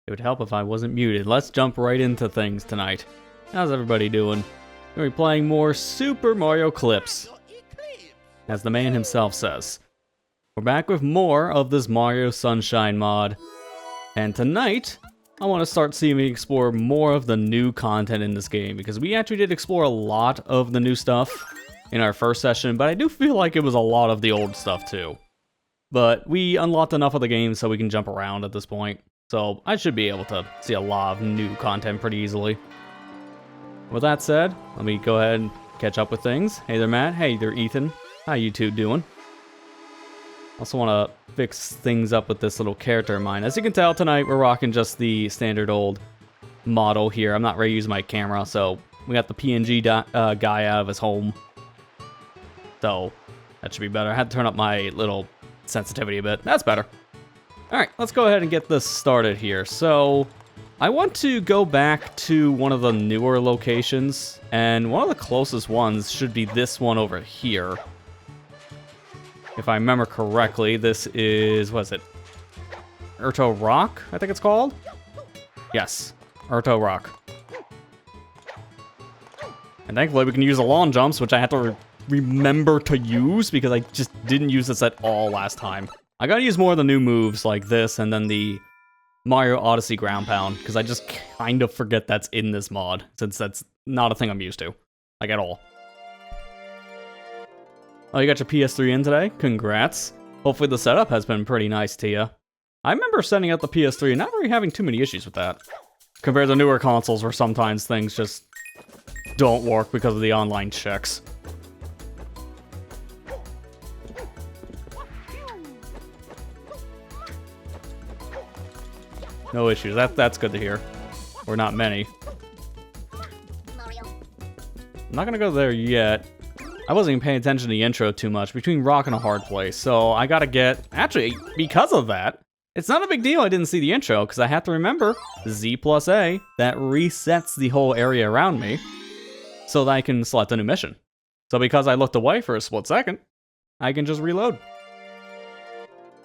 It would help if I wasn't muted. Let's jump right into things tonight. How's everybody doing? We're playing more Super Mario Eclipse, as the man himself says. We're back with more of this Mario Sunshine mod. And tonight, I want to start seeing me explore more of the new content in this game, because we actually did explore a lot of the new stuff in our first session, but I do feel like it was a lot of the old stuff too. But we unlocked enough of the game so we can jump around at this point. So I should be able to see a lot of new content pretty easily. With that said, let me go ahead and catch up with things. Hey there, Matt. Hey there, Ethan. How you two doing? Also want to fix things up with this little character of mine. As you can tell, tonight we're rocking just the standard old model here. I'm not ready to use my camera, so we got the PNG guy out of his home. So that should be better. I had to turn up my little sensitivity a bit. That's better. Alright, let's go ahead and get this started here. So, I want to go back to one of the newer locations, and one of the closest ones should be this one over here. If I remember correctly, this is, what is it? Urto Rock, I think it's called? Yes, Urto Rock. And thankfully we can use the lawn jumps, which I have to remember to use, because I just didn't use this at all last time. I gotta use more of the new moves like this, and then the Mario Odyssey ground pound, because I just kind of forget that's in this mod, since that's not a thing I'm used to, like at all. Oh, you got your PS3 in today? Congrats. Hopefully the setup has been pretty nice to you. I remember setting up the PS3 and not really having too many issues with that, compared to newer consoles where sometimes things just don't work because of the online checks. No issues. That's good to hear. Or not many. I'm not gonna go there yet. I wasn't even paying attention to the intro too much. Between rock and a hard place. So I gotta get... Actually, because of that, it's not a big deal I didn't see the intro, because I have to remember Z plus A, that resets the whole area around me, so that I can select a new mission. So because I looked away for a split second, I can just reload.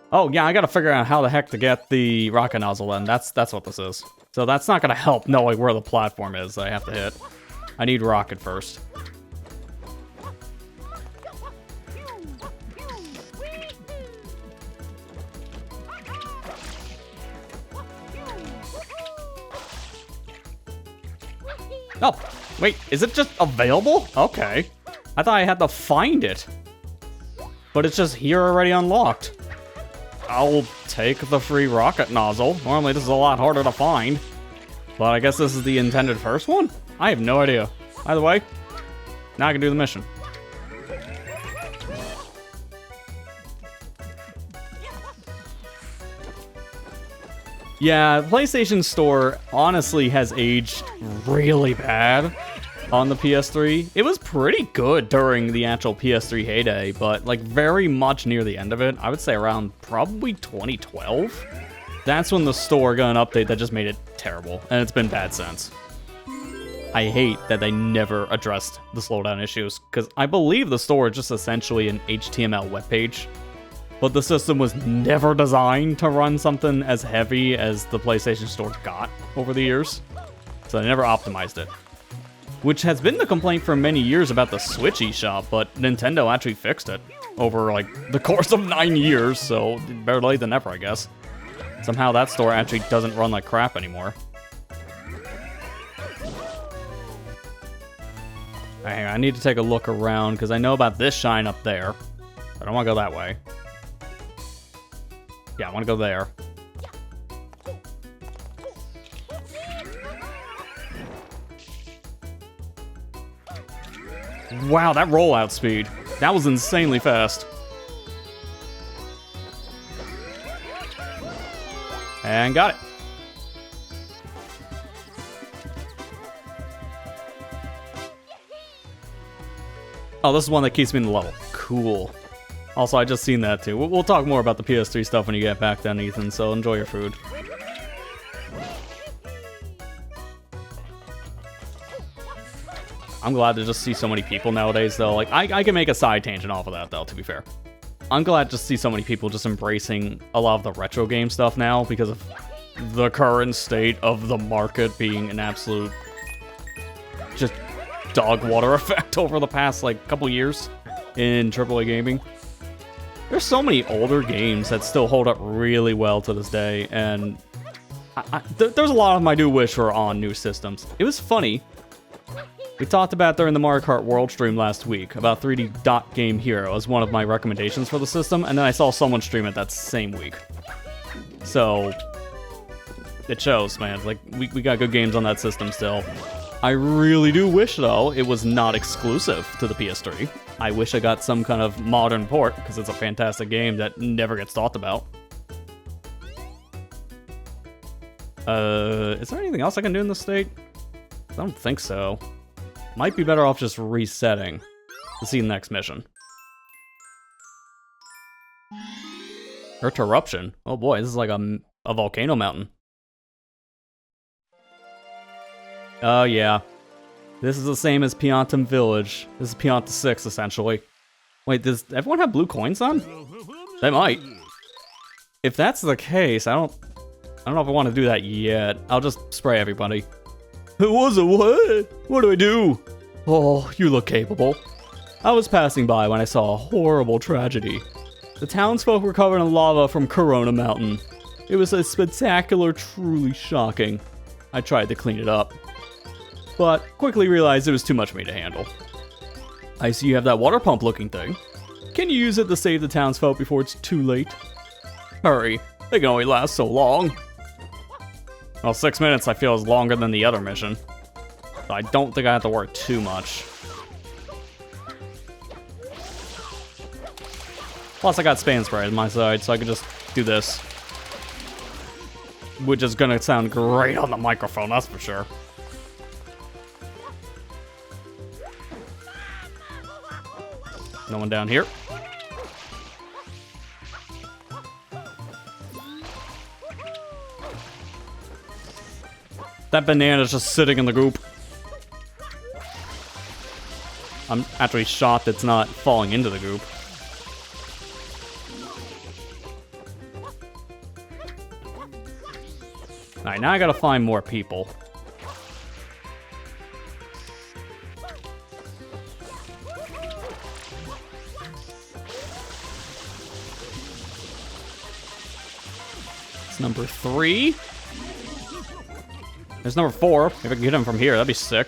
Oh, yeah, I gotta figure out how the heck to get the rocket nozzle then. That's what this is. So that's not gonna help knowing where the platform is I have to hit. I need rocket first. Oh, wait, is it just available? Okay. I thought I had to find it. But it's just here already unlocked. I'll take the free rocket nozzle. Normally this is a lot harder to find. But I guess this is the intended first one? I have no idea. Either way, now I can do the mission. Yeah, the PlayStation Store honestly has aged really bad on the PS3. It was pretty good during the actual PS3 heyday, but like very much near the end of it, I would say around probably 2012. That's when the store got an update that just made it terrible, and it's been bad since. I hate that they never addressed the slowdown issues, because I believe the store is just essentially an HTML webpage, but the system was never designed to run something as heavy as the PlayStation Store got over the years, so they never optimized it. Which has been the complaint for many years about the Switch eShop, but Nintendo actually fixed it over, like, the course of 9 years, so better late than never, I guess. Somehow that store actually doesn't run like crap anymore. Hang on, I need to take a look around, because I know about this shine up there. I don't want to go that way. Yeah, I want to go there. Wow, that rollout speed. That was insanely fast. And got it. Oh, this is one that keeps me in the level. Cool. Also, I just seen that too. We'll talk more about the PS3 stuff when you get back then, Ethan, so enjoy your food. I'm glad to just see so many people nowadays, though. Like, I can make a side tangent off of that, though, to be fair. I'm glad to see so many people just embracing a lot of the retro game stuff now because of the current state of the market being an absolute just dog water effect over the past like couple years in AAA gaming. There's so many older games that still hold up really well to this day, and there's a lot of them I do wish were on new systems. It was funny. We talked about during the Mario Kart World stream last week about 3D Dot Game Hero as one of my recommendations for the system, and then I saw someone stream it that same week. So it shows, man. Like we got good games on that system still. I really do wish, though, it was not exclusive to the PS3. I wish I got some kind of modern port, because it's a fantastic game that never gets talked about. Is there anything else I can do in this state? I don't think so. Might be better off just resetting to see the next mission. Interruption. Oh boy, this is like a volcano mountain. Oh yeah. This is the same as Piantum Village. This is Pianta 6, essentially. Wait, does everyone have blue coins on? They might. If that's the case, I don't know if I want to do that yet. I'll just spray everybody. It was a what? What do I do? Oh, you look capable. I was passing by when I saw a horrible tragedy. The townsfolk were covered in lava from Corona Mountain. It was a spectacular, truly shocking. I tried to clean it up, but quickly realized it was too much for me to handle. I see you have that water pump looking thing. Can you use it to save the townsfolk before it's too late? Hurry, they can only last so long. Well, 6 minutes I feel is longer than the other mission. So I don't think I have to worry too much. Plus I got Span Spray on my side, so I can just do this. Which is gonna sound great on the microphone, that's for sure. No one down here. That banana's just sitting in the goop. I'm actually shocked it's not falling into the goop. Alright, now I gotta find more people. It's number 3. There's number 4. If I can get him from here, that'd be sick.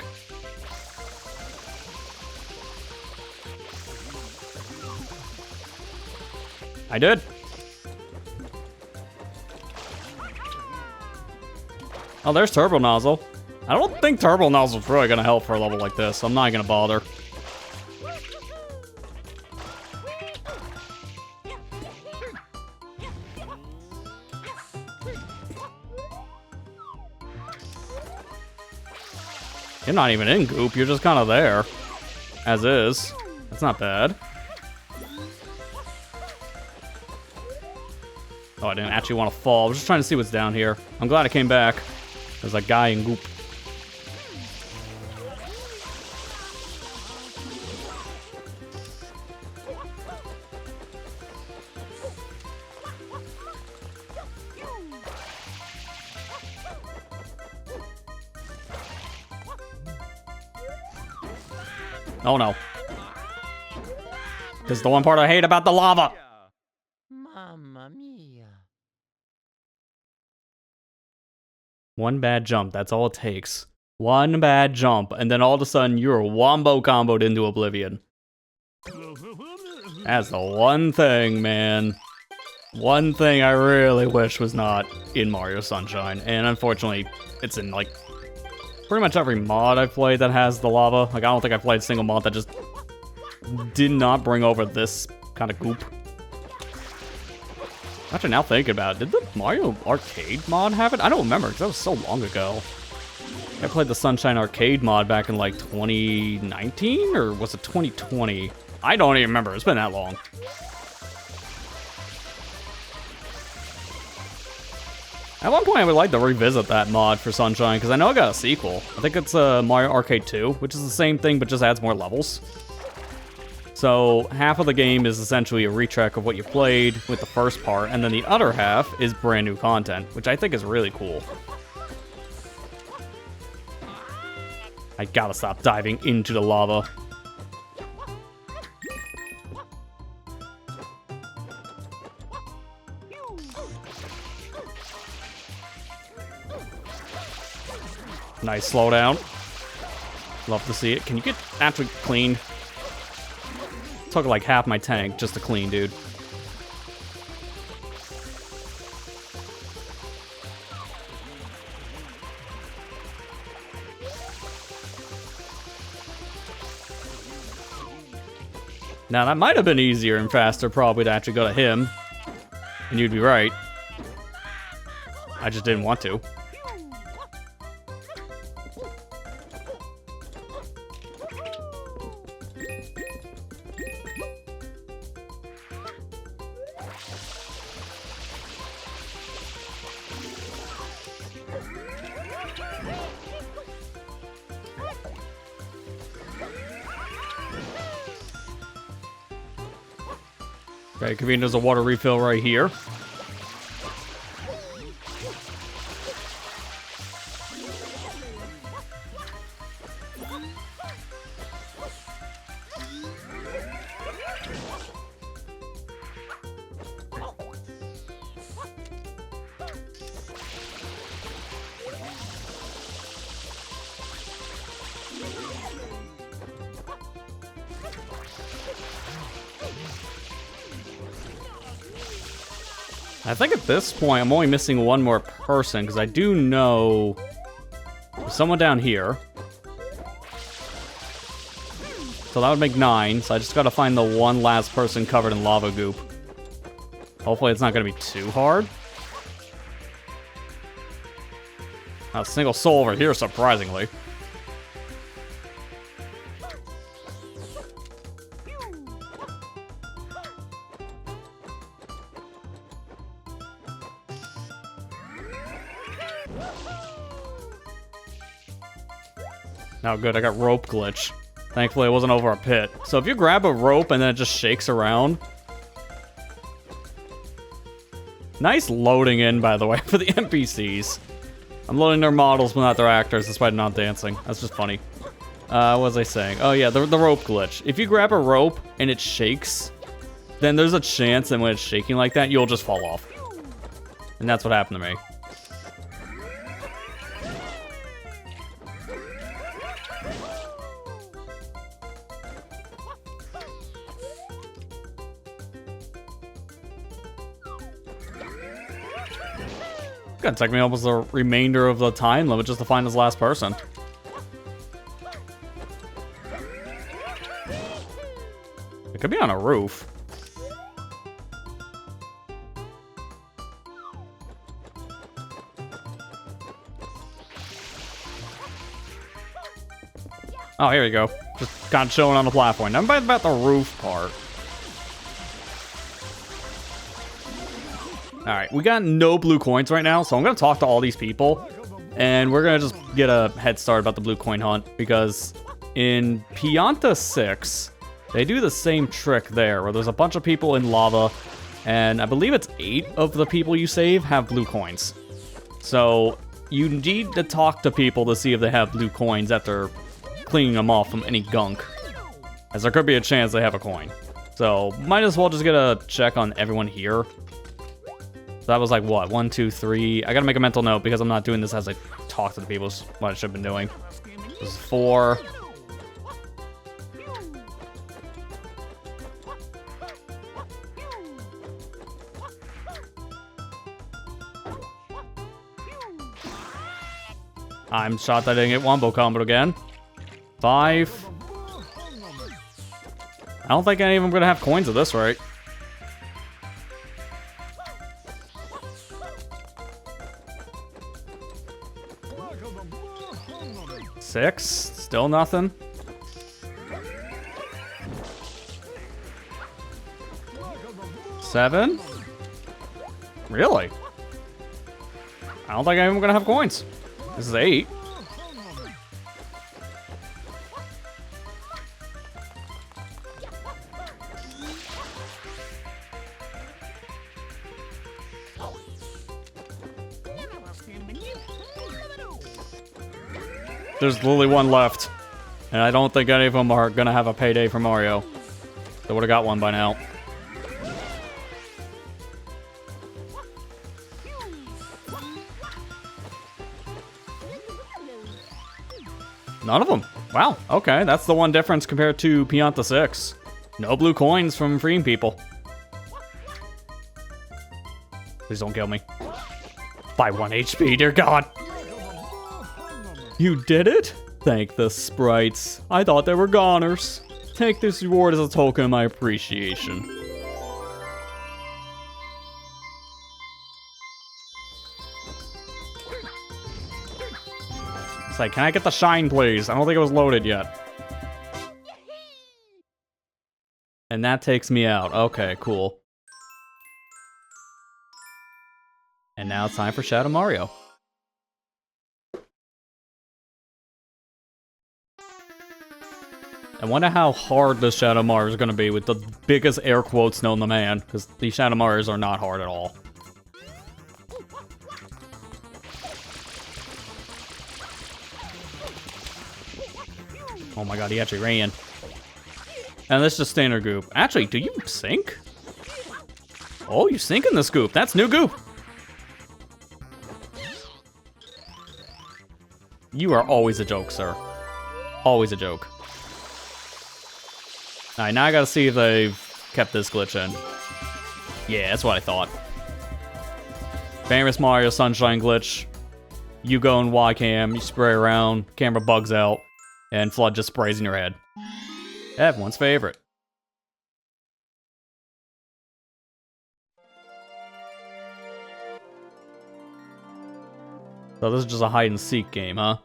I did. Oh, there's Turbo Nozzle. I don't think Turbo Nozzle's really gonna help for a level like this. I'm not gonna bother. You're not even in goop, you're just kind of there. As is. That's not bad. Oh, I didn't actually want to fall. I was just trying to see what's down here. I'm glad I came back. There's a guy in goop. Oh no. This is the one part I hate about the lava. Mamma mia. One bad jump, that's all it takes. One bad jump, and then all of a sudden you're wombo comboed into oblivion. That's the one thing, man. One thing I really wish was not in Mario Sunshine, and unfortunately, it's in like pretty much every mod I've played that has the lava. Like, I don't think I've played a single mod that just did not bring over this kind of goop. Actually, now thinking about it, did the Mario Arcade mod have it? I don't remember, because that was so long ago. I played the Sunshine Arcade mod back in, like, 2019? Or was it 2020? I don't even remember. It's been that long. At one point, I would like to revisit that mod for Sunshine, because I know it got a sequel. I think it's Mario Arcade 2, which is the same thing, but just adds more levels. So half of the game is essentially a retrack of what you played with the first part, and then the other half is brand new content, which I think is really cool. I gotta stop diving into the lava. Nice slowdown. Love to see it. Can you get actually clean? Took like half my tank just to clean, dude. Now that might have been easier and faster probably to actually go to him. And you'd be right. I just didn't want to. Okay, convenient, there's a water refill right here. I think at this point, I'm only missing one more person, because I do know there's someone down here. So that would make 9, so I just gotta find the one last person covered in lava goop. Hopefully it's not gonna be too hard. Not a single soul over here, surprisingly. Oh, good, I got rope glitch. Thankfully, it wasn't over a pit. So if you grab a rope and then it just shakes around. Nice loading in, by the way, for the NPCs. I'm loading their models but not their actors, despite not dancing. That's just funny. What was I saying? Oh yeah, the rope glitch. If you grab a rope and it shakes, then there's a chance that when it's shaking like that, you'll just fall off. And that's what happened to me. It's gonna take me almost the remainder of the time limit just to find this last person. It could be on a roof. Oh, here you go. Just kind of chilling on the platform. I'm about the roof part. Alright, we got no blue coins right now, so I'm going to talk to all these people, and we're going to just get a head start about the blue coin hunt, because in Pianta 6, they do the same trick there, where there's a bunch of people in lava, and I believe it's 8 of the people you save have blue coins. So, you need to talk to people to see if they have blue coins after cleaning them off from any gunk, as there could be a chance they have a coin. So, might as well just get a check on everyone here. So that was like, what, 1, 2, 3. I gotta make a mental note because I'm not doing this as I talk to the people, is what I should have been doing. This is 4. I'm shocked I didn't get Wombo combo again. 5. I don't think any of them are gonna have coins at this rate. 6, still nothing. 7. Really? I don't think I'm gonna have coins. This is 8. There's literally one left. And I don't think any of them are gonna have a payday for Mario. They would've got one by now. None of them. Wow, okay, that's the one difference compared to Pianta 6. No blue coins from freeing people. Please don't kill me. By 1 HP, dear God. You did it? Thank the sprites. I thought they were goners. Take this reward as a token of my appreciation. It's like, can I get the shine, please? I don't think it was loaded yet. And that takes me out. Okay, cool. And now it's time for Shadow Mario. I wonder how hard this Shadow Mario is going to be with the biggest air quotes known to man, because these Shadow Marios are not hard at all. Oh my god, he actually ran. And this is just standard goop. Actually, do you sink? Oh, you sink in this goop. That's new goop. You are always a joke, sir. Always a joke. Alright, now I gotta see if they've kept this glitch in. Yeah, that's what I thought. Famous Mario Sunshine glitch. You go in Y-cam, you spray around, camera bugs out, and F.L.U.D. just sprays in your head. Everyone's favorite. So this is just a hide-and-seek game, huh?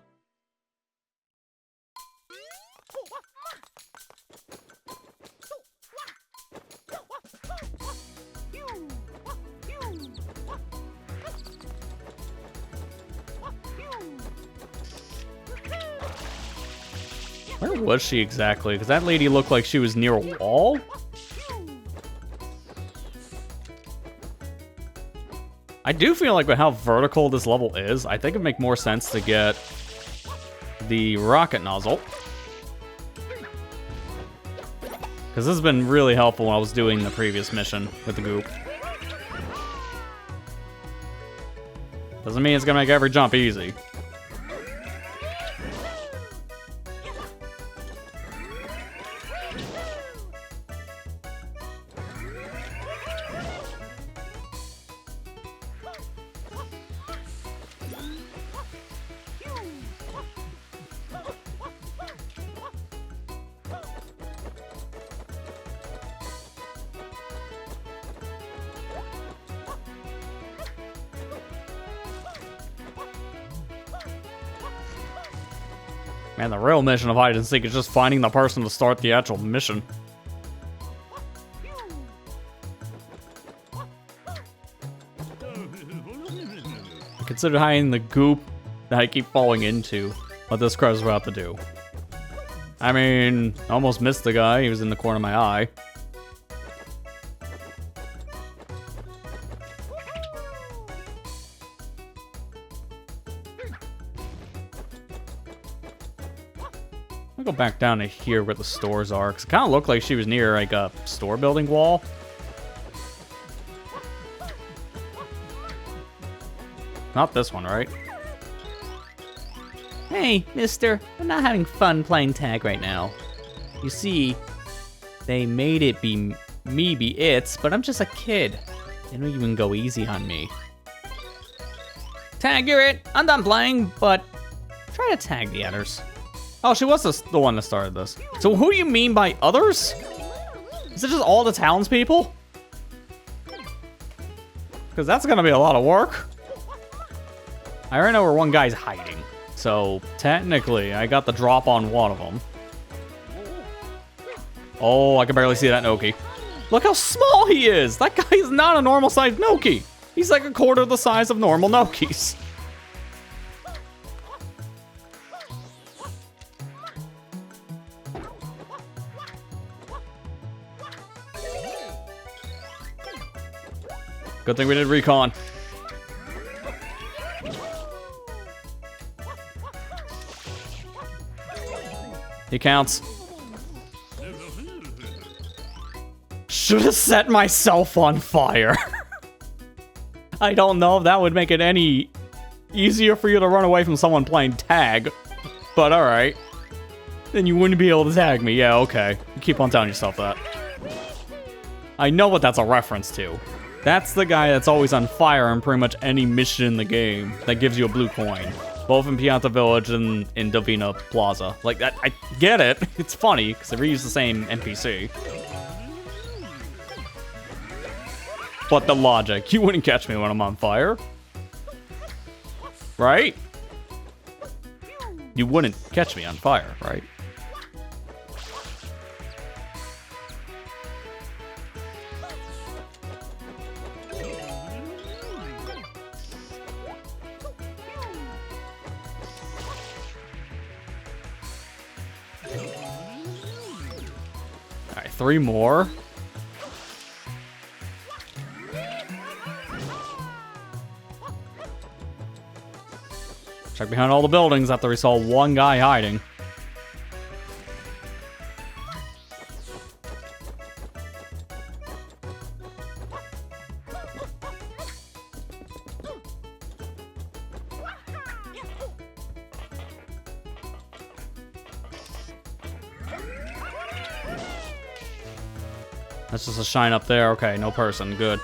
Where was she exactly? Because that lady looked like she was near a wall? I do feel like with how vertical this level is, I think it'd make more sense to get the rocket nozzle. Because this has been really helpful when I was doing the previous mission with the goop. Doesn't mean it's gonna make every jump easy. Man, the real mission of hide and seek is just finding the person to start the actual mission. I consider hiding the goop that I keep falling into, what this crow's about to do. I mean, I almost missed the guy, he was in the corner of my eye. Go back down to here where the stores are, because it kind of looked like she was near like a store building wall. Not this one, right? Hey, mister, I'm not having fun playing tag right now. You see, they made it be me be it, but I'm just a kid. They don't even go easy on me. Tag, you're it. I'm done playing, but try to tag the others. Oh, she was the one that started this. So who do you mean by others? Is it just all the townspeople? Because that's gonna be a lot of work. I already know where one guy's hiding. So technically, I got the drop on one of them. Oh, I can barely see that Noki. Look how small he is! That guy is not a normal sized Noki. He's like a quarter the size of normal Nokis. Good thing we did recon. He counts. Should have set myself on fire. I don't know if that would make it any easier for you to run away from someone playing tag, but alright. Then you wouldn't be able to tag me. Yeah, okay. You keep on telling yourself that. I know what that's a reference to. That's the guy that's always on fire in pretty much any mission in the game that gives you a blue coin. Both in Pianta Village and in Davina Plaza. Like, that, I get it. It's funny, because they reuse the same NPC. But the logic. You wouldn't catch me when I'm on fire. Right? You wouldn't catch me on fire, right? Alright, 3 more. Check behind all the buildings after we saw one guy hiding. That's just a shine up there. Okay, no person. Good.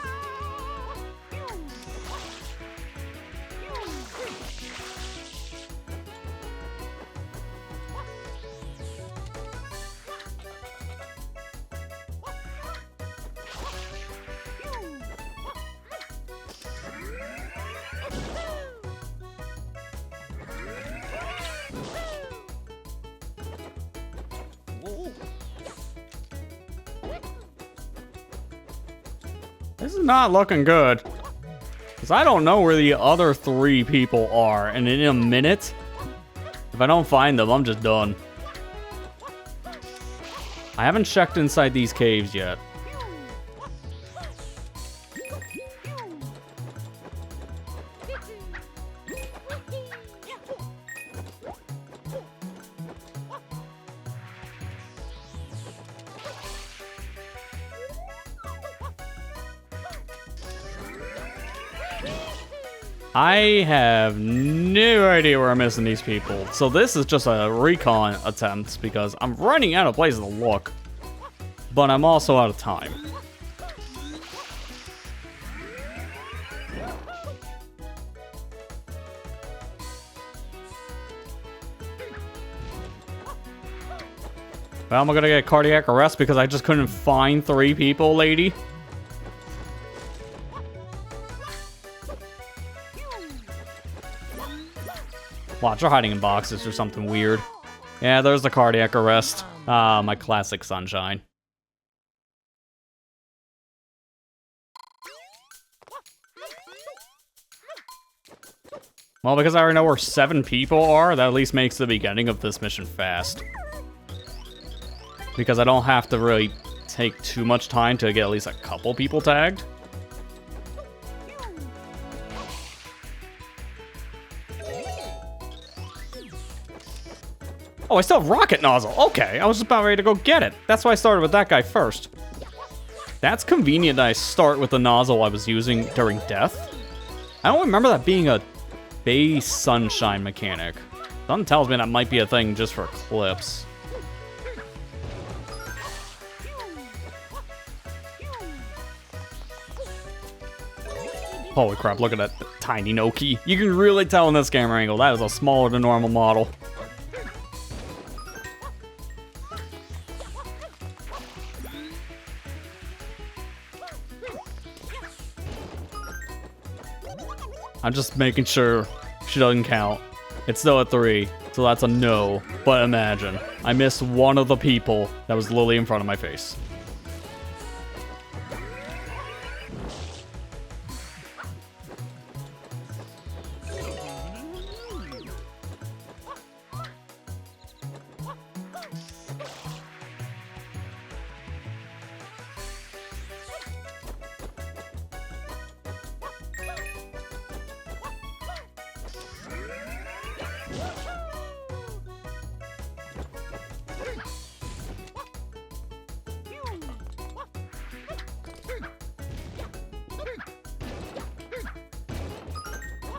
This is not looking good. Because I don't know where the other 3 people are. And in a minute, if I don't find them, I'm just done. I haven't checked inside these caves yet. I have no idea where I'm missing these people. So this is just a recon attempt because I'm running out of places to look. But I'm also out of time. Well, I'm gonna get cardiac arrest because I just couldn't find 3 people, lady. Watch, they're hiding in boxes or something weird. Yeah, there's the cardiac arrest. Ah, my classic sunshine. Well, because I already know where 7 people are, that at least makes the beginning of this mission fast. Because I don't have to really take too much time to get at least a couple people tagged. Oh, I still have rocket nozzle. Okay, I was just about ready to go get it. That's why I started with that guy first. That's convenient that I start with the nozzle I was using during death. I don't remember that being a base sunshine mechanic. Something tells me that might be a thing just for Eclipse. Holy crap, look at that tiny Noki. You can really tell in this camera angle, that is a smaller than normal model. I'm just making sure she doesn't count. It's still at 3, so that's a no. But imagine, I missed one of the people that was literally in front of my face.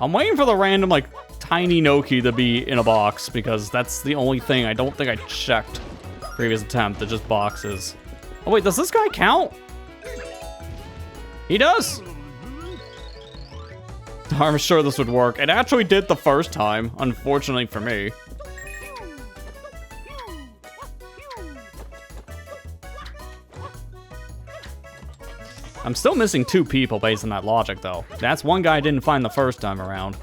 I'm waiting for the random, like, tiny Noki to be in a box, because that's the only thing I don't think I checked previous attempt. They're just boxes. Oh, wait, does this guy count? He does! I'm sure this would work. It actually did the first time, unfortunately for me. I'm still missing 2 people based on that logic, though. That's one guy I didn't find the first time around.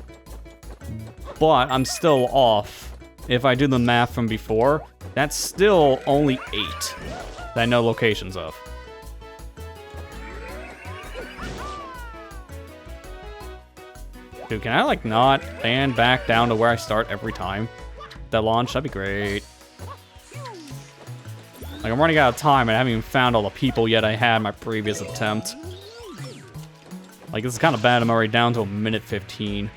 But I'm still off. If I do the math from before, that's still only 8 that I know locations of. Dude, can I, like, not land back down to where I start every time? That launch, that'd be great. Like, I'm running out of time and I haven't even found all the people yet I had in my previous attempt. Like, this is kind of bad. I'm already down to a minute 15.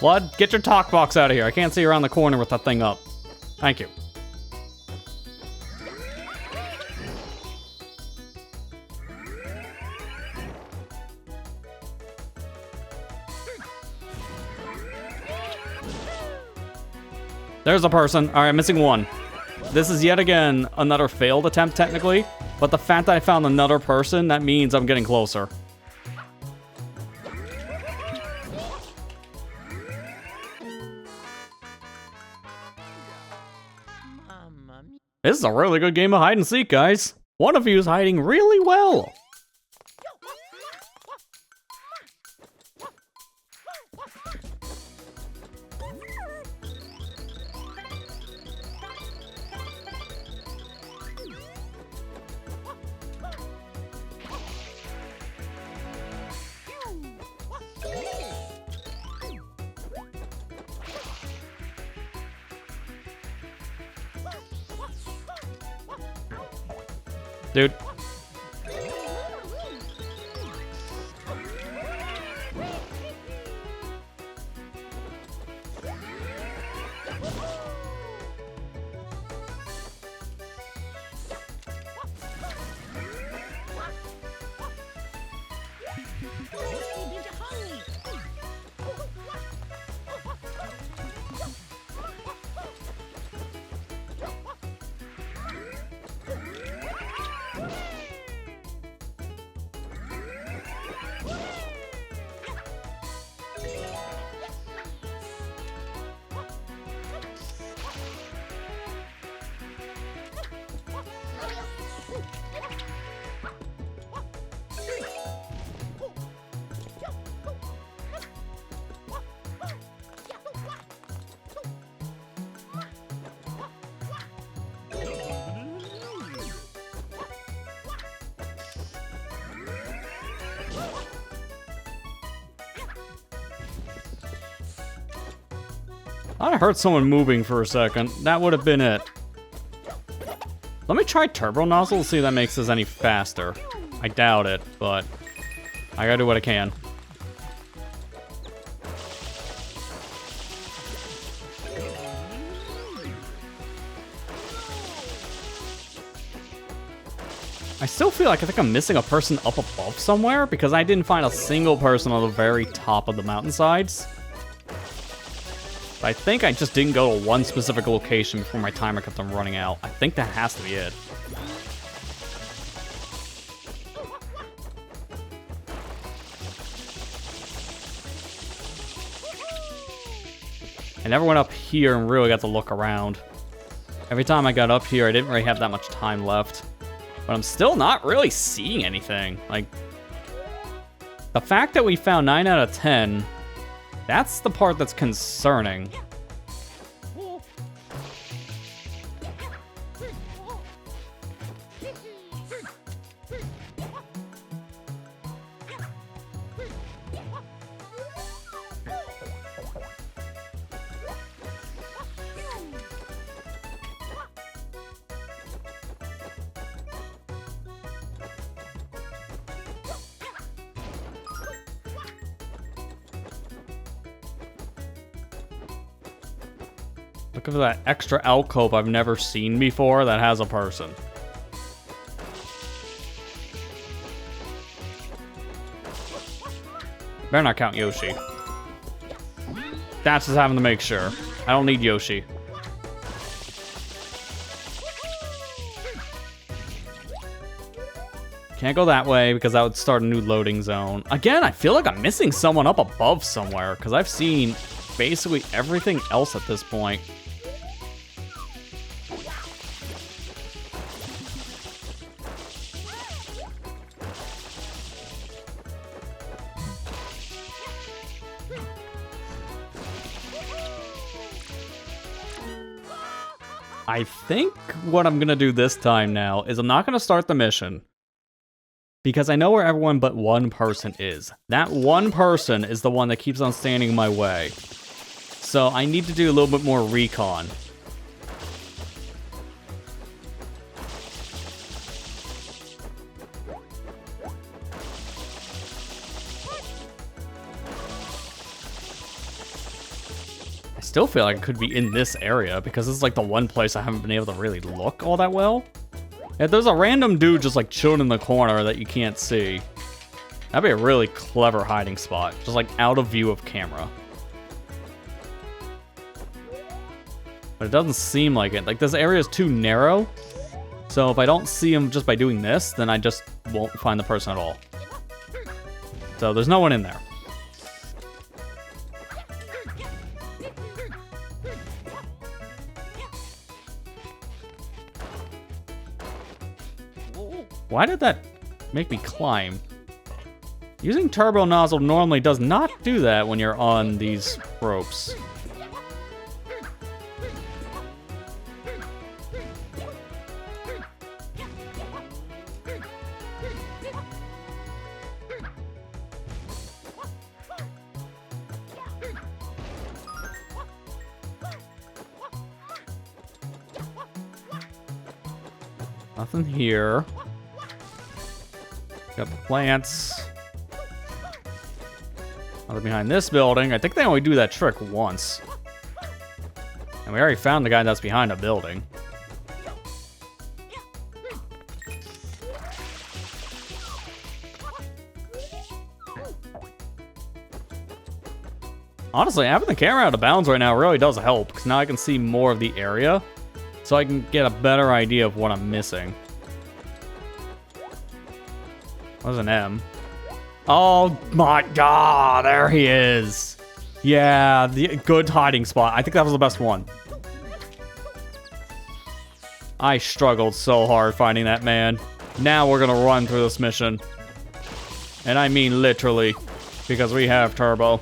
F.L.U.D, get your talk box out of here. I can't see around the corner with that thing up. Thank you. There's a person. All right, missing 1. This is yet again another failed attempt, technically. But the fact that I found another person, that means I'm getting closer. This is a really good game of hide and seek, guys. One of you is hiding really well. Dude. I heard someone moving for a second. That would have been it. Let me try Turbo Nozzle to see if that makes this any faster. I doubt it, but I gotta do what I can. I still feel like I think I'm missing a person up above somewhere because I didn't find a single person on the very top of the mountainsides. I think I just didn't go to one specific location before my timer kept on running out. I think that has to be it. I never went up here and really got to look around. Every time I got up here, I didn't really have that much time left. But I'm still not really seeing anything. Like, the fact that we found 9 out of 10 That's the part that's concerning. Looking for that extra alcove I've never seen before that has a person. Better not count Yoshi. That's just having to make sure. I don't need Yoshi. Can't go that way because that would start a new loading zone. Again, I feel like I'm missing someone up above somewhere because I've seen basically everything else at this point. I think what I'm gonna do this time now is I'm not gonna start the mission because I know where everyone but one person is. That one person is the one that keeps on standing in my way. So I need to do a little bit more recon. I still feel like it could be in this area because this is like the one place I haven't been able to really look all that well. If there's a random dude just like chilling in the corner that you can't see, that'd be a really clever hiding spot. Just like out of view of camera. But it doesn't seem like it. Like this area is too narrow. So if I don't see him just by doing this, then I just won't find the person at all. So there's no one in there. Why did that make me climb? Using turbo nozzle normally does not do that when you're on these ropes. Nothing here. Got the plants. Now they're behind this building. I think they only do that trick once. And we already found the guy that's behind a building. Honestly, having the camera out of bounds right now really does help, because now I can see more of the area, so I can get a better idea of what I'm missing. What was an M? Oh my god, there he is. Yeah, the good hiding spot. I think that was the best one. I struggled so hard finding that man. Now we're gonna run through this mission. And I mean literally, because we have turbo.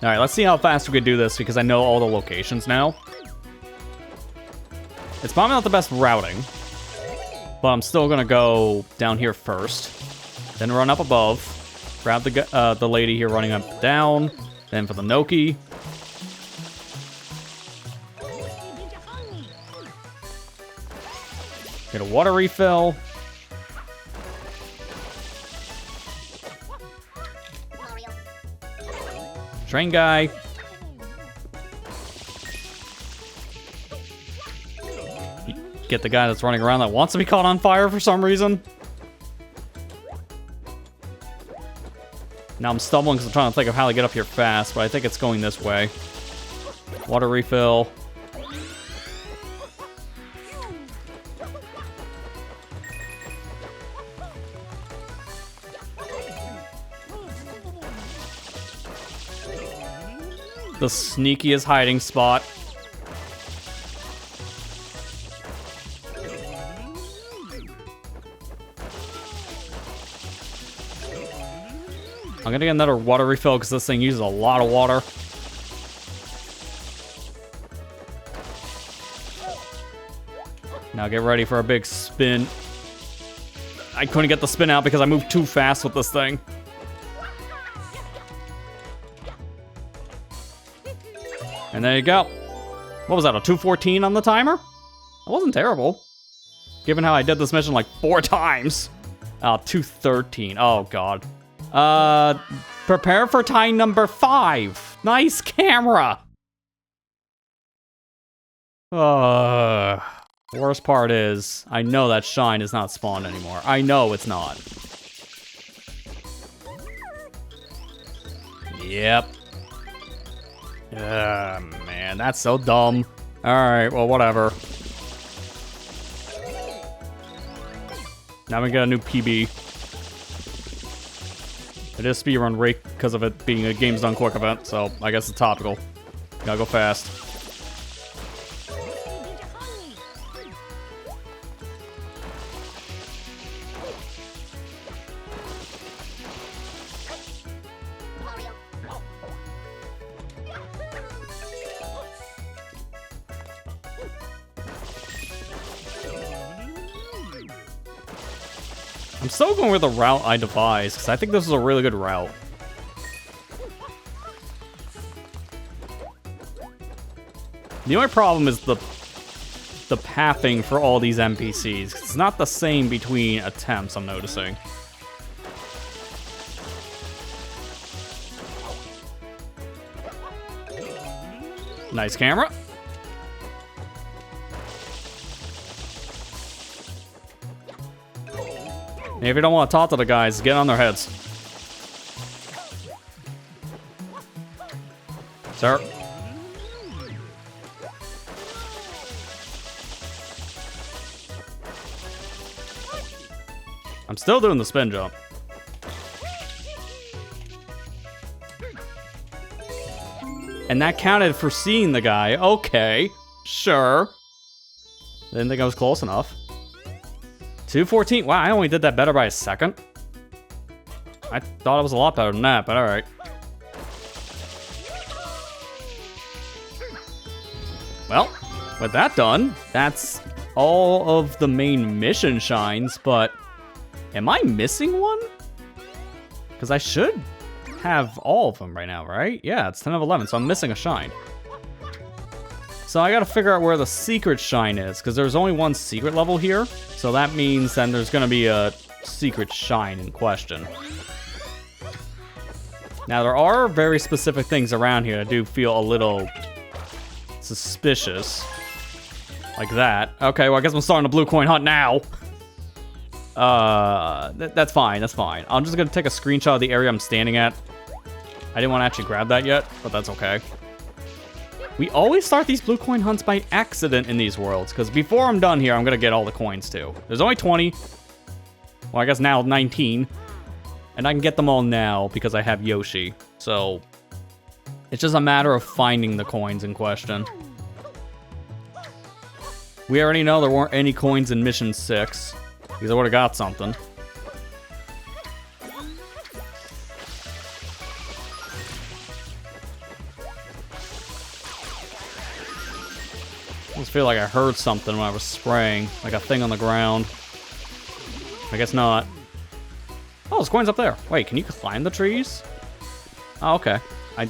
Alright, let's see how fast we can do this, because I know all the locations now. It's probably not the best routing, but I'm still gonna go down here first. Then run up above. Grab the lady here running up down. Then for the Noki. Get a water refill. Train guy. Get the guy that's running around that wants to be caught on fire for some reason. Now I'm stumbling because I'm trying to think of how to get up here fast, but I think it's going this way. Water refill. The sneakiest hiding spot. I'm gonna get another water refill because this thing uses a lot of water. Now get ready for a big spin. I couldn't get the spin out because I moved too fast with this thing. And there you go. What was that, a 214 on the timer? That wasn't terrible. Given how I did this mission like 4 times. Oh, 213. Oh, God. Prepare for time number 5. Nice camera. Worst part is, I know that shine is not spawned anymore. I know it's not. Yep. Man, that's so dumb. Alright, well, whatever. Now we got a new PB. It is speedrun rate because of it being a Games Done Quick event, so I guess it's topical. Gotta go fast. I'm still going with the route I devised, because I think this is a really good route. The only problem is the pathing for all these NPCs. It's not the same between attempts, I'm noticing. Nice camera. And if you don't want to talk to the guys, get on their heads. Sir. I'm still doing the spin jump. And that counted for seeing the guy. Okay, sure. Didn't think I was close enough. 214. Wow, I only did that better by a second. I thought it was a lot better than that, but alright. Well, with that done, that's all of the main mission shines, but am I missing one? Because I should have all of them right now, right? Yeah, it's 10 of 11, so I'm missing a shine. So I gotta figure out where the secret shine is, because there's only one secret level here. So that means then there's gonna be a secret shine in question. Now there are very specific things around here that do feel a little suspicious. Like that. Okay, well I guess I'm starting a blue coin hunt now. That's fine, that's fine. I'm just gonna take a screenshot of the area I'm standing at. I didn't want to actually grab that yet, but that's okay. We always start these blue coin hunts by accident in these worlds, because before I'm done here, I'm going to get all the coins too. There's only 20. Well, I guess now 19. And I can get them all now because I have Yoshi. So, it's just a matter of finding the coins in question. We already know there weren't any coins in Mission 6, because I would have got something. I just feel like I heard something when I was spraying, like a thing on the ground. I guess not. Oh, there's coins up there. Wait, can you climb the trees? Oh, okay. I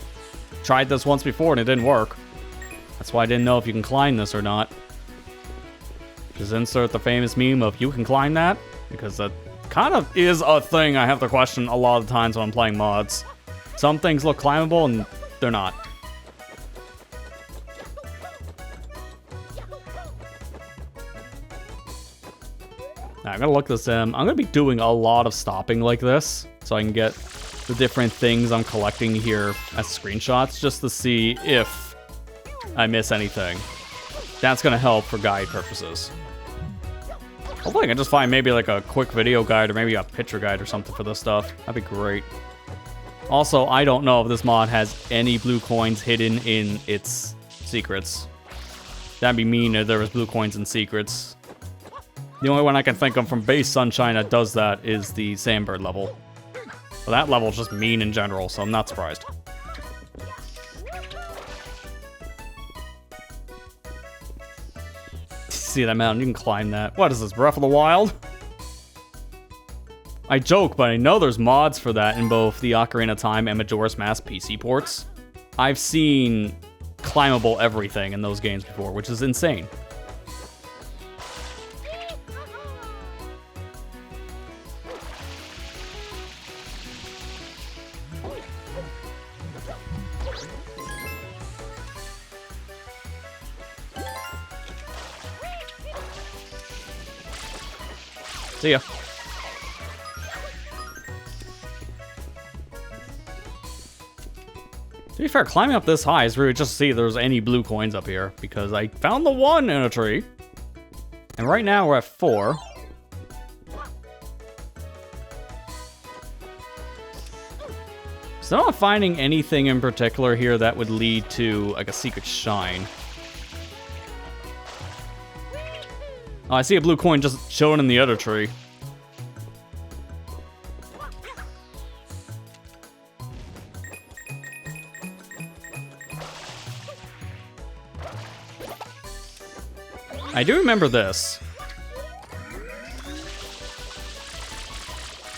tried this once before and it didn't work. That's why I didn't know if you can climb this or not. Just insert the famous meme of you can climb that, because that kind of is a thing I have to question a lot of the times when I'm playing mods. Some things look climbable and they're not. Now, I'm gonna look this in. I'm gonna be doing a lot of stopping like this, so I can get the different things I'm collecting here as screenshots, just to see if I miss anything. That's gonna help for guide purposes. Hopefully I can just find maybe like a quick video guide or maybe a picture guide or something for this stuff. That'd be great. Also, I don't know if this mod has any blue coins hidden in its secrets. That'd be mean if there was blue coins in secrets. The only one I can think of from base Sunshine that does that is the Sandbird level. Well, that level's just mean in general, so I'm not surprised. See that mountain? You can climb that. What is this, Breath of the Wild? I joke, but I know there's mods for that in both the Ocarina of Time and Majora's Mask PC ports. I've seen climbable everything in those games before, which is insane. See ya. To be fair, climbing up this high is really just to see if there's any blue coins up here, because I found the one in a tree. And right now we're at 4. So I'm not finding anything in particular here that would lead to, like, a secret shine. Oh, I see a blue coin just chilling in the other tree. I do remember this.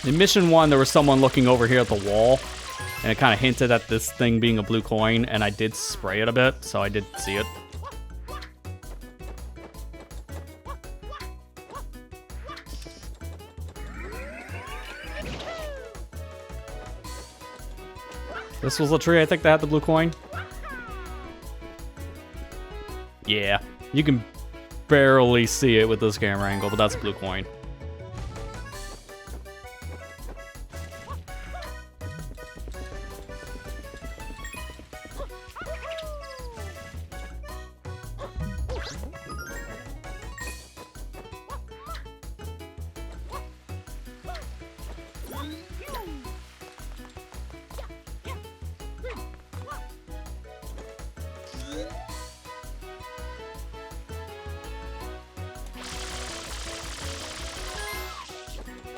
In Mission 1, there was someone looking over here at the wall, and it kind of hinted at this thing being a blue coin, and I did spray it a bit, so I did see it. This was the tree, I think, that had the blue coin. Yeah, you can barely see it with this camera angle, but that's a blue coin.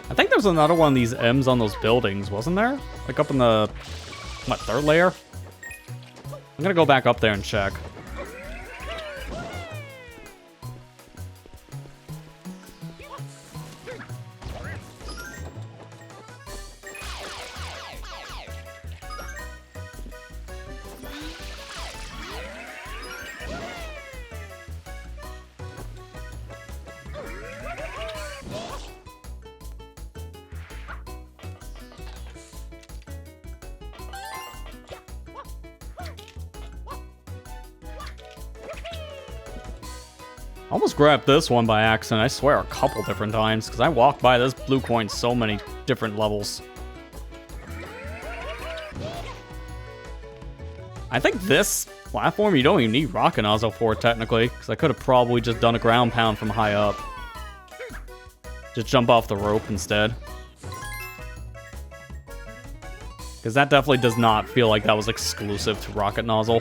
I think there was another one of these M's on those buildings, wasn't there? Like up in the, what, 3rd layer? I'm gonna go back up there and check. Almost grabbed this one by accident, I swear, a couple different times, because I walked by this blue coin so many different levels. I think this platform you don't even need rocket nozzle for, technically, because I could have probably just done a ground pound from high up. Just jump off the rope instead. Because that definitely does not feel like that was exclusive to rocket nozzle.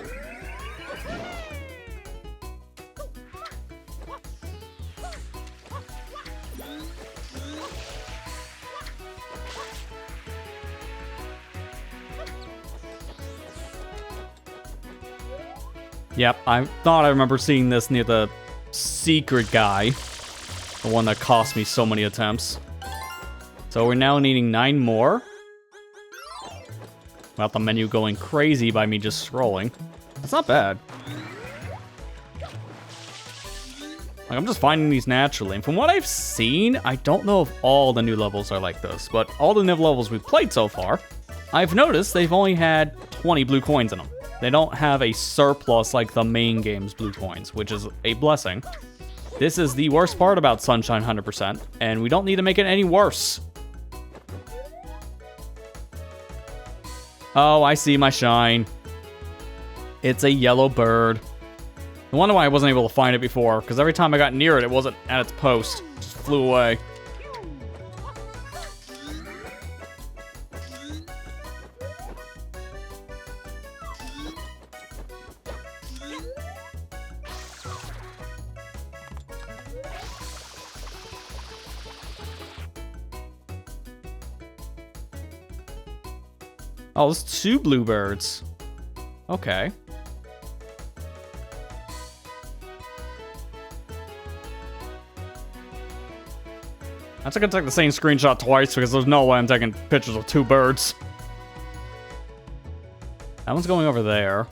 Yep, I thought I remember seeing this near the secret guy. The one that cost me so many attempts. So we're now needing 9 more. Without the menu going crazy by me just scrolling. That's not bad. Like, I'm just finding these naturally. And from what I've seen, I don't know if all the new levels are like this. But all the new levels we've played so far, I've noticed they've only had 20 blue coins in them. They don't have a surplus like the main game's blue coins, which is a blessing. This is the worst part about Sunshine 100%, and we don't need to make it any worse. Oh, I see my shine. It's a yellow bird. I wonder why I wasn't able to find it before, because every time I got near it, it wasn't at its post. It just flew away. Oh, there's 2 bluebirds. Okay. I'm just gonna take the same screenshot twice because there's no way I'm taking pictures of 2 birds. That one's going over there.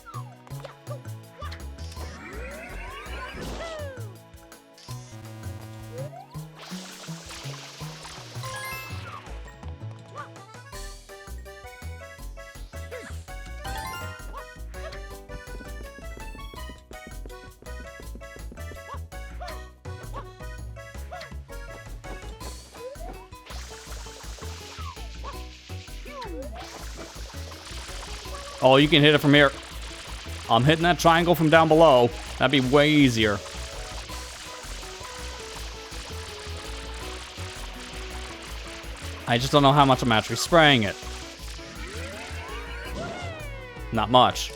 Oh, you can hit it from here. I'm hitting that triangle from down below. That'd be way easier. I just don't know how much I'm actually spraying it. Not much.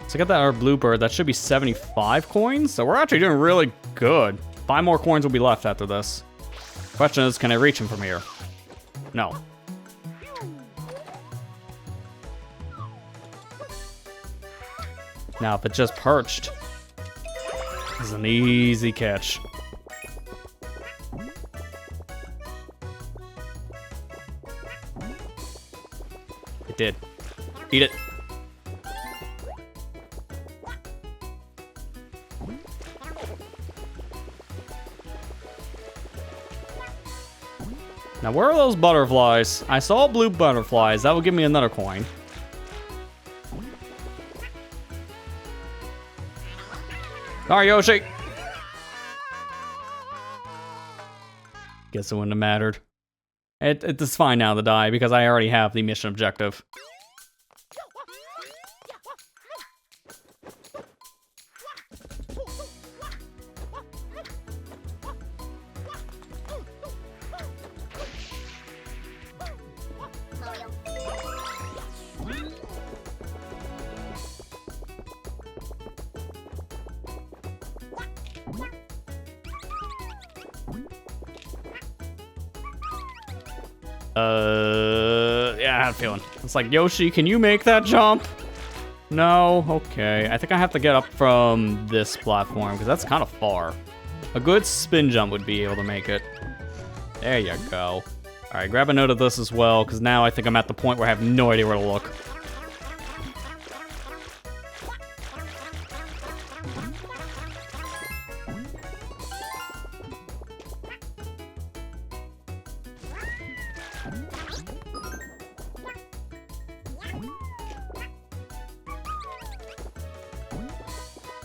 So I got that our bluebird. That should be 75 coins. So we're actually doing really good. 5 more coins will be left after this. Question is, can I reach him from here? No. Now, if it just perched, this is an easy catch. It did. Eat it. Now, where are those butterflies? I saw blue butterflies. That would give me another coin. Sorry, Yoshi. Guess it wouldn't have mattered. It's fine now to die because I already have the mission objective. Yeah, I had a feeling. It's like, Yoshi, can you make that jump? No? Okay. I think I have to get up from this platform, because that's kind of far. A good spin jump would be able to make it. There you go. Alright, grab a note of this as well, because now I think I'm at the point where I have no idea where to look.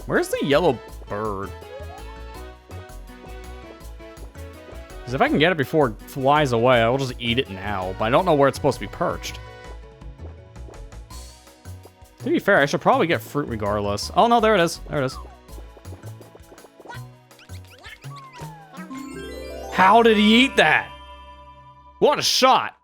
Where's the yellow bird? Because if I can get it before it flies away, I will just eat it now. But I don't know where it's supposed to be perched. To be fair, I should probably get fruit regardless. Oh no, there it is. There it is. How did he eat that? What a shot!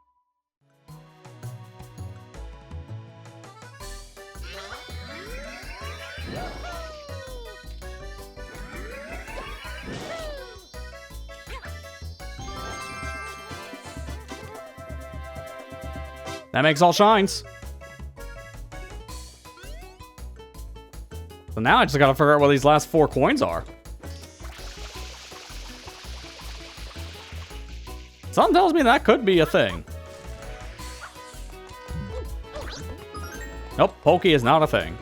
That makes all shines. So now I just gotta figure out what these last 4 coins are. Something tells me that could be a thing. Nope, Pokey is not a thing.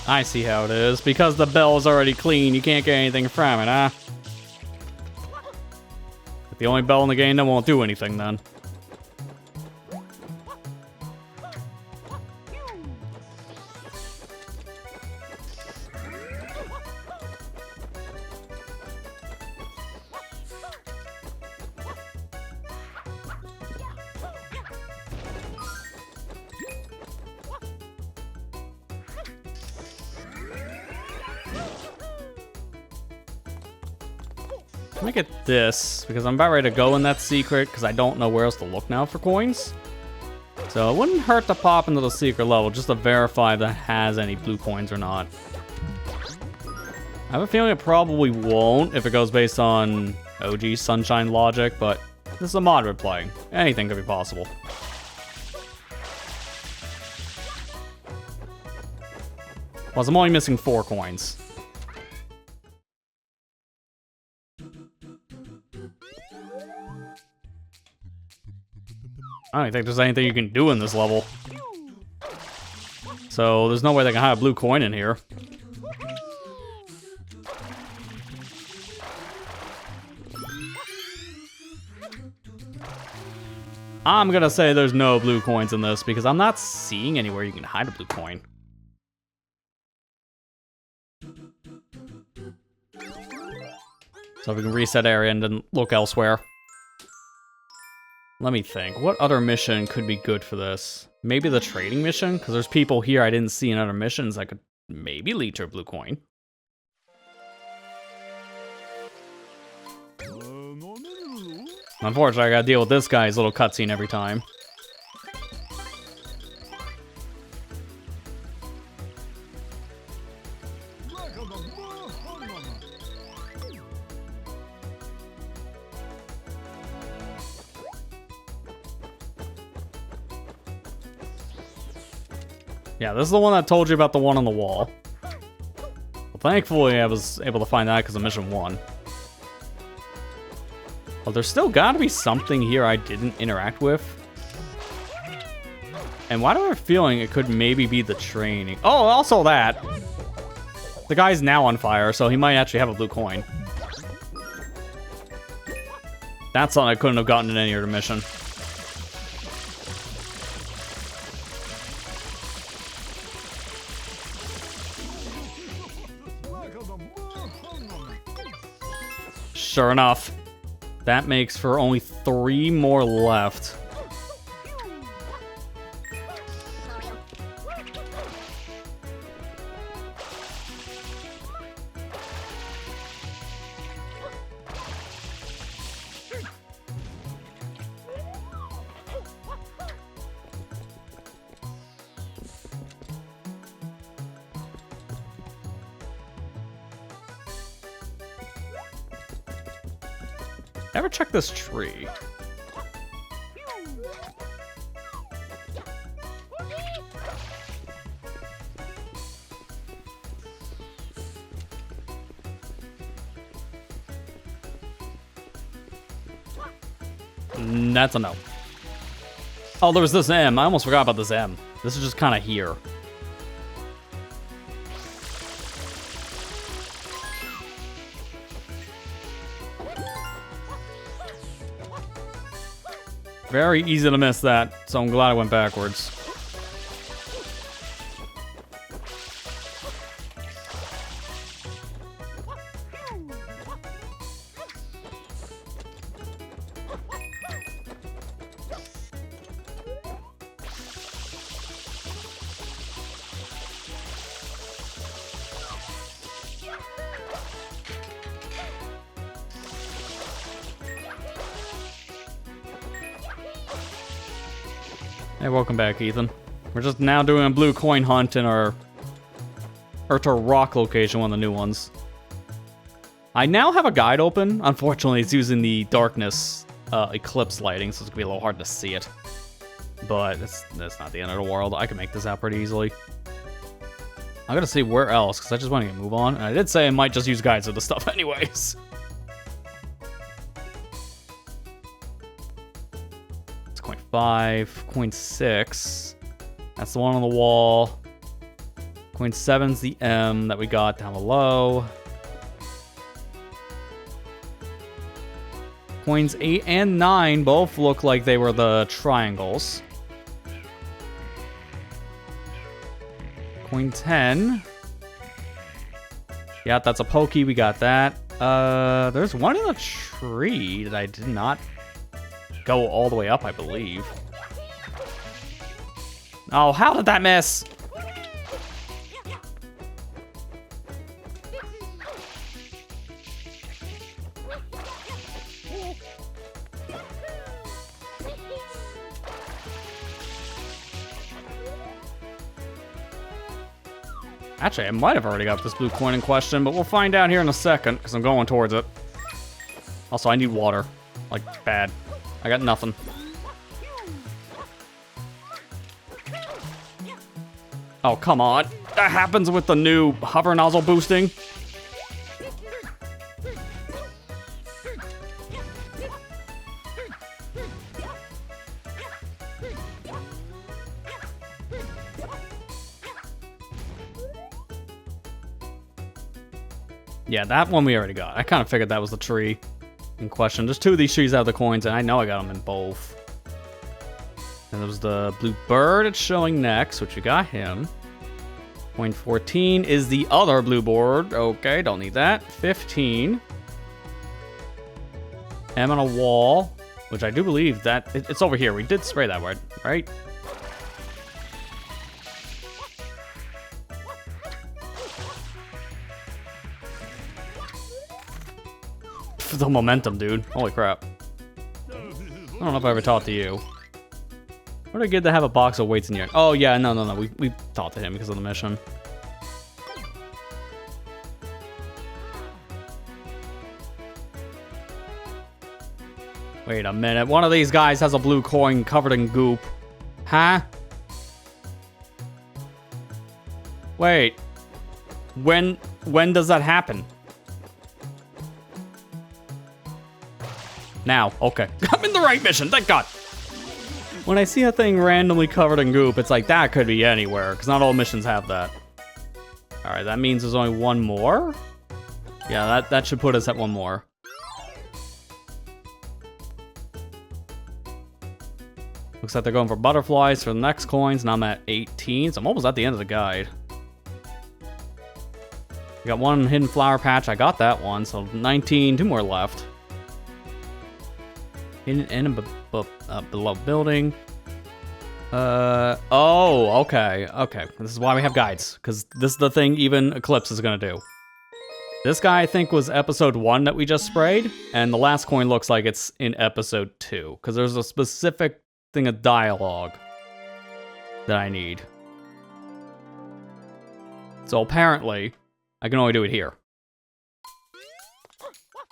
I see how it is. Because the bell's already clean, you can't get anything from it, huh? The only bell in the game that won't do anything then. Let me get this, because I'm about ready to go in that secret, because I don't know where else to look now for coins. So it wouldn't hurt to pop into the secret level, just to verify if that has any blue coins or not. I have a feeling it probably won't, if it goes based on OG Sunshine logic, but this is a mod we're playing. Anything could be possible. Plus, I'm only missing 4 coins. I don't think there's anything you can do in this level. So there's no way they can hide a blue coin in here. I'm gonna say there's no blue coins in this because I'm not seeing anywhere you can hide a blue coin. So we can reset area and then look elsewhere. Let me think. What other mission could be good for this? Maybe the trading mission? Because there's people here I didn't see in other missions that could maybe lead to a blue coin. Unfortunately, I gotta deal with this guy's little cutscene every time. Yeah, this is the one that told you about the one on the wall. Well, thankfully, I was able to find that because of mission 1. Well, there's still gotta be something here I didn't interact with. And why do I have a feeling it could maybe be the training? Oh, also that. The guy's now on fire, so he might actually have a blue coin. That's something I couldn't have gotten in any other mission. Sure enough, that makes for only 3 more left. Ever check this tree? That's a no. Oh, there was this M. I almost forgot about this M. This is just kind of here. Very easy to miss that, so I'm glad I went backwards. Hey, welcome back, Ethan. We're just now doing a blue coin hunt in our Urta Rock location, one of the new ones. I now have a guide open. Unfortunately, it's using the darkness Eclipse lighting, so it's gonna be a little hard to see it. But that's not the end of the world. I can make this out pretty easily. I gotta see where else, because I just want to move on. And I did say I might just use guides for the stuff anyways. Coin 5, coin 6. That's the one on the wall. Coin 7's the M that we got down below. Coins 8 and 9 both look like they were the triangles. Coin 10. Yeah, that's a pokey. We got that. There's one in the tree that I did not go all the way up, I believe. Oh, how did that miss? Actually, I might have already got this blue coin in question, but we'll find out here in a second, because I'm going towards it. Also, I need water. Like, bad. I got nothing. Oh, come on. That happens with the new hover nozzle boosting. Yeah, that one we already got. I kind of figured that was the tree in question. There's 2 of these trees out of the coins, and I know I got them in both. And there was the blue bird it's showing next, which we got him. Coin 14 is the other blue board. Okay, don't need that. 15. M on a wall, which I do believe that it's over here. We did spray that word, right? The momentum, dude. Holy crap. I don't know if I ever talked to you. What a good to have a box of weights in here. Oh, yeah, no. We talked to him because of the mission. Wait a minute. One of these guys has a blue coin covered in goop. Huh? Wait. When does that happen? Now. Okay. I'm in the right mission. Thank God. When I see a thing randomly covered in goop, it's like, that could be anywhere, because not all missions have that. Alright, that means there's only one more? Yeah, that should put us at one more. Looks like they're going for butterflies for the next coins, and I'm at 18, so I'm almost at the end of the guide. We got one hidden flower patch, I got that one, so 19, 2 more left. Hidden and below building. Oh, okay. This is why we have guides, because this is the thing even Eclipse is gonna do. This guy, I think, was episode 1 that we just sprayed, and the last coin looks like it's in episode 2, because there's a specific thing of dialogue that I need. So apparently, I can only do it here.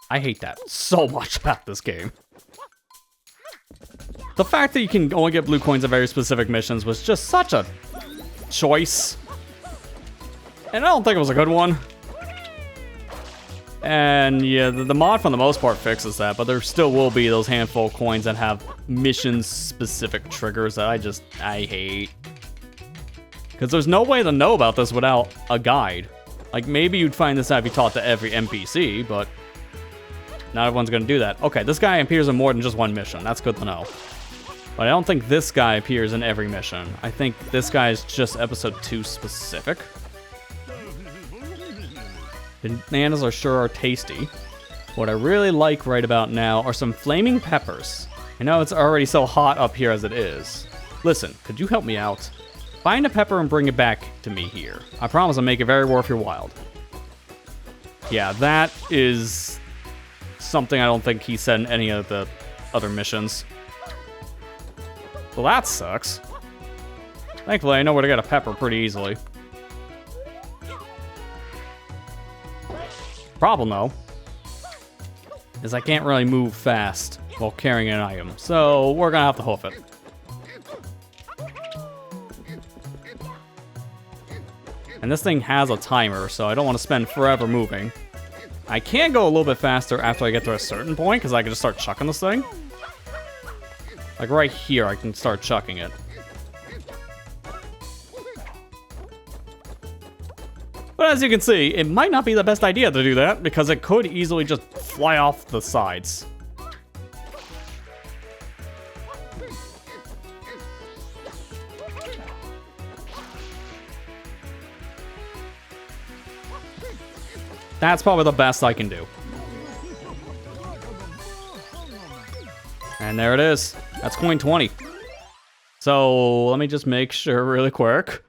I hate that so much about this game. The fact that you can only get blue coins at very specific missions was just such a choice. And I don't think it was a good one. And yeah, the mod for the most part fixes that, but there still will be those handful of coins that have mission-specific triggers that I hate. Because there's no way to know about this without a guide. Like, maybe you'd find this out if you talk to every NPC, but not everyone's gonna do that. Okay, this guy appears in more than just one mission. That's good to know. But I don't think this guy appears in every mission. I think this guy is just episode 2 specific. Bananas are tasty. What I really like right about now are some flaming peppers. I know it's already so hot up here as it is. Listen, could you help me out? Find a pepper and bring it back to me here. I promise I'll make it very worth your while. Yeah, that is something I don't think he said in any of the other missions. Well, that sucks. Thankfully, I know where to get a pepper pretty easily. Problem, though, is I can't really move fast while carrying an item, so we're gonna have to hoof it. And this thing has a timer, so I don't want to spend forever moving. I can go a little bit faster after I get to a certain point, because I can just start chucking this thing. Like right here, I can start chucking it. But as you can see, it might not be the best idea to do that because it could easily just fly off the sides. That's probably the best I can do. And there it is. That's coin 20. So let me just make sure really quick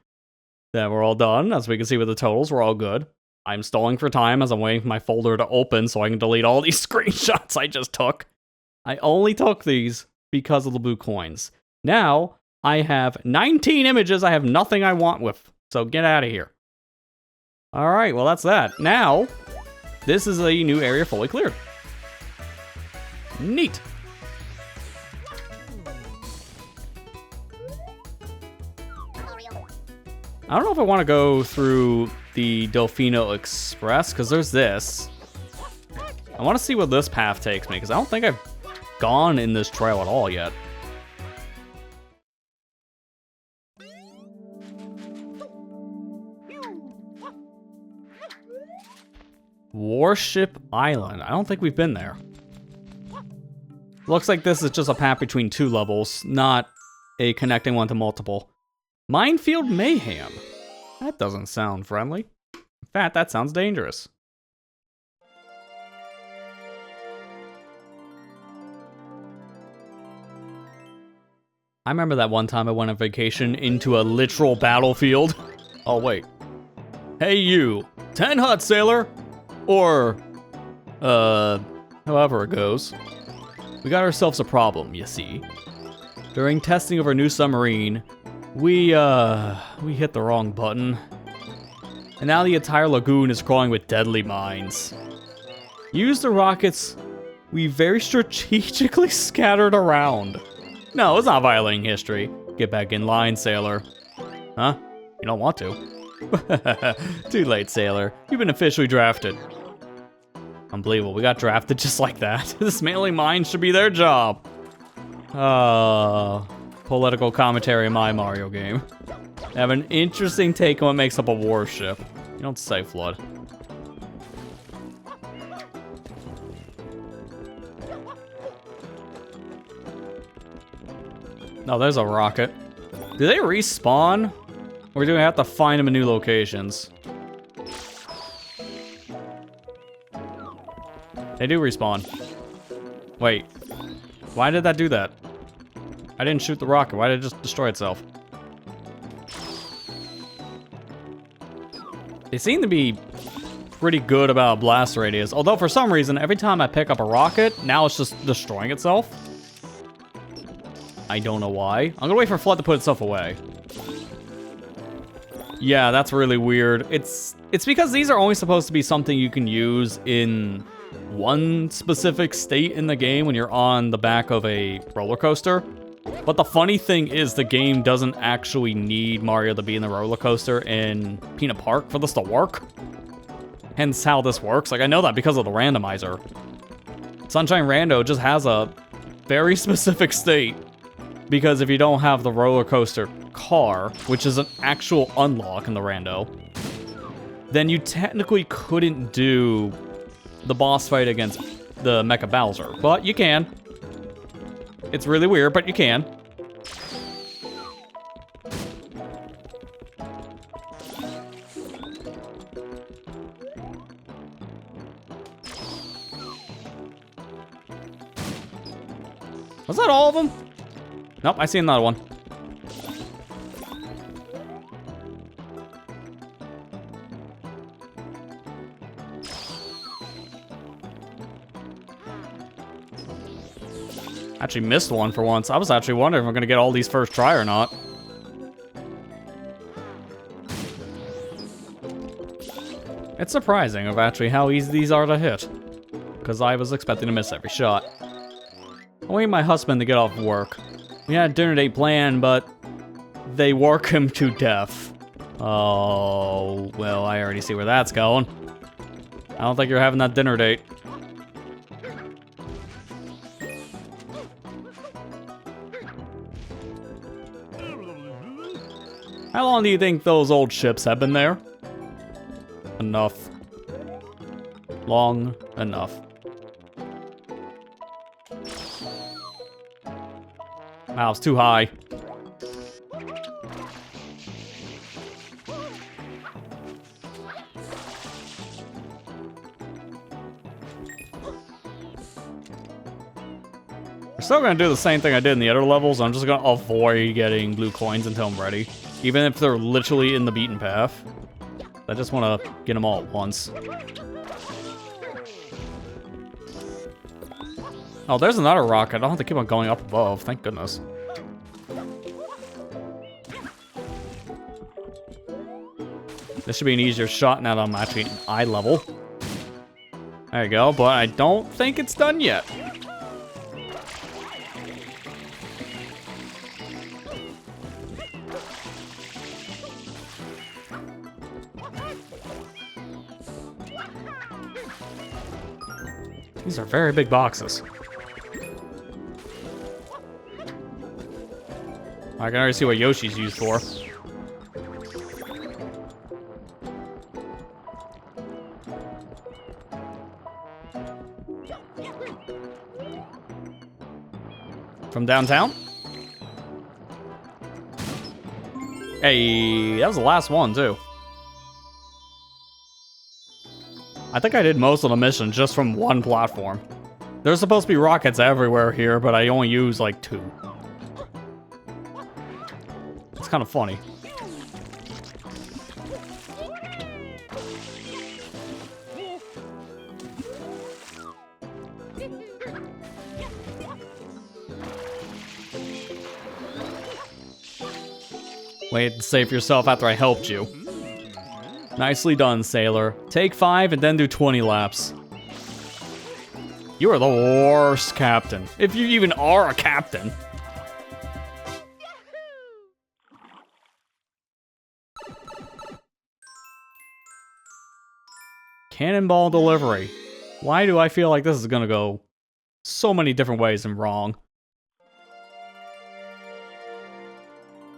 that we're all done. As we can see with the totals, we're all good. I'm stalling for time as I'm waiting for my folder to open so I can delete all these screenshots I just took. I only took these because of the blue coins. Now, I have 19 images I have nothing I want with. So get out of here. Alright, well that's that. Now, this is a new area fully cleared. Neat. I don't know if I want to go through the Delfino Express, because there's this. I want to see where this path takes me, because I don't think I've gone in this trail at all yet. Warship Island. I don't think we've been there. Looks like this is just a path between two levels, not a connecting one to multiple. Minefield Mayhem. That doesn't sound friendly. In fact, that sounds dangerous. I remember that one time I went on vacation into a literal battlefield. Oh, wait. Hey, you. 10 hut, sailor. Or, however it goes. We got ourselves a problem, you see. During testing of our new submarine, we hit the wrong button. And now the entire lagoon is crawling with deadly mines. Use the rockets we very strategically scattered around. No, it's not violating history. Get back in line, sailor. Huh? You don't want to. Too late, sailor. You've been officially drafted. Unbelievable, we got drafted just like that. Dismantling mines should be their job. Political commentary in my Mario game. I have an interesting take on what makes up a warship. You don't say, F.L.U.D. No, there's a rocket. Do they respawn? Or do we have to find them in new locations? They do respawn. Wait. Why did that do that? I didn't shoot the rocket. Why did it just destroy itself? They seem to be pretty good about blast radius. Although for some reason, every time I pick up a rocket, now it's just destroying itself. I don't know why. I'm gonna wait for F.L.U.D. to put itself away. Yeah, that's really weird. It's because these are only supposed to be something you can use in one specific state in the game when you're on the back of a roller coaster. But the funny thing is the game doesn't actually need Mario to be in the roller coaster in Peanut Park for this to work. Hence how this works. Like, I know that because of the randomizer. Sunshine Rando just has a very specific state. Because if you don't have the roller coaster car, which is an actual unlock in the rando, then you technically couldn't do the boss fight against the Mecha-Bowser. But you can. It's really weird, but you can. Was that all of them? Nope, I see another one. Actually missed one for once. I was actually wondering if we're gonna get all these first try or not. It's surprising of actually how easy these are to hit. Because I was expecting to miss every shot. I'm waiting my husband to get off work. We had a dinner date planned, but they work him to death. Oh, well, I already see where that's going. I don't think you're having that dinner date. How long do you think those old ships have been there? enough. Long enough. Wow, it's too high. We're still gonna do the same thing I did in the other levels. I'm just gonna avoid getting blue coins until I'm ready. Even if they're literally in the beaten path. I just wanna get them all at once. Oh, there's another rocket. I don't have to keep on going up above. Thank goodness. This should be an easier shot now that I'm actually at eye level. There you go, but I don't think it's done yet. These are very big boxes. I can already see what Yoshi's used for. From downtown? Hey, that was the last one, too. I think I did most of the mission just from one platform. There's supposed to be rockets everywhere here, but I only use like 2. It's kind of funny. Wait to save yourself after I helped you. Nicely done, Sailor. Take 5 and then do 20 laps. You are the worst captain. If you even are a captain. Cannonball delivery. Why do I feel like this is gonna go so many different ways and wrong?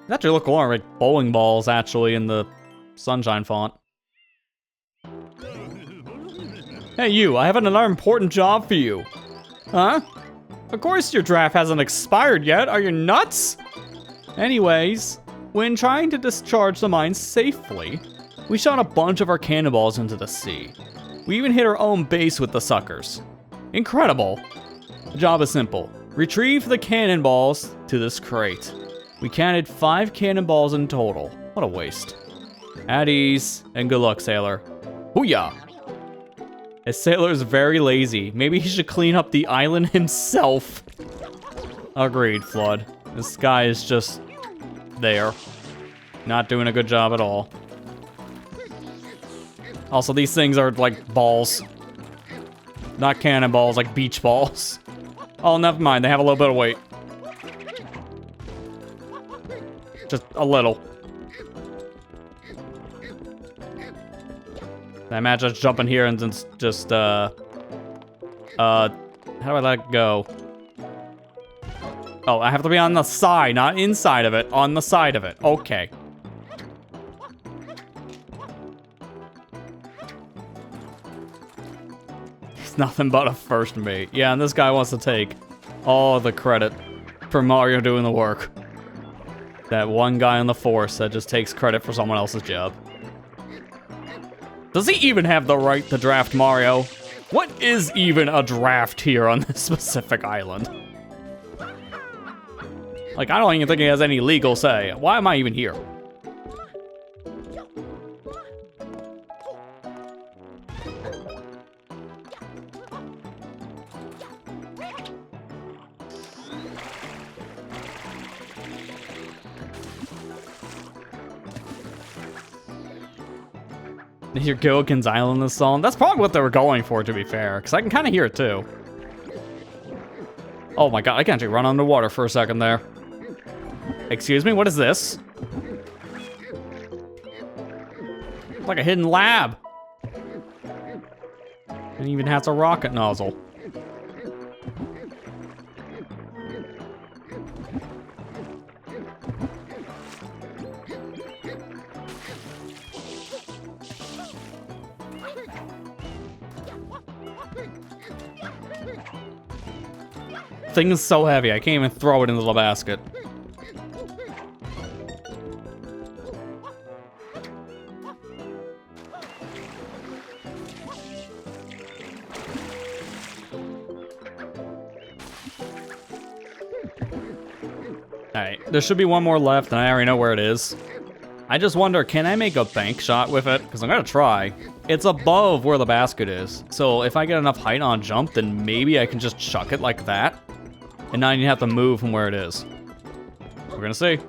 They actually look more like bowling balls, actually, in the sunshine font. Hey you, I have another important job for you. Huh? Of course your draft hasn't expired yet, are you nuts? Anyways, when trying to discharge the mine safely, we shot a bunch of our cannonballs into the sea. We even hit our own base with the suckers. Incredible. The job is simple. Retrieve the cannonballs to this crate. We counted 5 cannonballs in total. What a waste. At ease, and good luck, Sailor. Hoo-yah! A sailor's very lazy. Maybe he should clean up the island himself. Agreed, F.L.U.D. This guy is just there. Not doing a good job at all. Also, these things are like balls. Not cannonballs, like beach balls. Oh, never mind. They have a little bit of weight. Just a little. I imagine just jumping here and just, how do I let it go? Oh, I have to be on the side, not inside of it. On the side of it. Okay. It's nothing but a first mate. Yeah, and this guy wants to take all the credit for Mario doing the work. That one guy on the force that just takes credit for someone else's job. Does he even have the right to draft Mario? What is even a draft here on this specific island? Like, I don't even think he has any legal say. Why am I even here? You hear Gilligan's Island in this song? That's probably what they were going for, to be fair, because I can kind of hear it too. Oh my god, I can actually run underwater for a second there. Excuse me, what is this? It's like a hidden lab. And even has a rocket nozzle. thing is so heavy, I can't even throw it into the basket. Alright, there should be one more left, and I already know where it is. I just wonder, can I make a bank shot with it? Because I'm gonna try. It's above where the basket is. So if I get enough height on jump, then maybe I can just chuck it like that. And now you have to move from where it is. We're gonna see.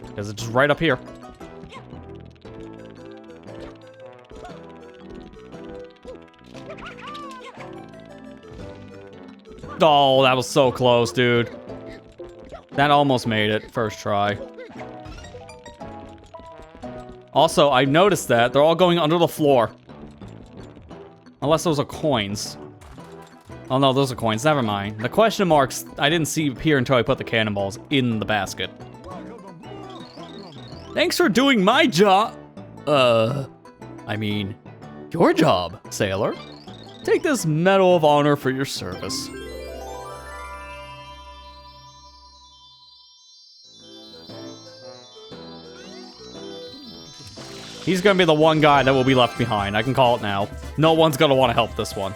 Because it's just right up here. Oh, that was so close, dude. That almost made it, first try. Also, I noticed that they're all going under the floor. Unless those are coins. Oh no, those are coins, never mind. The question marks I didn't see appear until I put the cannonballs in the basket. Thanks for doing my job. I mean, your job, sailor. Take this Medal of Honor for your service. He's gonna be the one guy that will be left behind. I can call it now. No one's gonna want to help this one.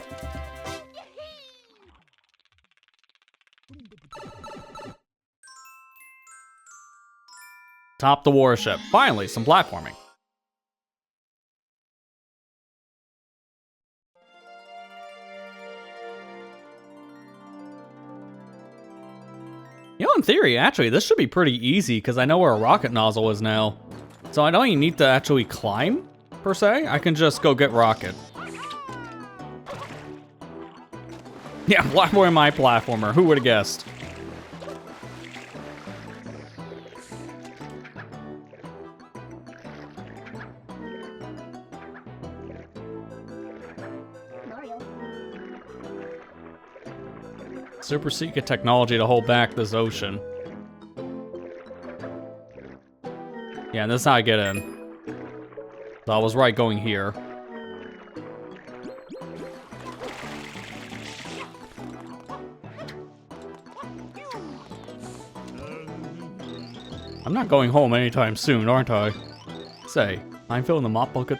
Top the warship. Finally, some platforming. You know, in theory, actually, this should be pretty easy because I know where a rocket nozzle is now. So I don't even need to actually climb, per se. I can just go get rocket. Yeah, platform my platformer. Who would have guessed? Super secret technology to hold back this ocean. Yeah, and this is how I get in. So I was right going here. I'm not going home anytime soon, aren't I? Say, I'm filling the mop bucket.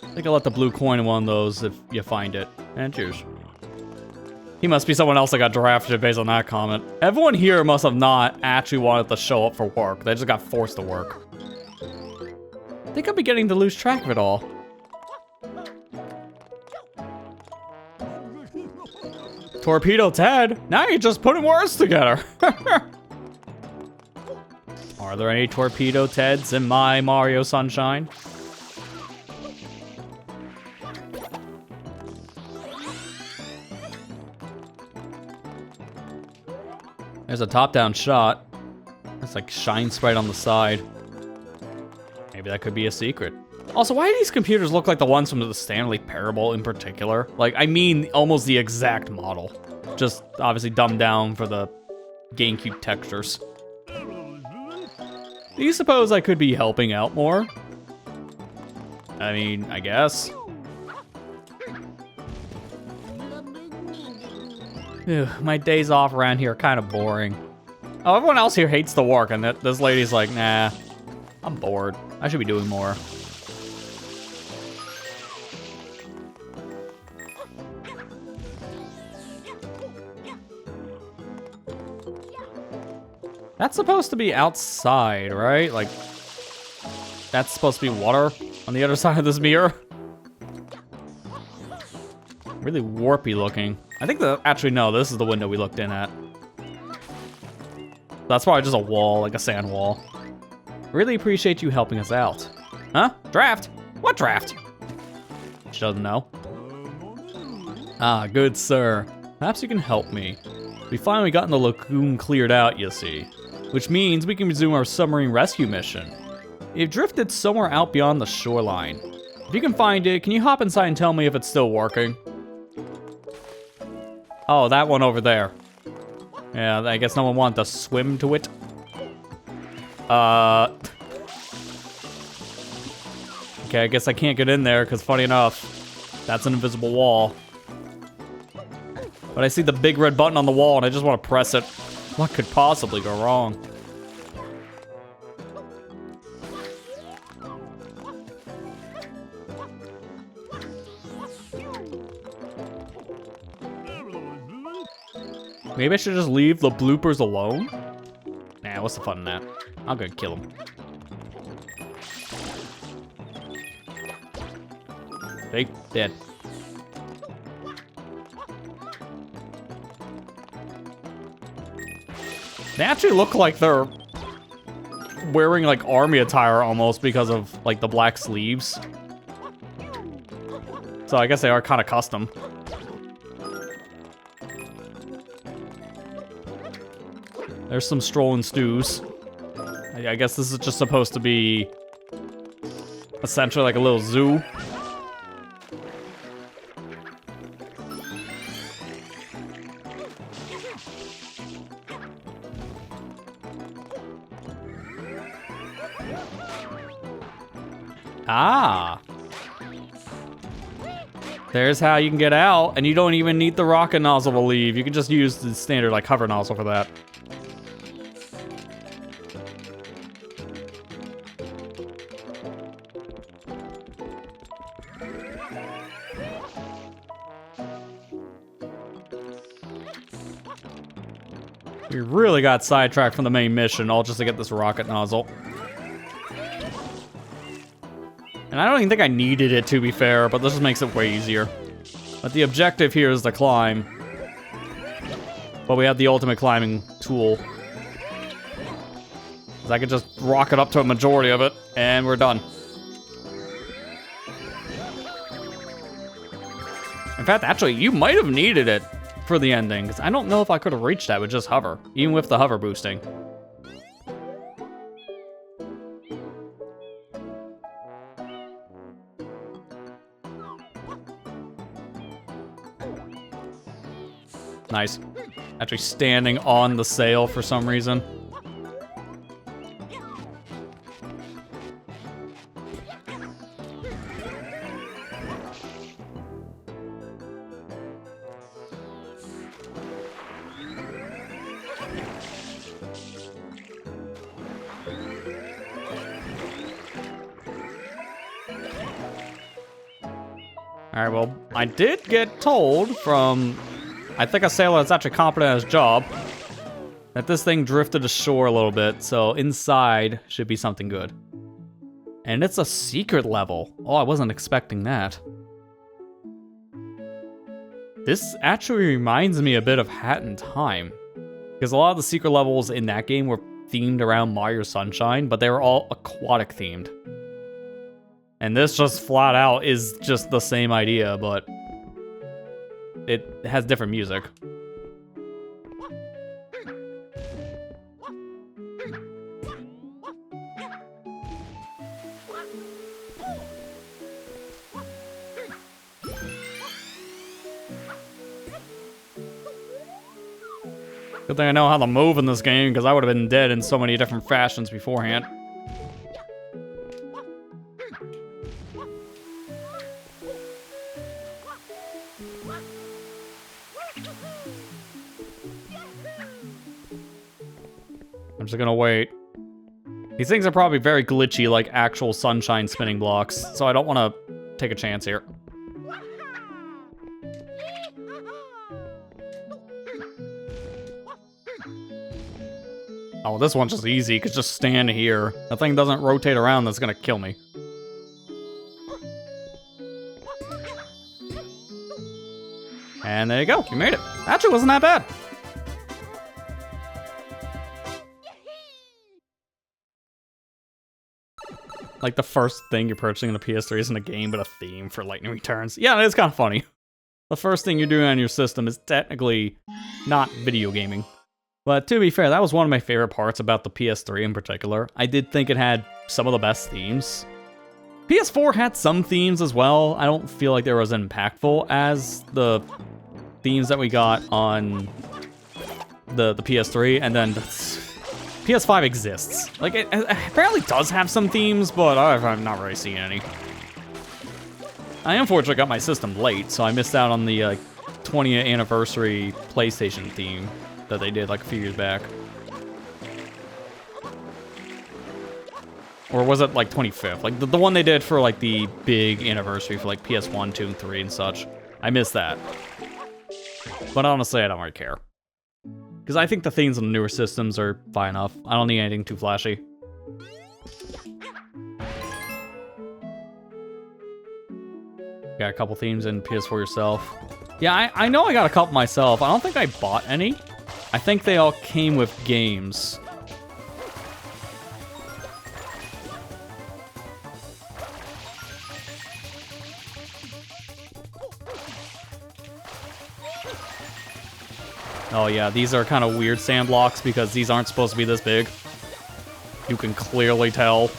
I think I'll let the blue coin in one of those if you find it. And cheers. He must be someone else that got drafted based on that comment. Everyone here must have not actually wanted to show up for work. They just got forced to work. I think I'm beginning to lose track of it all. Torpedo Ted? Now you're just putting words together. Are there any Torpedo Teds in my Mario Sunshine? There's a top-down shot. It's like shine sprite on the side. Maybe that could be a secret. Also, why do these computers look like the ones from the Stanley Parable in particular? Like, I mean, almost the exact model. Just obviously dumbed down for the GameCube textures. Do you suppose I could be helping out more? I mean, I guess. Ew, my days off around here are kind of boring. Oh, everyone else here hates the work, and this lady's like, nah, I'm bored. I should be doing more. That's supposed to be outside, right? Like, that's supposed to be water on the other side of this mirror. Really warpy looking. I think actually, no, this is the window we looked in at. That's probably just a wall, like a sand wall. Really appreciate you helping us out. Huh? Draft? What draft? She doesn't know. Ah, good sir. Perhaps you can help me. We finally gotten the lagoon cleared out, you see. Which means we can resume our submarine rescue mission. It drifted somewhere out beyond the shoreline. If you can find it, can you hop inside and tell me if it's still working? Oh, that one over there. Yeah, I guess no one wanted to swim to it. Okay, I guess I can't get in there, because funny enough, that's an invisible wall. But I see the big red button on the wall and I just want to press it. What could possibly go wrong? Maybe I should just leave the bloopers alone? Nah, what's the fun in that? I'll go kill him. Hey, dead. They actually look like they're wearing like army attire almost because of like the black sleeves. So I guess they are kind of custom. There's some strolling stews. I guess this is just supposed to be essentially like a little zoo. Ah. There's how you can get out, and you don't even need the rocket nozzle to leave. You can just use the standard like hover nozzle for that. We really got sidetracked from the main mission, all just to get this rocket nozzle. And I don't even think I needed it, to be fair, but this just makes it way easier. But the objective here is to climb. But we have the ultimate climbing tool. So I could just rocket up to a majority of it, and we're done. In fact, actually, you might have needed it for the ending, because I don't know if I could have reached that with just hover, even with the hover boosting. Nice. Actually standing on the sail for some reason. Alright, well, I did get told from, I think, a sailor that's actually competent at his job, that this thing drifted ashore a little bit, so inside should be something good. And it's a secret level. Oh, I wasn't expecting that. This actually reminds me a bit of Hat in Time, because a lot of the secret levels in that game were themed around Mario Sunshine, but they were all aquatic themed. And this just flat out is just the same idea, but it has different music. Good thing I know how to move in this game, because I would have been dead in so many different fashions beforehand. I'm just gonna wait. These things are probably very glitchy, like actual Sunshine spinning blocks, so I don't want to take a chance here. Oh, this one's just easy. You could just stand here. That thing doesn't rotate around, that's gonna kill me. And there you go, you made it. Actually, wasn't that bad. Like, the first thing you're purchasing in the PS3 isn't a game, but a theme for Lightning Returns. Yeah, it's kind of funny. The first thing you're doing on your system is technically not video gaming. But to be fair, that was one of my favorite parts about the PS3 in particular. I did think it had some of the best themes. PS4 had some themes as well. I don't feel like they were as impactful as the themes that we got on the PS3, and then PS5 exists. Like, it apparently does have some themes, but I'm not really seeing any. I unfortunately got my system late, so I missed out on the 20th anniversary PlayStation theme that they did like a few years back. Or was it like 25th? Like the one they did for like the big anniversary for like PS1, 2, and 3 and such. I missed that. But honestly, I don't really care. Because I think the themes on the newer systems are fine enough. I don't need anything too flashy. Got a couple themes in PS4 yourself. Yeah, I know I got a couple myself. I don't think I bought any. I think they all came with games. Oh yeah, these are kind of weird sand blocks because these aren't supposed to be this big. You can clearly tell.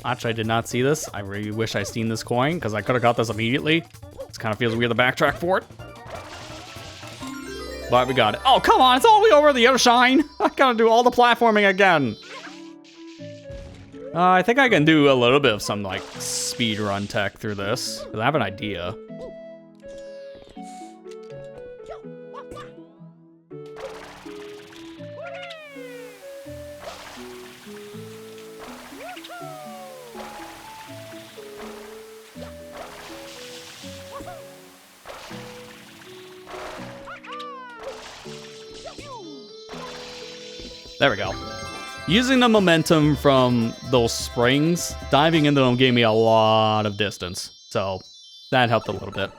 Actually, I did not see this. I really wish I'd seen this coin, because I could have got this immediately. It kind of feels weird to backtrack for it. But we got it. Oh, come on! It's all the way over the other shine! I gotta do all the platforming again! I think I can do a little bit of some, like, speedrun tech through this, because I have an idea. There we go. Using the momentum from those springs, diving into them gave me a lot of distance. So that helped a little bit.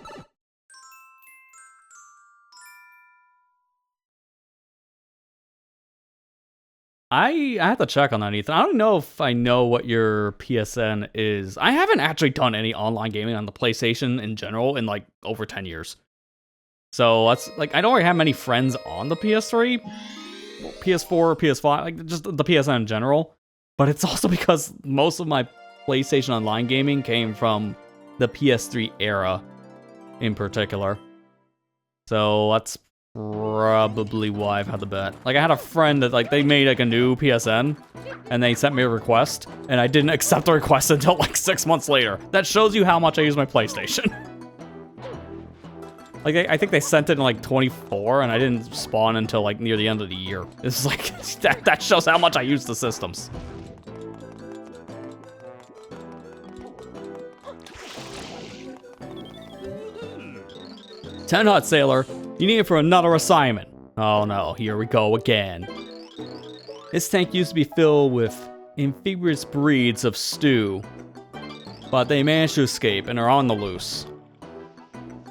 I have to check on that, Ethan. I don't know if I know what your PSN is. I haven't actually done any online gaming on the PlayStation in general in like over 10 years. So that's like, I don't really have many friends on the PS3. PS4, PS5, like just the PSN in general. But it's also because most of my PlayStation Online gaming came from the PS3 era in particular. So that's probably why I've had the bet. Like I had a friend that like they made like a new PSN and they sent me a request and I didn't accept the request until like 6 months later. That shows you how much I use my PlayStation. Like, I think they sent it in, like, 24, and I didn't spawn until, like, near the end of the year. It's like, that shows how much I use the systems. 10 Hot Sailor, you need it for another assignment. Oh no, here we go again. This tank used to be filled with amphibious breeds of stew, but they managed to escape and are on the loose.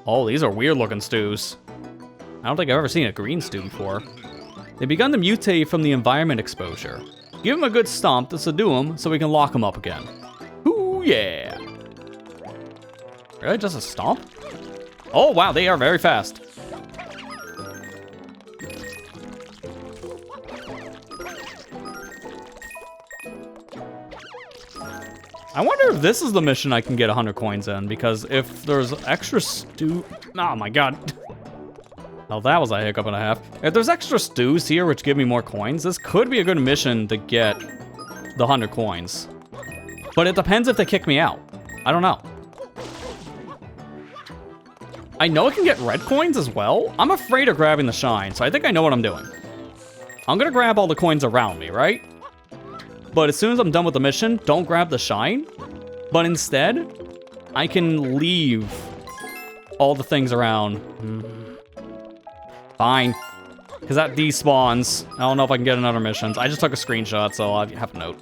Oh, these are weird-looking stews. I don't think I've ever seen a green stew before. They've begun to mutate from the environment exposure. Give them a good stomp to subdue them so we can lock them up again. Ooh, yeah. Really, just a stomp? Oh, wow, they are very fast. I wonder if this is the mission I can get 100 coins in, because if there's extra stew... Oh my god. Oh, that was a hiccup and a half. If there's extra stews here which give me more coins, this could be a good mission to get the 100 coins. But it depends if they kick me out. I don't know. I know I can get red coins as well. I'm afraid of grabbing the shine, so I think I know what I'm doing. I'm gonna grab all the coins around me, right? But as soon as I'm done with the mission, don't grab the shine. But instead, I can leave all the things around. Fine. Because that despawns. I don't know if I can get another mission. I just took a screenshot, so I have a note.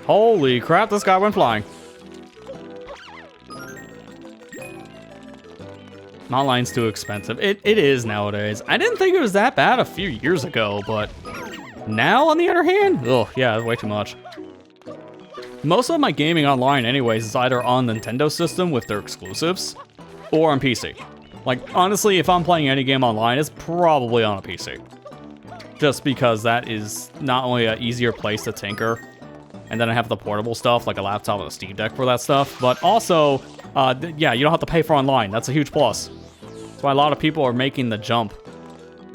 Holy crap, this guy went flying. Online's too expensive. It is nowadays. I didn't think it was that bad a few years ago, but Now, on the other hand, oh yeah, that's way too much. Most of my gaming online anyways is either on Nintendo system with their exclusives, or on PC. Like, honestly, if I'm playing any game online, it's probably on a PC. Just because that is not only an easier place to tinker, and then I have the portable stuff, like a laptop and a Steam Deck for that stuff, but also, yeah, you don't have to pay for online. That's a huge plus. That's why a lot of people are making the jump.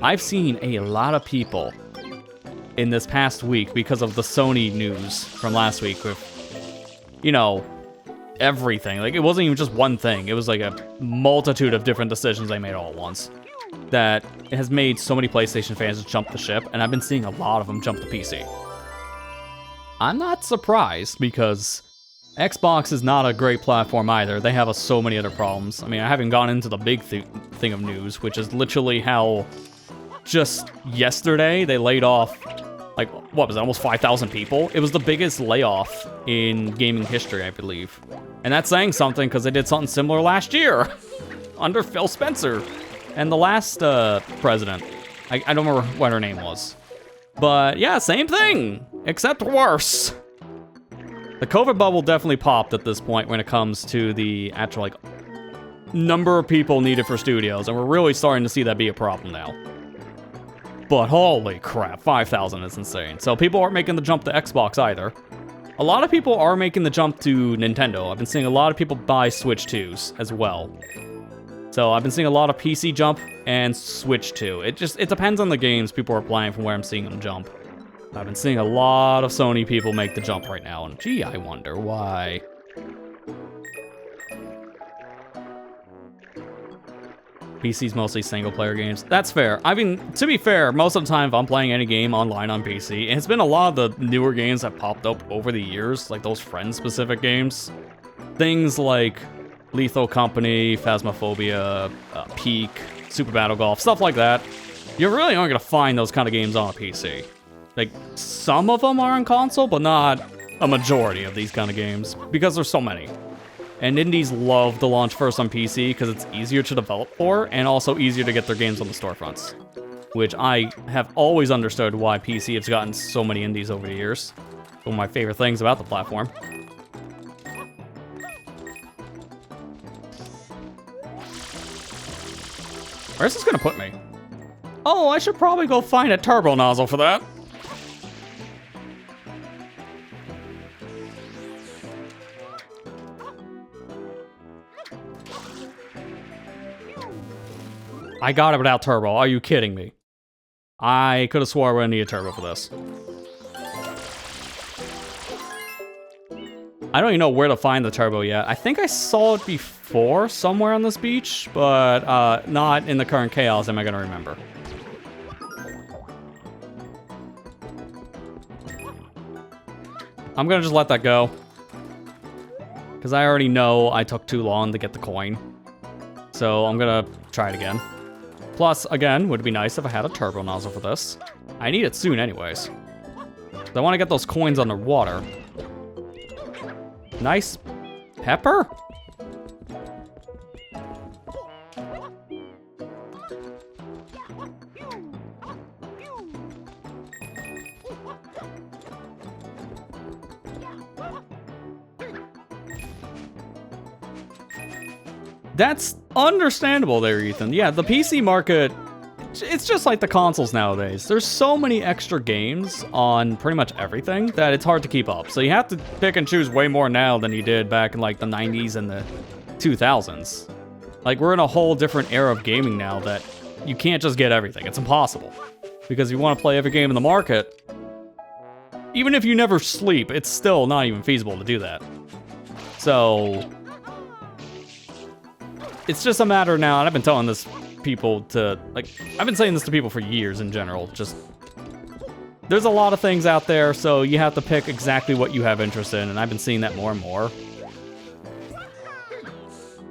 I've seen a lot of people in this past week because of the Sony news from last week with, you know, everything. Like, it wasn't even just one thing. It was like a multitude of different decisions they made all at once that has made so many PlayStation fans jump the ship, and I've been seeing a lot of them jump to PC. I'm not surprised because Xbox is not a great platform either. They have so many other problems. I mean, I haven't gone into the big thing of news, which is literally how just yesterday they laid off, like, what was it, almost 5,000 people? It was the biggest layoff in gaming history, I believe. And that's saying something because they did something similar last year under Phil Spencer. And the last president, I don't remember what her name was. But yeah, same thing, except worse. The COVID bubble definitely popped at this point when it comes to the actual, like, number of people needed for studios, and we're really starting to see that be a problem now. But holy crap, 5,000 is insane. So people aren't making the jump to Xbox either. A lot of people are making the jump to Nintendo. I've been seeing a lot of people buy Switch 2s as well. So I've been seeing a lot of PC jump and Switch 2. It depends on the games people are playing from where I'm seeing them jump. I've been seeing a lot of Sony people make the jump right now, and gee, I wonder why. PC's mostly single-player games. That's fair. I mean, to be fair, most of the time if I'm playing any game online on PC, it's been a lot of the newer games that popped up over the years, like those friend-specific games. Things like Lethal Company, Phasmophobia, Peak, Super Battle Golf, stuff like that. You really aren't going to find those kind of games on a PC. Like, some of them are on console, but not a majority of these kind of games, because there's so many. And indies love to launch first on PC because it's easier to develop for, and also easier to get their games on the storefronts. Which I have always understood why PC has gotten so many indies over the years. One of my favorite things about the platform. Where's this gonna put me? Oh, I should probably go find a turbo nozzle for that. I got it without turbo. Are you kidding me? I could have swore I would need a turbo for this. I don't even know where to find the turbo yet. I think I saw it before somewhere on this beach, but not in the current chaos am I gonna remember. I'm gonna just let that go. Because I already know I took too long to get the coin. So I'm gonna try it again. Plus, again, would it be nice if I had a turbo nozzle for this? I need it soon anyways. I want to get those coins underwater. Nice pepper? That's understandable there, Ethan. Yeah, the PC market, it's just like the consoles nowadays. There's so many extra games on pretty much everything that it's hard to keep up. So you have to pick and choose way more now than you did back in like the 90s and the 2000s. Like, we're in a whole different era of gaming now that you can't just get everything. It's impossible. Because if you want to play every game in the market, even if you never sleep, it's still not even feasible to do that. So it's just a matter now, and I've been telling this people to, like, I've been saying this to people for years in general, just, there's a lot of things out there, so you have to pick exactly what you have interest in, and I've been seeing that more and more.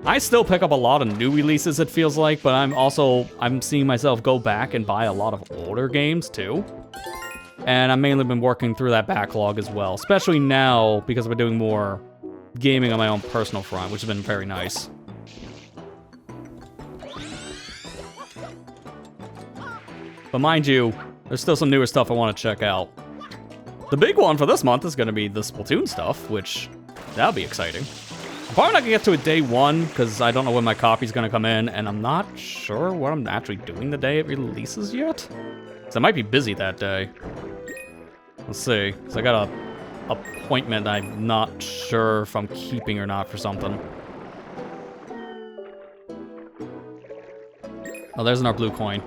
I still pick up a lot of new releases, it feels like, but I'm seeing myself go back and buy a lot of older games, too. And I've mainly been working through that backlog as well, especially now, because we're doing more gaming on my own personal front, which has been very nice. But mind you, there's still some newer stuff I want to check out. The big one for this month is going to be the Splatoon stuff, which, that'll be exciting. I'm probably not going to get to it day one, because I don't know when my copy's going to come in, and I'm not sure what I'm actually doing the day it releases yet. So I might be busy that day. Let's see, because I got a appointment I'm not sure if I'm keeping or not for something. Oh, there's our blue coin.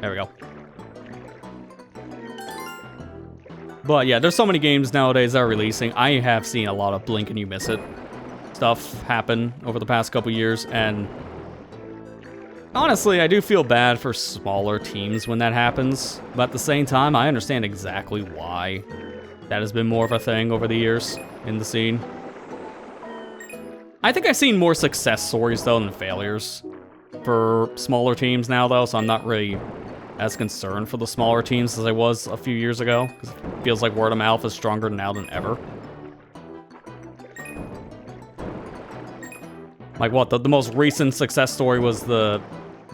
There we go. But yeah, there's so many games nowadays that are releasing. I have seen a lot of blink and you miss it stuff happen over the past couple years, and honestly, I do feel bad for smaller teams when that happens, but at the same time, I understand exactly why that has been more of a thing over the years in the scene. I think I've seen more success stories, though, than failures for smaller teams now, though, so I'm not really as concerned for the smaller teams as I was a few years ago, because it feels like word of mouth is stronger now than ever. Like what, the most recent success story was the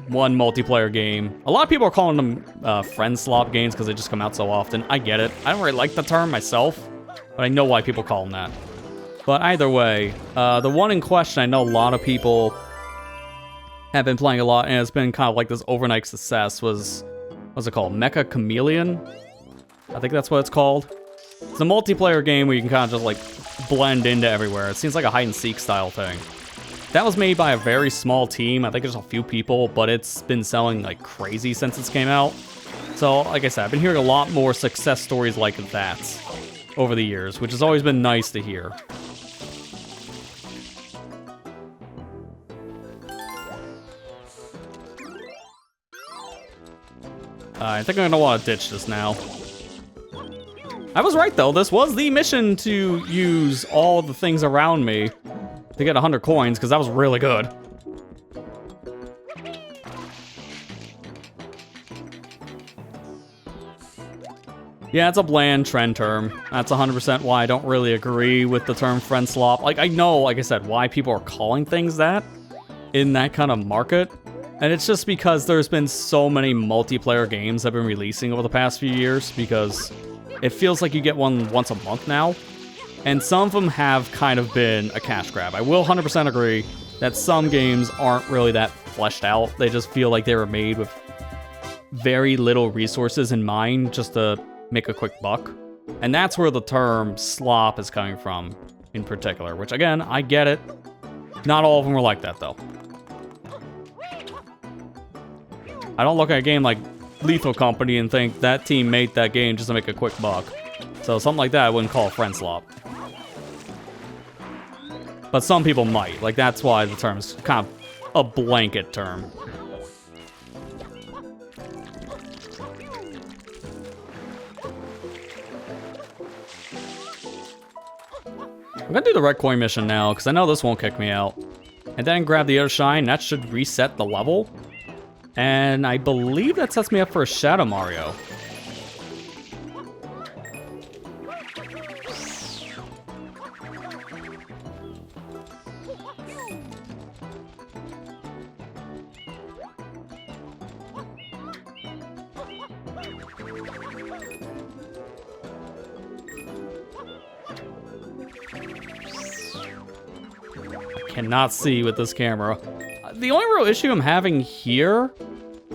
one multiplayer game. A lot of people are calling them friend slop games because they just come out so often. I get it. I don't really like the term myself, but I know why people call them that. But either way, the one in question, I know a lot of people have been playing a lot, and it's been kind of like this overnight success, was, what's it called? Mecha-Chameleon? I think that's what it's called. It's a multiplayer game where you can kind of just like blend into everywhere. It seems like a hide-and-seek style thing. That was made by a very small team. I think there's a few people, but it's been selling like crazy since it came out. So, like I said, I've been hearing a lot more success stories like that over the years, which has always been nice to hear. I think I'm gonna want to ditch this now. I was right though, this was the mission to use all the things around me to get 100 coins, because that was really good. Yeah, it's a bland trend term. That's 100% why I don't really agree with the term friend slop. Like, I know, like I said, why people are calling things that in that kind of market. And it's just because there's been so many multiplayer games that have been releasing over the past few years, because it feels like you get one once a month now. And some of them have kind of been a cash grab. I will 100% agree that some games aren't really that fleshed out. They just feel like they were made with very little resources in mind just to make a quick buck. And that's where the term slop is coming from in particular, which again, I get it. Not all of them were like that though. I don't look at a game like Lethal Company and think that team made that game just to make a quick buck. So something like that I wouldn't call friend slop. But some people might. Like, that's why the term is kind of a blanket term. I'm gonna do the red coin mission now, because I know this won't kick me out. And then grab the other shine, that should reset the level. And I believe that sets me up for a Shadow Mario. Cannot see with this camera. The only real issue I'm having here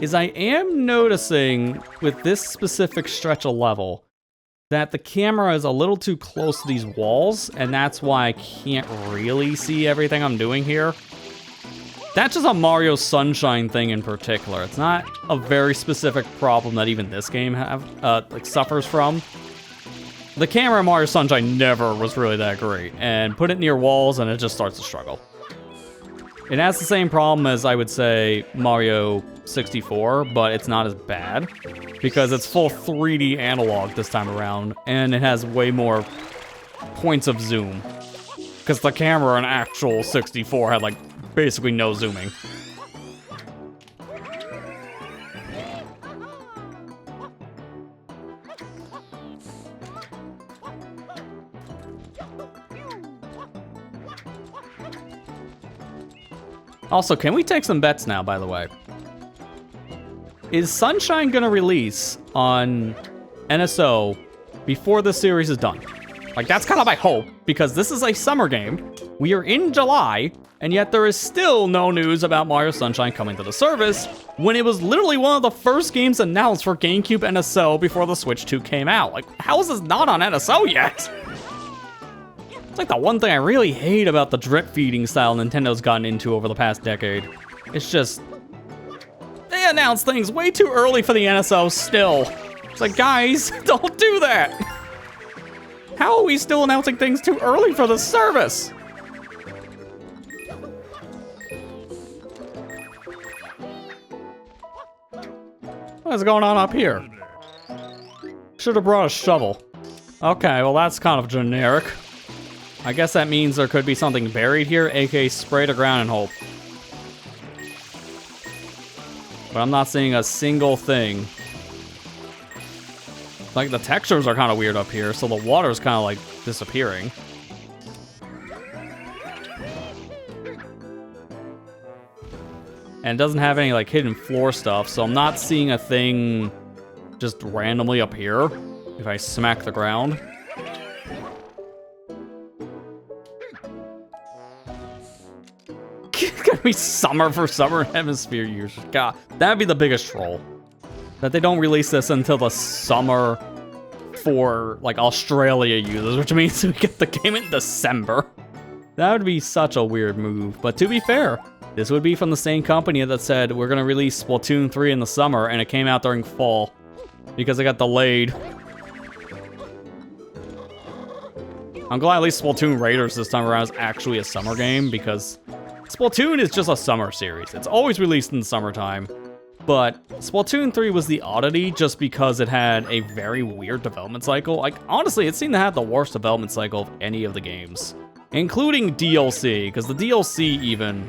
is I am noticing with this specific stretch of level that the camera is a little too close to these walls, and that's why I can't really see everything I'm doing here. That's just a Mario Sunshine thing in particular. It's not a very specific problem that even this game suffers from. The camera in Mario Sunshine never was really that great, and put it near walls and it just starts to struggle. It has the same problem as, I would say, Mario 64, but it's not as bad, because it's full 3D analog this time around, and it has way more points of zoom. Because the camera in actual 64 had, like, basically no zooming. Also, can we take some bets now, by the way? Is Sunshine gonna release on NSO before the series is done? Like, that's kind of my hope, because this is a summer game. We are in July, and yet there is still no news about Mario Sunshine coming to the service, when it was literally one of the first games announced for GameCube NSO before the Switch 2 came out. Like, how is this not on NSO yet? It's like the one thing I really hate about the drip feeding style Nintendo's gotten into over the past decade. It's just, they announce things way too early for the NSO still. It's like, guys, don't do that. How are we still announcing things too early for the service? What is going on up here? Should have brought a shovel. Okay, well that's kind of generic. I guess that means there could be something buried here, aka spray the ground and hope. But I'm not seeing a single thing. Like, the textures are kind of weird up here, so the water's kind of like disappearing. And it doesn't have any like hidden floor stuff, so I'm not seeing a thing just randomly appear if I smack the ground. It's gonna be summer for Summer Hemisphere users. God, that'd be the biggest troll. That they don't release this until the summer for, like, Australia users, which means we get the game in December. That would be such a weird move. But to be fair, this would be from the same company that said, we're gonna release Splatoon 3 in the summer, and it came out during fall. Because it got delayed. I'm glad at least Splatoon Raiders this time around is actually a summer game, because Splatoon is just a summer series. It's always released in the summertime. But Splatoon 3 was the oddity just because it had a very weird development cycle. Like, honestly, it seemed to have the worst development cycle of any of the games. Including DLC, because the DLC even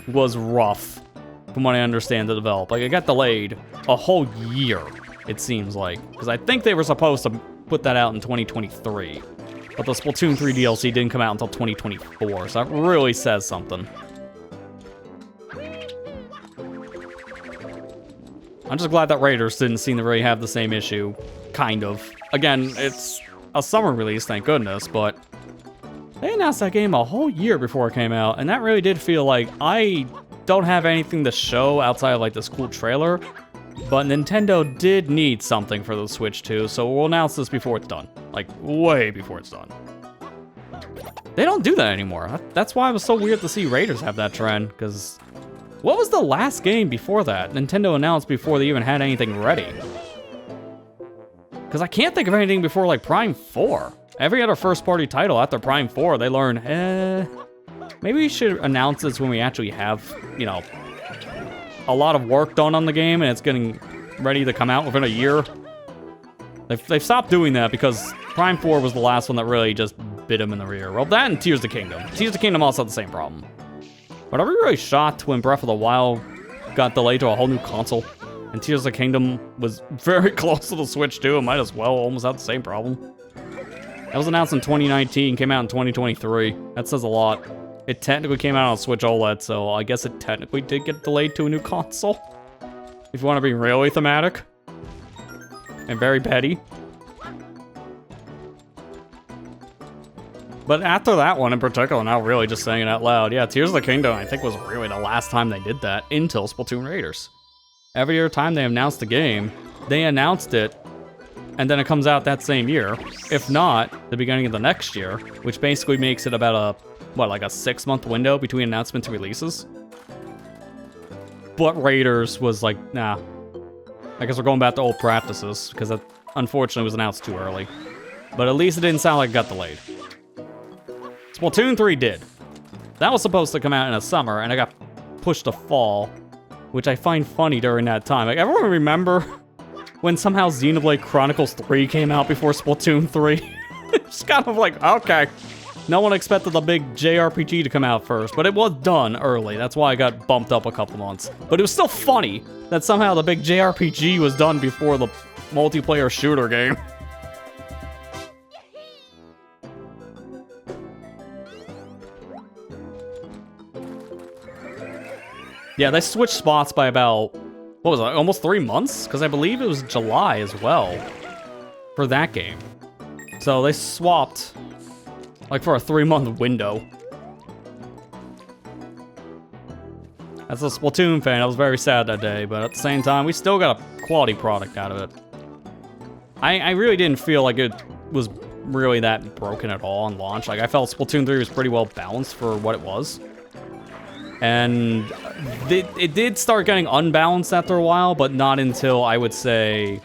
was rough, from what I understand, to develop. Like, it got delayed a whole year, it seems like. Because I think they were supposed to put that out in 2023. But the Splatoon 3 DLC didn't come out until 2024, so that really says something. I'm just glad that Raiders didn't seem to really have the same issue, kind of. Again, it's a summer release, thank goodness, but they announced that game a whole year before it came out, and that really did feel like I don't have anything to show outside of like this cool trailer, but Nintendo did need something for the Switch 2, so we'll announce this before it's done. Like, way before it's done. They don't do that anymore. That's why it was so weird to see Raiders have that trend, because what was the last game before that Nintendo announced before they even had anything ready? Because I can't think of anything before, like, Prime 4. Every other first-party title after Prime 4, they learned, maybe we should announce this when we actually have, you know, a lot of work done on the game and it's getting ready to come out within a year. They've stopped doing that because Prime 4 was the last one that really just bit them in the rear. Well, that and Tears of the Kingdom. Tears of the Kingdom also had the same problem. But are we really shocked when Breath of the Wild got delayed to a whole new console? And Tears of the Kingdom was very close to the Switch too. It might as well almost have the same problem. That was announced in 2019, came out in 2023. That says a lot. It technically came out on Switch OLED, so I guess it technically did get delayed to a new console. If you want to be really thematic. And very petty. But after that one in particular, now really just saying it out loud, yeah, Tears of the Kingdom I think was really the last time they did that until Splatoon Raiders. Every other time they announced the game, they announced it, and then it comes out that same year. If not, the beginning of the next year, which basically makes it about a, what, like a 6-month window between announcement to releases? But Raiders was like, nah. I guess we're going back to old practices, because that unfortunately was announced too early. But at least it didn't sound like it got delayed. Splatoon 3 did. That was supposed to come out in the summer, and it got pushed to fall, which I find funny during that time. Like, everyone remember when somehow Xenoblade Chronicles 3 came out before Splatoon 3? It's kind of like, okay. No one expected the big JRPG to come out first, but it was done early. That's why I got bumped up a couple months. But it was still funny that somehow the big JRPG was done before the multiplayer shooter game. Yeah, they switched spots by about, what was it, almost 3 months? Because I believe it was July as well for that game. So they swapped, like, for a 3-month window. As a Splatoon fan, I was very sad that day, but at the same time, we still got a quality product out of it. I really didn't feel like it was really that broken at all on launch. Like, I felt Splatoon 3 was pretty well balanced for what it was. And it did start getting unbalanced after a while, but not until, I would say,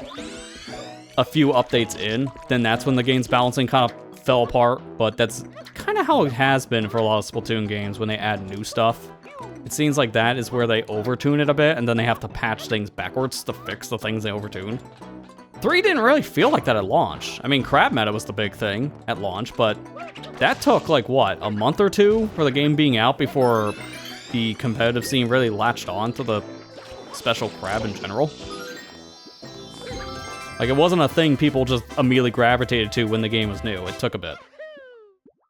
a few updates in. Then that's when the game's balancing kind of fell apart, but that's kind of how it has been for a lot of Splatoon games when they add new stuff. It seems like that is where they overtune it a bit, and then they have to patch things backwards to fix the things they overtune. 3 didn't really feel like that at launch. I mean, crab meta was the big thing at launch, but that took, like, what, a month or two for the game being out before the competitive scene really latched on to the special crab in general. Like, it wasn't a thing people just immediately gravitated to when the game was new. It took a bit.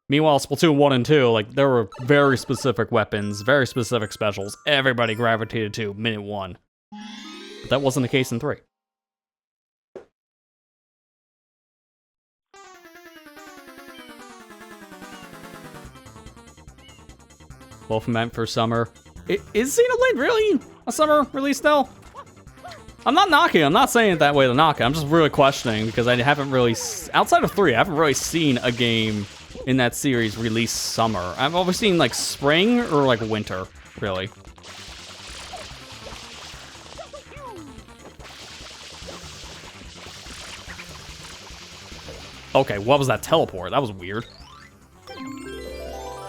Meanwhile, Splatoon 1 and 2, like, there were very specific weapons, very specific specials everybody gravitated to minute 1. But that wasn't the case in 3. Both meant for summer. Is Xenoblade really a summer release though? I'm not knocking, I'm not saying it that way to knock it. I'm just really questioning because I haven't really, outside of 3, I haven't really seen a game in that series release summer. I've always seen like spring or like winter, really. Okay, what was that teleport? That was weird.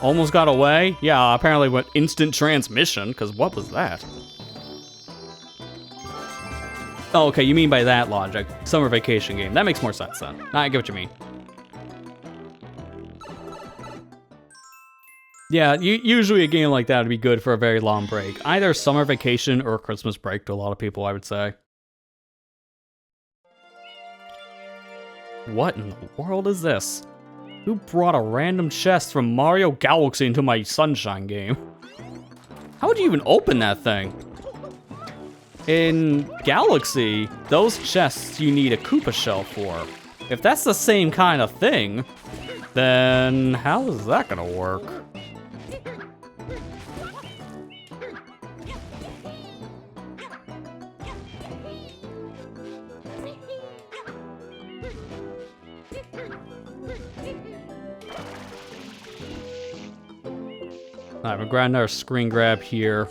Almost got away? Yeah, apparently went instant transmission, because what was that? Oh, okay, you mean by that logic. Summer vacation game. That makes more sense then. I get what you mean. Yeah, usually a game like that would be good for a very long break. Either summer vacation or Christmas break to a lot of people, I would say. What in the world is this? Who brought a random chest from Mario Galaxy into my Sunshine game? How would you even open that thing? In Galaxy, those chests you need a Koopa shell for. If that's the same kind of thing, then how is that gonna work? Alright, we're grabbing another screen grab here.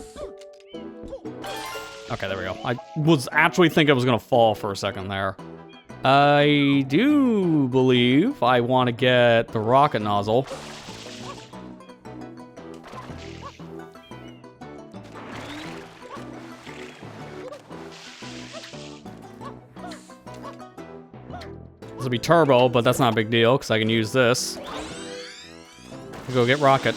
Okay, there we go. I was actually thinking I was gonna fall for a second there. I do believe I want to get the rocket nozzle. This will be turbo, but that's not a big deal because I can use this. We'll go get rocket.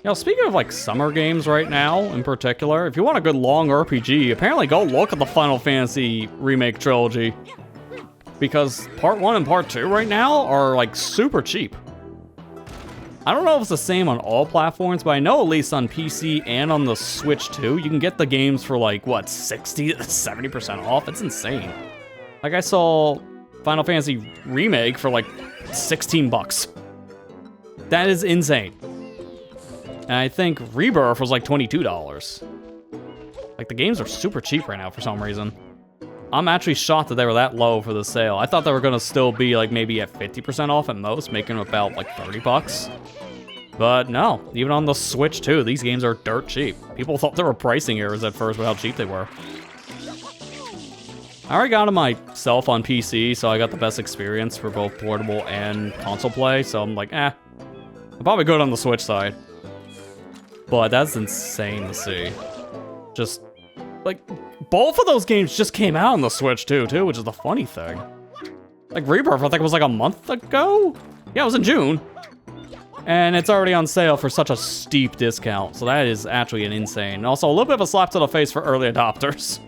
Now, speaking of like summer games right now in particular, if you want a good long RPG, apparently go look at the Final Fantasy Remake Trilogy. Because Part 1 and Part 2 right now are like super cheap. I don't know if it's the same on all platforms, but I know at least on PC and on the Switch too, you can get the games for like, what, 60 to 70% off? It's insane. Like I saw Final Fantasy Remake for like 16 bucks. That is insane. And I think Rebirth was like $22. Like, the games are super cheap right now for some reason. I'm actually shocked that they were that low for the sale. I thought they were gonna still be like maybe at 50% off at most, making them about like 30 bucks. But no, even on the Switch too, these games are dirt cheap. People thought there were pricing errors at first with how cheap they were. I already got them myself on PC, so I got the best experience for both portable and console play, so I'm like, I'll probably go on the Switch side. But that's insane to see. Just, like, both of those games just came out on the Switch too, which is the funny thing. Like, Rebirth, I think it was like a month ago? Yeah, it was in June. And it's already on sale for such a steep discount, so that is actually an insane. And also, a little bit of a slap to the face for early adopters.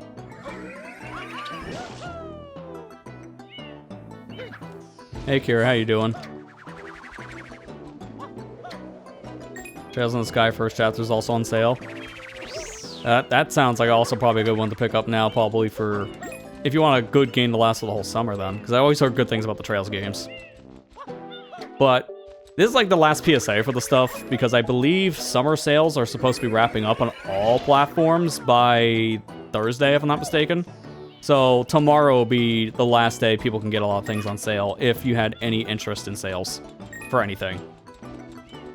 Hey Kira, how you doing? Trails in the Sky first chapter is also on sale. That sounds like also probably a good one to pick up now, probably for if you want a good game to last for the whole summer then, because I always heard good things about the Trails games. But this is like the last PSA for the stuff, because I believe summer sales are supposed to be wrapping up on all platforms by Thursday, if I'm not mistaken. So tomorrow will be the last day people can get a lot of things on sale if you had any interest in sales for anything.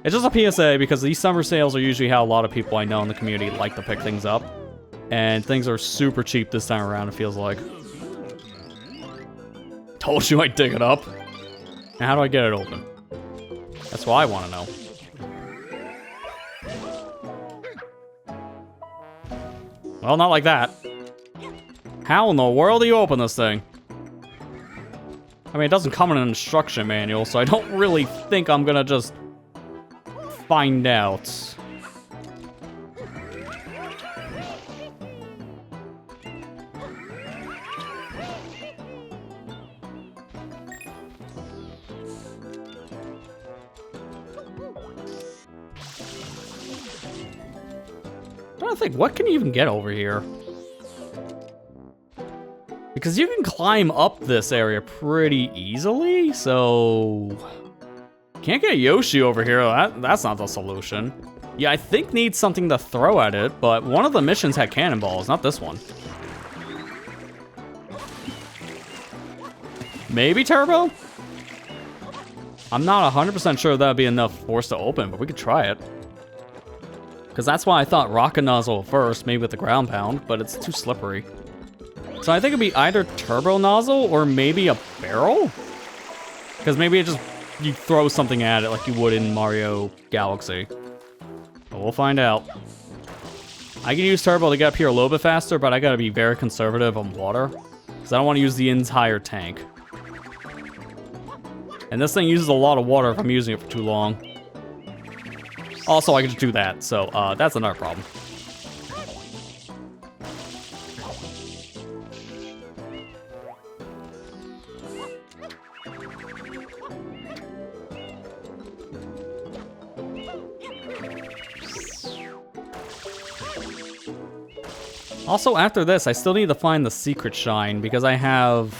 It's just a PSA because these summer sales are usually how a lot of people I know in the community like to pick things up. And things are super cheap this time around, it feels like. Told you I'd dig it up. Now how do I get it open? That's what I want to know. Well, not like that. How in the world do you open this thing? I mean, it doesn't come in an instruction manual, so I don't really think I'm gonna just find out. I'm trying to think, what can you even get over here? Because you can climb up this area pretty easily, so... Can't get Yoshi over here, that's not the solution. Yeah, I think needs something to throw at it, but one of the missions had cannonballs, not this one. Maybe Turbo? I'm not 100% sure that would be enough force to open, but we could try it. Because that's why I thought Rocket Nozzle first, maybe with the ground pound, but it's too slippery. So I think it'd be either Turbo Nozzle or maybe a barrel? Because maybe it just, you throw something at it like you would in Mario Galaxy. But we'll find out. I can use Turbo to get up here a little bit faster, but I gotta be very conservative on water. Because I don't want to use the entire tank. And this thing uses a lot of water if I'm using it for too long. Also, I can just do that, so that's another problem. Also, after this, I still need to find the secret shine, because I have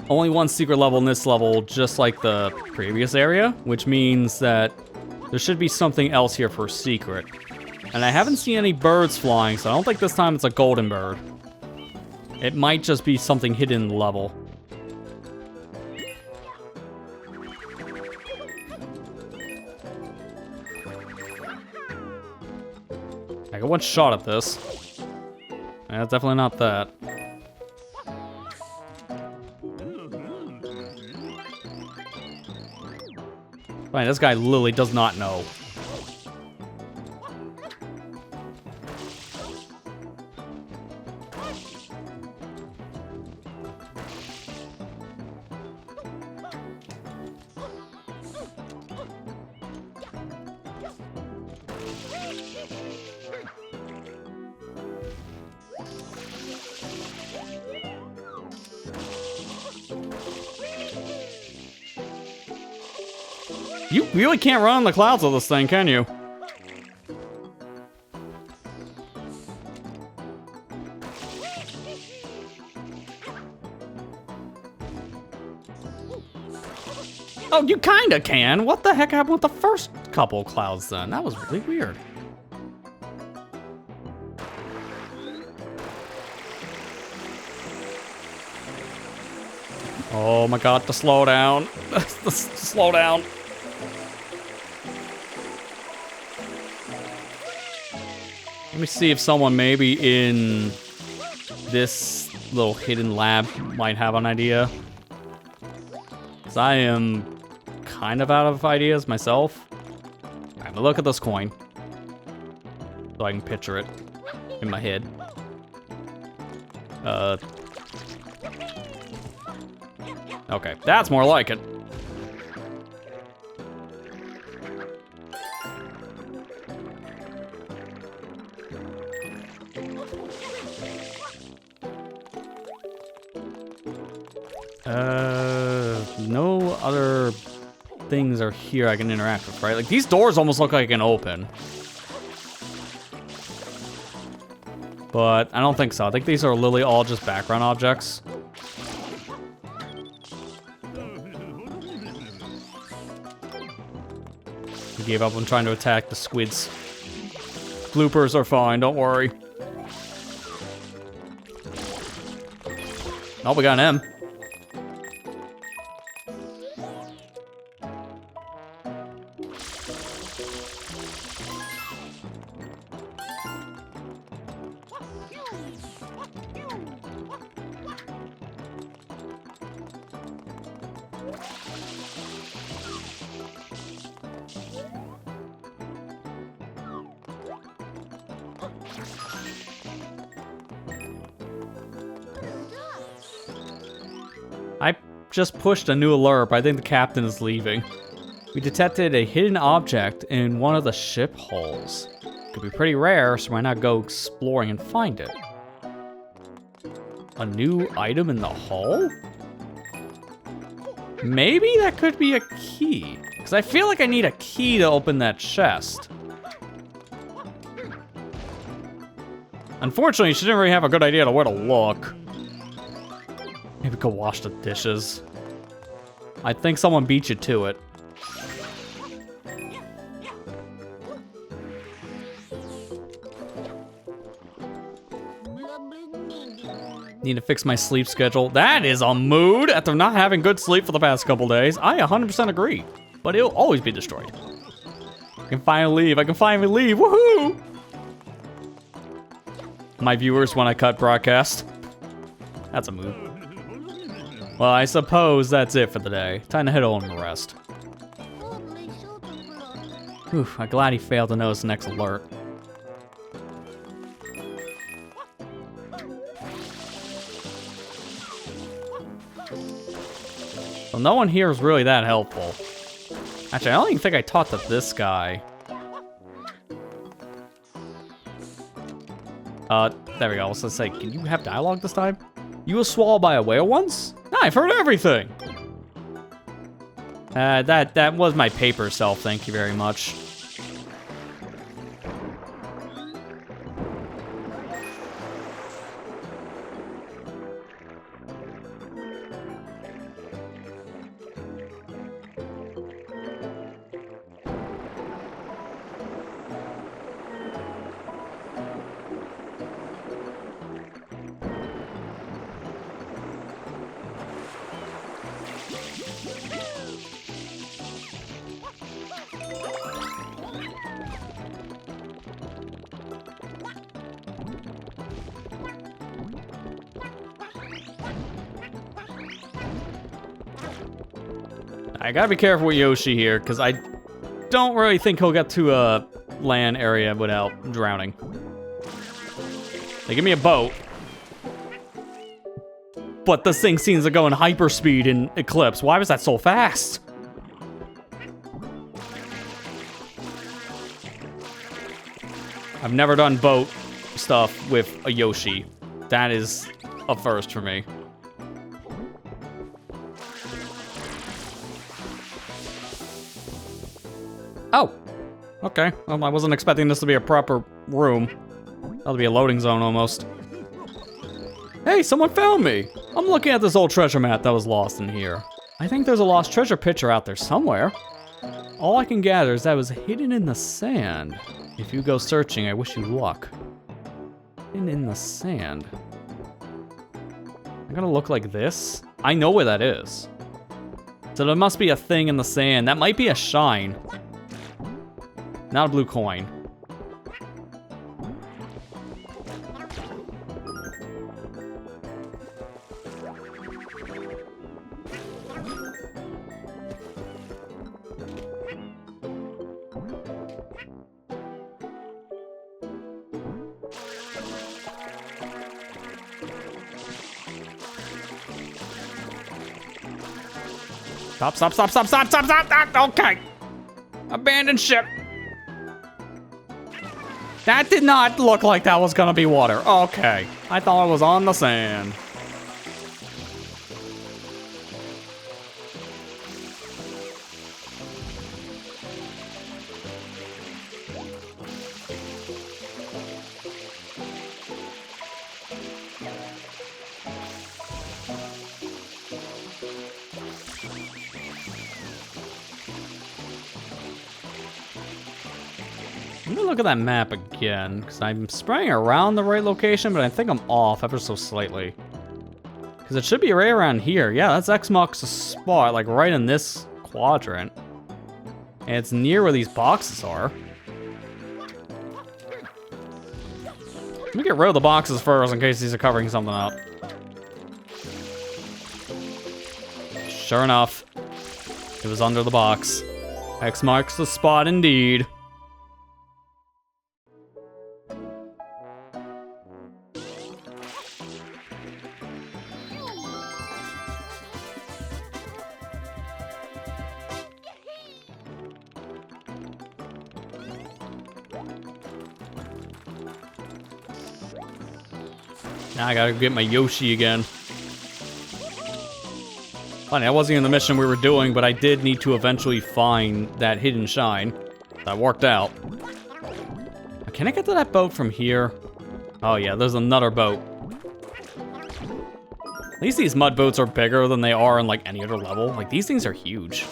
only one secret level in this level, just like the previous area, which means that there should be something else here for a secret. And I haven't seen any birds flying, so I don't think this time it's a golden bird. It might just be something hidden in the level. I got one shot at this. That's definitely not that. Fine, this guy literally does not know. You really can't run in the clouds with this thing, can you? Oh, you kinda can. What the heck happened with the first couple clouds then? That was really weird. Oh my god, the slowdown. The slowdown. Let me see if someone maybe in this little hidden lab might have an idea. Because I am kind of out of ideas myself. I'm gonna look at this coin. So I can picture it in my head. Okay, that's more like it. No other things are here I can interact with, right? Like, these doors almost look like I can open. But I don't think so. I think these are literally all just background objects. He gave up on trying to attack the squids. Bloopers are fine, don't worry. Oh, we got an M. I just pushed a new alert, but I think the captain is leaving. We detected a hidden object in one of the ship hulls. Could be pretty rare, so why not go exploring and find it? A new item in the hull? Maybe that could be a key. Because I feel like I need a key to open that chest. Unfortunately, she didn't really have a good idea of where to look. Maybe go wash the dishes. I think someone beat you to it. Need to fix my sleep schedule. That is a mood after not having good sleep for the past couple days. I 100% agree, but it'll always be destroyed. I can finally leave. I can finally leave. Woohoo! My viewers when I cut broadcast. That's a move. Well, I suppose that's it for the day. Time to head home and rest. Whew, I'm glad he failed to notice the next alert. Well, no one here is really that helpful. Actually, I don't even think I talked to this guy. There we go. Let's say, can you have dialogue this time? You were swallowed by a whale once? No, I've heard everything. That was my paper self. Thank you very much. I gotta be careful with Yoshi here, because I don't really think he'll get to a land area without drowning. They give me a boat. But this thing seems to go in hyperspeed in Eclipse. Why was that so fast? I've never done boat stuff with a Yoshi. That is a first for me. Oh, okay. Well, I wasn't expecting this to be a proper room. That'll be a loading zone almost. Hey, someone found me! I'm looking at this old treasure map that was lost in here. I think there's a lost treasure picture out there somewhere. All I can gather is that it was hidden in the sand. If you go searching, I wish you luck. Hidden in the sand. I'm gonna look like this. I know where that is. So there must be a thing in the sand. That might be a shine. Not a blue coin. Stop. Okay. Abandoned ship. That did not look like that was gonna be water. Okay. I thought it was on the sand. Let me look at that map again, because I'm spraying around the right location, but I think I'm off ever so slightly. Because it should be right around here. Yeah, that's X marks the spot, like right in this quadrant. And it's near where these boxes are. Let me get rid of the boxes first in case these are covering something up. Sure enough, it was under the box. X marks the spot indeed. Now I gotta get my Yoshi again. Funny, that wasn't even the mission we were doing, but I did need to eventually find that hidden shine. That worked out. Can I get to that boat from here? Oh yeah, there's another boat. At least these mud boats are bigger than they are in like any other level. Like these things are huge.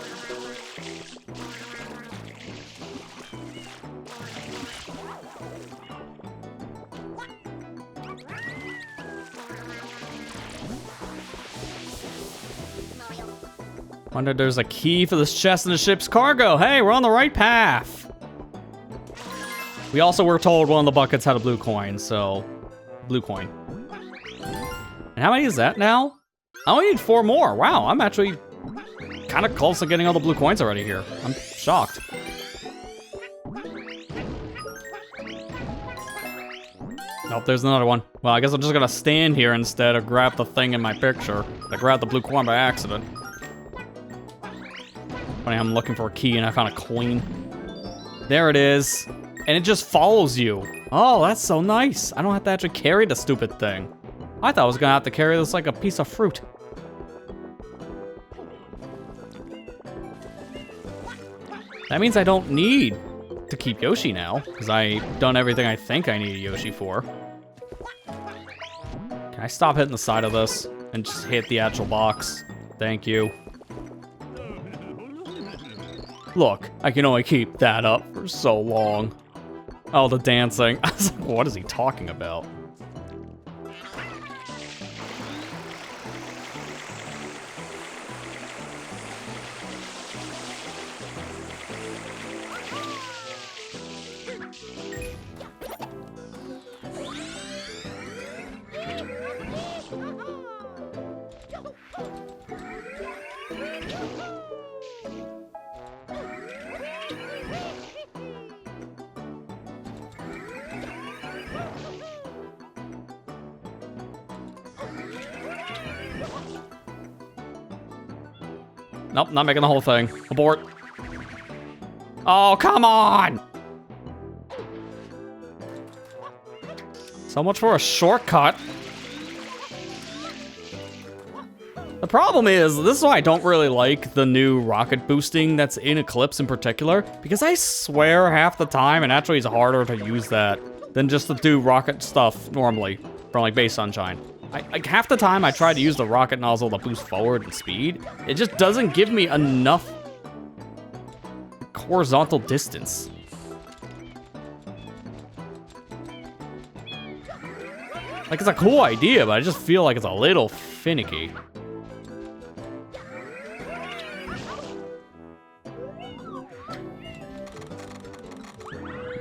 Wonder if there's a key for this chest in the ship's cargo. Hey, we're on the right path. We also were told one of the buckets had a blue coin, so blue coin. And how many is that now? I only need 4 more. Wow, I'm actually kind of close to getting all the blue coins already here. I'm shocked. Nope, there's another one. Well, I guess I'm just gonna stand here instead of grab the thing in my picture. I grabbed the blue coin by accident. Funny, I'm looking for a key and I found a coin. There it is. And it just follows you. Oh, that's so nice. I don't have to actually carry the stupid thing. I thought I was gonna have to carry this like a piece of fruit. That means I don't need to keep Yoshi now, because I've done everything I think I need a Yoshi for. Can I stop hitting the side of this and just hit the actual box? Thank you. Look, I can only keep that up for so long. Oh, the dancing. I was like, what is he talking about? Nope, not making the whole thing. Abort. Oh, come on! So much for a shortcut. The problem is, this is why I don't really like the new rocket boosting that's in Eclipse in particular, because I swear half the time it actually is harder to use that than just to do rocket stuff normally from like base Sunshine. Like half the time I try to use the rocket nozzle to boost forward and speed, it just doesn't give me enough horizontal distance. Like it's a cool idea, but I just feel like it's a little finicky.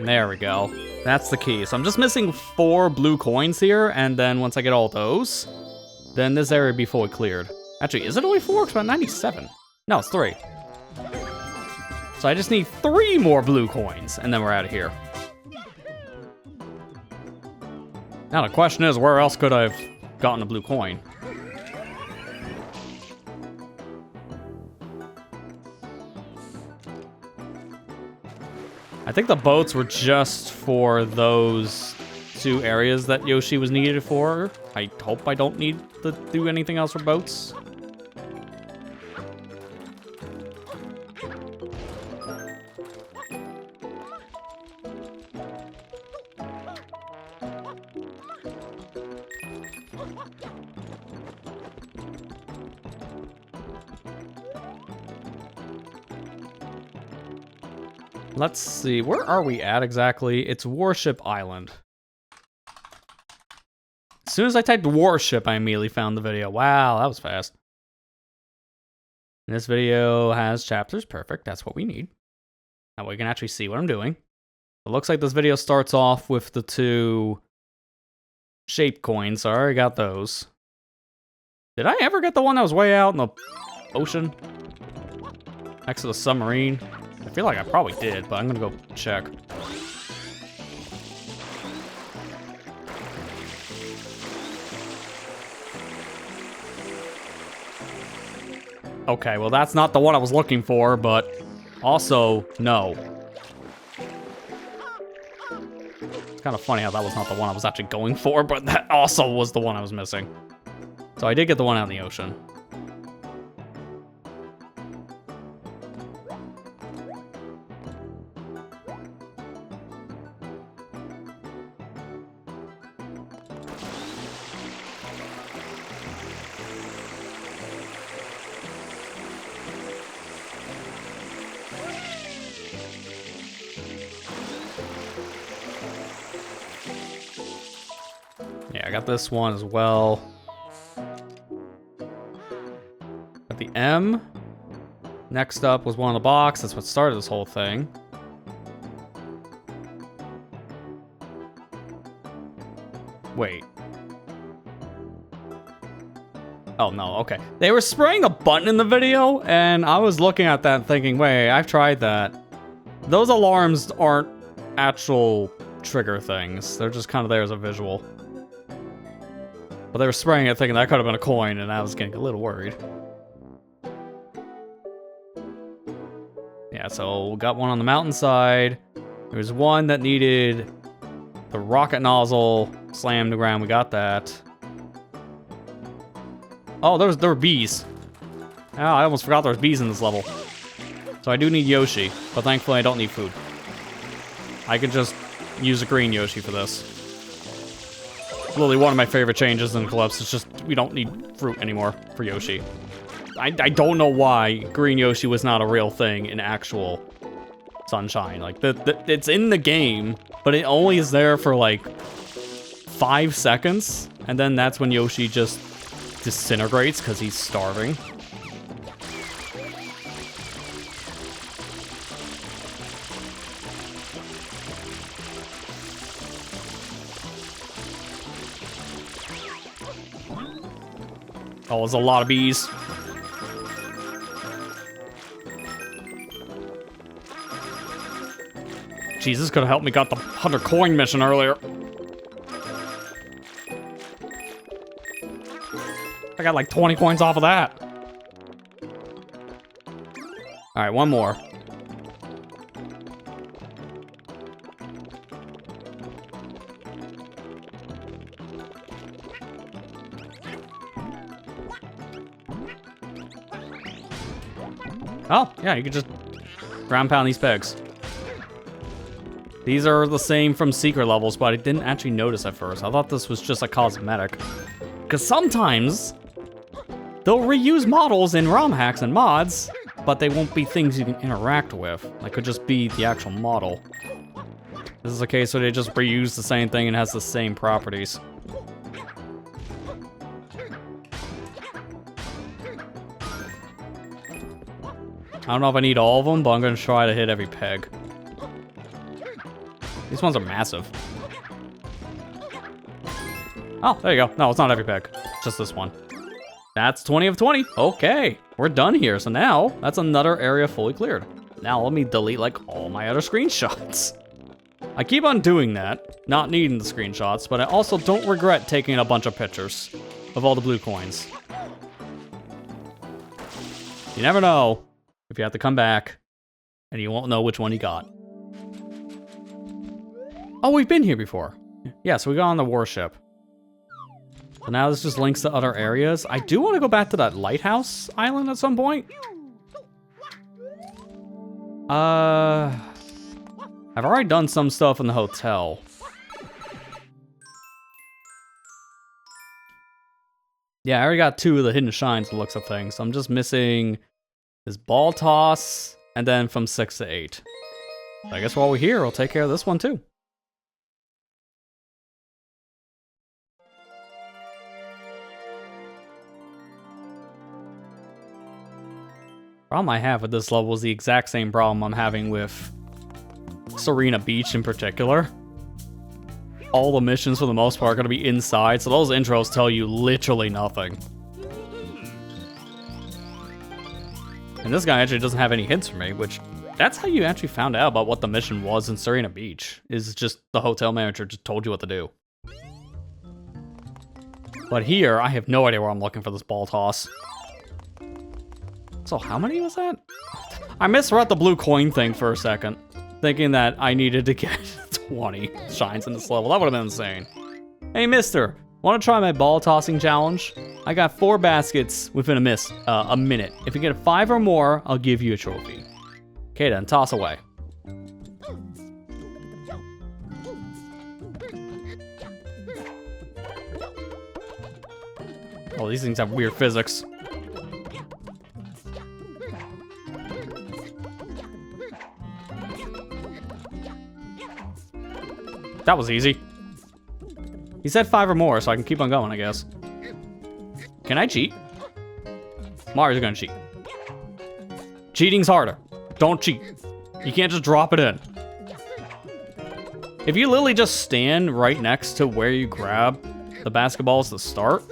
There we go. That's the key. So I'm just missing 4 blue coins here, and then once I get all those, then this area will be fully cleared. Actually, is it only 4? It's about 97. No, it's 3. So I just need 3 more blue coins, and then we're out of here. Now the question is, where else could I have gotten a blue coin? I think the boats were just for those 2 areas that Yoshi was needed for. I hope I don't need to do anything else for boats. Let's see, where are we at exactly? It's Warship Island. As soon as I typed Warship, I immediately found the video. Wow, that was fast. And this video has chapters. Perfect, that's what we need. Now we can actually see what I'm doing. It looks like this video starts off with the 2 shape coins. I already got those. Did I ever get the one that was way out in the ocean? Next to the submarine? I feel like I probably did, but I'm gonna go check. Okay, well that's not the one I was looking for, but also, no. It's kind of funny how that was not the one I was actually going for, but that also was the one I was missing. So I did get the one out in the ocean. Yeah, I got this one as well. Got the M. Next up was one on the box. That's what started this whole thing. Wait. Oh, no, okay. They were spraying a button in the video, and I was looking at that thinking, wait, I've tried that. Those alarms aren't actual trigger things. They're just kind of there as a visual. But they were spraying it thinking that could have been a coin, and I was getting a little worried. Yeah, so we got one on the mountainside. There was one that needed the rocket nozzle slammed to the ground. We got that. Oh, there were bees. Oh, I almost forgot there was bees in this level. So I do need Yoshi, but thankfully I don't need food. I could just use a green Yoshi for this. Literally one of my favorite changes in Eclipse. It's just we don't need fruit anymore for Yoshi. I don't know why green Yoshi was not a real thing in actual Sunshine. Like, it's in the game, but it only is there for like 5 seconds, and then that's when Yoshi just disintegrates because he's starving. Oh, there's a lot of bees. Jeez, this could have helped me got the 100 coin mission earlier. I got like 20 coins off of that. All right, one more. Oh, yeah, you can just ground pound these pegs. These are the same from secret levels, but I didn't actually notice at first. I thought this was just a cosmetic. Because sometimes they'll reuse models in ROM hacks and mods, but they won't be things you can interact with. They could just be the actual model. This is a case where they just reuse the same thing and has the same properties. I don't know if I need all of them, but I'm going to try to hit every peg. These ones are massive. Oh, there you go. No, it's not every peg. Just this one. That's 20 of 20. Okay, we're done here. So now, that's another area fully cleared. Now let me delete like all my other screenshots. I keep on doing that, not needing the screenshots, but I also don't regret taking a bunch of pictures of all the blue coins. You never know if you have to come back and you won't know which one you got. Oh, we've been here before. Yeah, so we got on the warship. So now this just links to other areas. I do want to go back to that lighthouse island at some point. I've already done some stuff in the hotel. Yeah, I already got 2 of the hidden shines from the looks of things. So I'm just missing this ball toss, and then from 6 to 8. I guess while we're here, we'll take care of this one too. Problem I have with this level is the exact same problem I'm having with Serena Beach in particular. All the missions for the most part are going to be inside, so those intros tell you literally nothing. And this guy actually doesn't have any hints for me, which that's how you actually found out about what the mission was in Serena Beach, is just the hotel manager just told you what to do. But here, I have no idea where I'm looking for this ball toss. So how many was that? I misread the blue coin thing for a second, thinking that I needed to get 20 shines in this level. That would have been insane. Hey, mister, want to try my ball tossing challenge? I got 4 baskets within a minute. If you get 5 or more, I'll give you a trophy. Okay then, toss away. Oh, these things have weird physics. That was easy. He said 5 or more, so I can keep on going, I guess. Can I cheat? Mario's gonna cheat. Cheating's harder. Don't cheat. You can't just drop it in. If you literally just stand right next to where you grab the basketballs to start,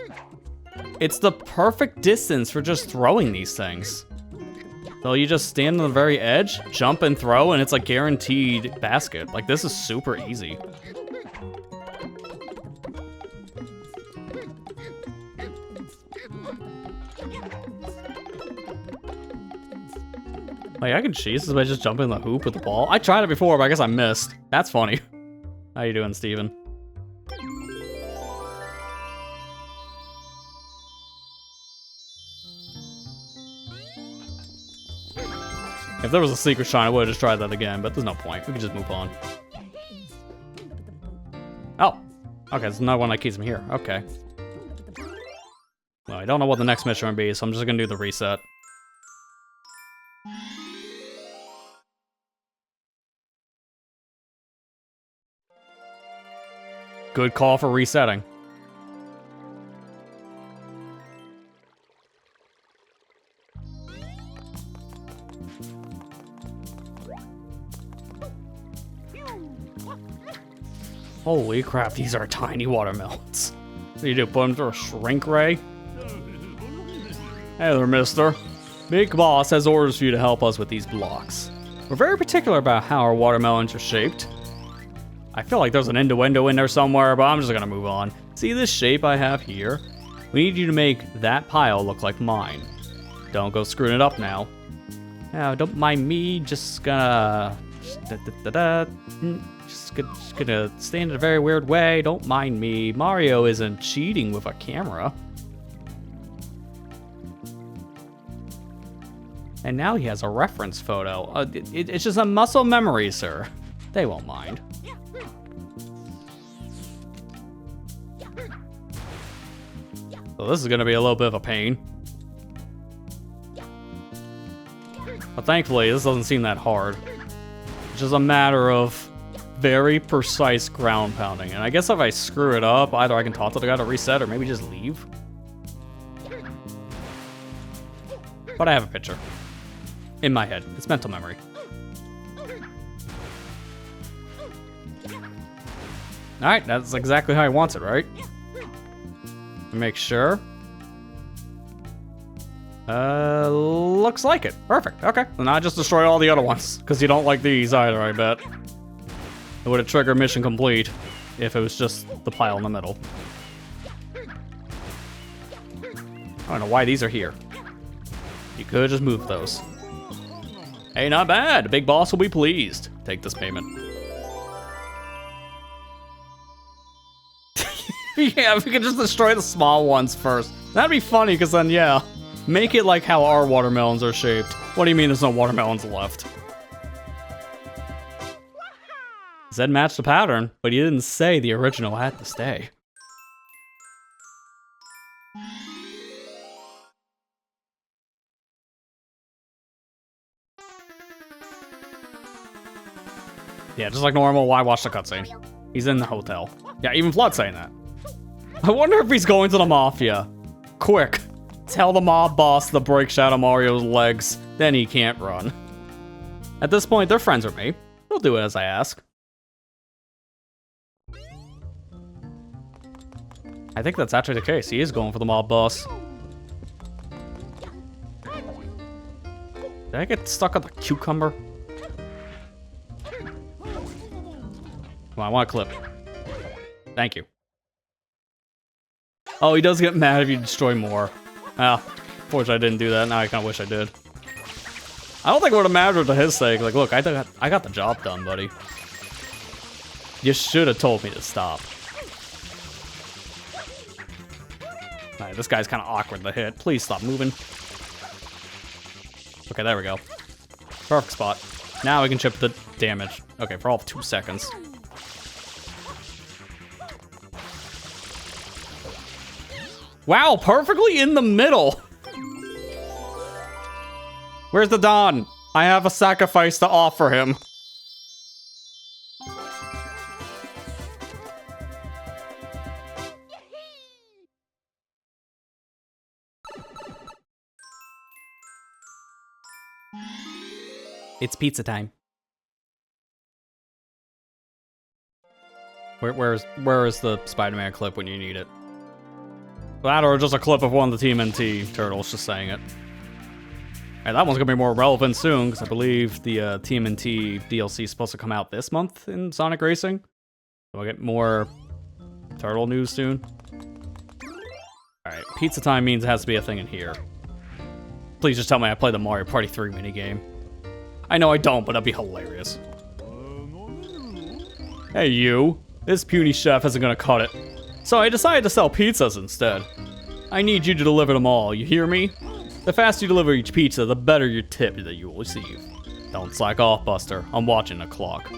it's the perfect distance for just throwing these things. So you just stand on the very edge, jump and throw, and it's a guaranteed basket. Like, this is super easy. Like, I can cheese this by just jumping in the hoop with the ball. I tried it before, but I guess I missed. That's funny. How you doing, Steven? If there was a secret shine, I would have just tried that again, but there's no point. We can just move on. Oh. Okay, there's another one that keeps me here. Okay. Well, I don't know what the next mission will be, so I'm just gonna do the reset. Good call for resetting. Holy crap, these are tiny watermelons. What do you do, put them through a shrink ray? Hey there, mister. Big Boss has orders for you to help us with these blocks. We're very particular about how our watermelons are shaped. I feel like there's an innuendo in there somewhere, but I'm just gonna move on. See this shape I have here? We need you to make that pile look like mine. Don't go screwing it up now. Now, don't mind me, just gonna... Just gonna stand in a very weird way. Don't mind me. Mario isn't cheating with a camera. And now he has a reference photo. It's just a muscle memory, sir. They won't mind. So this is gonna be a little bit of a pain. But thankfully, this doesn't seem that hard. It's just a matter of very precise ground pounding. And I guess if I screw it up, either I can talk to the guy to reset or maybe just leave. But I have a picture. In my head. It's mental memory. Alright, that's exactly how he wants it, right? Make sure. Looks like it. Perfect. Okay. Then I just destroy all the other ones. Because you don't like these either, I bet. It would have triggered mission complete if it was just the pile in the middle. I don't know why these are here. You could just move those. Hey, not bad. The big boss will be pleased. Take this payment. Yeah, if we could just destroy the small ones first. That'd be funny, because then, yeah. Make it like how our watermelons are shaped. What do you mean there's no watermelons left? Zed matched the pattern, but he didn't say the original had to stay. Yeah, just like normal. Why watch the cutscene? He's in the hotel. Yeah, even F.L.U.D saying that. I wonder if he's going to the Mafia. Quick, tell the mob boss to break Shadow Mario's legs. Then he can't run. At this point, they're friends with me. They'll do it as I ask. I think that's actually the case. He is going for the mob boss. Did I get stuck on the cucumber? Come on, I want a clip. Thank you. Oh, he does get mad if you destroy more. Ah, fortunately I didn't do that. Now I kind of wish I did. I don't think it would have mattered to his sake. Like, look, I got the job done, buddy. You should have told me to stop. Alright, this guy's kind of awkward to hit. Please stop moving. Okay, there we go. Perfect spot. Now we can chip the damage. Okay, for all of 2 seconds. Wow, perfectly in the middle. Where's the Don? I have a sacrifice to offer him. It's pizza time. Where is the Spider-Man clip when you need it? That or just a clip of one of the TMNT turtles just saying it. Alright, that one's gonna be more relevant soon, because I believe the TMNT DLC is supposed to come out this month in Sonic Racing. So I'll get more turtle news soon. Alright, pizza time means it has to be a thing in here. Please just tell me I play the Mario Party 3 minigame. I know I don't, but that'd be hilarious. Hey you, this puny chef isn't gonna cut it. So I decided to sell pizzas instead. I need you to deliver them all, you hear me? The faster you deliver each pizza, the better your tip that you will receive. Don't slack off, Buster. I'm watching the clock.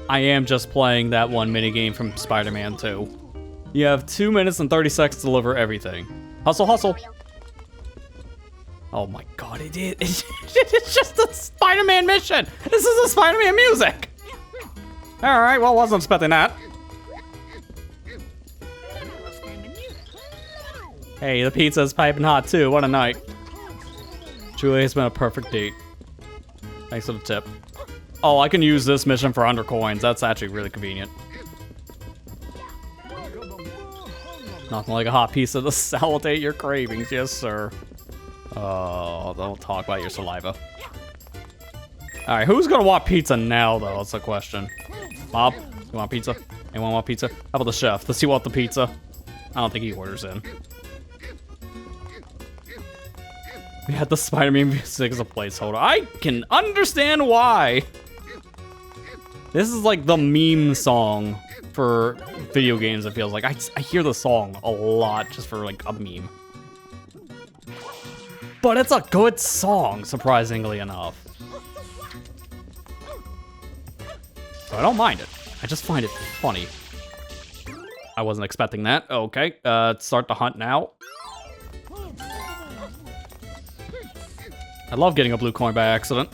I am just playing that one minigame from Spider-Man 2. You have 2 minutes and 30 seconds to deliver everything. Hustle, hustle. Oh my god, it is. It's just a Spider-Man mission. This is a Spider-Man music. Alright, well, wasn't expecting that. Hey, the pizza's piping hot too. What a night. Truly has been a perfect date. Thanks for the tip. Oh, I can use this mission for 100 coins. That's actually really convenient. Nothing like a hot pizza to salivate your cravings. Yes, sir. Oh, don't talk about your saliva. Alright, who's gonna want pizza now, though? That's the question. Bob, you want pizza? Anyone want pizza? How about the chef? Does he want the pizza? I don't think he orders in. We had the Spider-Man music as a placeholder. I can understand why. This is like the meme song for video games, it feels like. I hear the song a lot just for like a meme. But it's a good song, surprisingly enough. So I don't mind it. I just find it funny. I wasn't expecting that. Okay, start the hunt now. I love getting a blue coin by accident.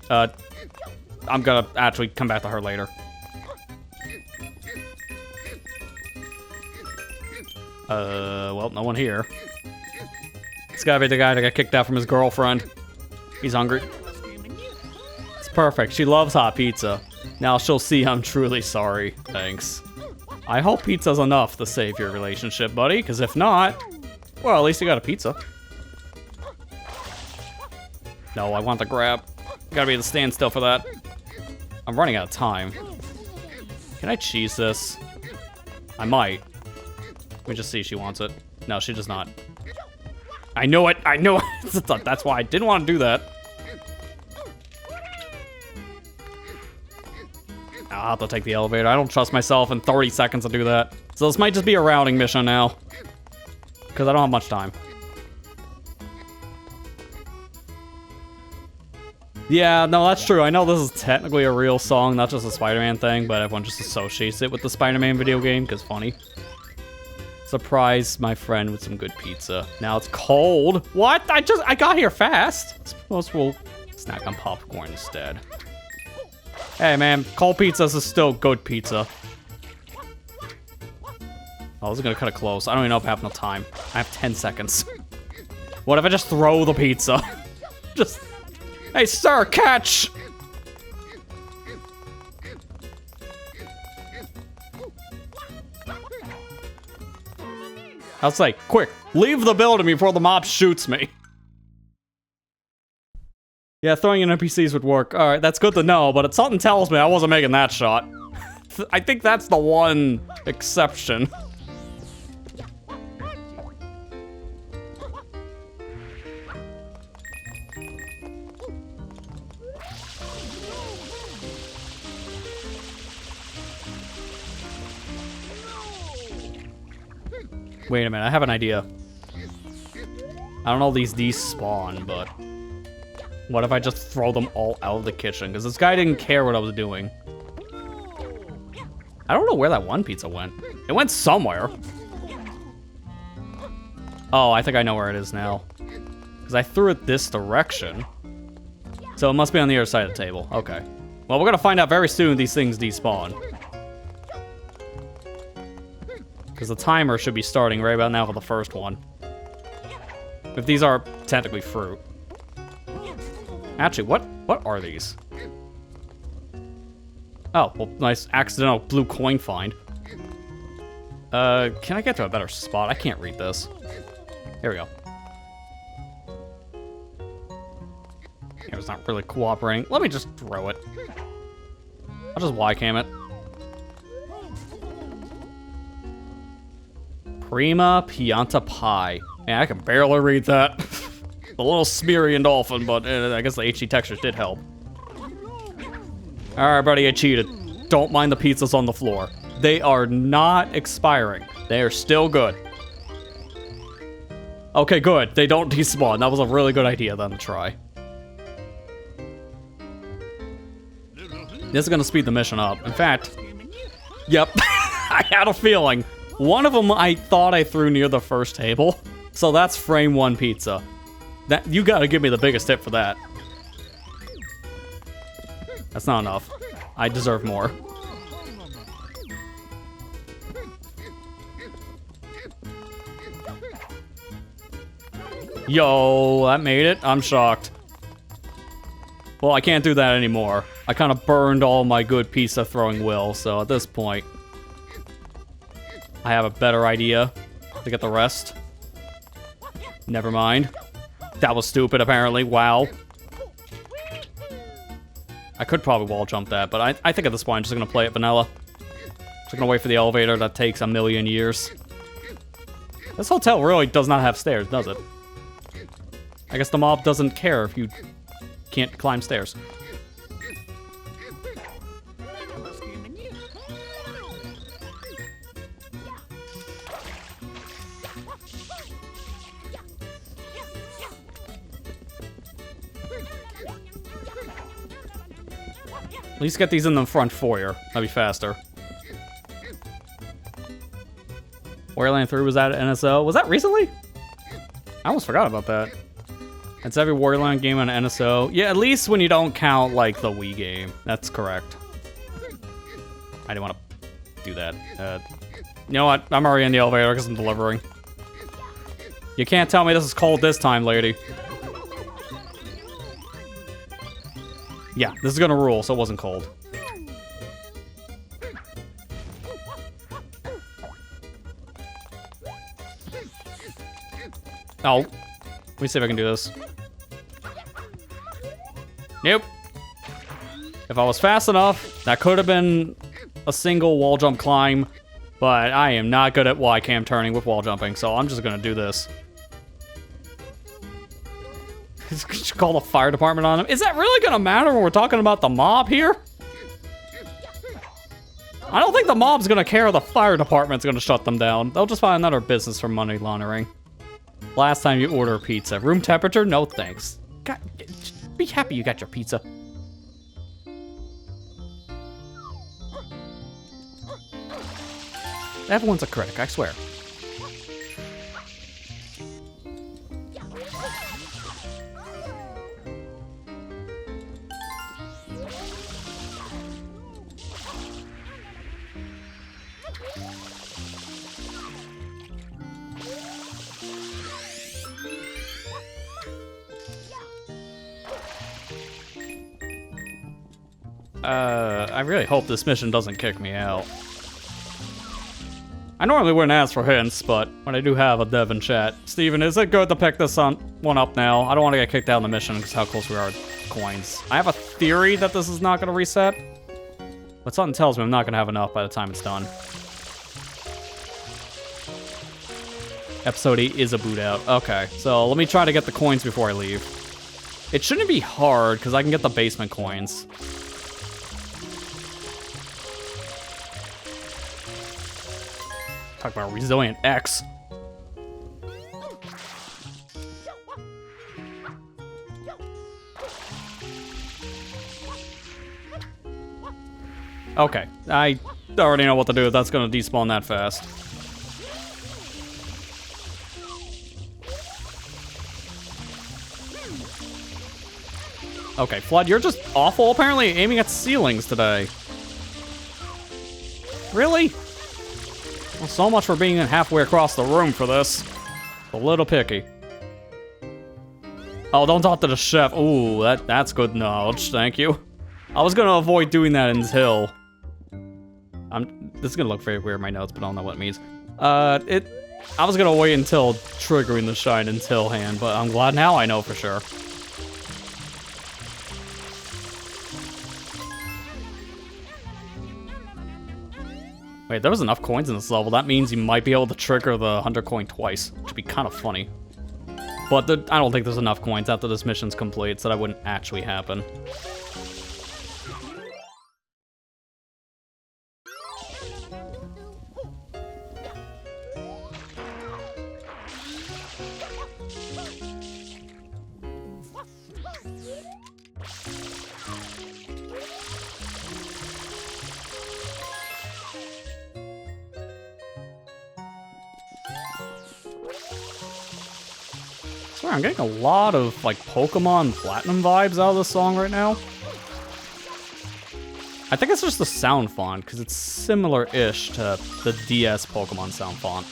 I'm gonna actually come back to her later. Well, no one here. It's gotta be the guy that got kicked out from his girlfriend. He's hungry. It's perfect. She loves hot pizza. Now she'll see I'm truly sorry. Thanks. I hope pizza's enough to save your relationship, buddy, because if not, well, at least you got a pizza. No, I want the grab. Gotta be the standstill for that. I'm running out of time. Can I cheese this? I might. Let me just see if she wants it. No, she does not. I know it! I know it! That's why I didn't want to do that. I'll have to take the elevator. I don't trust myself in 30 seconds to do that. So this might just be a routing mission now. Because I don't have much time. Yeah, no, that's true. I know this is technically a real song, not just a Spider-Man thing, but everyone just associates it with the Spider-Man video game, because funny. surprise my friend with some good pizza. Now it's cold. What? I got here fast. Suppose we'll snack on popcorn instead. Hey man, cold pizzas is still good pizza. Oh, this is gonna cut it close. I don't even know if I have enough time. I have 10 seconds. What if I just throw the pizza? Just, hey sir, catch! I was like, quick, leave the building before the mob shoots me. Yeah, throwing in NPCs would work. Alright, that's good to know, but something tells me I wasn't making that shot. I think that's the one exception. Wait a minute, I have an idea. I don't know if these despawn, but what if I just throw them all out of the kitchen? Because this guy didn't care what I was doing. I don't know where that one pizza went. It went somewhere. Oh, I think I know where it is now. Because I threw it this direction. So it must be on the other side of the table. Okay. Well, we're going to find out very soon these things despawn. Because the timer should be starting right about now for the first one. If these are technically fruit. Actually, what are these? Oh, well, nice accidental blue coin find. Can I get to a better spot? I can't read this. Here we go. It's not really cooperating. Let me just throw it. I'll just Y-cam it. Prima Pianta Pie. Man, I can barely read that. A little smeary and dolphin, but I guess the HD textures did help. Alright, buddy, I cheated. Don't mind the pizzas on the floor. They are not expiring. They are still good. Okay, good. They don't despawn. That was a really good idea then to try. This is gonna speed the mission up. In fact, yep, I had a feeling. One of them I thought I threw near the first table. So that's frame one pizza. That you gotta give me the biggest tip for that. That's not enough. I deserve more. Yo, that made it? I'm shocked. Well, I can't do that anymore. I kind of burned all my good pizza throwing will, so at this point, I have a better idea to get the rest. Never mind. That was stupid, apparently. Wow. I could probably wall jump that, but I think at this point I'm just gonna play it vanilla. Just gonna wait for the elevator that takes a million years. This hotel really does not have stairs, does it? I guess the mob doesn't care if you can't climb stairs. At least get these in the front foyer. That'd be faster. Warrior 3 was that at NSO? Was that recently? I almost forgot about that. It's every Warrior game on NSO. Yeah, at least when you don't count, like, the Wii game. That's correct. I didn't want to do that. You know what? I'm already in the elevator because I'm delivering. You can't tell me this is cold this time, lady. Yeah, this is gonna rule, so it wasn't cold. Oh. Let me see if I can do this. Nope. If I was fast enough, that could have been a single wall jump climb, but I am not good at Y-cam turning with wall jumping, so I'm just gonna do this. Just call the fire department on him. Is that really gonna matter when we're talking about the mob here? I don't think the mob's gonna care if the fire department's gonna shut them down. They'll just find another business for money laundering. Last time you order a pizza. Room temperature? No thanks. God, be happy you got your pizza. Everyone's a critic, I swear. I really hope this mission doesn't kick me out. I normally wouldn't ask for hints, but when I do have a dev in chat, Steven, is it good to pick this one up now? I don't want to get kicked out of the mission because how close we are to coins. I have a theory that this is not going to reset, but something tells me I'm not going to have enough by the time it's done. Episode 8 is a boot out. Okay, so let me try to get the coins before I leave. It shouldn't be hard because I can get the basement coins. Talk about Resilient X. Okay, I already know what to do. That's gonna despawn that fast. Okay, F.L.U.D, you're just awful, apparently, aiming at ceilings today. Really? Well, so much for being halfway across the room for this. A little picky. Oh, don't talk to the chef. Ooh, that's good knowledge, thank you. I was gonna avoid doing that until... This is gonna look very weird in my notes, but I don't know what it means. I was gonna wait until triggering the shine until hand, but I'm glad now I know for sure. Wait, there was enough coins in this level. That means you might be able to trigger the 100 coin twice, which would be kind of funny. But I don't think there's enough coins after this mission's complete, so that wouldn't actually happen. I'm getting a lot of, like, Pokemon Platinum vibes out of this song right now. I think it's just the sound font, because it's similar-ish to the DS Pokemon sound font.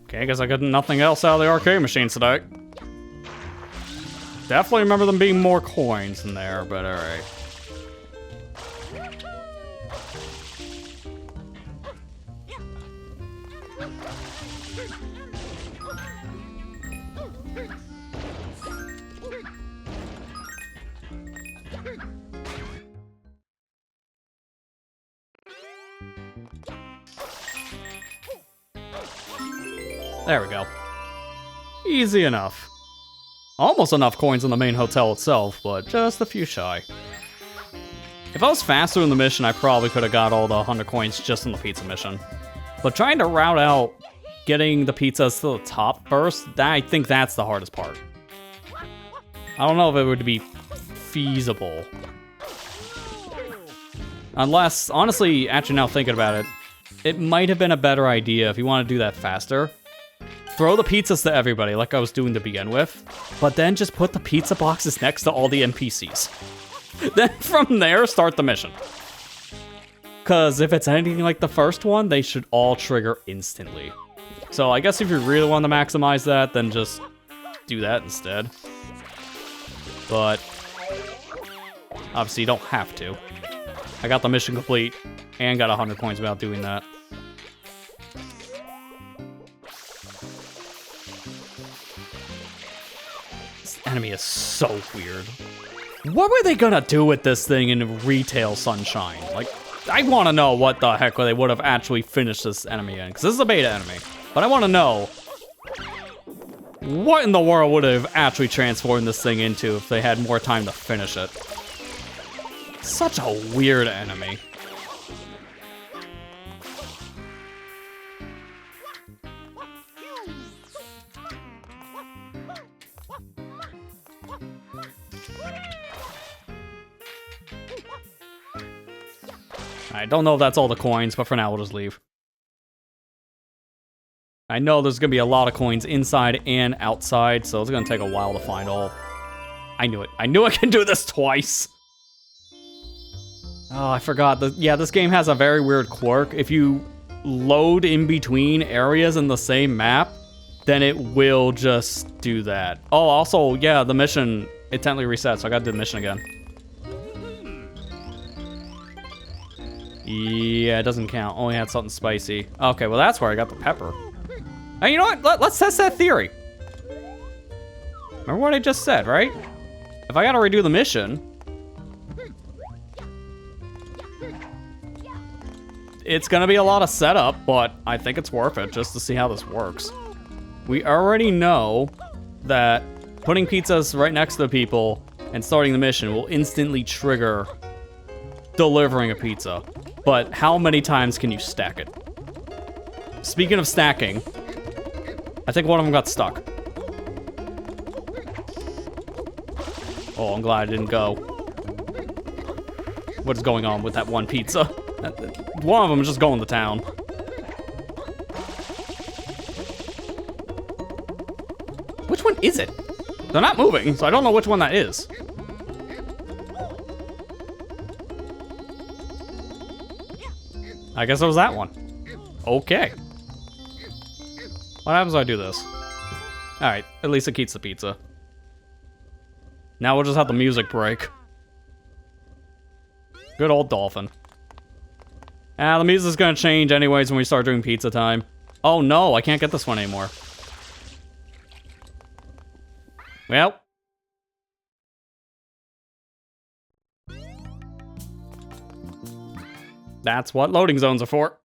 Okay, I guess I got nothing else out of the arcade machines today. Definitely remember them being more coins in there, but alright. There we go. Easy enough. Almost enough coins in the main hotel itself, but just a few shy. If I was faster in the mission, I probably could have got all the 100 coins just in the pizza mission. But trying to route out getting the pizzas to the top first, I think that's the hardest part. I don't know if it would be feasible. Unless, honestly, actually now thinking about it, it might have been a better idea if you want to do that faster. Throw the pizzas to everybody, like I was doing to begin with, but then just put the pizza boxes next to all the NPCs. Then from there, start the mission. Because if it's anything like the first one, they should all trigger instantly. So I guess if you really want to maximize that, then just do that instead. But obviously you don't have to. I got the mission complete and got 100 coins without doing that. Enemy is so weird. What were they gonna do with this thing in retail Sunshine? Like, I want to know what the heck they would have actually finished this enemy in, because this is a beta enemy. But I want to know what in the world would have actually transformed this thing into if they had more time to finish it. Such a weird enemy. I don't know if that's all the coins, but for now we'll just leave. I know there's gonna be a lot of coins inside and outside, so it's gonna take a while to find all. I knew it. I knew I can do this twice. Oh, I forgot. Yeah, this game has a very weird quirk. If you load in between areas in the same map, then it will just do that. Oh, also, yeah, the mission, it technically resets, so I gotta do the mission again. Yeah, it doesn't count. Only had something spicy. Okay, well, that's where I got the pepper. Hey, you know what? Let's test that theory. Remember what I just said, right? If I gotta redo the mission, it's gonna be a lot of setup, but I think it's worth it just to see how this works. We already know that putting pizzas right next to the people and starting the mission will instantly trigger delivering a pizza. But how many times can you stack it? Speaking of stacking, I think one of them got stuck. Oh, I'm glad I didn't go. What is going on with that one pizza? One of them is just going to town. Which one is it? They're not moving, so I don't know which one that is. I guess it was that one. Okay. What happens when I do this? Alright, at least it keeps the pizza. Now we'll just have the music break. Good old dolphin. Ah, the music's gonna change anyways when we start doing pizza time. Oh no, I can't get this one anymore. Well. That's what loading zones are for.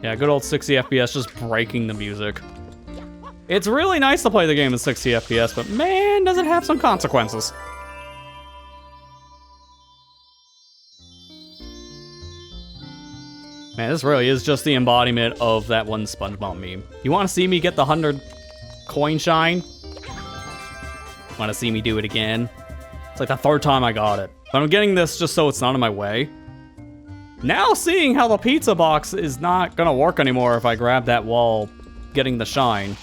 Yeah, good old 60 FPS just breaking the music. It's really nice to play the game in 60 FPS, but man, does it have some consequences. Man, this really is just the embodiment of that one SpongeBob meme. You want to see me get the 100 coin shine? Want to see me do it again? It's like the third time I got it. But I'm getting this just so it's not in my way. Now seeing how the pizza box is not gonna work anymore if I grab that while getting the shine,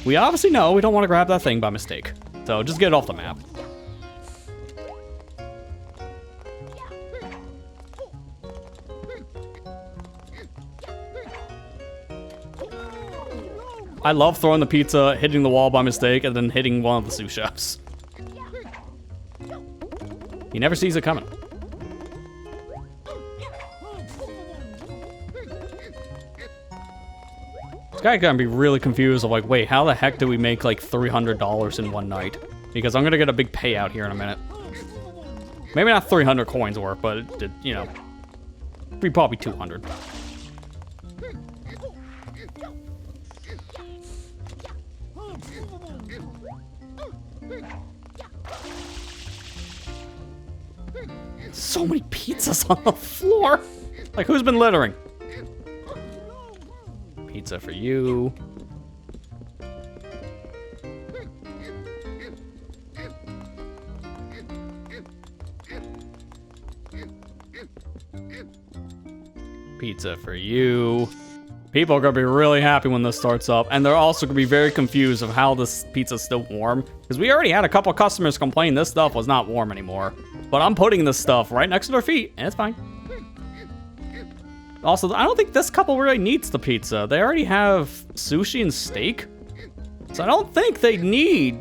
we obviously know we don't want to grab that thing by mistake. So just get it off the map. I love throwing the pizza, hitting the wall by mistake, and then hitting one of the sous chefs. He never sees it coming. This guy's gonna be really confused of like, wait, how the heck did we make like $300 in one night? Because I'm gonna get a big payout here in a minute. Maybe not 300 coins worth, but you know, probably 200. So many pizzas on the floor. Like, who's been littering? Pizza for you. Pizza for you. People are gonna be really happy when this starts up, and they're also gonna be very confused of how this pizza's still warm, because we already had a couple customers complain this stuff was not warm anymore. But I'm putting this stuff right next to their feet, and it's fine. Also, I don't think this couple really needs the pizza. They already have sushi and steak, so I don't think they need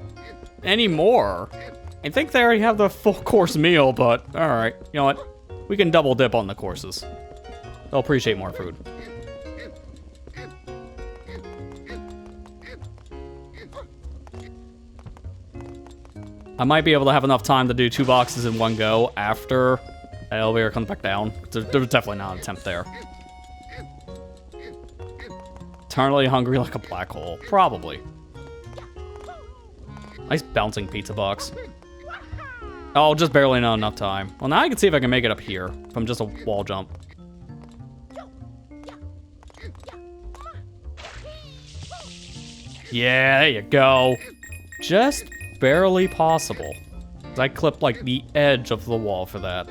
any more. I think they already have the full course meal, but all right, you know what? We can double dip on the courses. They'll appreciate more food. I might be able to have enough time to do 2 boxes in one go after the elevator comes back down. There's definitely not an attempt there. Eternally hungry like a black hole. Probably. Nice bouncing pizza box. Oh, just barely not enough time. Well, now I can see if I can make it up here from just a wall jump. Yeah, there you go. Just barely possible. I clipped like the edge of the wall for that.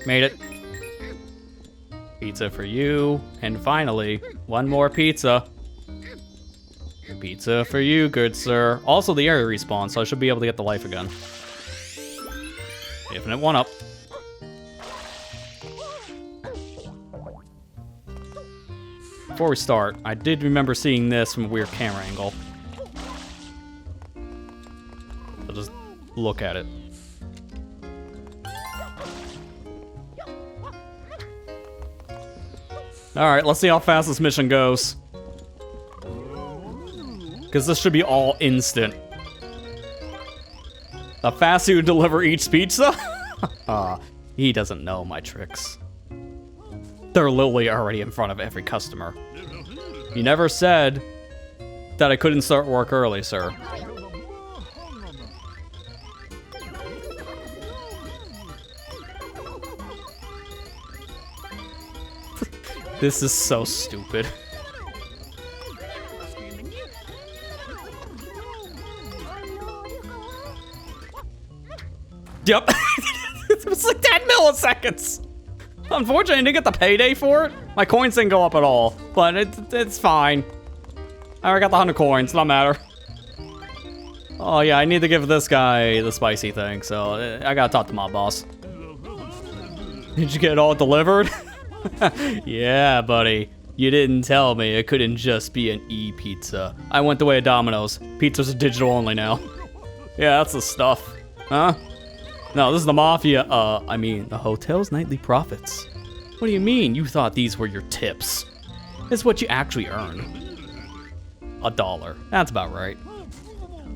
Made it. Pizza for you. And finally, one more pizza. Pizza for you, good sir. Also, the area respawn, so I should be able to get the life again. Infinite one up. Before we start, I did remember seeing this from a weird camera angle. So just look at it. Alright, let's see how fast this mission goes. Because this should be all instant. The faster you deliver each pizza? He doesn't know my tricks. They're literally already in front of every customer. You never said that I couldn't start work early, sir. This is so stupid. Yep. It was like 10 milliseconds. Unfortunately, I didn't get the payday for it. My coins didn't go up at all, but it's fine. I already got the 100 coins, not matter. Oh yeah, I need to give this guy the spicy thing, so I gotta talk to my boss. Did you get it all delivered? Yeah, buddy. You didn't tell me it couldn't just be an e-pizza. I went the way of Domino's. Pizzas are digital only now. Yeah, that's the stuff. Huh? No, this is the mafia. I mean, the hotel's nightly profits. What do you mean? You thought these were your tips? It's what you actually earn. $1. That's about right.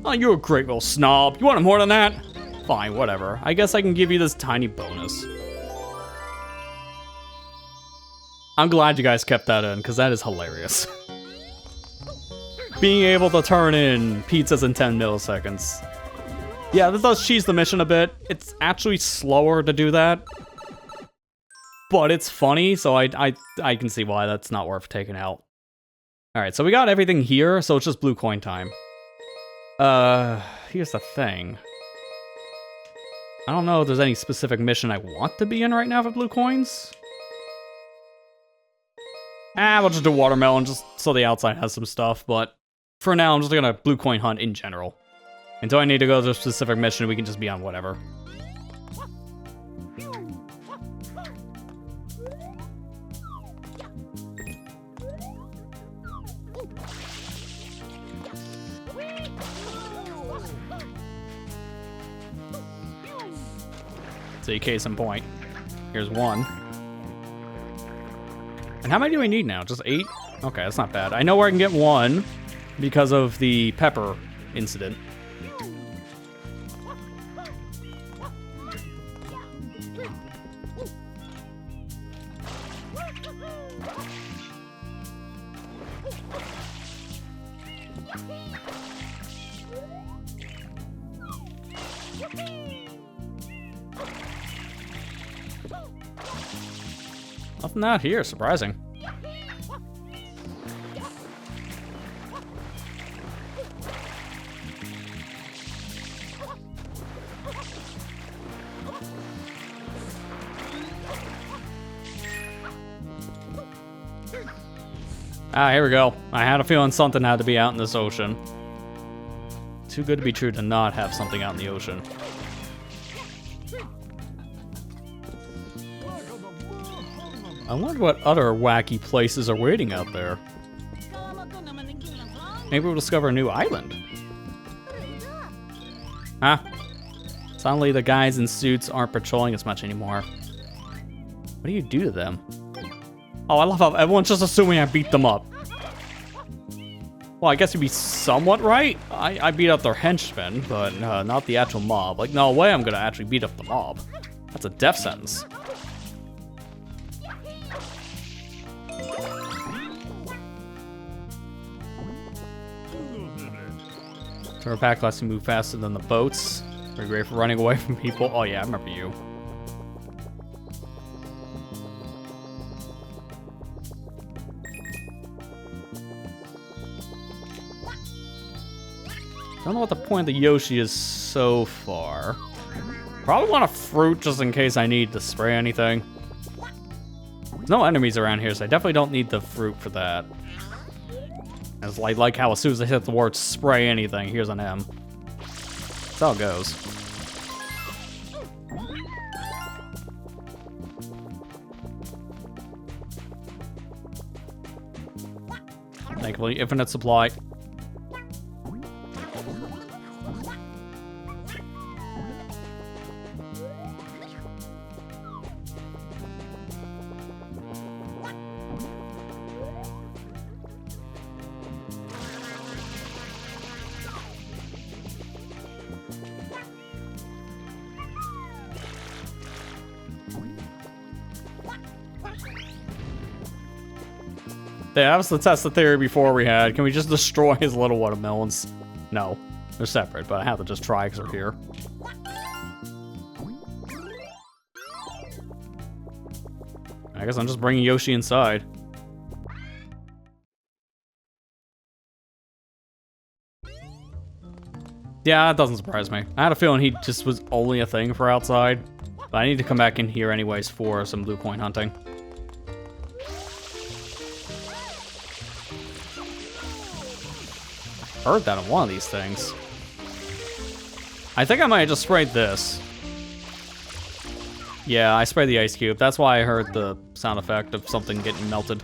Oh, you're a great little snob. You want more than that? Fine, whatever. I guess I can give you this tiny bonus. I'm glad you guys kept that in, because that is hilarious. Being able to turn in pizzas in 10 milliseconds. Yeah, this does cheese the mission a bit. It's actually slower to do that. But it's funny, so I can see why that's not worth taking out. Alright, so we got everything here, so it's just blue coin time. Here's the thing. I don't know if there's any specific mission I want to be in right now for blue coins. We'll just do watermelon just so the outside has some stuff, but for now I'm just gonna blue coin hunt in general. Until I need to go to a specific mission, we can just be on whatever. See, case in point. Here's one. And how many do we need now? Just 8? Okay, that's not bad. I know where I can get one because of the pepper incident. Nothing out here, surprising. Here we go. I had a feeling something had to be out in this ocean. Too good to be true to not have something out in the ocean. I wonder what other wacky places are waiting out there. Maybe we'll discover a new island. Huh? Suddenly the guys in suits aren't patrolling as much anymore. What do you do to them? Oh, I love how everyone's just assuming I beat them up. Well, I guess you'd be somewhat right. I beat up their henchmen, but not the actual mob. Like, no way I'm gonna actually beat up the mob. That's a death sentence. Turn pack lets you move faster than the boats. Are you great for running away from people? Oh yeah, I remember you. don't know what the point of the Yoshi is so far. Probably want a fruit just in case I need to spray anything. There's no enemies around here, so I definitely don't need the fruit for that. It's like how as soon as I hit the word spray anything, here's an M. That's how it goes. Thankfully, infinite supply. Yeah, that was the test of theory before we had. Can we just destroy his little watermelons? No, they're separate, but I have to just try because they're here. I guess I'm just bringing Yoshi inside. Yeah, that doesn't surprise me. I had a feeling he just was only a thing for outside, but I need to come back in here anyways for some blue coin hunting. Heard that on one of these things. I think I might have just sprayed this. Yeah, I sprayed the ice cube. That's why I heard the sound effect of something getting melted.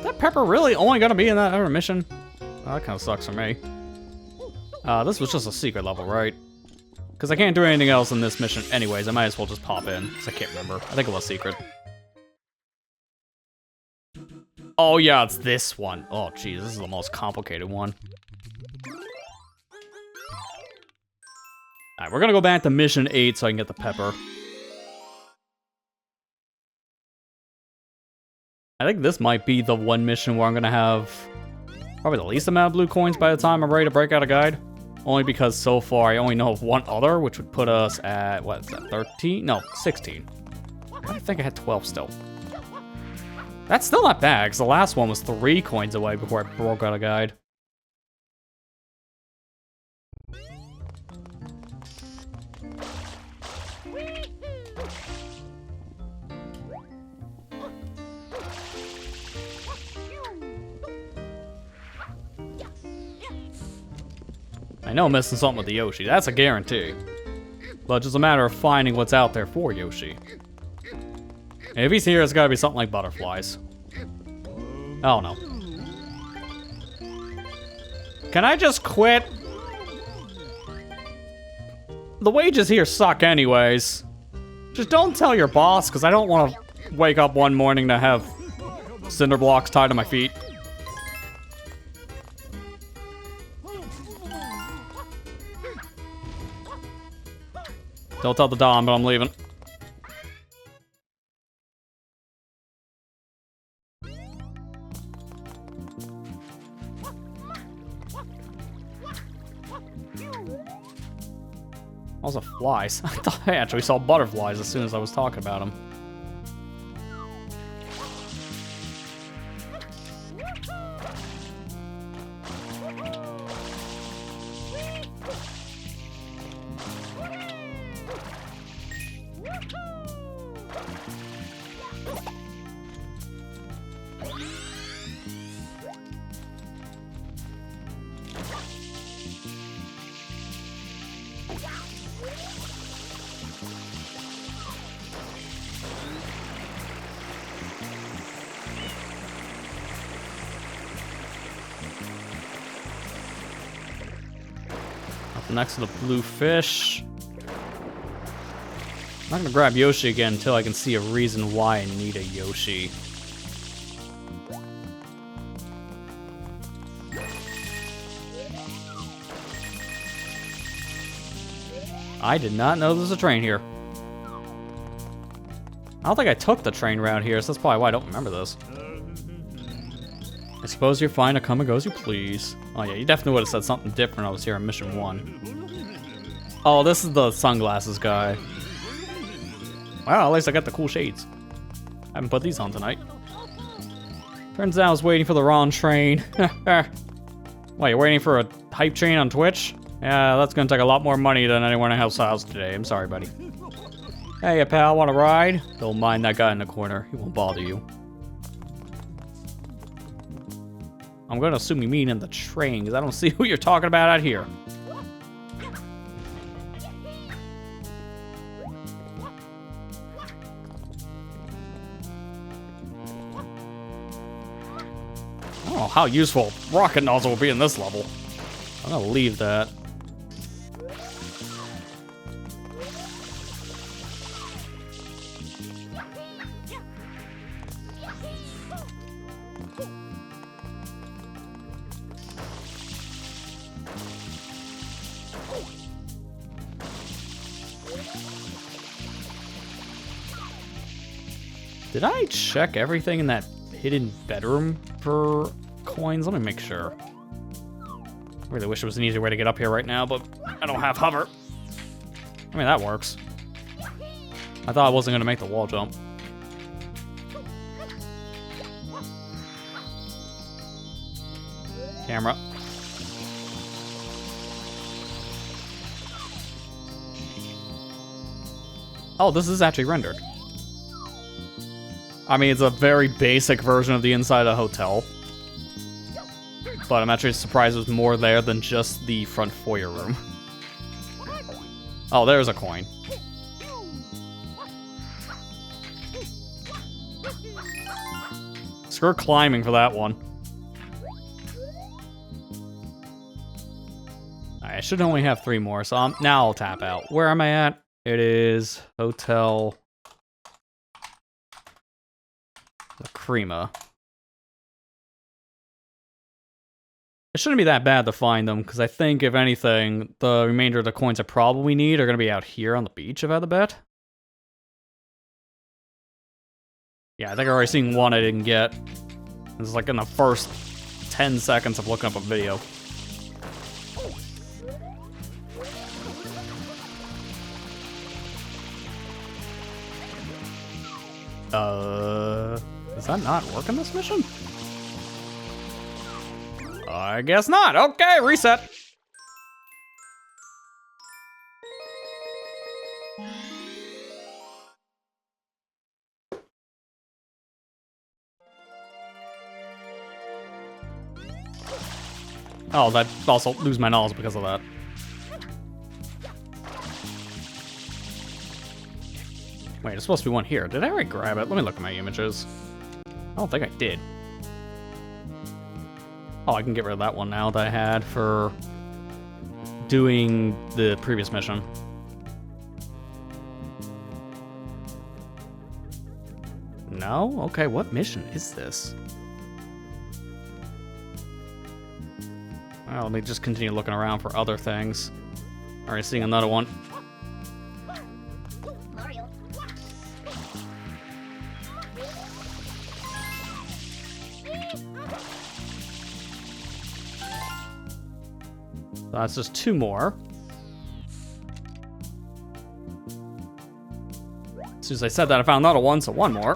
That pepper really only gonna be in that other mission? Oh, that kind of sucks for me. This was just a secret level, right? Because I can't do anything else in this mission anyways, I might as well just pop in, because I can't remember. I think it was secret. Oh yeah, it's this one. Oh geez, this is the most complicated one. Alright, we're gonna go back to mission 8 so I can get the pepper. I think this might be the one mission where I'm gonna have probably the least amount of blue coins by the time I'm ready to break out a guide. Only because so far I only know of one other, which would put us at, what is that, 13? No, 16. I think I had 12 still. That's still not bad, because the last one was 3 coins away before I broke out a guide. I know I'm missing something with the Yoshi, that's a guarantee. But it's just a matter of finding what's out there for Yoshi. And if he's here, it's gotta be something like butterflies. Oh no. Can I just quit? The wages here suck anyways. Just don't tell your boss, because I don't want to wake up one morning to have cinder blocks tied to my feet. Don't tell the Dom, but I'm leaving. Also flies. I thought I actually saw butterflies as soon as I was talking about them. Next to the blue fish. I'm not gonna grab Yoshi again until I can see a reason why I need a Yoshi. I did not know there was a train here. I don't think I took the train route here, so that's probably why I don't remember this. I suppose you're fine to come and go as you please. Oh yeah, you definitely would have said something different when I was here on mission 1. Oh, this is the sunglasses guy. Well, at least I got the cool shades. I haven't put these on tonight. Turns out I was waiting for the wrong train. Wait, you're waiting for a hype train on Twitch? Yeah, that's gonna take a lot more money than anyone else has today. I'm sorry, buddy. Hey, pal, want a ride? Don't mind that guy in the corner. He won't bother you. I'm gonna assume you mean in the train, because I don't see who you're talking about out here. I don't know how useful rocket nozzle will be in this level. I'm gonna leave that. Did I check everything in that hidden bedroom for coins? Let me make sure. I really wish there was an easier way to get up here right now, but I don't have hover. I mean, that works. I thought I wasn't going to make the wall jump. Camera. Oh, this is actually rendered. I mean, it's a very basic version of the inside of a hotel. But I'm actually surprised there's more there than just the front foyer room. Oh, there's a coin. Screw climbing for that one. I should only have 3 more, so now I'll tap out. Where am I at? It is Hotel La Crema. It shouldn't be that bad to find them, because I think, if anything, the remainder of the coins I probably need are going to be out here on the beach, if I had to bet. Yeah, I think I've already seen one I didn't get. This is like in the first 10 seconds of looking up a video. Does that not work in this mission? I guess not. Okay, reset. Oh, that also lose my knowledge because of that. Wait, there's supposed to be one here. Did I already grab it? Let me look at my images. I don't think I did. Oh, I can get rid of that one now that I had for doing the previous mission. No? Okay, what mission is this? Well, let me just continue looking around for other things. Alright, seeing another one. So that's just 2 more. As soon as I said that, I found another one, so 1 more.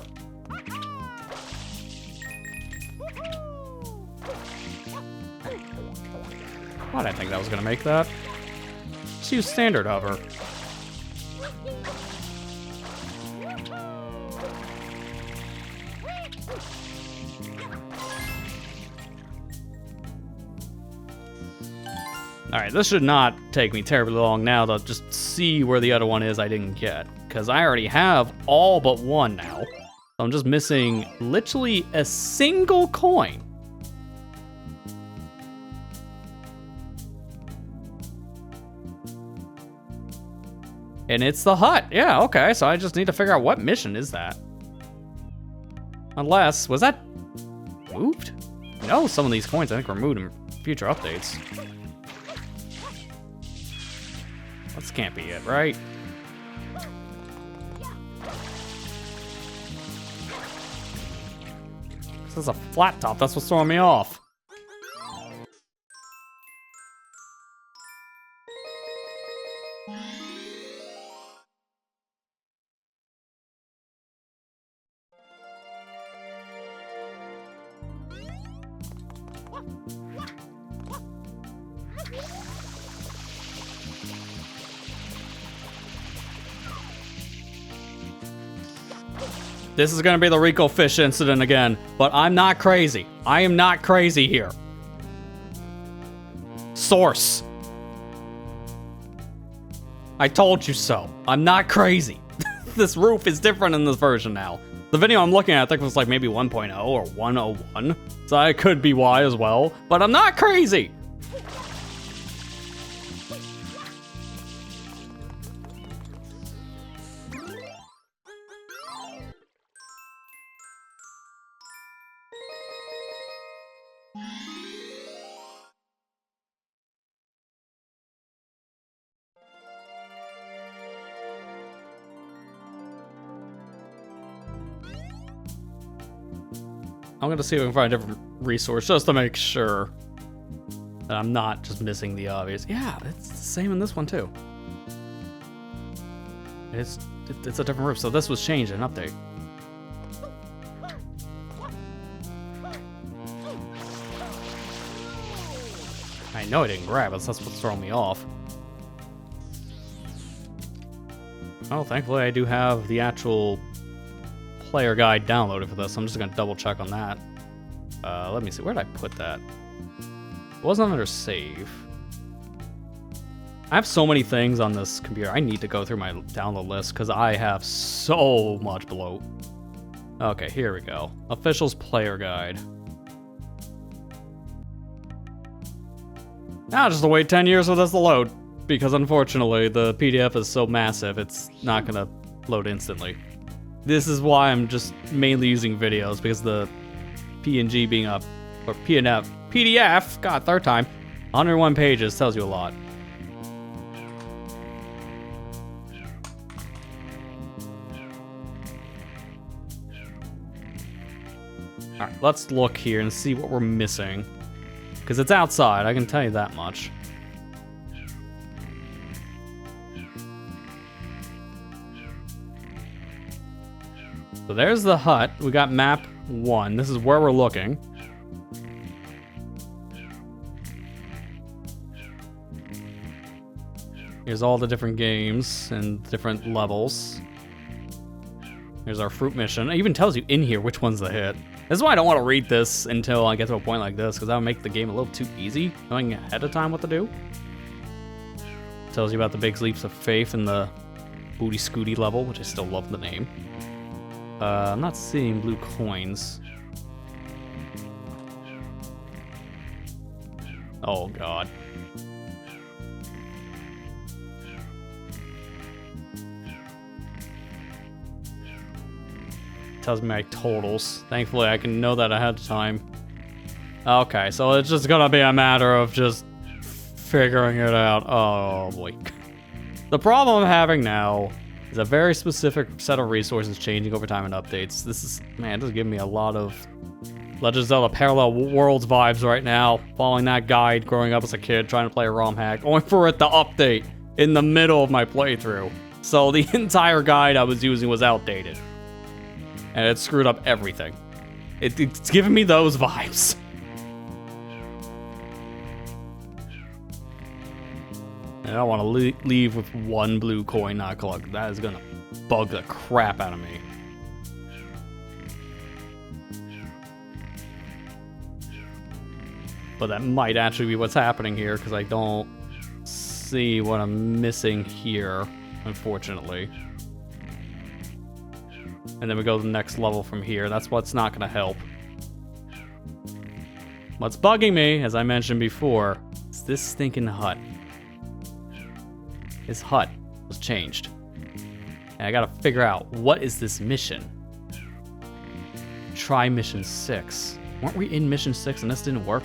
Why did I think that was gonna make that? Just use standard hover. Alright, this should not take me terribly long now to just see where the other one is I didn't get. Because I already have all but 1 now. So I'm just missing literally a single coin. And it's the hut. Yeah, okay, so I just need to figure out what mission is that. Unless, was that moved? No, some of these coins I think were moved in future updates. This can't be it, right? This is a flat top. That's what's throwing me off. This is gonna be the Rico Fish incident again, but I'm not crazy. I am not crazy here. Source. I told you so. I'm not crazy. This roof is different in this version now. The video I'm looking at, I think it was like maybe 1.0 or 101. So it could be why as well, but I'm not crazy. I'm gonna see if I can find a different resource just to make sure that I'm not just missing the obvious. Yeah, it's the same in this one too. It's a different roof, so this was changed in an update. I know I didn't grab it, so that's what's throwing me off. Oh, thankfully I do have the actual player guide downloaded for this. I'm just gonna double check on that. Let me see, where did I put that? It wasn't under save. I have so many things on this computer. I need to go through my download list because I have so much bloat. Okay, here we go. Officials player guide. Now just to wait 10 years for this to load, because unfortunately the PDF is so massive it's not gonna load instantly. This is why I'm just mainly using videos, because the PNG being up, or PDF, god, third time, 101 pages tells you a lot. Alright, let's look here and see what we're missing. Because it's outside, I can tell you that much. So there's the hut. We got map 1. This is where we're looking. Here's all the different games and different levels. Here's our fruit mission. It even tells you in here which one's the hit. This is why I don't want to read this until I get to a point like this, because that would make the game a little too easy, knowing ahead of time what to do. Tells you about the big leaps of faith in the Booty Scooty level, which I still love the name. I'm not seeing blue coins. Oh god. Tells me my totals. Thankfully I can know that ahead of time. Okay, so it's just gonna be a matter of just figuring it out. Oh boy. The problem I'm having now is a very specific set of resources changing over time and updates. This is, man, this is giving me a lot of Legend of Zelda Parallel Worlds vibes right now. Following that guide growing up as a kid, trying to play a ROM hack, only for it to update in the middle of my playthrough. So the entire guide I was using was outdated. And it screwed up everything. It's giving me those vibes. And I don't want to leave with one blue coin not collected. That is going to bug the crap out of me. But that might actually be what's happening here, because I don't see what I'm missing here, unfortunately. And then we go to the next level from here. That's what's not going to help. What's bugging me, as I mentioned before, is this stinking hut. His hut was changed. And I gotta figure out, what is this mission? Try mission 6. Weren't we in mission 6 and this didn't work?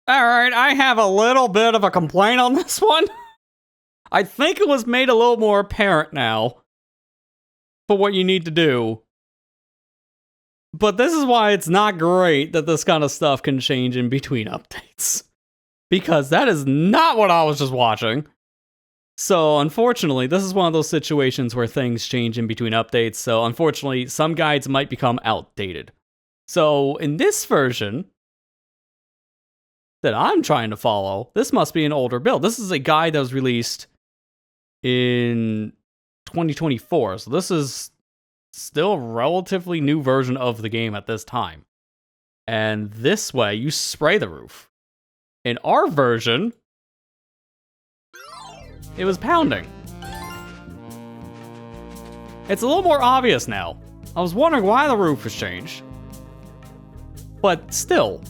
Alright, I have a little bit of a complaint on this one. I think it was made a little more apparent now for what you need to do. But this is why it's not great that this kind of stuff can change in between updates. Because that is not what I was just watching. So, unfortunately, this is one of those situations where things change in between updates. So, unfortunately, some guides might become outdated. So, in this version that I'm trying to follow, this must be an older build. This is a guide that was released in 2024. So, this is still a relatively new version of the game at this time. And this way, you spray the roof. In our version, it was pounding. It's a little more obvious now. I was wondering why the roof was changed. But still,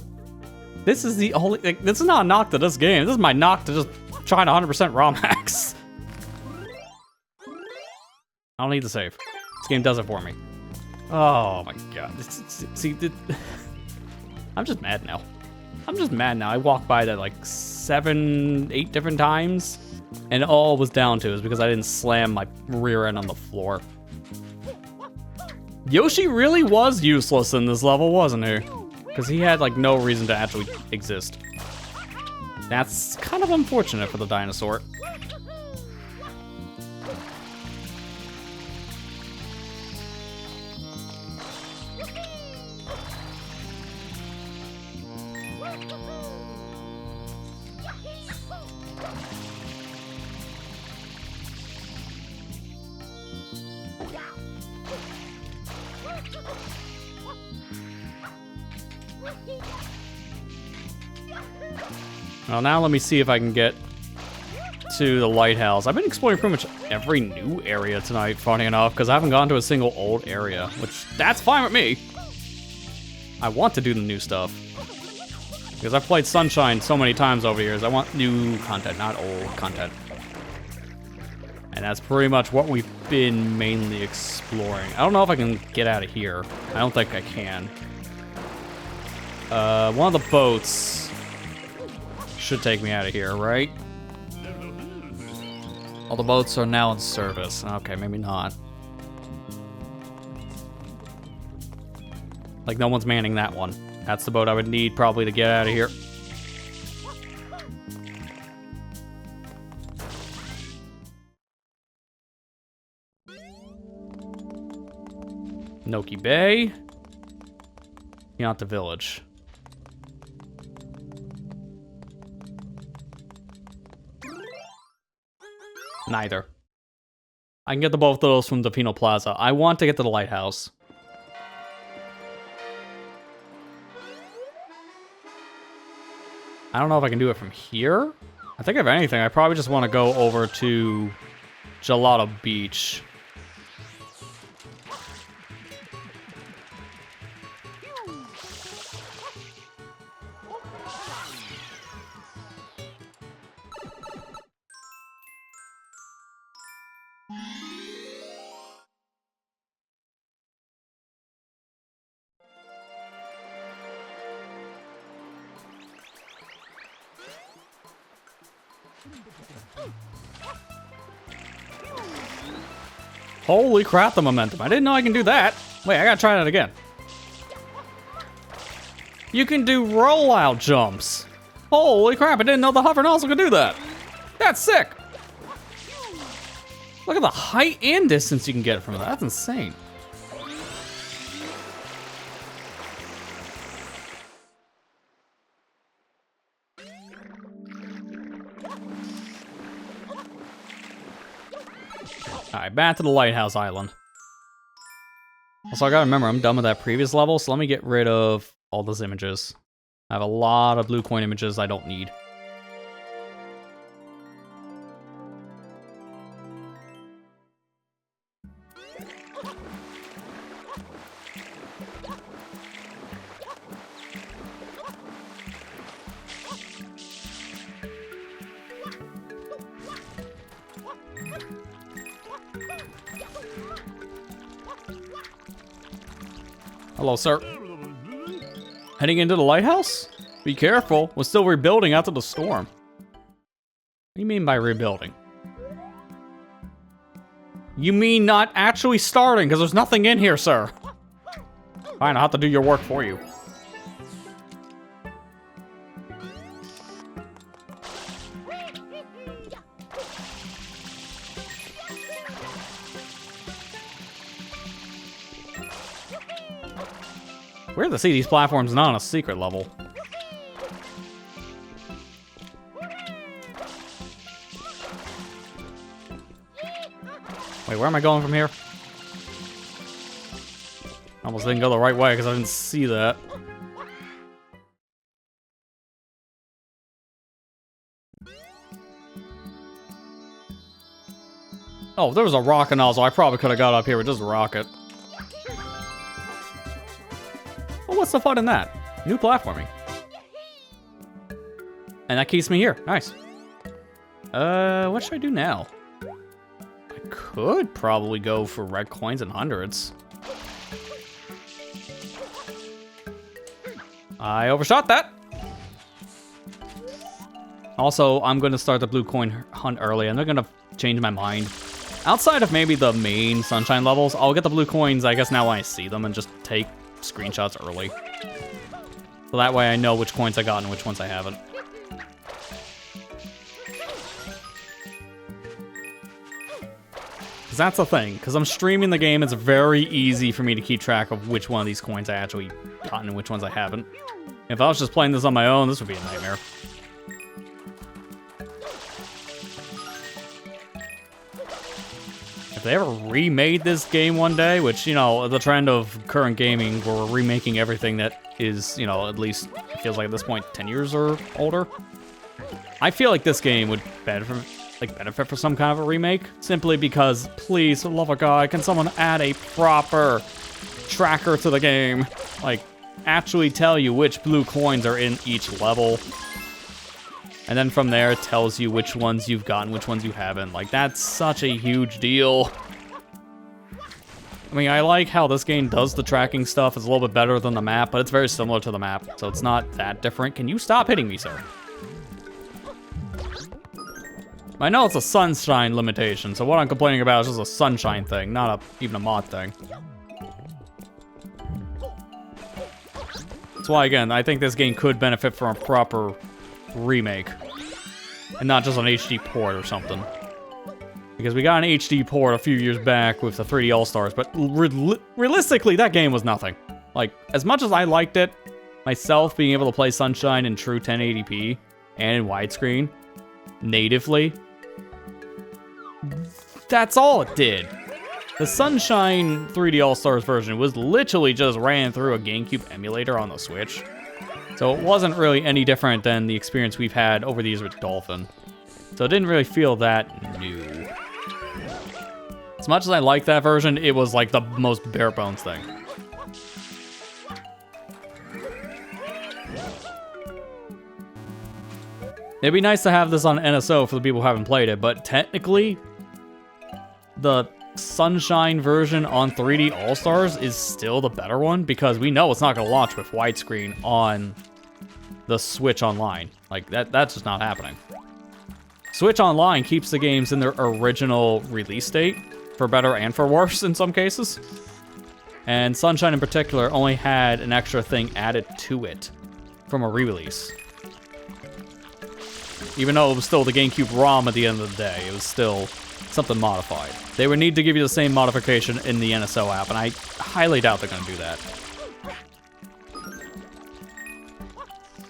this is the only, like, this is not a knock to this game. This is my knock to just trying 100% raw max. I don't need to save. This game does it for me. Oh my god. See, I'm just mad now. I'm just mad now. I walked by that like 7, 8 different times, and all it was down to is because I didn't slam my rear end on the floor. Yoshi really was useless in this level, wasn't he? Because he had like no reason to actually exist. That's kind of unfortunate for the dinosaur. Well, now let me see if I can get to the lighthouse. I've been exploring pretty much every new area tonight, funny enough, because I haven't gone to a single old area, which, that's fine with me. I want to do the new stuff. Because I've played Sunshine so many times over the years, I want new content, not old content. And that's pretty much what we've been mainly exploring. I don't know if I can get out of here. I don't think I can. One of the boats should take me out of here, right? All the boats are now in service. Okay, maybe not. Like, no one's manning that one. That's the boat I would need probably to get out of here. Noki Bay. Not the village. Neither. I can get the both of those from Defino Plaza. I want to get to the lighthouse. I don't know if I can do it from here. I think if anything, I probably just want to go over to Gelato Beach. Holy crap, the momentum. I didn't know I can do that. Wait, I gotta try that again. You can do rollout jumps. Holy crap, I didn't know the hovering also could do that. That's sick. Look at the height and distance you can get from that. That's insane. Alright, back to the Lighthouse Island. Also, I gotta remember, I'm done with that previous level, so let me get rid of all those images. I have a lot of blue coin images I don't need. Hello, sir. Heading into the lighthouse? Be careful. We're still rebuilding after the storm. What do you mean by rebuilding? You mean not actually starting, because there's nothing in here, sir. Fine, I'll have to do your work for you. Weird to see these platforms not on a secret level. Wait, where am I going from here? Almost didn't go the right way because I didn't see that. Oh, if there was a rocket nozzle, I probably could have got up here with just a rocket. Well, what's the fun in that? New platforming. And that keeps me here. Nice. What should I do now? I could probably go for red coins and hundreds. I overshot that. Also, I'm going to start the blue coin hunt early, and they're going to change my mind. Outside of maybe the main sunshine levels, I'll get the blue coins, I guess, now when I see them, and just take screenshots early. So that way I know which coins I got and which ones I haven't. Because that's the thing. Because I'm streaming the game, it's very easy for me to keep track of which one of these coins I actually gotten and which ones I haven't. If I was just playing this on my own, this would be a nightmare. If they ever remade this game one day, which, you know, the trend of current gaming, where we're remaking everything that is, you know, at least, it feels like at this point, 10 years or older. I feel like this game would benefit for some kind of a remake, simply because, please, for the love of God, can someone add a proper tracker to the game? Like, actually tell you which blue coins are in each level. And then from there, it tells you which ones you've gotten, which ones you haven't. Like, that's such a huge deal. I mean, I like how this game does the tracking stuff. It's a little bit better than the map, but it's very similar to the map, so it's not that different. Can you stop hitting me, sir? I know it's a sunshine limitation, so what I'm complaining about is just a sunshine thing, not even a mod thing. That's why, again, I think this game could benefit from a proper remake and not just an HD port or something, because we got an HD port a few years back with the 3D All-Stars, but realistically that game was nothing. Like, as much as I liked it myself, being able to play Sunshine in true 1080p and in widescreen natively, that's all it did. The Sunshine 3D All-Stars version was literally just ran through a GameCube emulator on the Switch. So it wasn't really any different than the experience we've had over the years with Dolphin. So it didn't really feel that new. As much as I liked that version, it was like the most bare bones thing. It'd be nice to have this on NSO for the people who haven't played it, but technically, the Sunshine version on 3D All-Stars is still the better one, because we know it's not going to launch with widescreen on the Switch Online. Like, that's just not happening. Switch Online keeps the games in their original release date, for better and for worse in some cases. And Sunshine in particular only had an extra thing added to it from a re-release. Even though it was still the GameCube ROM at the end of the day, it was still something modified. They would need to give you the same modification in the NSO app, and I highly doubt they're going to do that.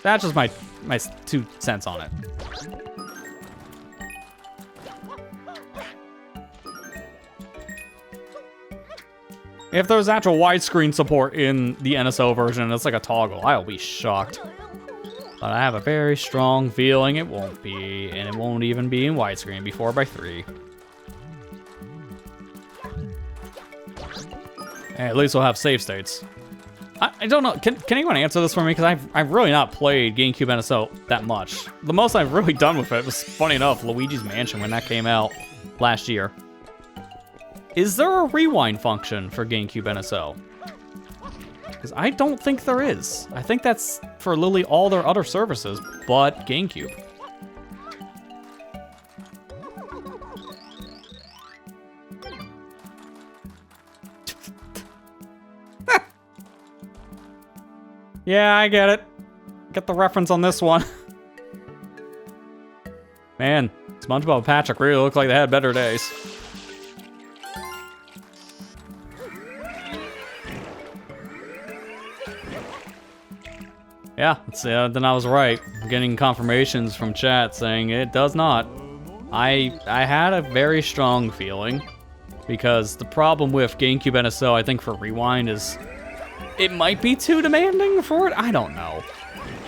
That's just my 2 cents on it. If there's actual widescreen support in the NSO version and it's like a toggle, I'll be shocked. But I have a very strong feeling it won't be, and it won't even be in widescreen, be 4:3. Hey, at least we'll have save states. I don't know, can anyone answer this for me? Because I've really not played GameCube NSO that much. The most I've really done with it was, funny enough, Luigi's Mansion when that came out last year. Is there a rewind function for GameCube NSO? Because I don't think there is. I think that's for literally all their other services, but GameCube. Yeah, I get it. Get the reference on this one. Man, SpongeBob and Patrick really look like they had better days. Yeah, then I was right. I'm getting confirmations from chat saying it does not. I had a very strong feeling because the problem with GameCube NSO, I think for Rewind, is it might be too demanding for it. I don't know.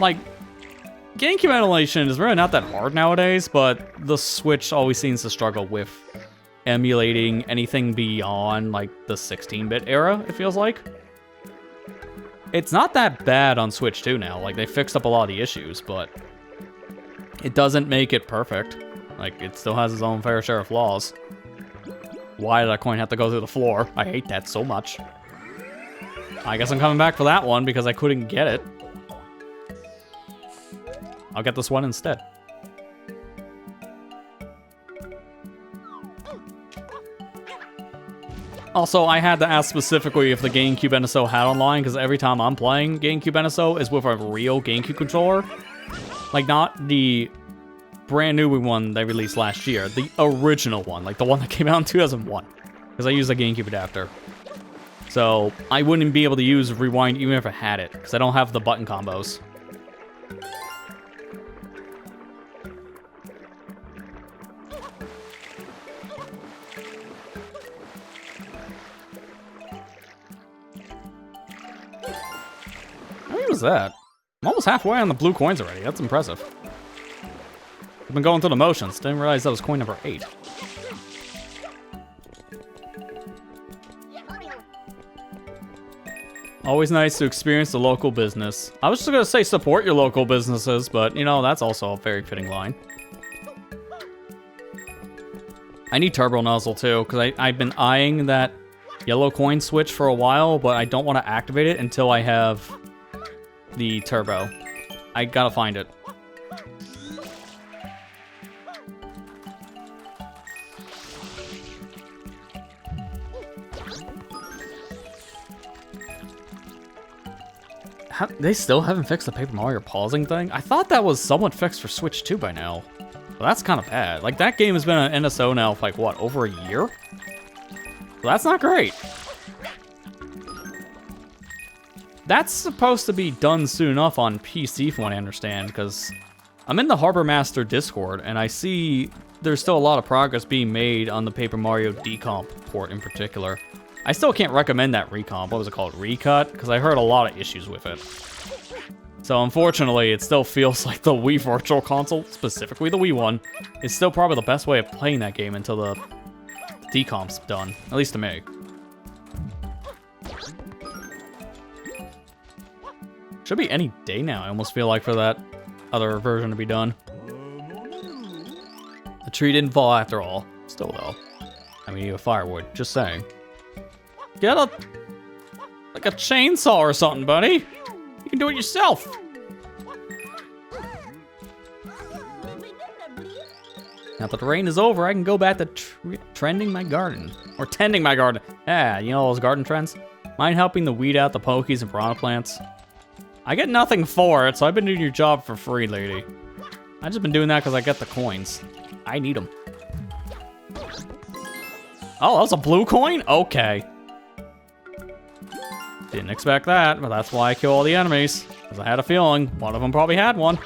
Like, GameCube emulation is really not that hard nowadays, but the Switch always seems to struggle with emulating anything beyond like the 16-bit era, it feels like. It's not that bad on Switch 2 now. Like, they fixed up a lot of the issues, but it doesn't make it perfect. Like, it still has its own fair share of flaws. Why did that coin have to go through the floor? I hate that so much. I guess I'm coming back for that one because I couldn't get it. I'll get this one instead. Also, I had to ask specifically if the GameCube NSO had online, because every time I'm playing GameCube NSO is with a real GameCube controller. Like, not the brand new one they released last year, the original one, like the one that came out in 2001, because I use a GameCube adapter. So, I wouldn't be able to use Rewind even if I had it, because I don't have the button combos. How many was that? I'm almost halfway on the blue coins already. That's impressive. I've been going through the motions. Didn't realize that was coin number 8. Always nice to experience the local business. I was just gonna say support your local businesses, but you know, that's also a very fitting line. I need turbo nozzle too, because I've been eyeing that yellow coin switch for a while, but I don't want to activate it until I have the turbo. I gotta find it. They still haven't fixed the Paper Mario pausing thing? I thought that was somewhat fixed for Switch 2 by now. Well, that's kind of bad. Like, that game has been on NSO now for, like, what, over a year? Well, that's not great. That's supposed to be done soon enough on PC, from what I understand, because I'm in the Harbor Master Discord, and I see there's still a lot of progress being made on the Paper Mario decomp port in particular. I still can't recommend that recomp. What was it called? Recut? Because I heard a lot of issues with it. So unfortunately, it still feels like the Wii Virtual Console, specifically the Wii one, is still probably the best way of playing that game until the decomp's done. At least to me. Should be any day now, I almost feel like, for that other version to be done. The tree didn't fall after all. Still, though. I mean, you have firewood. Just saying. Get a chainsaw or something, buddy. You can do it yourself. Now that the rain is over, I can go back to trending my garden. Or tending my garden. Yeah, you know those garden trends? Mind helping to weed out the pokies and piranha plants? I get nothing for it, so I've been doing your job for free, lady. I've just been doing that because I get the coins. I need them. Oh, that was a blue coin? Okay. Didn't expect that, but that's why I kill all the enemies. Because I had a feeling one of them probably had one.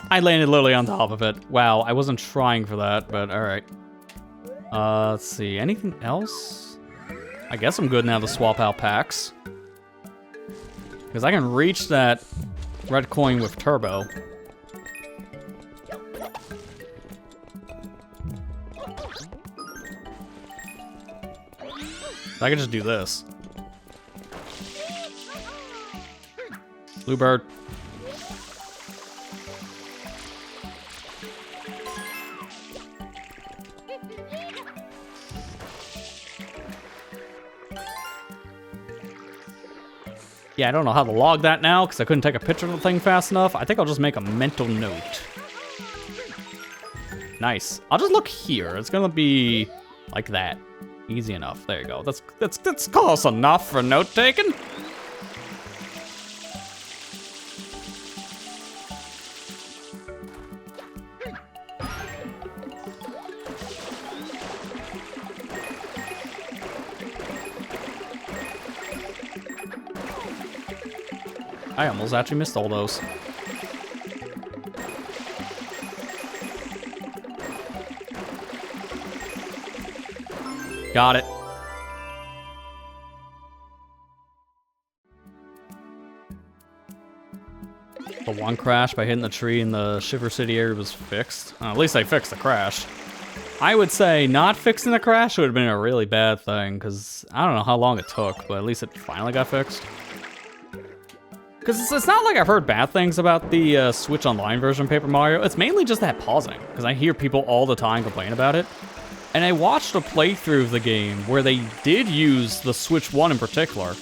I landed literally on top of it. Wow, I wasn't trying for that, but alright. Let's see, anything else? I guess I'm good now to swap out packs. Because I can reach that red coin with turbo. I can just do this. Bluebird. Yeah, I don't know how to log that now because I couldn't take a picture of the thing fast enough. I think I'll just make a mental note. Nice. I'll just look here. It's gonna be like that. Easy enough. There you go. That's close enough for note taking. I almost actually missed all those. Got it. The one crash by hitting the tree in the Shiver City area was fixed. At least I fixed the crash. I would say not fixing the crash would have been a really bad thing, because I don't know how long it took, but at least it finally got fixed. Because it's not like I've heard bad things about the Switch Online version of Paper Mario. It's mainly just that pausing, because I hear people all the time complain about it. And I watched a playthrough of the game where they did use the Switch 1 in particular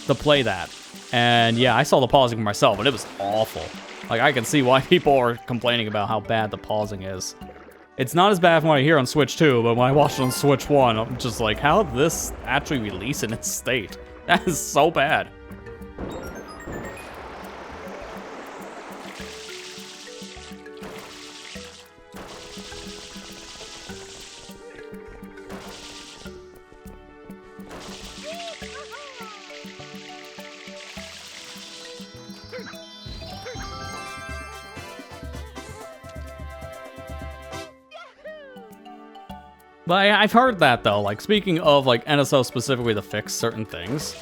to play that. And yeah, I saw the pausing for myself, and it was awful. Like, I can see why people are complaining about how bad the pausing is. It's not as bad from what I hear on Switch 2, but when I watched it on Switch 1, I'm just like, how did this actually release in its state? That is so bad. But I've heard that, though. Like, speaking of, like, NSO specifically to fix certain things,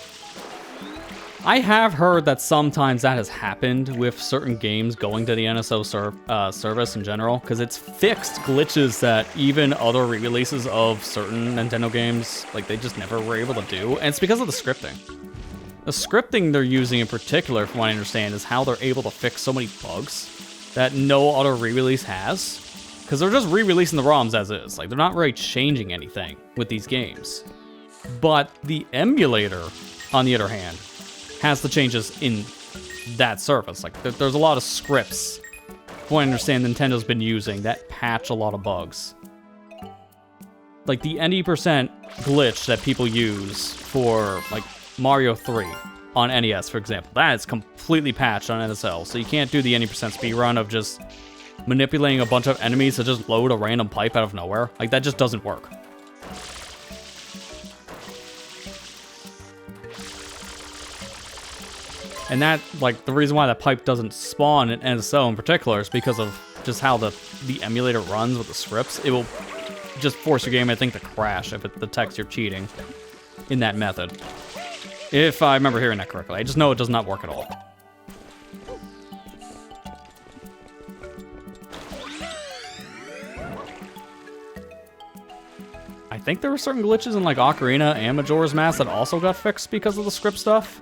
I have heard that sometimes that has happened with certain games going to the NSO service in general, because it's fixed glitches that even other re-releases of certain Nintendo games, like, they just never were able to do, and it's because of the scripting. The scripting they're using in particular, from what I understand, is how they're able to fix so many bugs that no other re-release has. Because they're just re-releasing the ROMs as is. Like, they're not really changing anything with these games. But the emulator, on the other hand, has the changes in that service. Like, there's a lot of scripts, from what I understand, Nintendo's been using that patch a lot of bugs. Like, the 90% glitch that people use for, like, Mario 3 on NES, for example, that is completely patched on NSL. So you can't do the 90% speedrun of just manipulating a bunch of enemies to just load a random pipe out of nowhere. Like, that just doesn't work. And that, like, the reason why that pipe doesn't spawn in NSO in particular is because of just how the emulator runs with the scripts. It will just force your game, I think, to crash if it detects you're cheating in that method. If I remember hearing that correctly. I just know it does not work at all. I think there were certain glitches in, like, Ocarina and Majora's Mask that also got fixed because of the script stuff.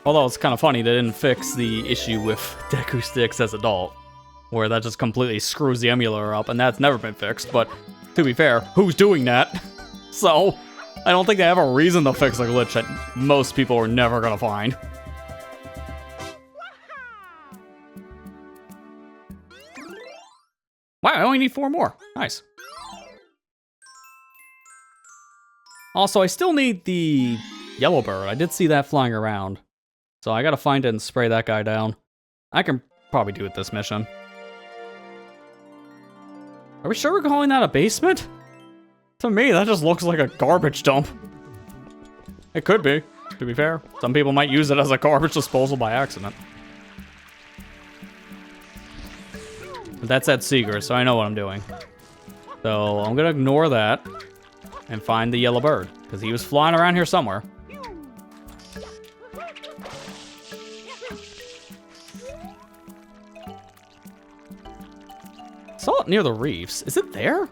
Although it's kind of funny they didn't fix the issue with Deku Sticks as adult, where that just completely screws the emulator up, and that's never been fixed. But to be fair, who's doing that? So I don't think they have a reason to fix a glitch that most people are never gonna find. Wow, I only need 4 more. Nice. Also, I still need the yellow bird. I did see that flying around. So I gotta find it and spray that guy down. I can probably do it this mission. Are we sure we're calling that a basement? To me, that just looks like a garbage dump. It could be, to be fair. Some people might use it as a garbage disposal by accident. But that's at Seeger, so I know what I'm doing. So I'm gonna ignore that and find the yellow bird, because he was flying around here somewhere. Saw it near the reefs. Is it there?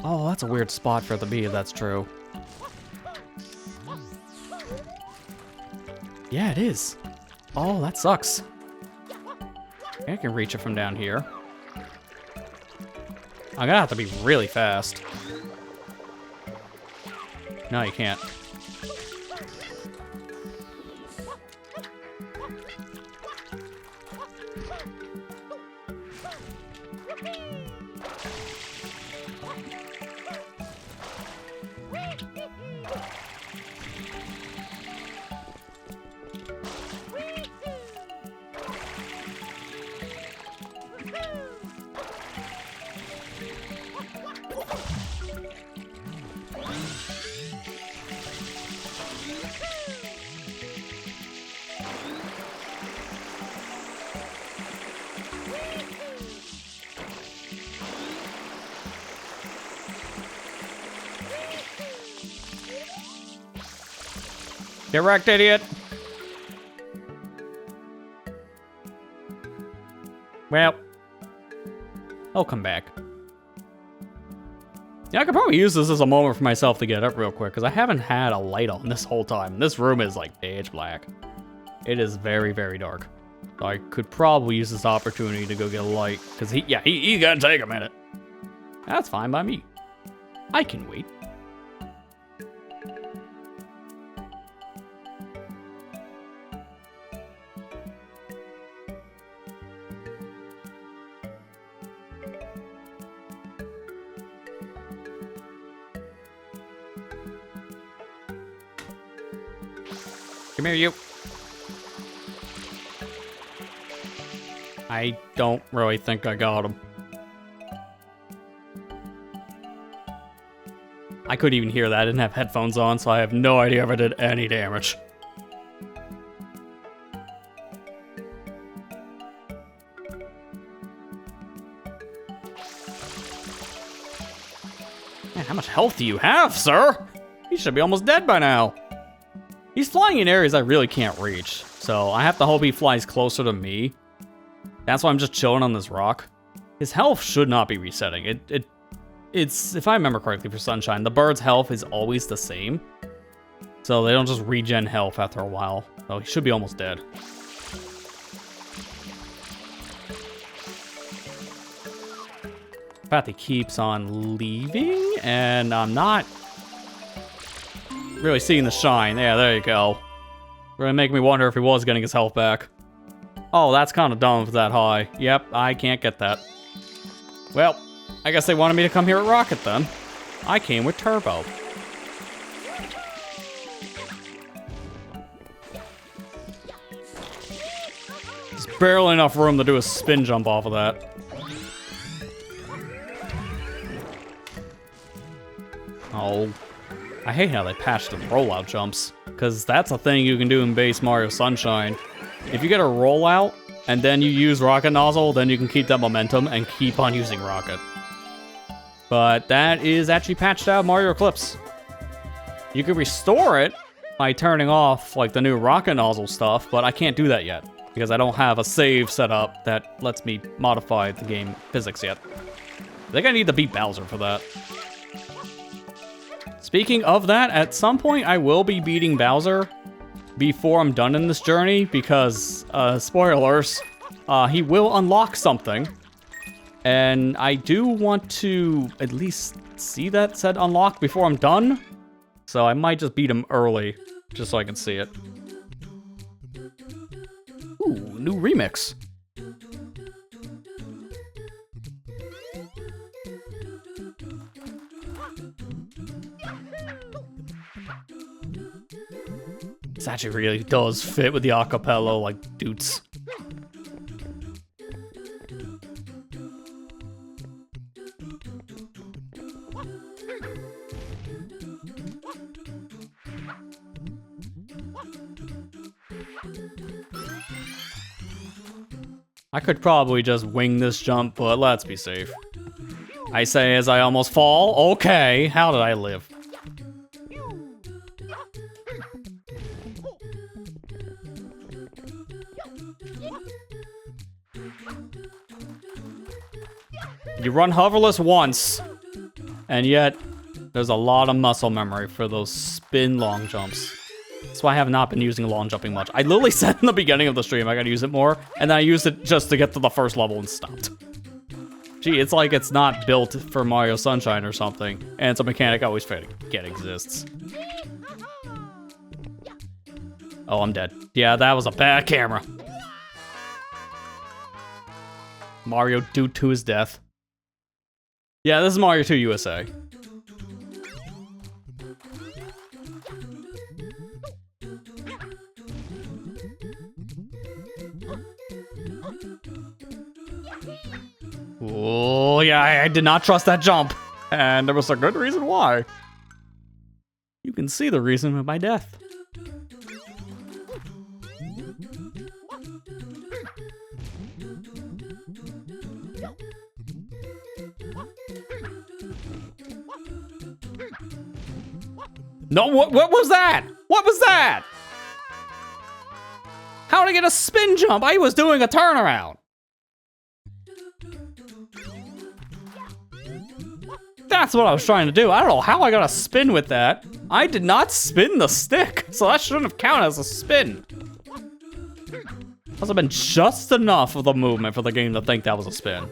Oh, that's a weird spot for it to be, if that's true. Yeah, it is. Oh, that sucks. I can reach it from down here. I'm gonna have to be really fast. No, you can't. Get wrecked, idiot! Well, I'll come back. Yeah, I could probably use this as a moment for myself to get up real quick, because I haven't had a light on this whole time. This room is like pitch black. It is very, very dark. So I could probably use this opportunity to go get a light, because he's gonna take a minute. That's fine by me. I can wait. Come here, you. I don't really think I got him. I couldn't even hear that. I didn't have headphones on, so I have no idea if I did any damage. Man, how much health do you have, sir? You should be almost dead by now. He's flying in areas I really can't reach, so I have to hope he flies closer to me. That's why I'm just chilling on this rock. His health should not be resetting. It's if I remember correctly for Sunshine, the bird's health is always the same. So they don't just regen health after a while. So he should be almost dead. In fact, he keeps on leaving, and I'm not really seeing the shine. Yeah, there you go. Really make me wonder if he was getting his health back. Oh, that's kind of dumb if it's that high. Yep, I can't get that. Well, I guess they wanted me to come here at Rocket then. I came with Turbo. There's barely enough room to do a spin jump off of that. Oh, I hate how they patched the rollout jumps, because that's a thing you can do in base Mario Sunshine. If you get a rollout, and then you use Rocket Nozzle, then you can keep that momentum and keep on using Rocket. But that is actually patched out of Mario Eclipse. You can restore it by turning off, like, the new Rocket Nozzle stuff, but I can't do that yet, because I don't have a save set up that lets me modify the game physics yet. I think I need to beat Bowser for that. Speaking of that, at some point I will be beating Bowser before I'm done in this journey, because, spoilers, he will unlock something. And I do want to at least see that said unlock before I'm done. So I might just beat him early, just so I can see it. Ooh, new remix. This actually really does fit with the acapella, like, dudes. I could probably just wing this jump, but let's be safe. I say as I almost fall. Okay, how did I live? You run hoverless once, and yet there's a lot of muscle memory for those spin long jumps. That's why I have not been using long jumping much. I literally said in the beginning of the stream I gotta use it more, and then I used it just to get to the first level and stopped. Gee, it's like it's not built for Mario Sunshine or something, and it's a mechanic I always forget exists. Oh, I'm dead. Yeah, that was a bad camera. Mario due to his death. Yeah, this is Mario 2 USA. Oh, yeah, I did not trust that jump. And there was a good reason why. You can see the reason of my death. No, what was that? What was that? How did I get a spin jump? I was doing a turnaround. That's what I was trying to do. I don't know how I got a spin with that. I did not spin the stick, so that shouldn't have counted as a spin. Must have been just enough of the movement for the game to think that was a spin.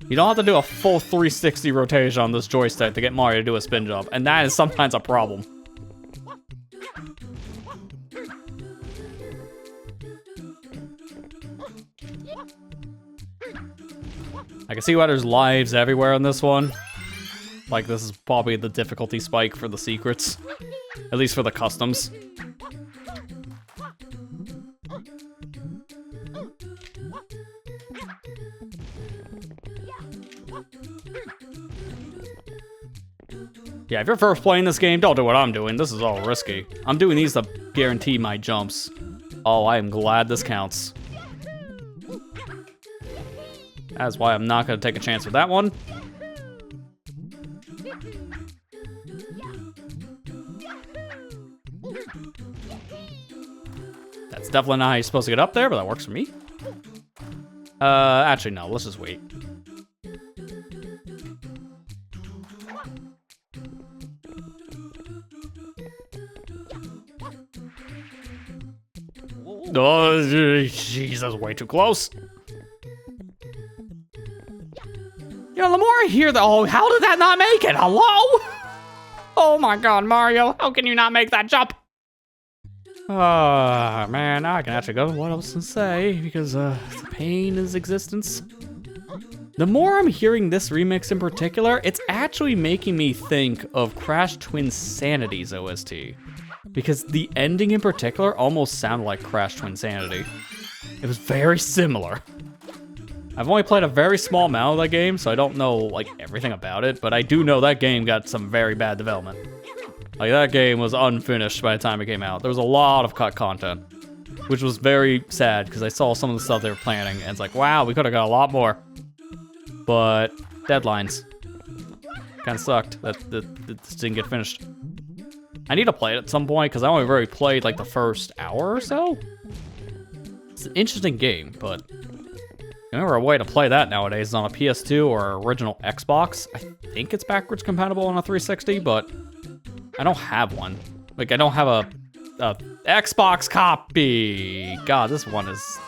You don't have to do a full 360 rotation on this joystick to get Mario to do a spin jump, and that is sometimes a problem. I can see why there's lives everywhere in this one. Like, this is probably the difficulty spike for the secrets. At least for the customs. Yeah, if you're first playing this game, don't do what I'm doing. This is all risky. I'm doing these to guarantee my jumps. Oh, I am glad this counts. That's why I'm not going to take a chance with that one. That's definitely not how you're supposed to get up there, but that works for me. Actually, no. Let's just wait. Oh, jeez, that's way too close. You know, the more I hear that, oh, how did that not make it? Hello? Oh my god, Mario, how can you not make that jump? Man, I can actually go what else to say, because it's a pain in existence. The more I'm hearing this remix in particular, it's actually making me think of Crash Twinsanity's OST. Because the ending in particular almost sounded like Crash Twinsanity. It was very similar. I've only played a very small amount of that game, so I don't know like everything about it, but I do know that game got some very bad development. Like, that game was unfinished by the time it came out. There was a lot of cut content, which was very sad because I saw some of the stuff they were planning, and it's like, wow, we could have got a lot more. But deadlines kind of sucked that this didn't get finished. I need to play it at some point because I only really played like the first hour or so. It's an interesting game, but remember a way to play that nowadays is on a PS2 or original Xbox. I think it's backwards compatible on a 360, but I don't have one. Like, I don't have a Xbox copy. God, this one is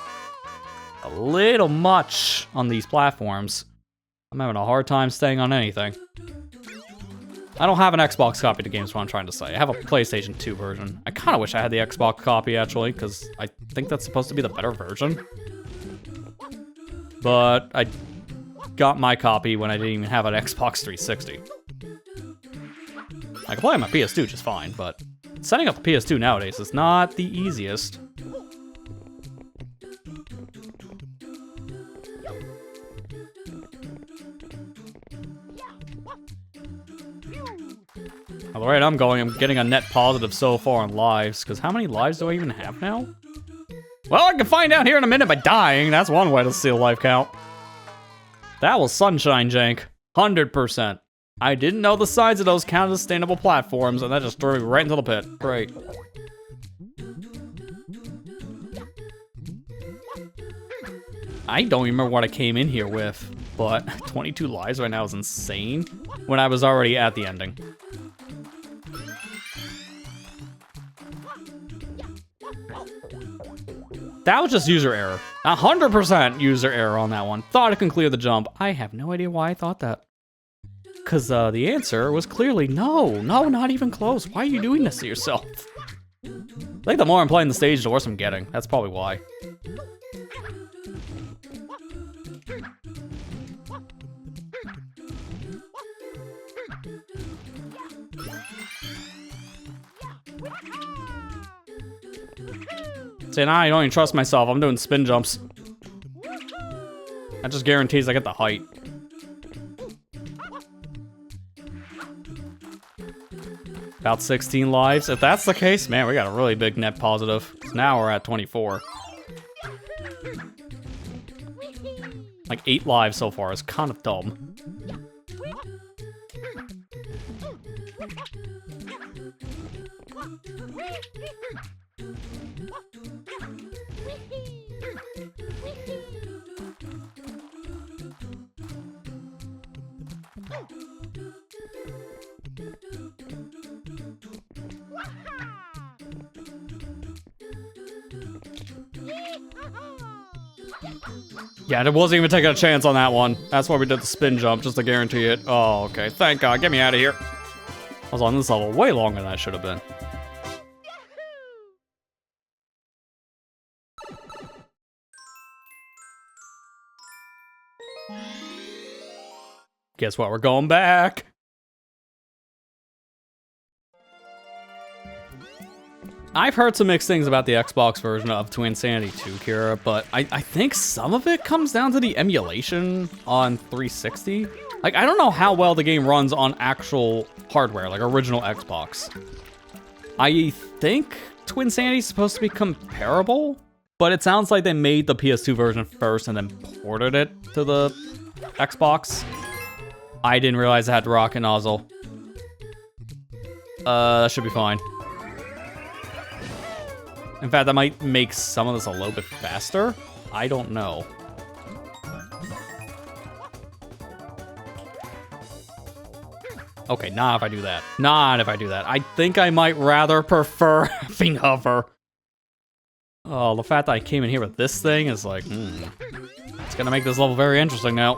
a little much on these platforms. I'm having a hard time staying on anything. I don't have an Xbox copy of the game is what I'm trying to say. I have a PlayStation 2 version. I kind of wish I had the Xbox copy, actually, because I think that's supposed to be the better version. But I got my copy when I didn't even have an Xbox 360. I can play on my PS2 just fine, but setting up the PS2 nowadays is not the easiest. At the rate I'm going, I'm getting a net positive so far on lives, because how many lives do I even have now? Well, I can find out here in a minute by dying. That's one way to see a life count. That was sunshine jank. 100%. I didn't know the sides of those counted as sustainable platforms, and that just threw me right into the pit. Great. I don't even remember what I came in here with, but 22 lives right now is insane when I was already at the ending. That was just user error. 100% user error on that one. Thought I can clear the jump. I have no idea why I thought that. Because the answer was clearly no, not even close. Why are you doing this to yourself? I think the more I'm playing the stage, the worse I'm getting. That's probably why. See, now I don't even trust myself. I'm doing spin jumps. That just guarantees I get the height. About 16 lives. If that's the case, man, we got a really big net positive. Now we're at 24. Like 8 lives so far is kind of dumb. Yeah, it wasn't even taking a chance on that one. That's why we did the spin jump, just to guarantee it. Oh, okay. Thank God. Get me out of here. I was on this level way longer than I should have been. Guess what? We're going back. I've heard some mixed things about the Xbox version of Twinsanity 2, Kira, but I think some of it comes down to the emulation on 360. Like, I don't know how well the game runs on actual hardware, like original Xbox. I think Twinsanity is supposed to be comparable, but it sounds like they made the PS2 version first and then ported it to the Xbox. I didn't realize I had the rocket nozzle. That should be fine. In fact, that might make some of this a little bit faster. I don't know. Okay, not if I do that. Not if I do that. I think I might rather prefer having hover. Oh, the fact that I came in here with this thing is like, it's gonna make this level very interesting now.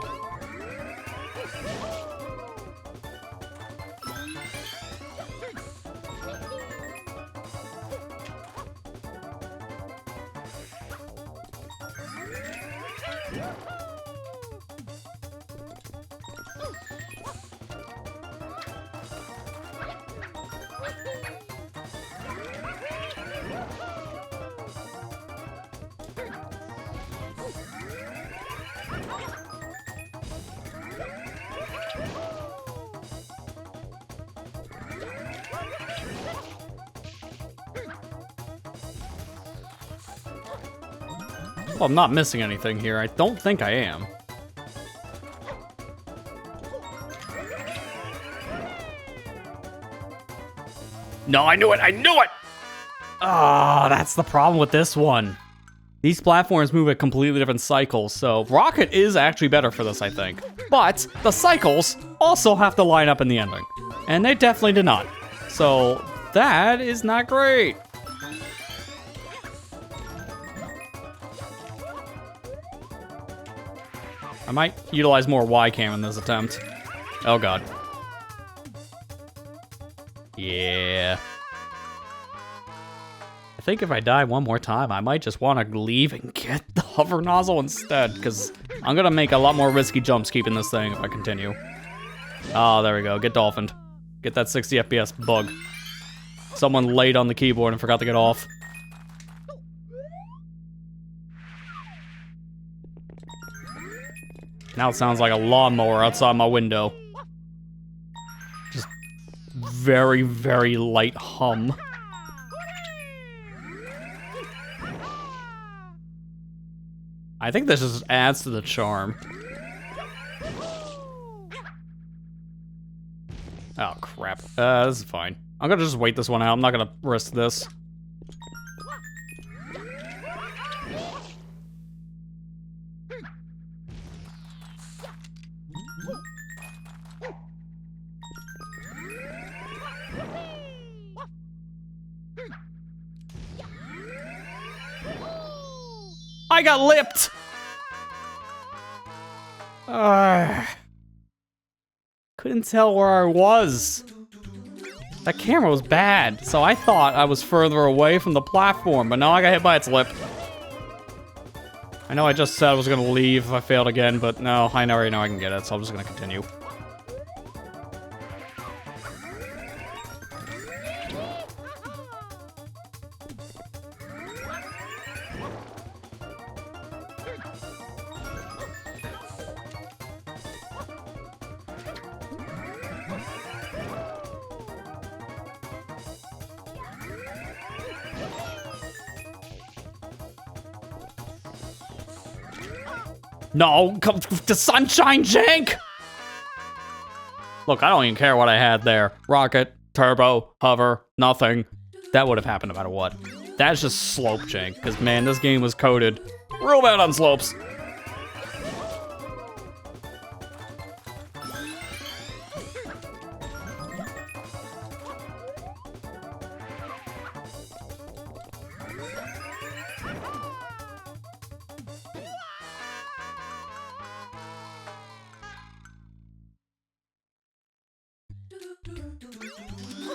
Well, I'm not missing anything here. I don't think I am. No, I knew it! I knew it! Ah, that's the problem with this one. These platforms move at completely different cycles, so Rocket is actually better for this, I think. But the cycles also have to line up in the ending. And they definitely did not. So that is not great. I might utilize more Y-cam in this attempt. Oh god. Yeah. I think if I die one more time, I might just want to leave and get the hover nozzle instead, because I'm going to make a lot more risky jumps keeping this thing if I continue. Oh, there we go. Get dolphined. Get that 60 FPS bug. Someone laid on the keyboard and forgot to get off. Now it sounds like a lawnmower outside my window. Just very, very light hum. I think this just adds to the charm. Oh, crap. This is fine. I'm gonna just wait this one out. I'm not gonna risk this. I got lipped! Couldn't tell where I was. That camera was bad, so I thought I was further away from the platform, but now I got hit by its lip. I know I just said I was gonna leave if I failed again, but no, I already know I can get it, so I'm just gonna continue. No, come to Sunshine Jank! Look, I don't even care what I had there. Rocket, turbo, hover, nothing. That would have happened no matter what. That's just slope jank, because man, this game was coded real bad on slopes.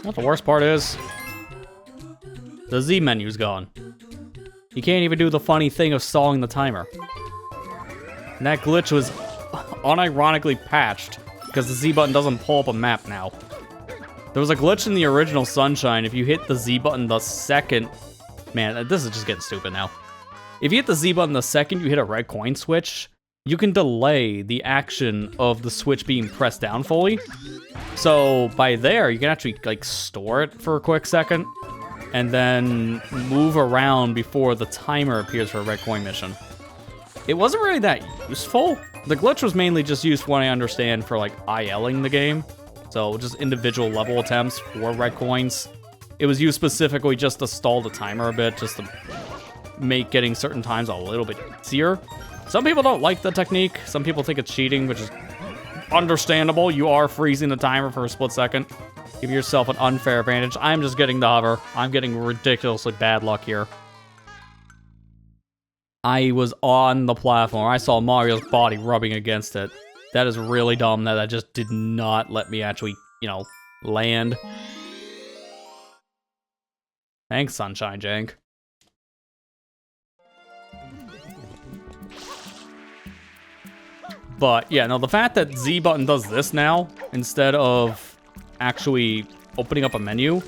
What the worst part is, the Z menu's gone. You can't even do the funny thing of stalling the timer. And that glitch was unironically patched because the Z button doesn't pull up a map now. There was a glitch in the original Sunshine. If you hit the Z button the second... Man, this is just getting stupid now. If you hit the Z button the second you hit a red coin switch, you can delay the action of the switch being pressed down fully. So by there, you can actually like store it for a quick second and then move around before the timer appears for a red coin mission. It wasn't really that useful. The glitch was mainly just used, from what I understand, for like ILing the game. So just individual level attempts for red coins. It was used specifically just to stall the timer a bit, just to make getting certain times a little bit easier. Some people don't like the technique. Some people think it's cheating, which is understandable. You are freezing the timer for a split second. Give yourself an unfair advantage. I'm just getting the hover. I'm getting ridiculously bad luck here. I was on the platform. I saw Mario's body rubbing against it. That is really dumb that just did not let me actually, you know, land. Thanks, Sunshine Jank. But yeah, no, the fact that Z button does this now instead of actually opening up a menu,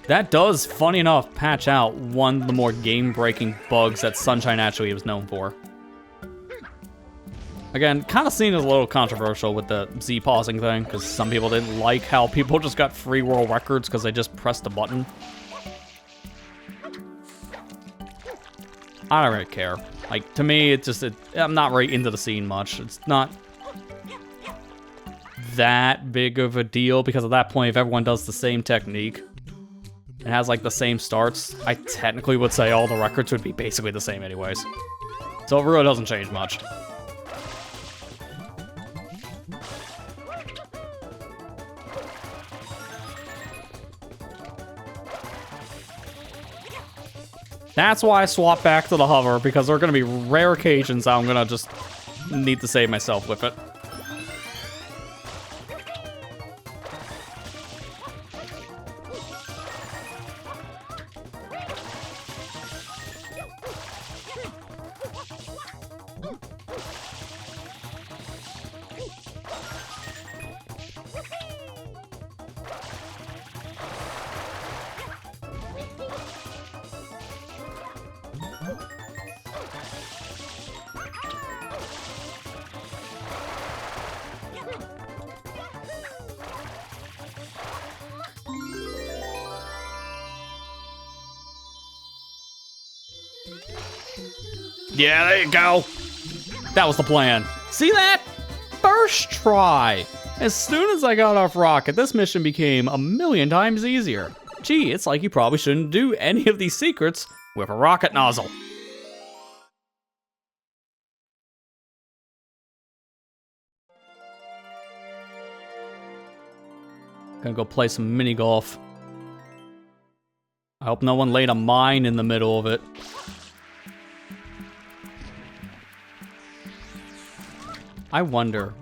that does, funny enough, patch out one of the more game-breaking bugs that Sunshine actually was known for. Again, kind of seen as a little controversial with the Z pausing thing, because some people didn't like how people just got free world records because they just pressed the button. I don't really care. Like, to me, it's just, I'm not really into the scene much. It's not that big of a deal, because at that point, if everyone does the same technique and has, like, the same starts, I technically would say all the records would be basically the same anyways. So it really doesn't change much. That's why I swap back to the hover, because there are going to be rare occasions I'm going to just need to save myself with it. Yeah, there you go. That was the plan. See that? First try. As soon as I got off Rocket, this mission became 1,000,000 times easier. Gee, it's like you probably shouldn't do any of these secrets with a rocket nozzle. Gonna go play some mini golf. I hope no one laid a mine in the middle of it. I wonder,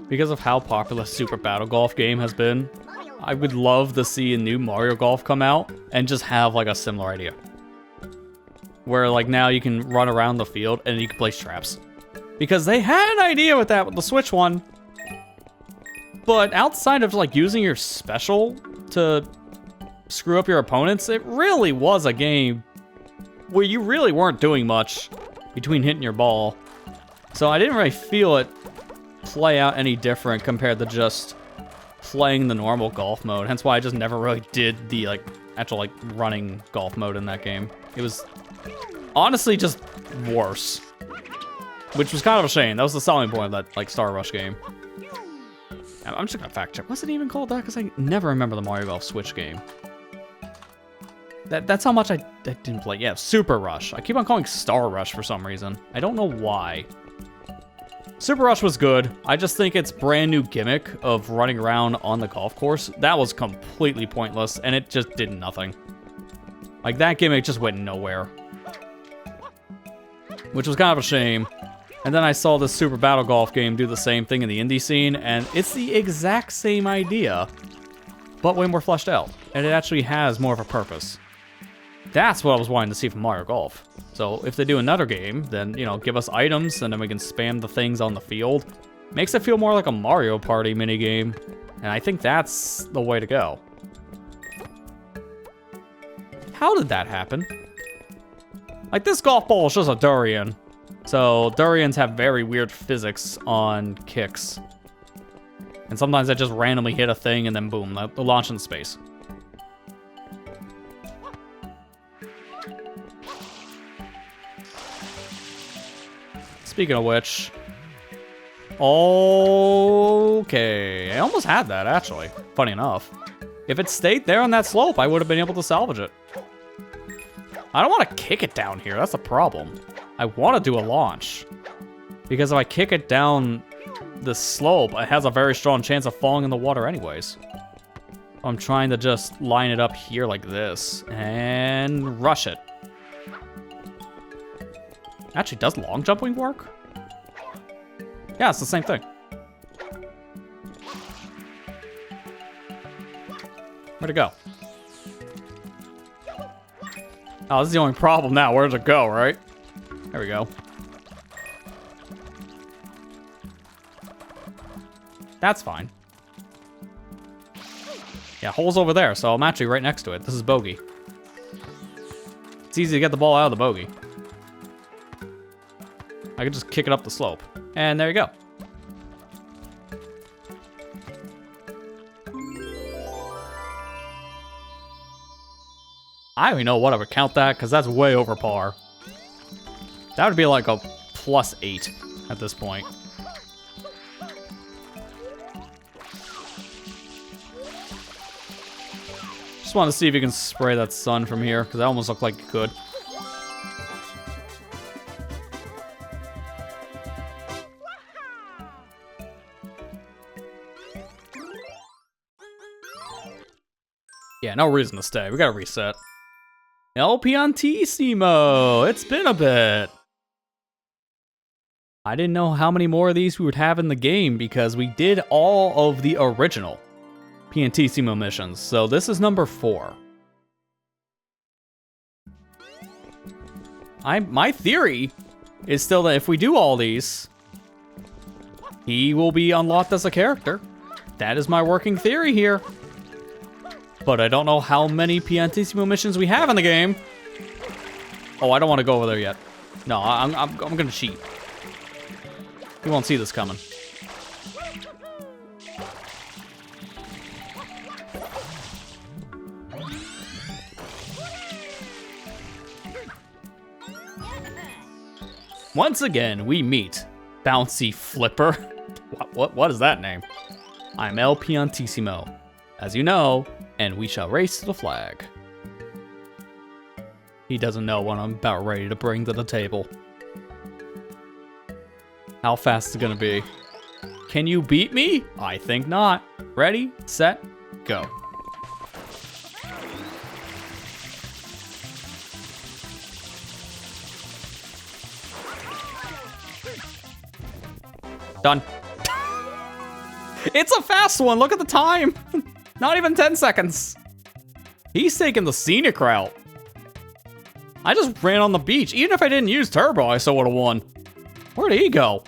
because of how popular Super Battle Golf game has been, I would love to see a new Mario Golf come out and just have like a similar idea. Where like now you can run around the field and you can place traps. Because they had an idea with that with the Switch one. But outside of like using your special to screw up your opponents, it really was a game where you really weren't doing much between hitting your ball. So I didn't really feel it play out any different compared to just playing the normal golf mode. Hence why I just never really did the like actual like running golf mode in that game. It was honestly just worse, which was kind of a shame. That was the selling point of that like Star Rush game. I'm just gonna fact check. Was it even called that? Because I never remember the Mario Golf Switch game. That's how much I didn't play. Yeah, Super Rush. I keep on calling Star Rush for some reason. I don't know why. Super Rush was good. I just think its brand new gimmick of running around on the golf course, that was completely pointless, and it just did nothing. Like, that gimmick just went nowhere. Which was kind of a shame. And then I saw this Super Battle Golf game do the same thing in the indie scene, and it's the exact same idea, but way more fleshed out. And it actually has more of a purpose. That's what I was wanting to see from Mario Golf. So if they do another game, then, you know, give us items, and then we can spam the things on the field. Makes it feel more like a Mario Party minigame, and I think that's the way to go. How did that happen? Like, this golf ball is just a durian. So, durians have very weird physics on kicks. And sometimes I just randomly hit a thing, and then boom, they'll launch into space. Speaking of which, okay, I almost had that, actually, funny enough. If it stayed there on that slope, I would have been able to salvage it. I don't want to kick it down here, that's the problem. I want to do a launch, because if I kick it down the slope, it has a very strong chance of falling in the water anyways. I'm trying to just line it up here like this, and rush it. Actually, does long jumping work? Yeah, it's the same thing. Where'd it go? Oh, this is the only problem now. Where does it go, right? There we go. That's fine. Yeah, hole's over there, so I'm actually right next to it. This is bogey. It's easy to get the ball out of the bogey. I could just kick it up the slope. And there you go. I don't even know what I would count that, because that's way over par. That would be like a +8 at this point. Just want to see if you can spray that sun from here, because that almost looked like you could. Yeah, no reason to stay. We gotta reset. El Piantissimo! It's been a bit. I didn't know how many more of these we would have in the game because we did all of the original Piantissimo missions. So this is number 4. My theory is still that if we do all these, he will be unlocked as a character. That is my working theory here. But I don't know how many Piantissimo missions we have in the game. Oh, I don't want to go over there yet. No, I'm gonna cheat. You won't see this coming. Once again, we meet Bouncy Flipper. What is that name? I'm El Piantissimo, as you know, and we shall race to the flag. He doesn't know what I'm about ready to bring to the table. How fast is it gonna be? Can you beat me? I think not. Ready, set, go. Done. It's a fast one, look at the time. Not even 10 seconds. He's taking the scenic route. I just ran on the beach. Even if I didn't use turbo, I still would have won. Where'd he go?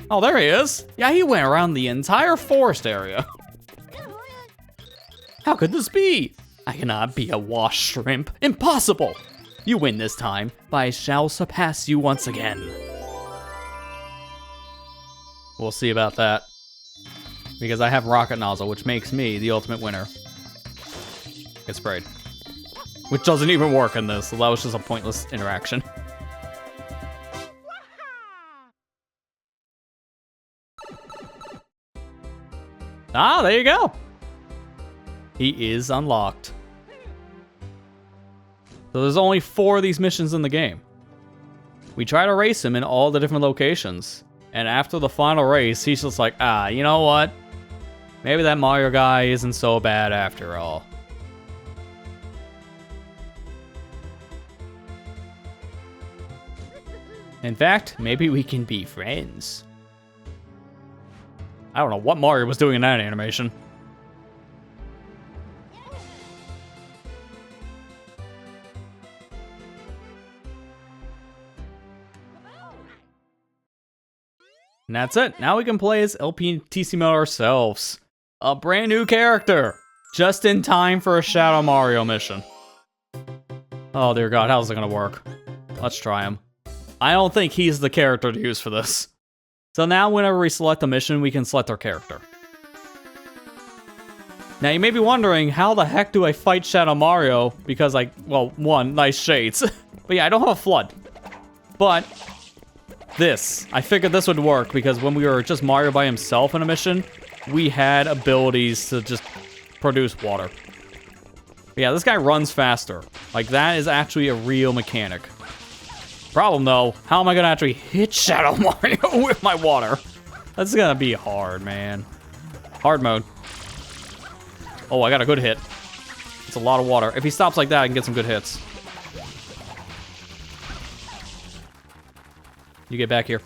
Oh, there he is. Yeah, he went around the entire forest area. How could this be? I cannot be a washed shrimp. Impossible. You win this time, but I shall surpass you once again. We'll see about that. Because I have Rocket Nozzle, which makes me the ultimate winner. Get sprayed. Which doesn't even work in this, so that was just a pointless interaction. Ah, there you go. He is unlocked. So there's only 4 of these missions in the game. We try to race him in all the different locations. And after the final race, he's just like, ah, you know what? Maybe that Mario guy isn't so bad after all. In fact, maybe we can be friends. I don't know what Mario was doing in that animation. And that's it. Now we can play as LPTC mode ourselves. A brand new character. Just in time for a Shadow Mario mission. Oh dear God, how's it gonna work? Let's try him. I don't think he's the character to use for this. So now whenever we select a mission, we can select our character. Now you may be wondering, how the heck do I fight Shadow Mario? Because well, one, nice shades. But yeah, I don't have a F.L.U.D. But I figured this would work because when we were just Mario by himself in a mission, we had abilities to just produce water. But yeah, this guy runs faster. Like, that is actually a real mechanic. Problem though, how am I gonna actually hit Shadow Mario with my water? That's gonna be hard, man. Hard mode. Oh, I got a good hit. It's a lot of water. If he stops like that, I can get some good hits. You get back here.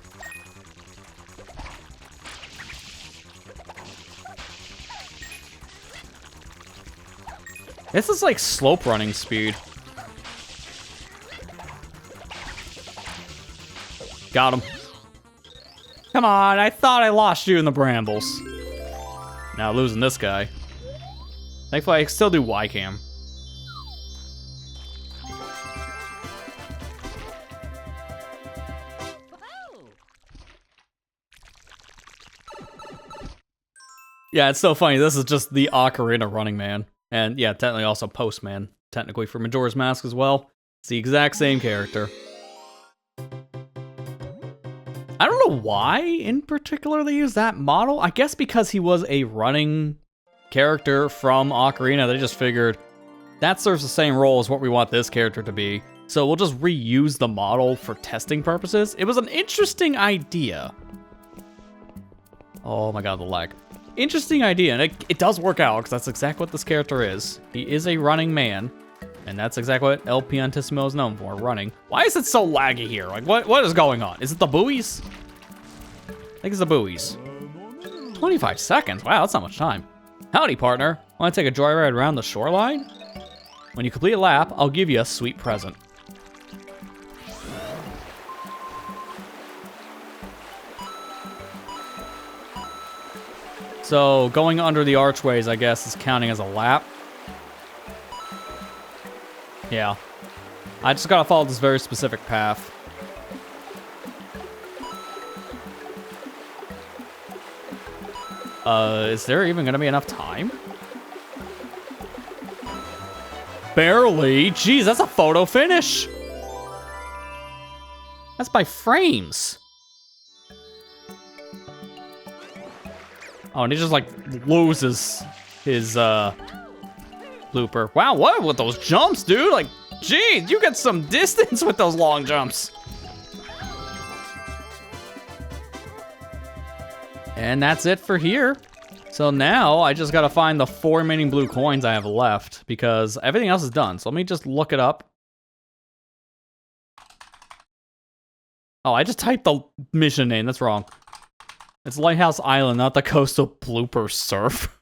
This is like slope running speed. Got him. Come on, I thought I lost you in the brambles. Now losing this guy. Thankfully, I can still do Y-cam. Yeah, it's so funny. This is just the Ocarina Running Man. And yeah, technically also Postman. Technically for Majora's Mask as well. It's the exact same character. I don't know why, in particular, they use that model. I guess because he was a running character from Ocarina, they just figured that serves the same role as what we want this character to be. So we'll just reuse the model for testing purposes. It was an interesting idea. Oh my God, the lag. Interesting idea, and it does work out, because that's exactly what this character is. He is a running man. And that's exactly what El Piantissimo is known for, running. Why is it so laggy here? Like, what is going on? Is it the buoys? I think it's the buoys. 25 seconds? Wow, that's not much time. Howdy, partner. Want to take a joyride around the shoreline? When you complete a lap, I'll give you a sweet present. So, going under the archways, I guess, is counting as a lap. Yeah. I just gotta follow this very specific path. Is there even gonna be enough time? Barely. Jeez, that's a photo finish. That's by frames. Oh, and he just, like, loses his, blooper. Wow, what with those jumps, dude? Like, geez, you get some distance with those long jumps. And that's it for here. So now I just gotta find the 4 remaining blue coins I have left because everything else is done. So let me just look it up. Oh, I just typed the mission name. That's wrong. It's Lighthouse Island, not the Coastal Blooper Surf.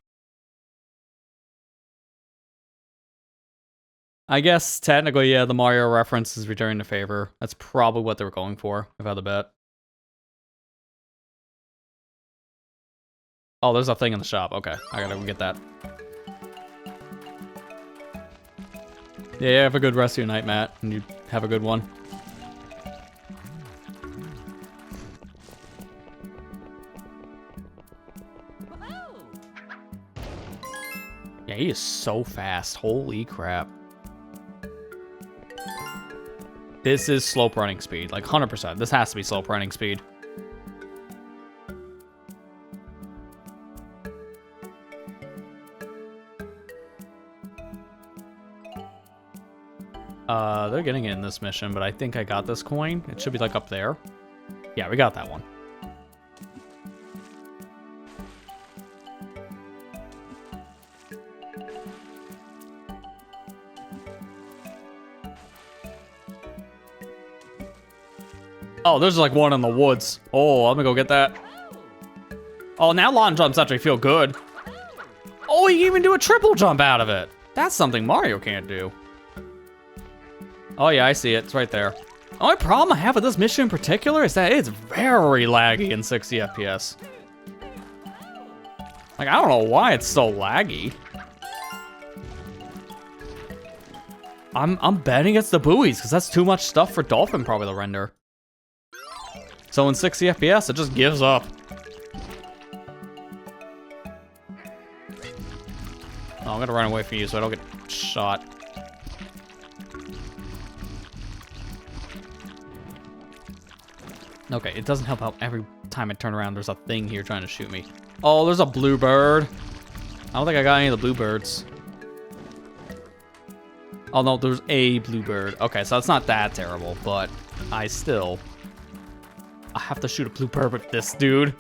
I guess, technically, yeah, the Mario reference is returning to favor. That's probably what they were going for, if I had to bet. Oh, there's a thing in the shop. Okay, I gotta go get that. Yeah, have a good rest of your night, Matt. And you have a good one. Yeah, he is so fast. Holy crap. This is slope running speed, like 100%. This has to be slope running speed. They're getting it in this mission, but I think I got this coin. It should be like up there. Yeah, we got that one. Oh, there's like one in the woods. Oh, I'm gonna go get that. Oh, now long jumps actually feel good. Oh, you can even do a triple jump out of it. That's something Mario can't do. Oh yeah, I see it. It's right there. The only problem I have with this mission in particular is that it's very laggy in 60 FPS. Like, I don't know why it's so laggy. I'm betting it's the buoys, because that's too much stuff for Dolphin probably to render. So in 60 FPS, it just gives up. Oh, I'm gonna run away from you so I don't get shot. Okay, it doesn't help out every time I turn around there's a thing here trying to shoot me. Oh, there's a bluebird. I don't think I got any of the bluebirds. Oh no, there's a bluebird. Okay, so it's not that terrible, but I have to shoot a bluebird with this dude.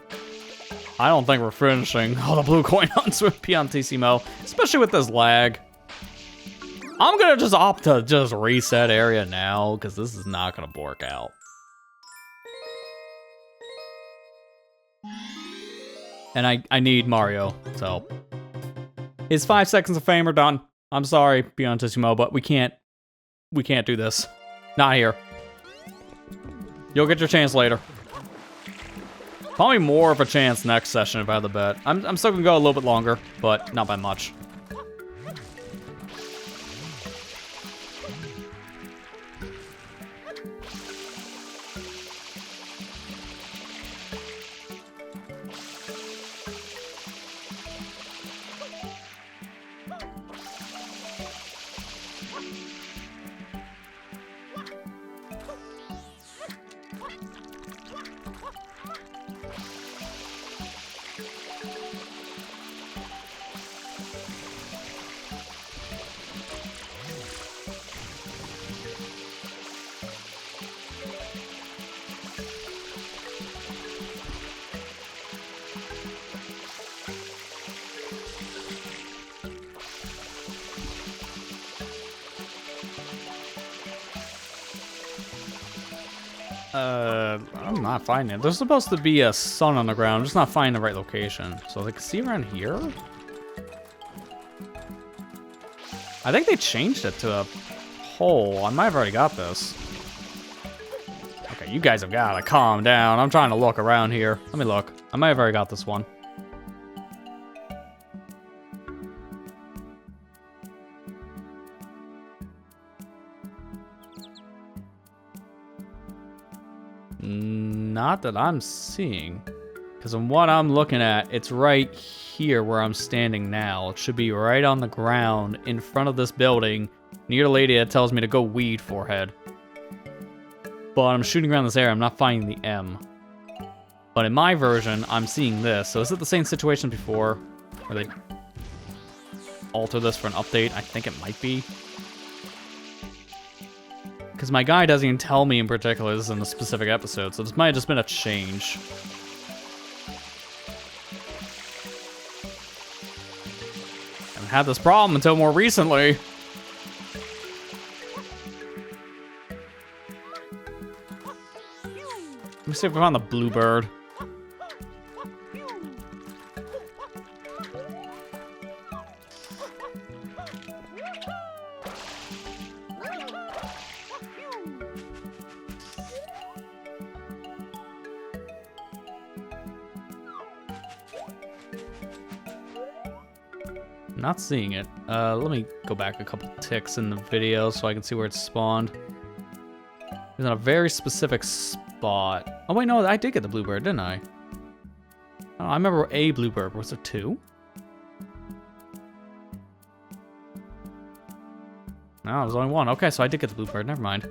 I don't think we're finishing. Oh, the blue coin hunts with Piantissimo, especially with this lag. I'm gonna just opt to just reset area now, because this is not gonna work out. And I need Mario, so. His 5 seconds of fame are done. I'm sorry, Piantissimo, but we can't do this. Not here. You'll get your chance later. Probably more of a chance next session if I had to bet. I'm still gonna go a little bit longer, but not by much. I'm not finding it. There's supposed to be a sun on the ground. I'm just not finding the right location. So I can see around here? I think they changed it to a hole. I might have already got this. Okay, you guys have gotta calm down. I'm trying to look around here. Let me look. I might have already got this one. Not that I'm seeing, because from what I'm looking at, it's right here where I'm standing now. It should be right on the ground in front of this building near the lady that tells me to go weed forehead. But I'm shooting around this area, I'm not finding the M. But in my version, I'm seeing this. So is it the same situation before, where they alter this for an update? I think it might be. Because my guy doesn't even tell me in particular this is in a specific episode, so this might have just been a change. I haven't had this problem until more recently. Let me see if I found the bluebird. Not seeing it. Let me go back a couple ticks in the video so I can see where it's spawned. It was in a very specific spot. Oh wait, no, I did get the bluebird, didn't I? Oh, I remember a bluebird. Was there 2? No, there's only 1. Okay, so I did get the bluebird. Never mind.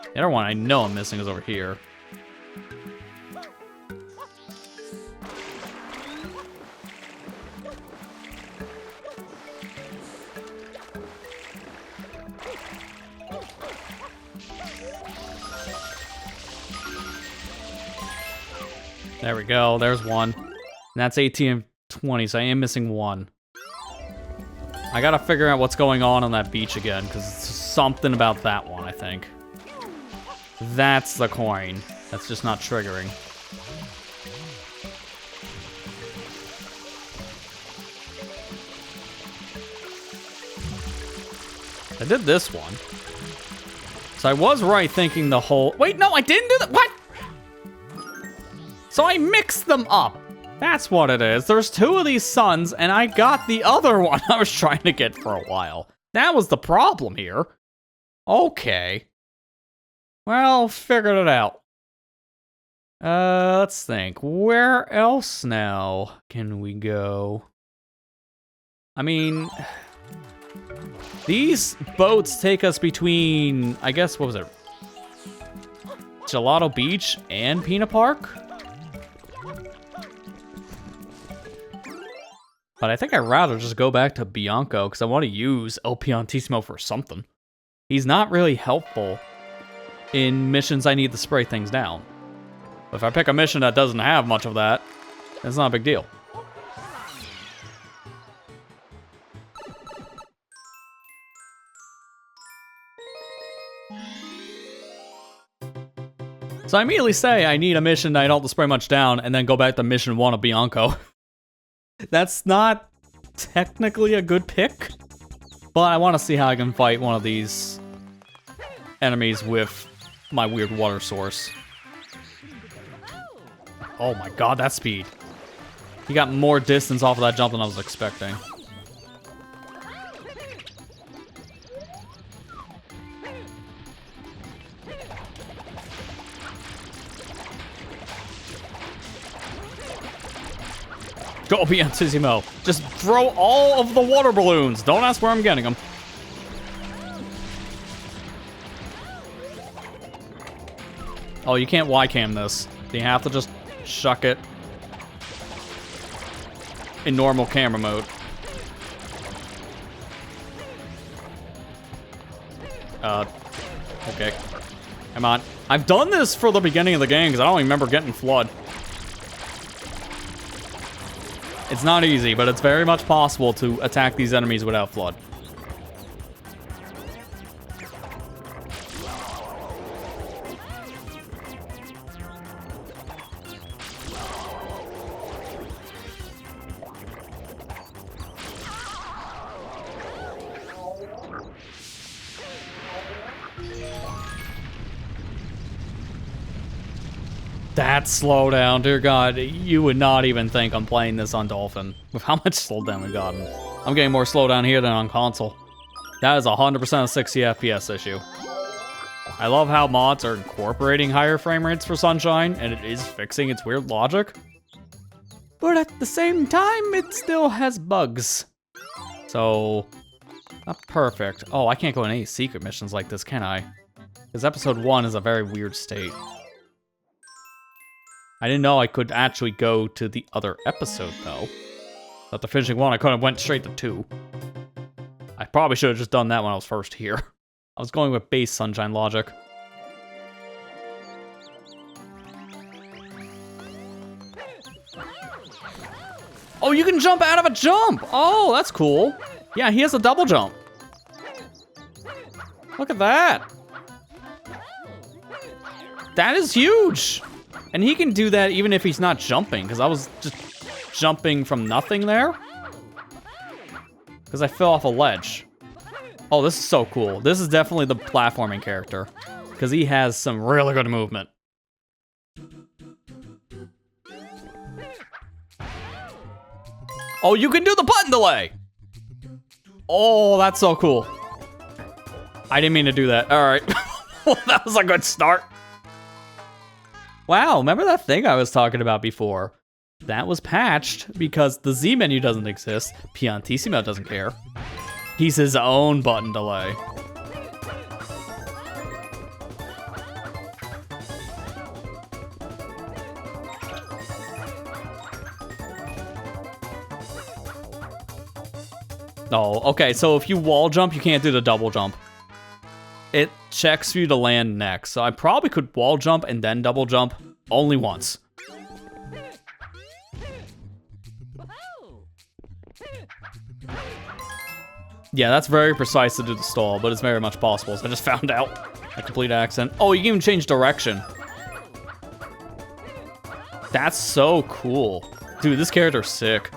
The other one I know I'm missing is over here. There we go. There's 1. And that's 18 and 20, so I am missing 1. I gotta figure out what's going on that beach again, because it's something about that one, I think. That's the coin. That's just not triggering. I did this one. So I was right thinking the whole... Wait, no, I didn't do that. What? So I mixed them up. That's what it is. There's 2 of these suns, and I got the other one I was trying to get for a while. That was the problem here. Okay. Well, figured it out. Let's think. Where else now can we go? I mean... These boats take us between, I guess, what was it? Gelato Beach and Peanut Park? But I think I'd rather just go back to Bianco because I want to use El Piantissimo for something. He's not really helpful in missions I need to spray things down. But if I pick a mission that doesn't have much of that, it's not a big deal. So I immediately say I need a mission that I don't have to spray much down and then go back to mission 1 of Bianco. That's not technically a good pick, but I want to see how I can fight one of these enemies with my weird water source. Oh my god, that speed. He got more distance off of that jump than I was expecting. Go Piantissimo. Just throw all of the water balloons. Don't ask where I'm getting them. Oh, you can't Y-cam this. You have to just shuck it in normal camera mode. Okay. Come on. I've done this for the beginning of the game because I don't remember getting F.L.U.D. It's not easy, but it's very much possible to attack these enemies without F.L.U.D. That slowdown, dear God, you would not even think I'm playing this on Dolphin. With how much slowdown we've gotten. I'm getting more slowdown here than on console. That is 100% a 60 FPS issue. I love how mods are incorporating higher frame rates for Sunshine, and it is fixing its weird logic. But at the same time, it still has bugs. So, not perfect. Oh, I can't go in any secret missions like this, can I? Because episode 1 is a very weird state. I didn't know I could actually go to the other episode, though. After finishing 1, I could have went straight to 2. I probably should have just done that when I was first here. I was going with base Sunshine logic. Oh, you can jump out of a jump! Oh, that's cool. Yeah, he has a double jump. Look at that. That is huge! And he can do that even if he's not jumping, because I was just jumping from nothing there. Because I fell off a ledge. Oh, this is so cool. This is definitely the platforming character, because he has some really good movement. Oh, you can do the button delay! Oh, that's so cool. I didn't mean to do that. All right. That was a good start. Wow, remember that thing I was talking about before? That was patched because the Z menu doesn't exist. Piantissimo doesn't care. He's his own button delay. Oh, okay, so if you wall jump, you can't do the double jump. It checks for you to land next, so I probably could wall jump and then double jump only once. Yeah, that's very precise to do the stall, but it's very much possible, so I just found out. A complete accident. Oh, you can even change direction. That's so cool. Dude, this character's sick.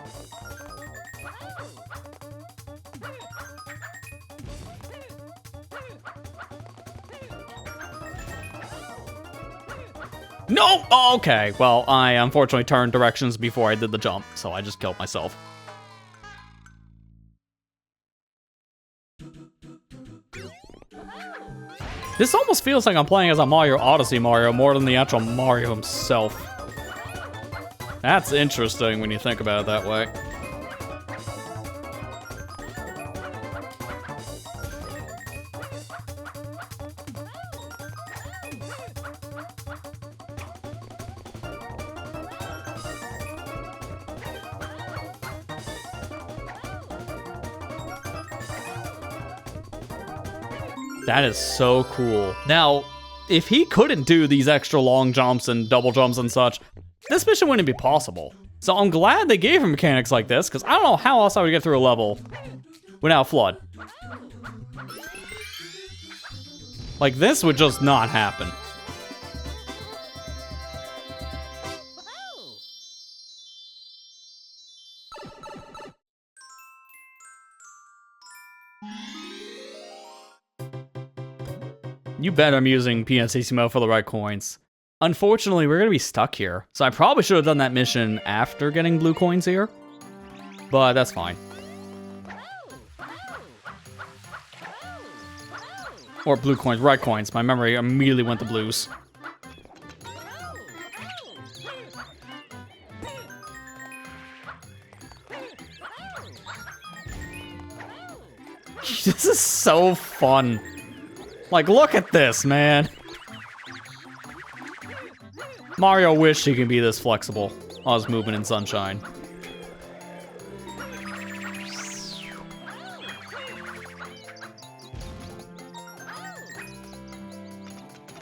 No! Oh, okay. Well, I unfortunately turned directions before I did the jump, so I just killed myself. This almost feels like I'm playing as a Mario Odyssey Mario more than the actual Mario himself. That's interesting when you think about it that way. That is so cool. Now, if he couldn't do these extra long jumps and double jumps and such, this mission wouldn't be possible. So I'm glad they gave him mechanics like this, because I don't know how else I would get through a level without F.L.U.D. Like, this would just not happen. You bet I'm using Piantissimo for the right coins. Unfortunately, we're gonna be stuck here, so I probably should have done that mission after getting blue coins here, but that's fine. Or blue coins, right coins. My memory immediately went to blues. This is so fun. Like, look at this, man. Mario wished he could be this flexible while he's moving in sunshine.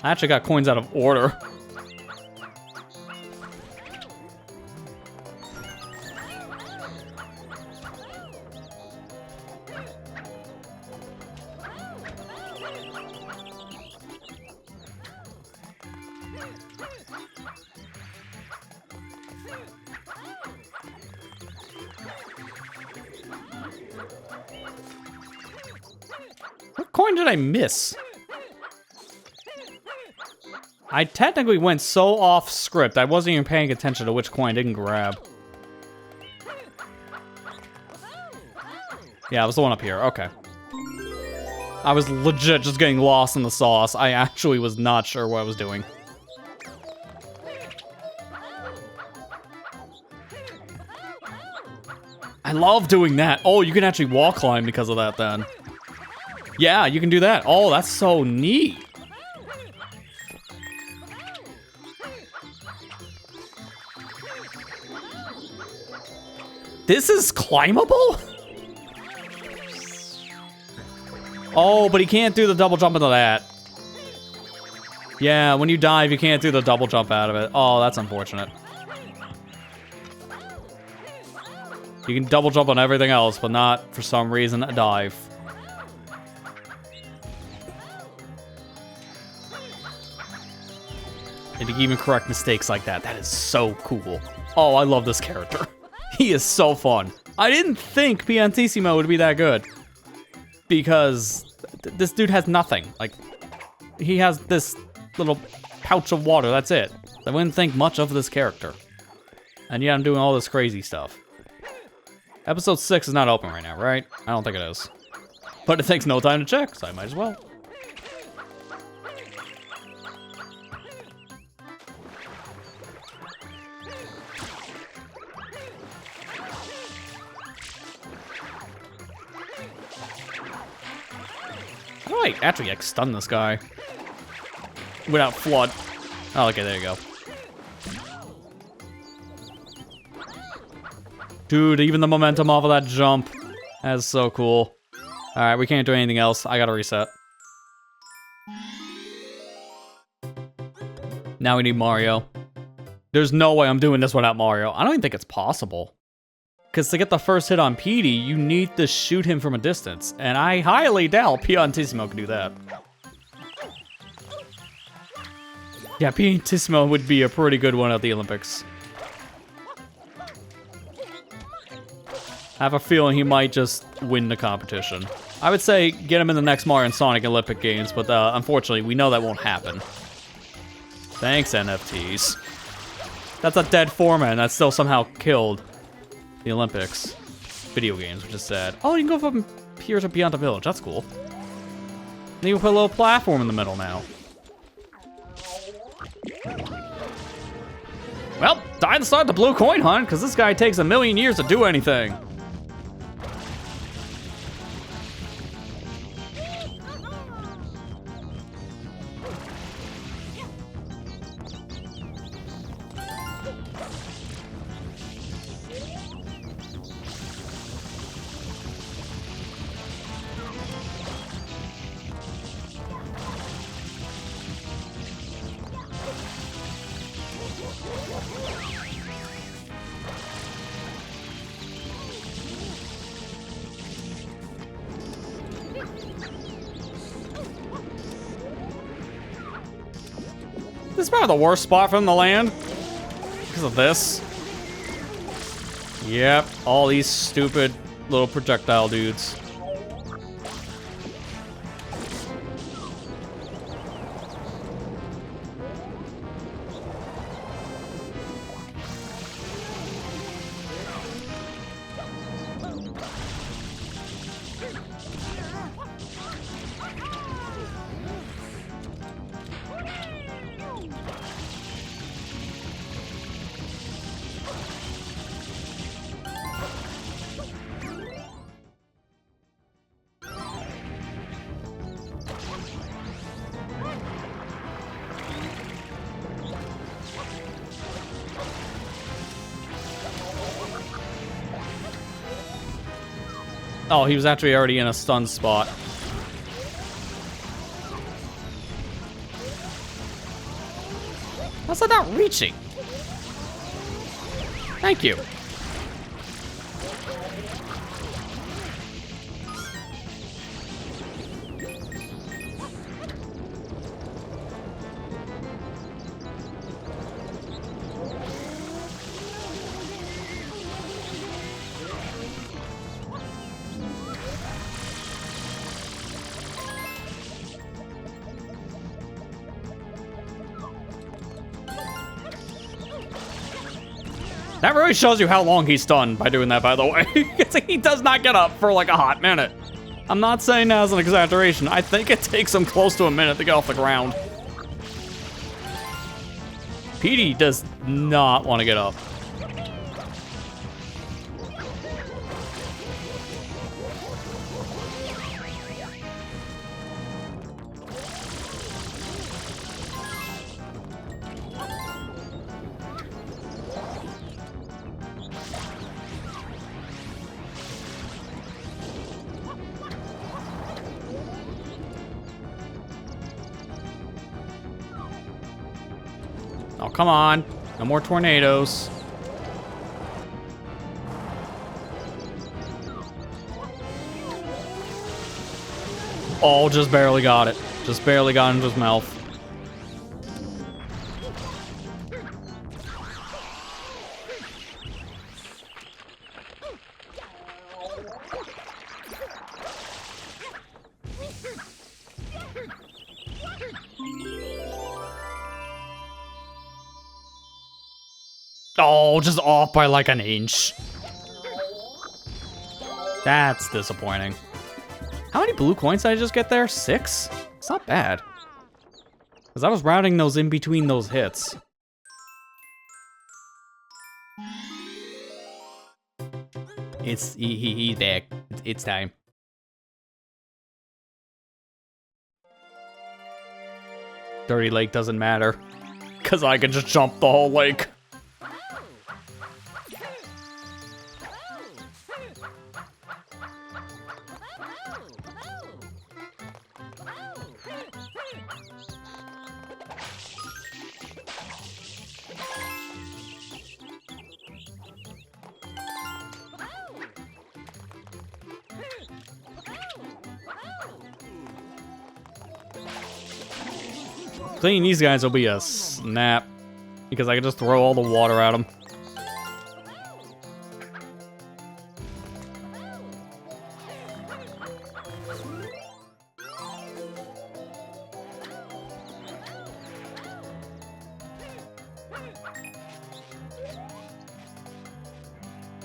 I actually got coins out of order. What coin did I miss? I technically went so off script, I wasn't even paying attention to which coin I didn't grab. Yeah, it was the one up here, okay. I was legit just getting lost in the sauce. I actually was not sure what I was doing. I love doing that. Oh, you can actually wall climb because of that then. Yeah, you can do that. Oh, that's so neat. This is climbable? Oh, but he can't do the double jump into that. Yeah, when you dive, you can't do the double jump out of it. Oh, that's unfortunate. You can double jump on everything else, but not, for some reason, a dive. And you can even correct mistakes like that. That is so cool. Oh, I love this character. He is so fun. I didn't think Piantissimo would be that good. Because this dude has nothing. Like, he has this little pouch of water, that's it. I wouldn't think much of this character. And yet I'm doing all this crazy stuff. Episode 6 is not open right now, right? I don't think it is. But it takes no time to check, so I might as well. do I actually like stun this guy? Without F.L.U.D. Oh, okay, there you go. Dude, even the momentum off of that jump. That's so cool. Alright, we can't do anything else. I gotta reset. Now we need Mario. There's no way I'm doing this without Mario. I don't even think it's possible. Because to get the first hit on Petey, you need to shoot him from a distance. And I highly doubt Piantissimo can do that. Yeah, Piantissimo would be a pretty good one at the Olympics. I have a feeling he might just win the competition. I would say get him in the next Mario and Sonic Olympic Games, but unfortunately, we know that won't happen. Thanks, NFTs. That's a dead foreman that still somehow killed the Olympics. Video games, which is sad. Oh, you can go from here to beyond the village. That's cool. And you can put a little platform in the middle now. Well, time to start the blue coin hunt, because this guy takes 1,000,000 years to do anything. This is probably the worst spot for him to land. Because of this. Yep, all these stupid little projectile dudes. Oh, he was actually already in a stun spot. How's that not reaching? Thank you. That really shows you how long he's stunned by doing that, by the way. He does not get up for like a hot minute. I'm not saying that as an exaggeration. I think it takes him close to a minute to get off the ground. Petey does not want to get up. Oh, come on. No more tornadoes. Oh, just barely got it. Just barely got into his mouth. Oh, just off by like an inch. That's disappointing. How many blue coins did I just get there? 6? It's not bad. Because I was routing those in between those hits. He's back. It's time. Dirty Lake doesn't matter. Because I can just jump the whole lake. Cleaning these guys will be a snap, because I can just throw all the water at them.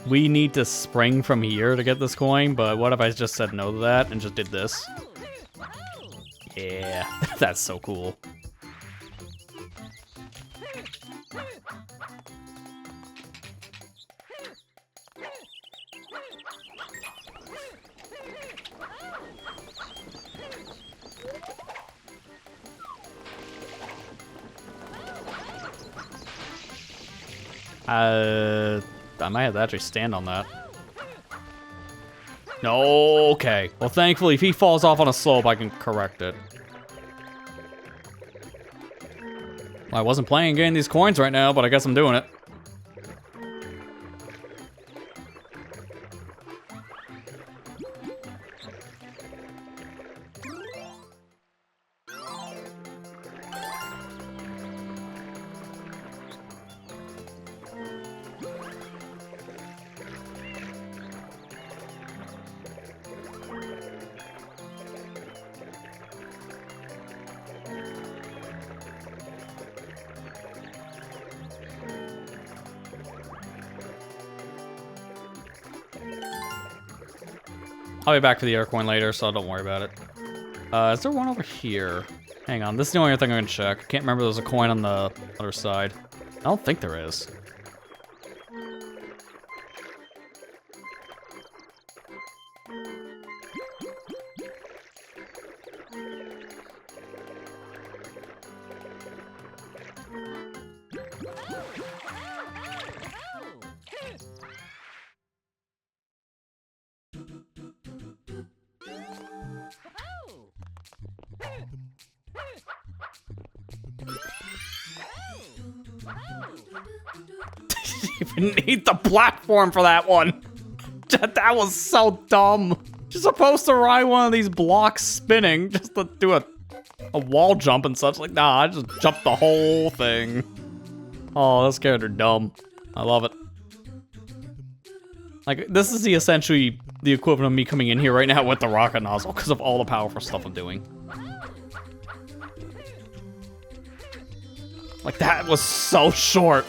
We need to spring from here to get this coin, but what if I just said no to that and just did this? Yeah, that's so cool. I might have to actually stand on that. No, okay. Well, thankfully, if he falls off on a slope, I can correct it. Well, I wasn't planning on getting these coins right now, but I guess I'm doing it. I'll be back for the air coin later, so don't worry about it. Is there one over here? Hang on, this is the only thing I'm gonna check. I can't remember if there's a coin on the other side. I don't think there is. Didn't even need the platform for that one. That was so dumb. You're supposed to ride one of these blocks spinning just to do a wall jump and such. Like, nah, I just jumped the whole thing. Oh, those characters are dumb. I love it. Like, this is essentially the equivalent of me coming in here right now with the rocket nozzle because of all the powerful stuff I'm doing. Like, that was so short.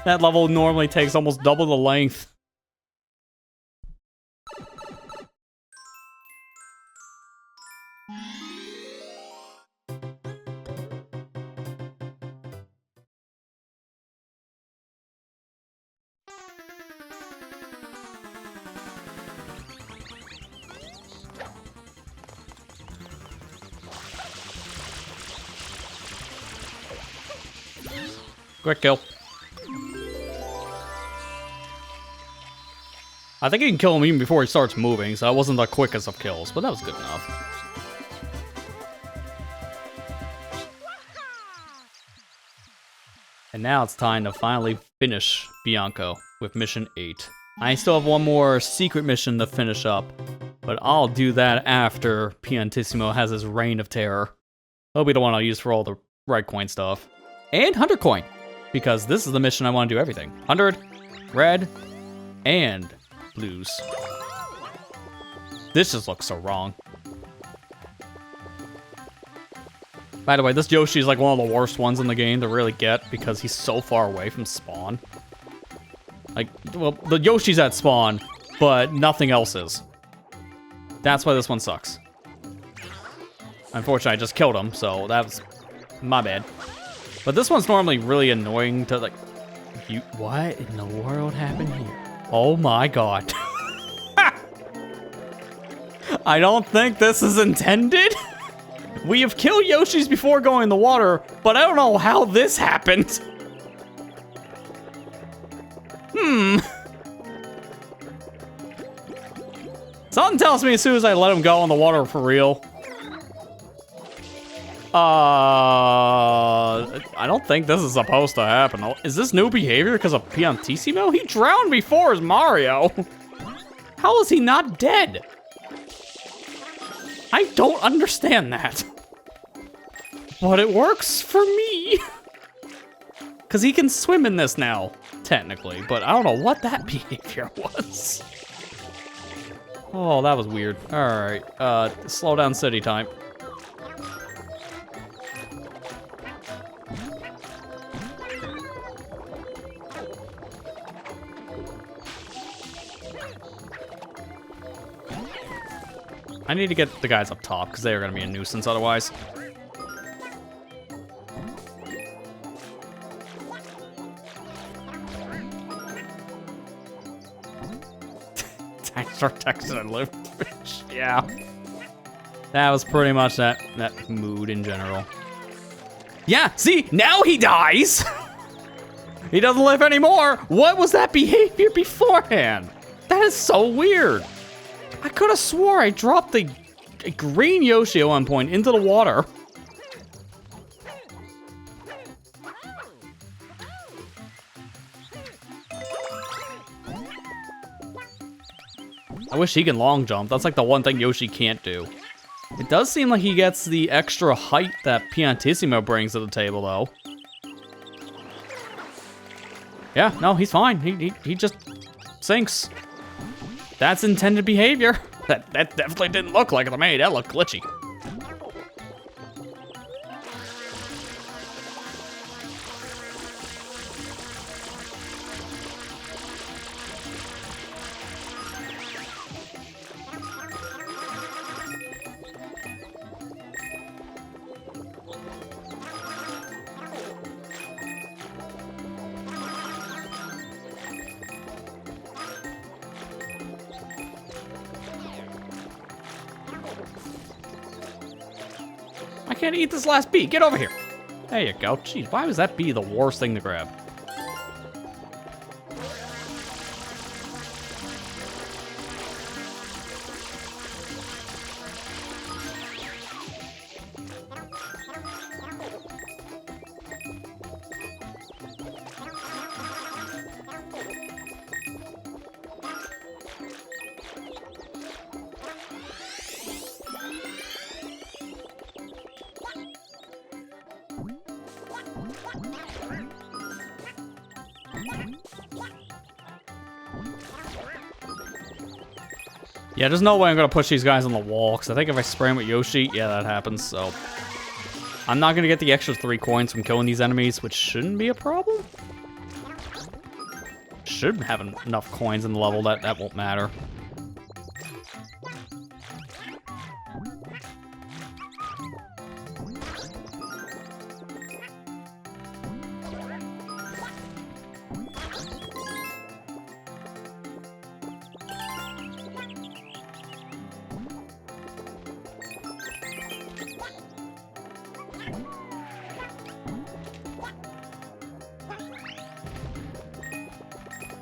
That level normally takes almost double the length. Quick kill. I think you can kill him even before he starts moving, so that wasn't the quickest of kills, but that was good enough. And now it's time to finally finish Bianco with Mission 8. I still have one more secret mission to finish up, but I'll do that after Piantissimo has his Reign of Terror. That'll be the one I'll use for all the red coin stuff. And 100 coin, because this is the mission I want to do everything. 100, red, and blues. This just looks so wrong. By the way, this Yoshi is like one of the worst ones in the game to really get because he's so far away from spawn. Like, well, the Yoshi's at spawn, but nothing else is. That's why this one sucks. Unfortunately, I just killed him, so that was my bad. But this one's normally really annoying to, like... What in the world happened here? Oh my god. I don't think this is intended. We have killed Yoshis before going in the water, but I don't know how this happened. Something tells me as soon as I let him go in the water for real. I don't think this is supposed to happen. Is this new behavior because of Piantissimo? He drowned before as Mario. How is he not dead? I don't understand that. But it works for me. Because he can swim in this now, technically. But I don't know what that behavior was. Oh, that was weird. Alright, slow down city time. I need to get the guys up top, because they are going to be a nuisance otherwise. Thanks for texting and loot. Yeah. That was pretty much that mood in general. Yeah, see? Now he dies! He doesn't live anymore! What was that behavior beforehand? That is so weird! I could have swore I dropped the green Yoshi at one point into the water. I wish he can long jump. That's like the one thing Yoshi can't do. It does seem like he gets the extra height that Piantissimo brings to the table, though. Yeah, no, he's fine. He just sinks. That's intended behavior. That definitely didn't look like it to me. That looked glitchy. I can't eat this last bee. Get over here. There you go. Jeez, why was that bee the worst thing to grab? Yeah, there's no way I'm gonna push these guys on the wall, because I think if I spray them with Yoshi, yeah, that happens, so. I'm not gonna get the extra 3 coins from killing these enemies, which shouldn't be a problem. Should have enough coins in the level that won't matter.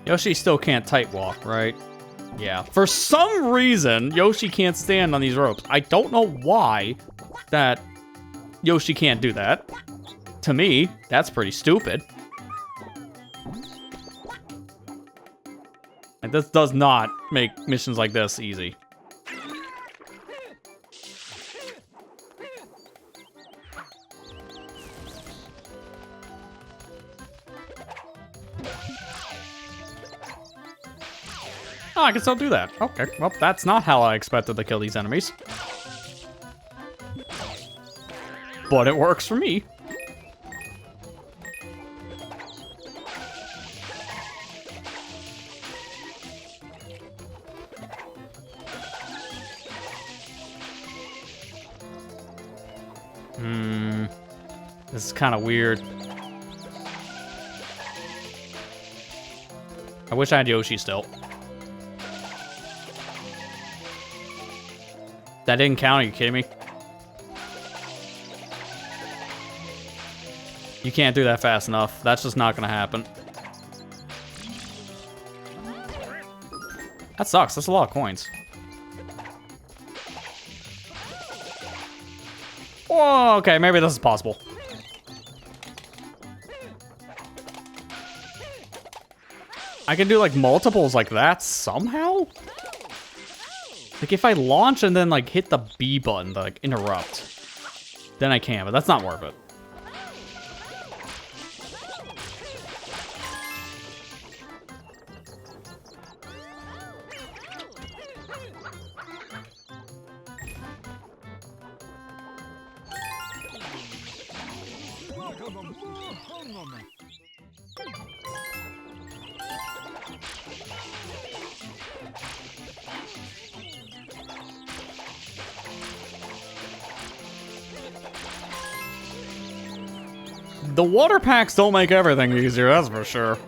Yoshi still can't tight walk, right? Yeah. For some reason, Yoshi can't stand on these ropes. I don't know why that Yoshi can't do that. To me, that's pretty stupid. And this does not make missions like this easy. Oh, I can still do that. Okay, well, that's not how I expected to kill these enemies. But it works for me. This is kind of weird. I wish I had Yoshi still. That didn't count, are you kidding me? You can't do that fast enough. That's just not gonna happen. That sucks. That's a lot of coins. Whoa, okay, maybe this is possible. I can do like multiples like that somehow? Like if I launch and then like hit the B button to like interrupt, then I can, but that's not worth it. The water packs don't make everything easier, that's for sure.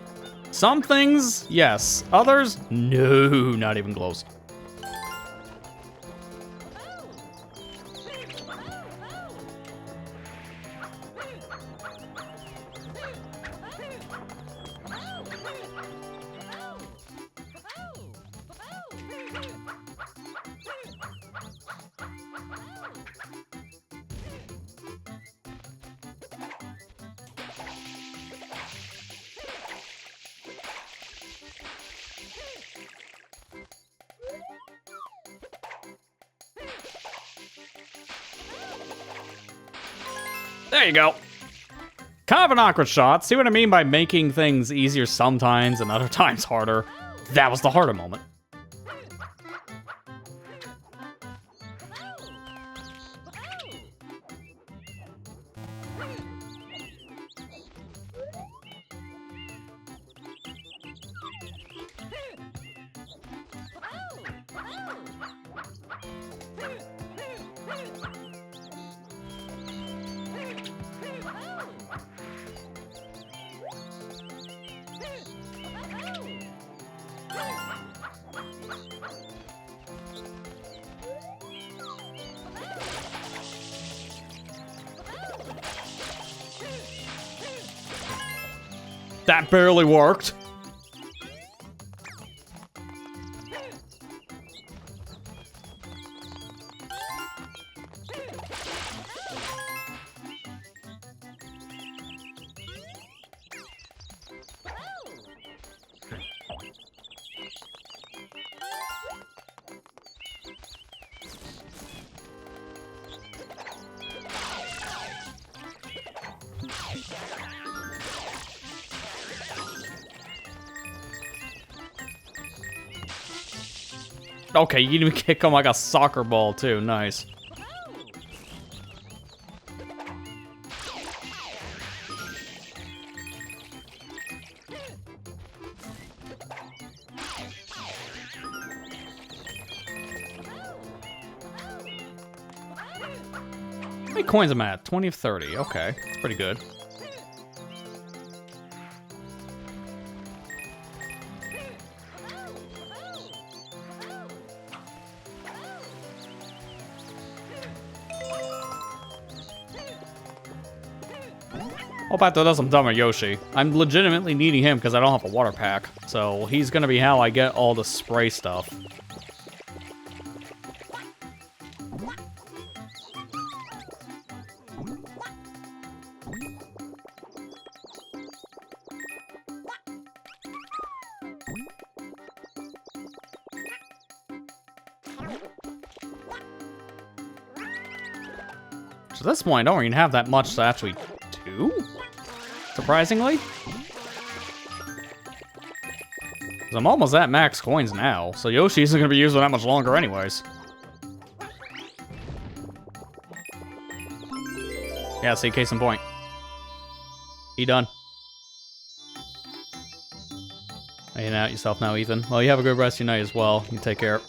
Some things, yes. Others, no, not even close. There you go. Kind of an awkward shot. See what I mean by making things easier sometimes and other times harder? That was the harder moment. That barely worked. Okay, you can kick him like a soccer ball too. Nice. How many coins am I at? 20 of 30. Okay, that's pretty good. Hope after this I'm done with Yoshi. I'm legitimately needing him because I don't have a water pack. So he's gonna be how I get all the spray stuff. So at this point, I don't even have that much to actually do. Surprisingly. 'Cause I'm almost at max coins now, so Yoshi isn't going to be using that much longer anyways. Yeah, see, case in point. He done. Hanging out yourself now, Ethan. Well, you have a good rest of your night as well. You take care.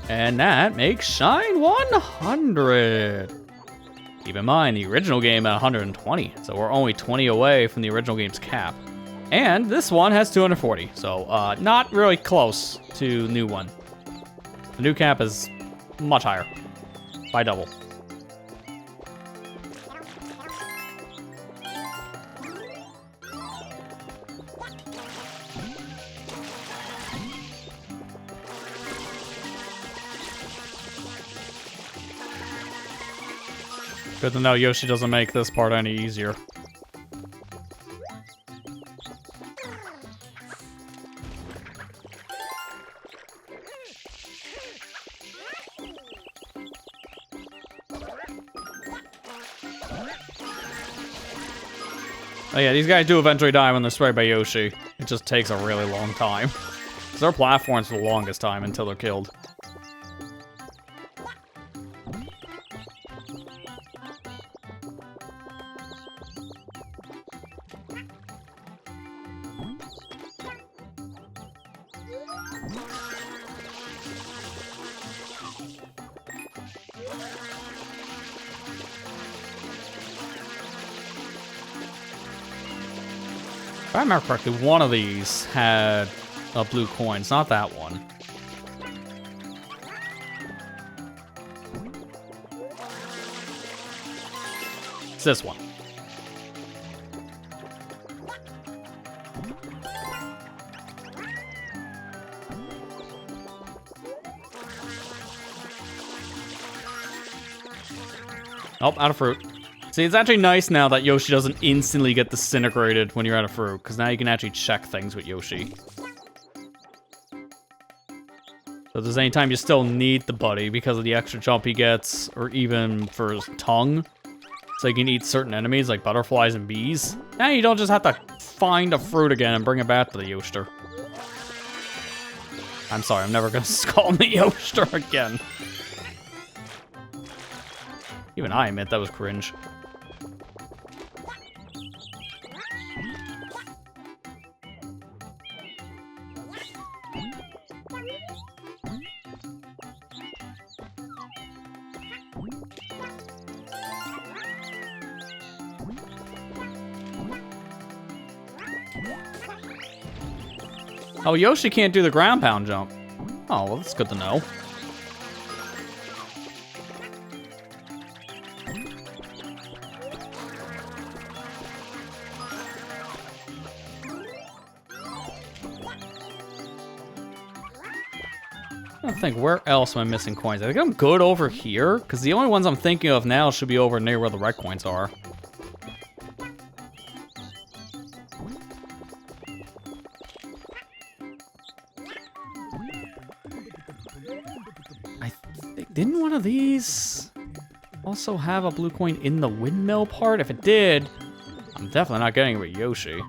And that makes Shine 100. Keep in mind, the original game at 120, so we're only 20 away from the original game's cap. And this one has 240, so not really close to new one. The new cap is much higher, by double. Good to know Yoshi doesn't make this part any easier. Oh yeah, these guys do eventually die when they're sprayed by Yoshi. It just takes a really long time. Because they're platforms for the longest time until they're killed. If I remember correctly, one of these had a blue coin. It's not that one. It's this one. Oh, out of fruit. See, it's actually nice now that Yoshi doesn't instantly get disintegrated when you're out of fruit, because now you can actually check things with Yoshi. So if there's any time you still need the buddy because of the extra jump he gets, or even for his tongue, so you can eat certain enemies like butterflies and bees, now you don't just have to find a fruit again and bring it back to the Yoshter. I'm sorry, I'm never going to call him the Yoshter again. Even I admit that was cringe. Oh, Yoshi can't do the ground pound jump. Oh, well, that's good to know. I think, where else am I missing coins? I think I'm good over here, because the only ones I'm thinking of now should be over near where the red coins are. Didn't one of these also have a blue coin in the windmill part? If it did, I'm definitely not getting it with Yoshi.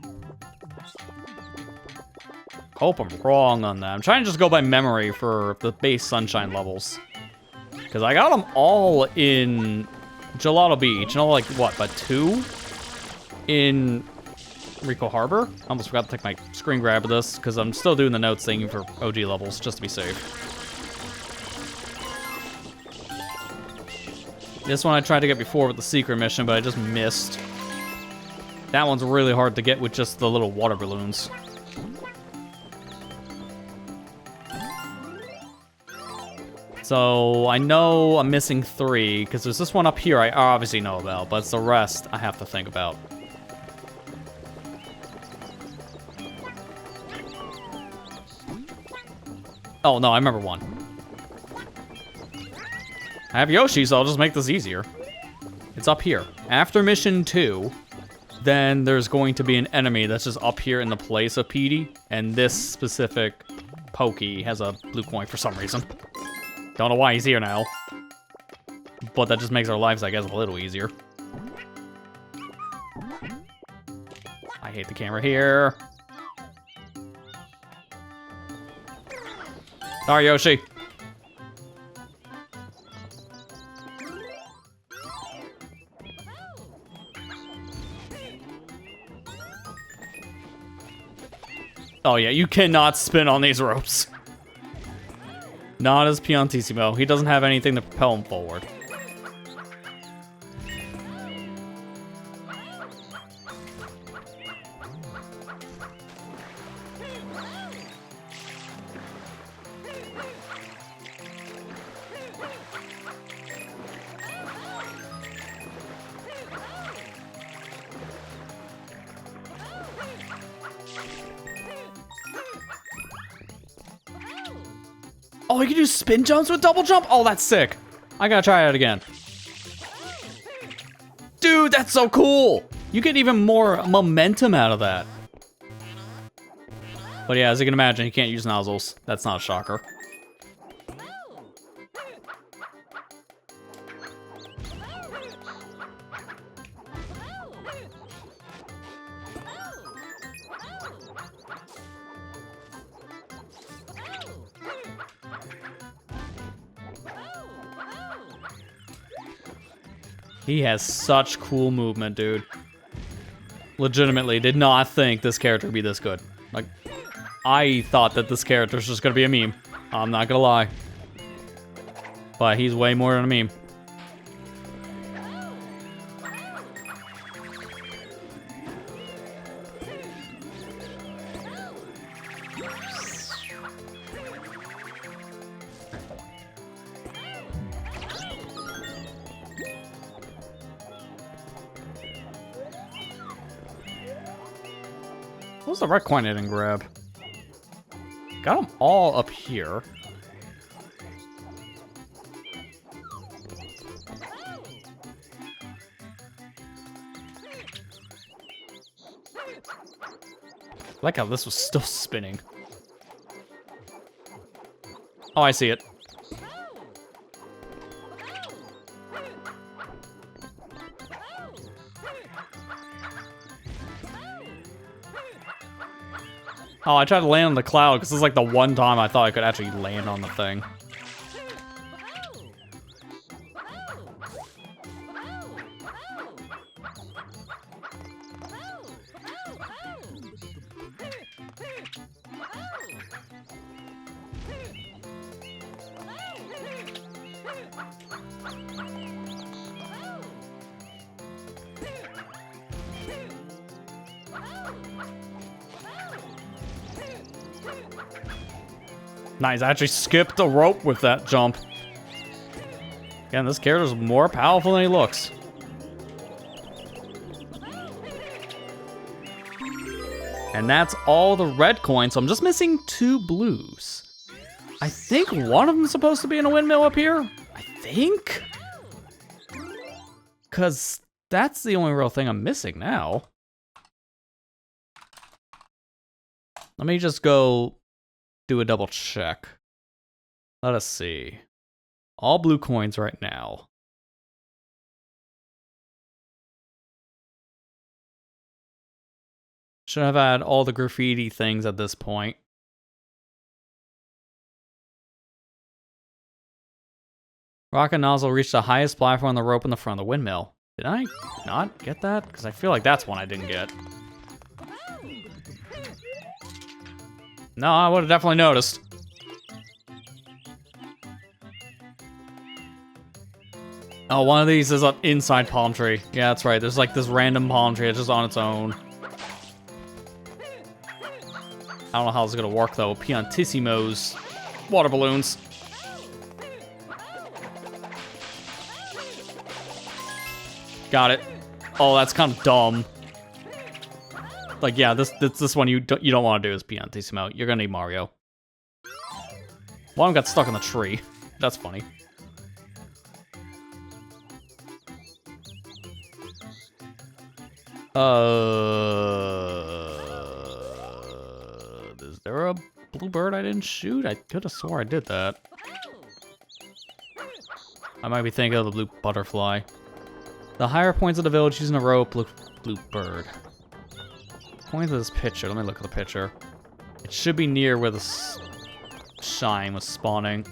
Hope I'm wrong on that. I'm trying to just go by memory for the base Sunshine levels. Because I got them all in Gelato Beach. And all like, what, but 2 in Rico Harbor? I almost forgot to take my screen grab of this, because I'm still doing the notes thing for OG levels, just to be safe. This one I tried to get before with the secret mission, but I just missed. That one's really hard to get with just the little water balloons. So I know I'm missing 3, because there's this one up here I obviously know about, but it's the rest I have to think about. Oh, no, I remember one. I have Yoshi, so I'll just make this easier. It's up here. After mission 2, then there's going to be an enemy that's just up here in the place of Petey, and this specific Pokey has a blue coin for some reason. Don't know why he's here now. But that just makes our lives, I guess, a little easier. I hate the camera here. Sorry, Yoshi. Oh yeah, you cannot spin on these ropes. Not as Piantissimo. He doesn't have anything to propel him forward. Oh, you can do spin jumps with double jump? Oh, that's sick. I gotta try that again. That's so cool! You get even more momentum out of that. But yeah, as you can imagine, you can't use nozzles. That's not a shocker. He has such cool movement, dude. Legitimately, did not think this character would be this good. Like, I thought that this character was just gonna be a meme. I'm not gonna lie. But he's way more than a meme. What was the red coin I didn't grab? Got them all up here. I like how this was still spinning. Oh, I see it. Oh, I tried to land on the cloud because this is like the one time I thought I could actually land on the thing. Nice, I actually skipped the rope with that jump. Again, this character's more powerful than he looks. And that's all the red coins, so I'm just missing 2 blues. I think one of them's supposed to be in a windmill up here. I think? Because that's the only real thing I'm missing now. Let me just go do a double check. Let us see. All blue coins right now. Should have had all the graffiti things at this point. Rocket nozzle reached the highest platform on the rope in the front of the windmill. Did I not get that? Because I feel like that's one I didn't get. No, I would have definitely noticed. Oh, one of these is up inside palm tree. Yeah, that's right. There's like this random palm tree. It's just on its own. I don't know how this is gonna work though. Piantissimos. Water balloons. Got it. Oh, that's kind of dumb. Like, yeah, this one you don't want to do is Piantissimo. You're gonna need Mario. One got stuck in the tree. That's funny. Is there a blue bird I didn't shoot? I could have swore I did that. I might be thinking of the blue butterfly. The higher points of the village using a rope look blue bird. Point to this picture. Let me look at the picture. It should be near where the shine was spawning.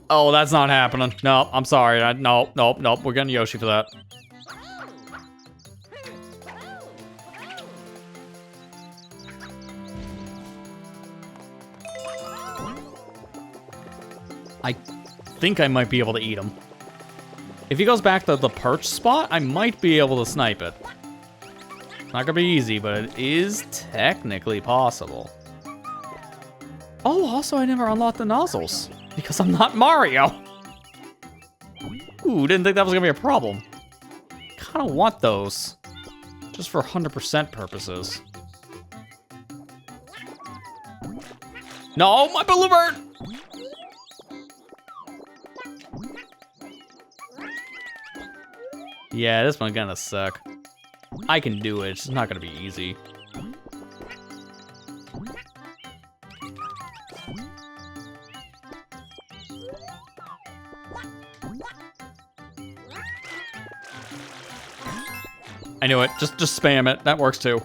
Oh, that's not happening. No, I'm sorry. Nope. We're getting Yoshi for that. I think I might be able to eat him. If he goes back to the perch spot, I might be able to snipe it. Not gonna be easy, but it is technically possible. Oh, also I never unlocked the nozzles because I'm not Mario. Ooh, didn't think that was gonna be a problem. Kinda want those. Just for 100% purposes. No, my balloon bird! Yeah, this one's gonna suck. I can do it, it's just not gonna be easy. I knew it, just spam it, that works too.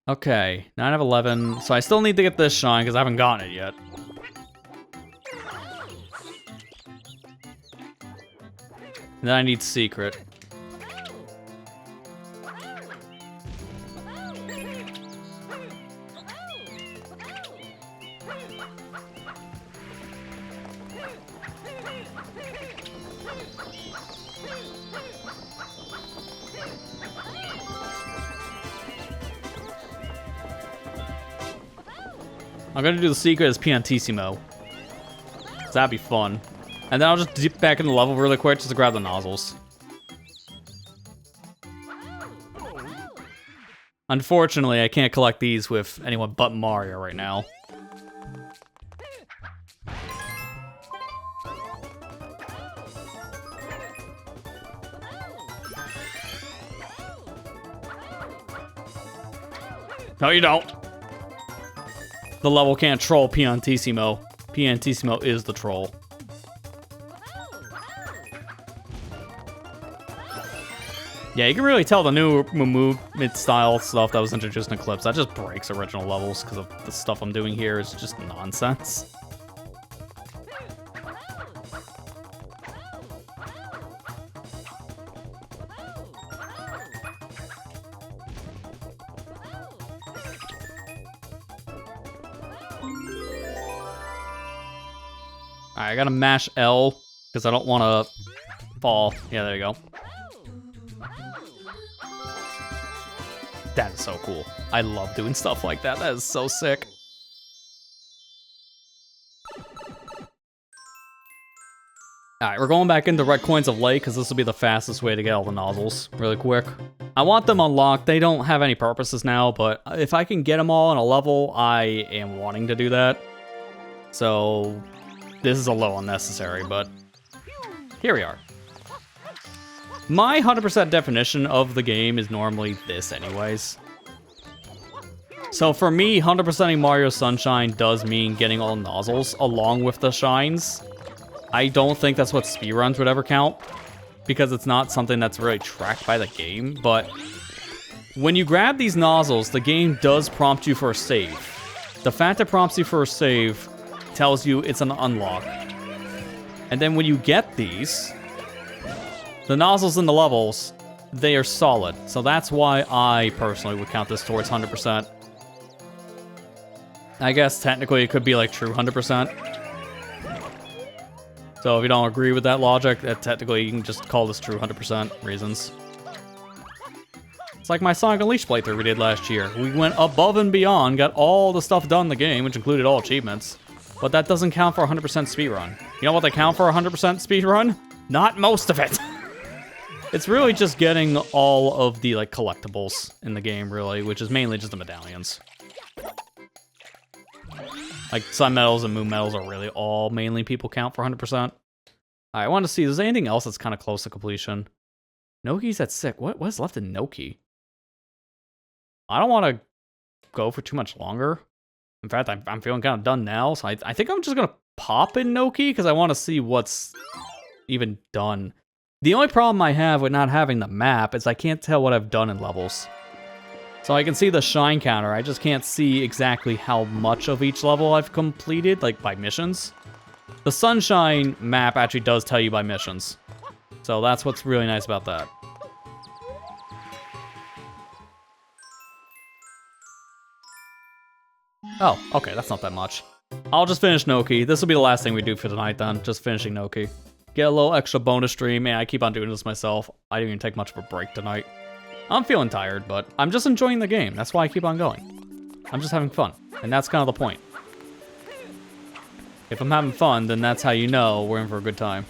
Okay, 9 of 11, so I still need to get this shine because I haven't gotten it yet. And then I need secret. I'm gonna do the secret as Piantissimo. So that'd be fun. And then I'll just dip back in the level really quick just to grab the nozzles. Unfortunately, I can't collect these with anyone but Mario right now. No, you don't. The level can't troll Piantissimo. Piantissimo is the troll. Yeah, you can really tell the new movement style stuff that was introduced in Eclipse. That just breaks original levels because of the stuff I'm doing here is just nonsense. Alright, I gotta mash L because I don't want to fall. Yeah, there you go. That is so cool. I love doing stuff like that. That is so sick. Alright, we're going back into Red Coins of Lake because this will be the fastest way to get all the nozzles really quick. I want them unlocked. They don't have any purposes now, but if I can get them all in a level, I am wanting to do that. So this is a little unnecessary, but here we are. My 100% definition of the game is normally this anyways. So for me, 100%ing Mario Sunshine does mean getting all nozzles along with the shines. I don't think that's what speedruns would ever count, because it's not something that's really tracked by the game, but when you grab these nozzles, the game does prompt you for a save. The fact it prompts you for a save tells you it's an unlock. And then when you get these, the nozzles in the levels, they are solid. So that's why I personally would count this towards 100%. I guess technically it could be like true 100%. So if you don't agree with that logic, that technically you can just call this true 100% reasons. It's like my Sonic Unleashed playthrough we did last year. We went above and beyond, got all the stuff done in the game, which included all achievements. But that doesn't count for 100% speedrun. You know what they count for 100% speedrun? Not most of it. It's really just getting all of the like collectibles in the game, really, which is mainly just the medallions. Like Sun Medals and Moon Medals are really all mainly people count for 100%. Alright, I want to see, is there anything else that's kind of close to completion? Noki's at 6. What's left in Noki? I don't want to go for too much longer. In fact, I'm feeling kind of done now, so I think I'm just going to pop in Noki because I want to see what's even done. The only problem I have with not having the map is I can't tell what I've done in levels. So I can see the shine counter, I just can't see exactly how much of each level I've completed, like by missions. The Sunshine map actually does tell you by missions. So that's what's really nice about that. Oh, okay, that's not that much. I'll just finish Noki. This will be the last thing we do for tonight then, just finishing Noki. Get a little extra bonus stream. Man, I keep on doing this myself. I didn't even take much of a break tonight. I'm feeling tired, but I'm just enjoying the game. That's why I keep on going. I'm just having fun, and that's kind of the point. If I'm having fun, then that's how you know we're in for a good time.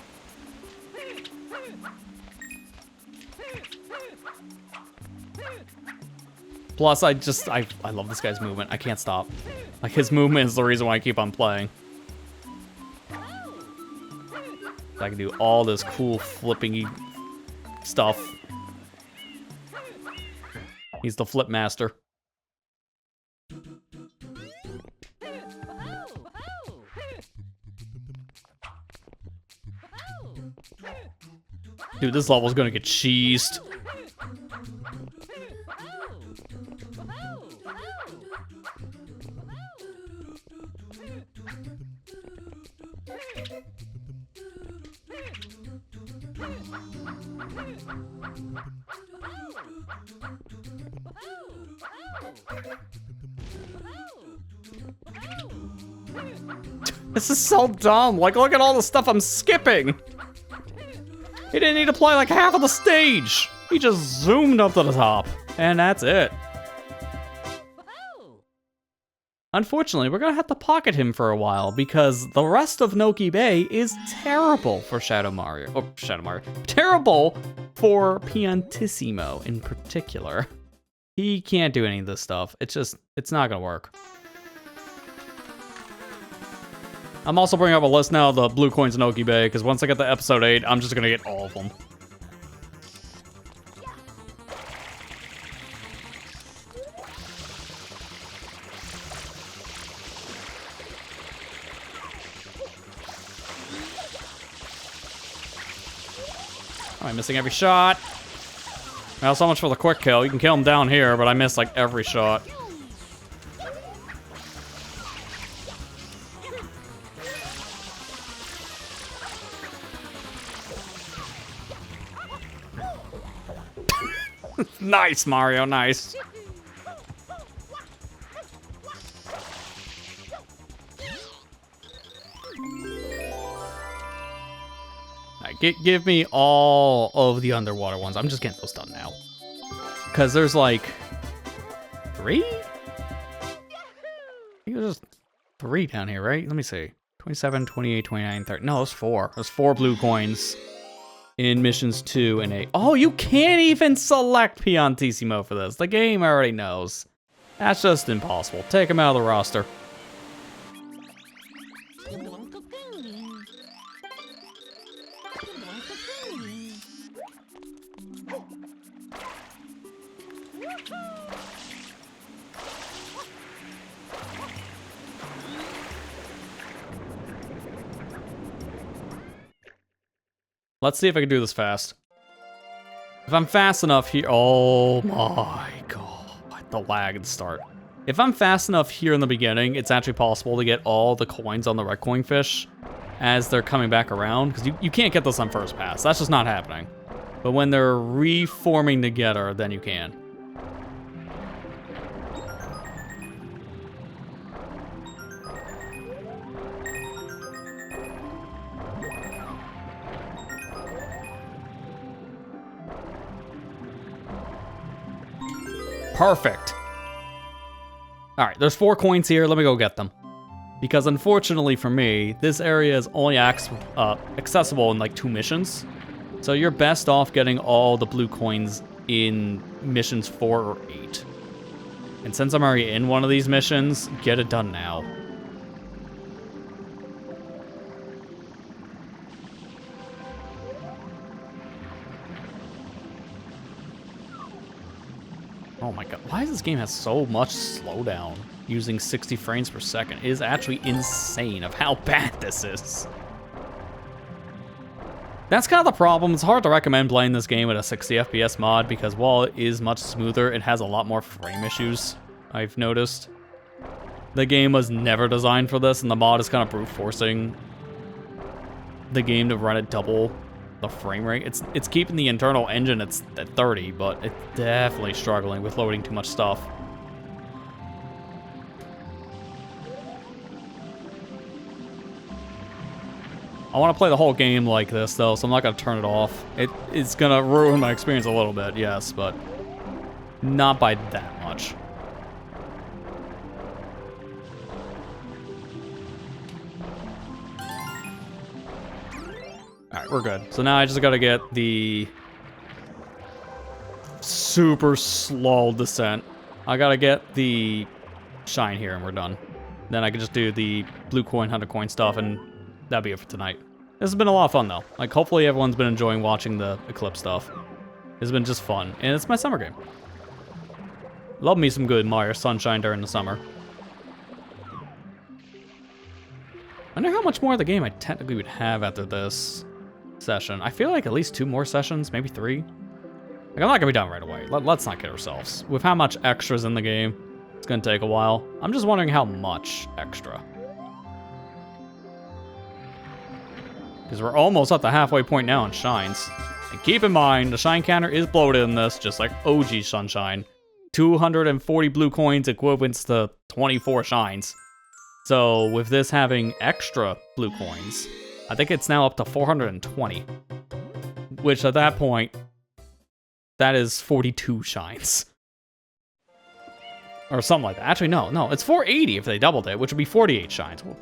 Plus, I love this guy's movement. I can't stop. Like, his movement is the reason why I keep on playing. I can do all this cool flipping stuff. He's the flip master. Dude, this level's gonna get cheesed. This is so dumb. Like, look at all the stuff I'm skipping. He didn't need to play like half of the stage. He just zoomed up to the top. And that's it. Unfortunately, we're gonna have to pocket him for a while because the rest of Noki Bay is terrible for Shadow Mario. Or Shadow Mario. Terrible for Piantissimo in particular. He can't do any of this stuff. It's not gonna work. I'm also bringing up a list now of the blue coins in Noki Bay, because once I get to episode 8, I'm just gonna get all of them. I'm missing every shot. Well, so much for the quick kill. You can kill him down here, but I missed like every shot. Nice, Mario, nice. Alright, give me all of the underwater ones. I'm just getting those done now. Because there's like 3? I think there's just 3 down here, right? Let me see. 27, 28, 29, 30. No, there's 4. There's 4 blue coins in missions 2 and 8. Oh, you can't even select Piantissimo for this. The game already knows. That's just impossible. Take him out of the roster. Let's see if I can do this fast. If I'm fast enough here... Oh my god. The lag at the start. If I'm fast enough here in the beginning, it's actually possible to get all the coins on the red coin fish as they're coming back around. Because you can't get this on first pass. That's just not happening. But when they're reforming together, then you can. Perfect. All right, there's 4 coins here. Let me go get them. Because unfortunately for me, this area is only accessible in like 2 missions. So you're best off getting all the blue coins in missions 4 or 8. And since I'm already in one of these missions, get it done now. Oh my god, why does this game have so much slowdown using 60 frames per second? It is actually insane of how bad this is. That's kind of the problem. It's hard to recommend playing this game with a 60 FPS mod because while it is much smoother, it has a lot more frame issues, I've noticed. The game was never designed for this, and the mod is kind of brute forcing the game to run at double the frame rate. It's keeping the internal engine at 30, but it's definitely struggling with loading too much stuff. I want to play the whole game like this, though, so I'm not going to turn it off. It's going to ruin my experience a little bit, yes, but not by that much. Alright, we're good. So now I just gotta get the super slow descent. I gotta get the shine here and we're done. Then I could just do the blue coin, 100 coin stuff, and that'd be it for tonight. This has been a lot of fun, though. Like, hopefully everyone's been enjoying watching the Eclipse stuff. It's been just fun, and it's my summer game. Love me some good Mario Sunshine during the summer. I wonder how much more of the game I technically would have after this session. I feel like at least 2 more sessions, maybe 3. Like, I'm not gonna be done right away. Let's not kid ourselves. With how much extra's in the game, it's gonna take a while. I'm just wondering how much extra. Because we're almost at the halfway point now on shines. And keep in mind, the shine counter is bloated in this, just like OG Sunshine. 240 blue coins equivalents to 24 shines. So with this having extra blue coins, I think it's now up to 420. Which at that point, that is 42 shines. Or something like that. Actually, no, it's 480 if they doubled it, which would be 48 shines. Well,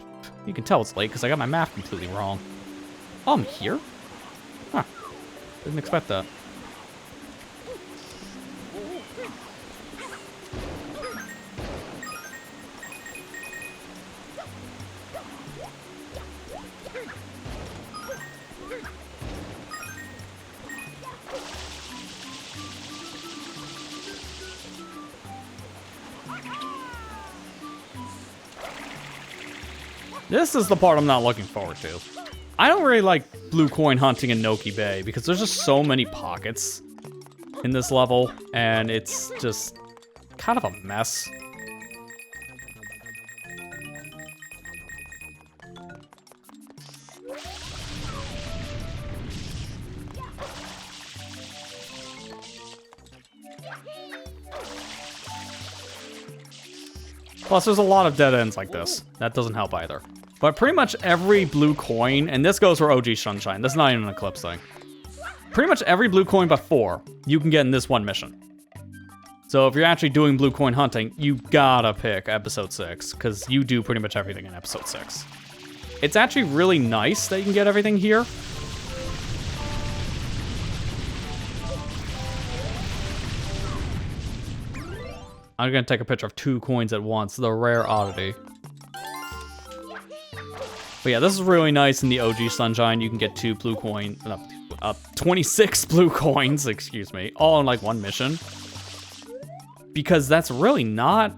you can tell it's late because I got my math completely wrong. Oh, I'm here? Huh. Didn't expect that. This is the part I'm not looking forward to. I don't really like blue coin hunting in Noki Bay because there's just so many pockets in this level, and it's just kind of a mess. Plus, there's a lot of dead ends like this. That doesn't help either. But pretty much every blue coin, and this goes for OG Sunshine, that's not even an Eclipse thing. Pretty much every blue coin but 4, you can get in this one mission. So if you're actually doing blue coin hunting, you gotta pick episode 6, because you do pretty much everything in episode 6. It's actually really nice that you can get everything here. I'm gonna take a picture of 2 coins at once, the rare oddity. But yeah, this is really nice in the OG Sunshine. You can get 2 blue coins, 26 blue coins, excuse me, all in like one mission. Because that's really not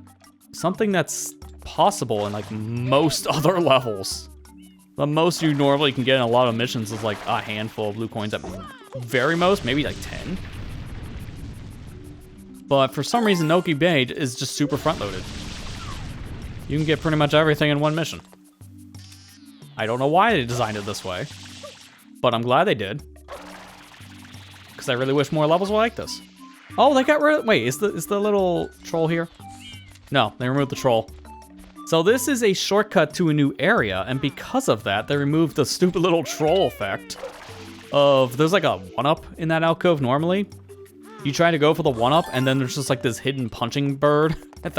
something that's possible in like most other levels. The most you normally can get in a lot of missions is like a handful of blue coins at very most, maybe like 10. But for some reason, Noki Bay is just super front-loaded. You can get pretty much everything in one mission. I don't know why they designed it this way, but I'm glad they did. Because I really wish more levels were like this. Oh, they got rid of... Wait, is the little troll here? No, they removed the troll. So this is a shortcut to a new area, and because of that, they removed the stupid little troll effect of... There's like a 1-up in that alcove normally. You try to go for the 1-up, and then there's just like this hidden punching bird. It's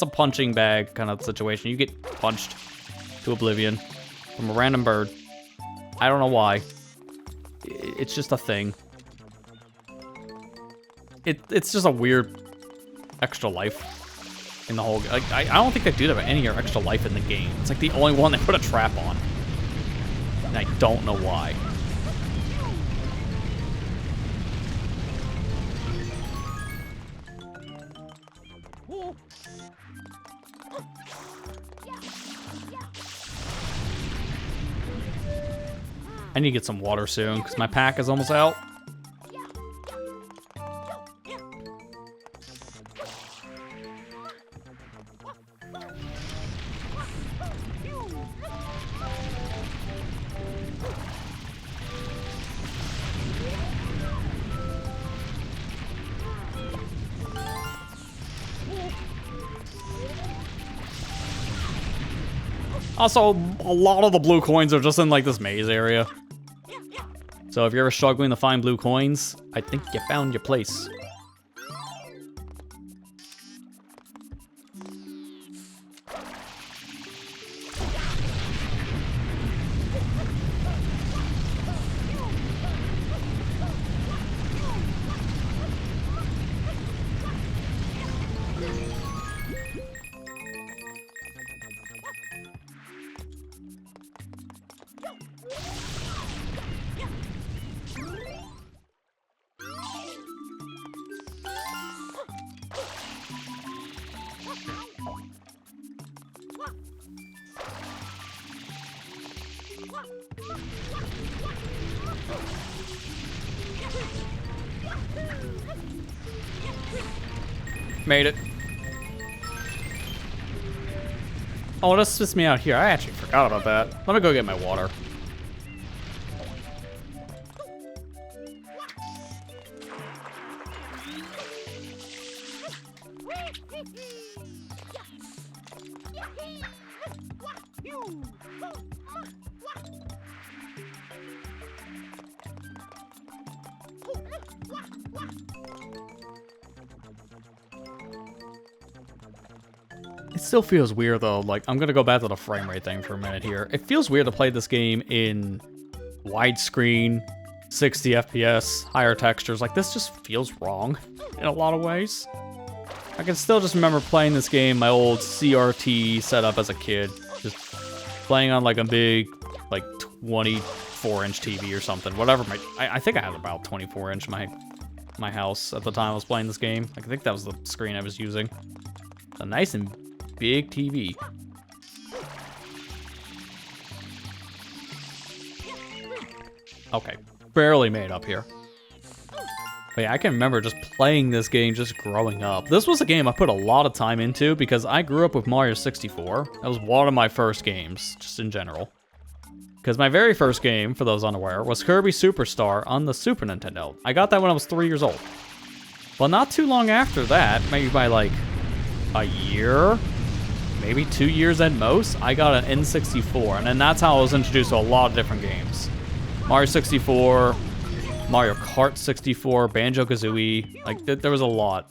a punching bag kind of situation. You get punched to oblivion from a random bird. I don't know why. It's just a thing. It's just a weird extra life in the whole... Like, I don't think they do that with any extra life in the game. It's like the only one they put a trap on. And I don't know why. I need to get some water soon, because my pack is almost out. Also, a lot of the blue coins are just in like this maze area. So if you're ever struggling to find blue coins, I think you found your place. Made it. Oh, that spits me out here. I actually forgot about that. Let me go get my water. It still feels weird though, like, I'm gonna go back to the frame rate thing for a minute here. It feels weird to play this game in widescreen, 60 FPS, higher textures. Like, this just feels wrong in a lot of ways. I can still just remember playing this game, my old CRT setup as a kid. Just playing on like a big, like 24-inch TV or something. Whatever I think I had about 24-inch my house at the time I was playing this game. I think that was the screen I was using. It's a nice and big TV. Okay, barely made up here. But yeah, I can remember just playing this game just growing up. This was a game I put a lot of time into because I grew up with Mario 64. That was one of my first games, just in general. Because my very first game, for those unaware, was Kirby Superstar on the Super Nintendo. I got that when I was 3 years old. But not too long after that, maybe by like a year, maybe 2 years at most, I got an N64. And then that's how I was introduced to a lot of different games. Mario 64, Mario Kart 64, Banjo-Kazooie, like there was a lot.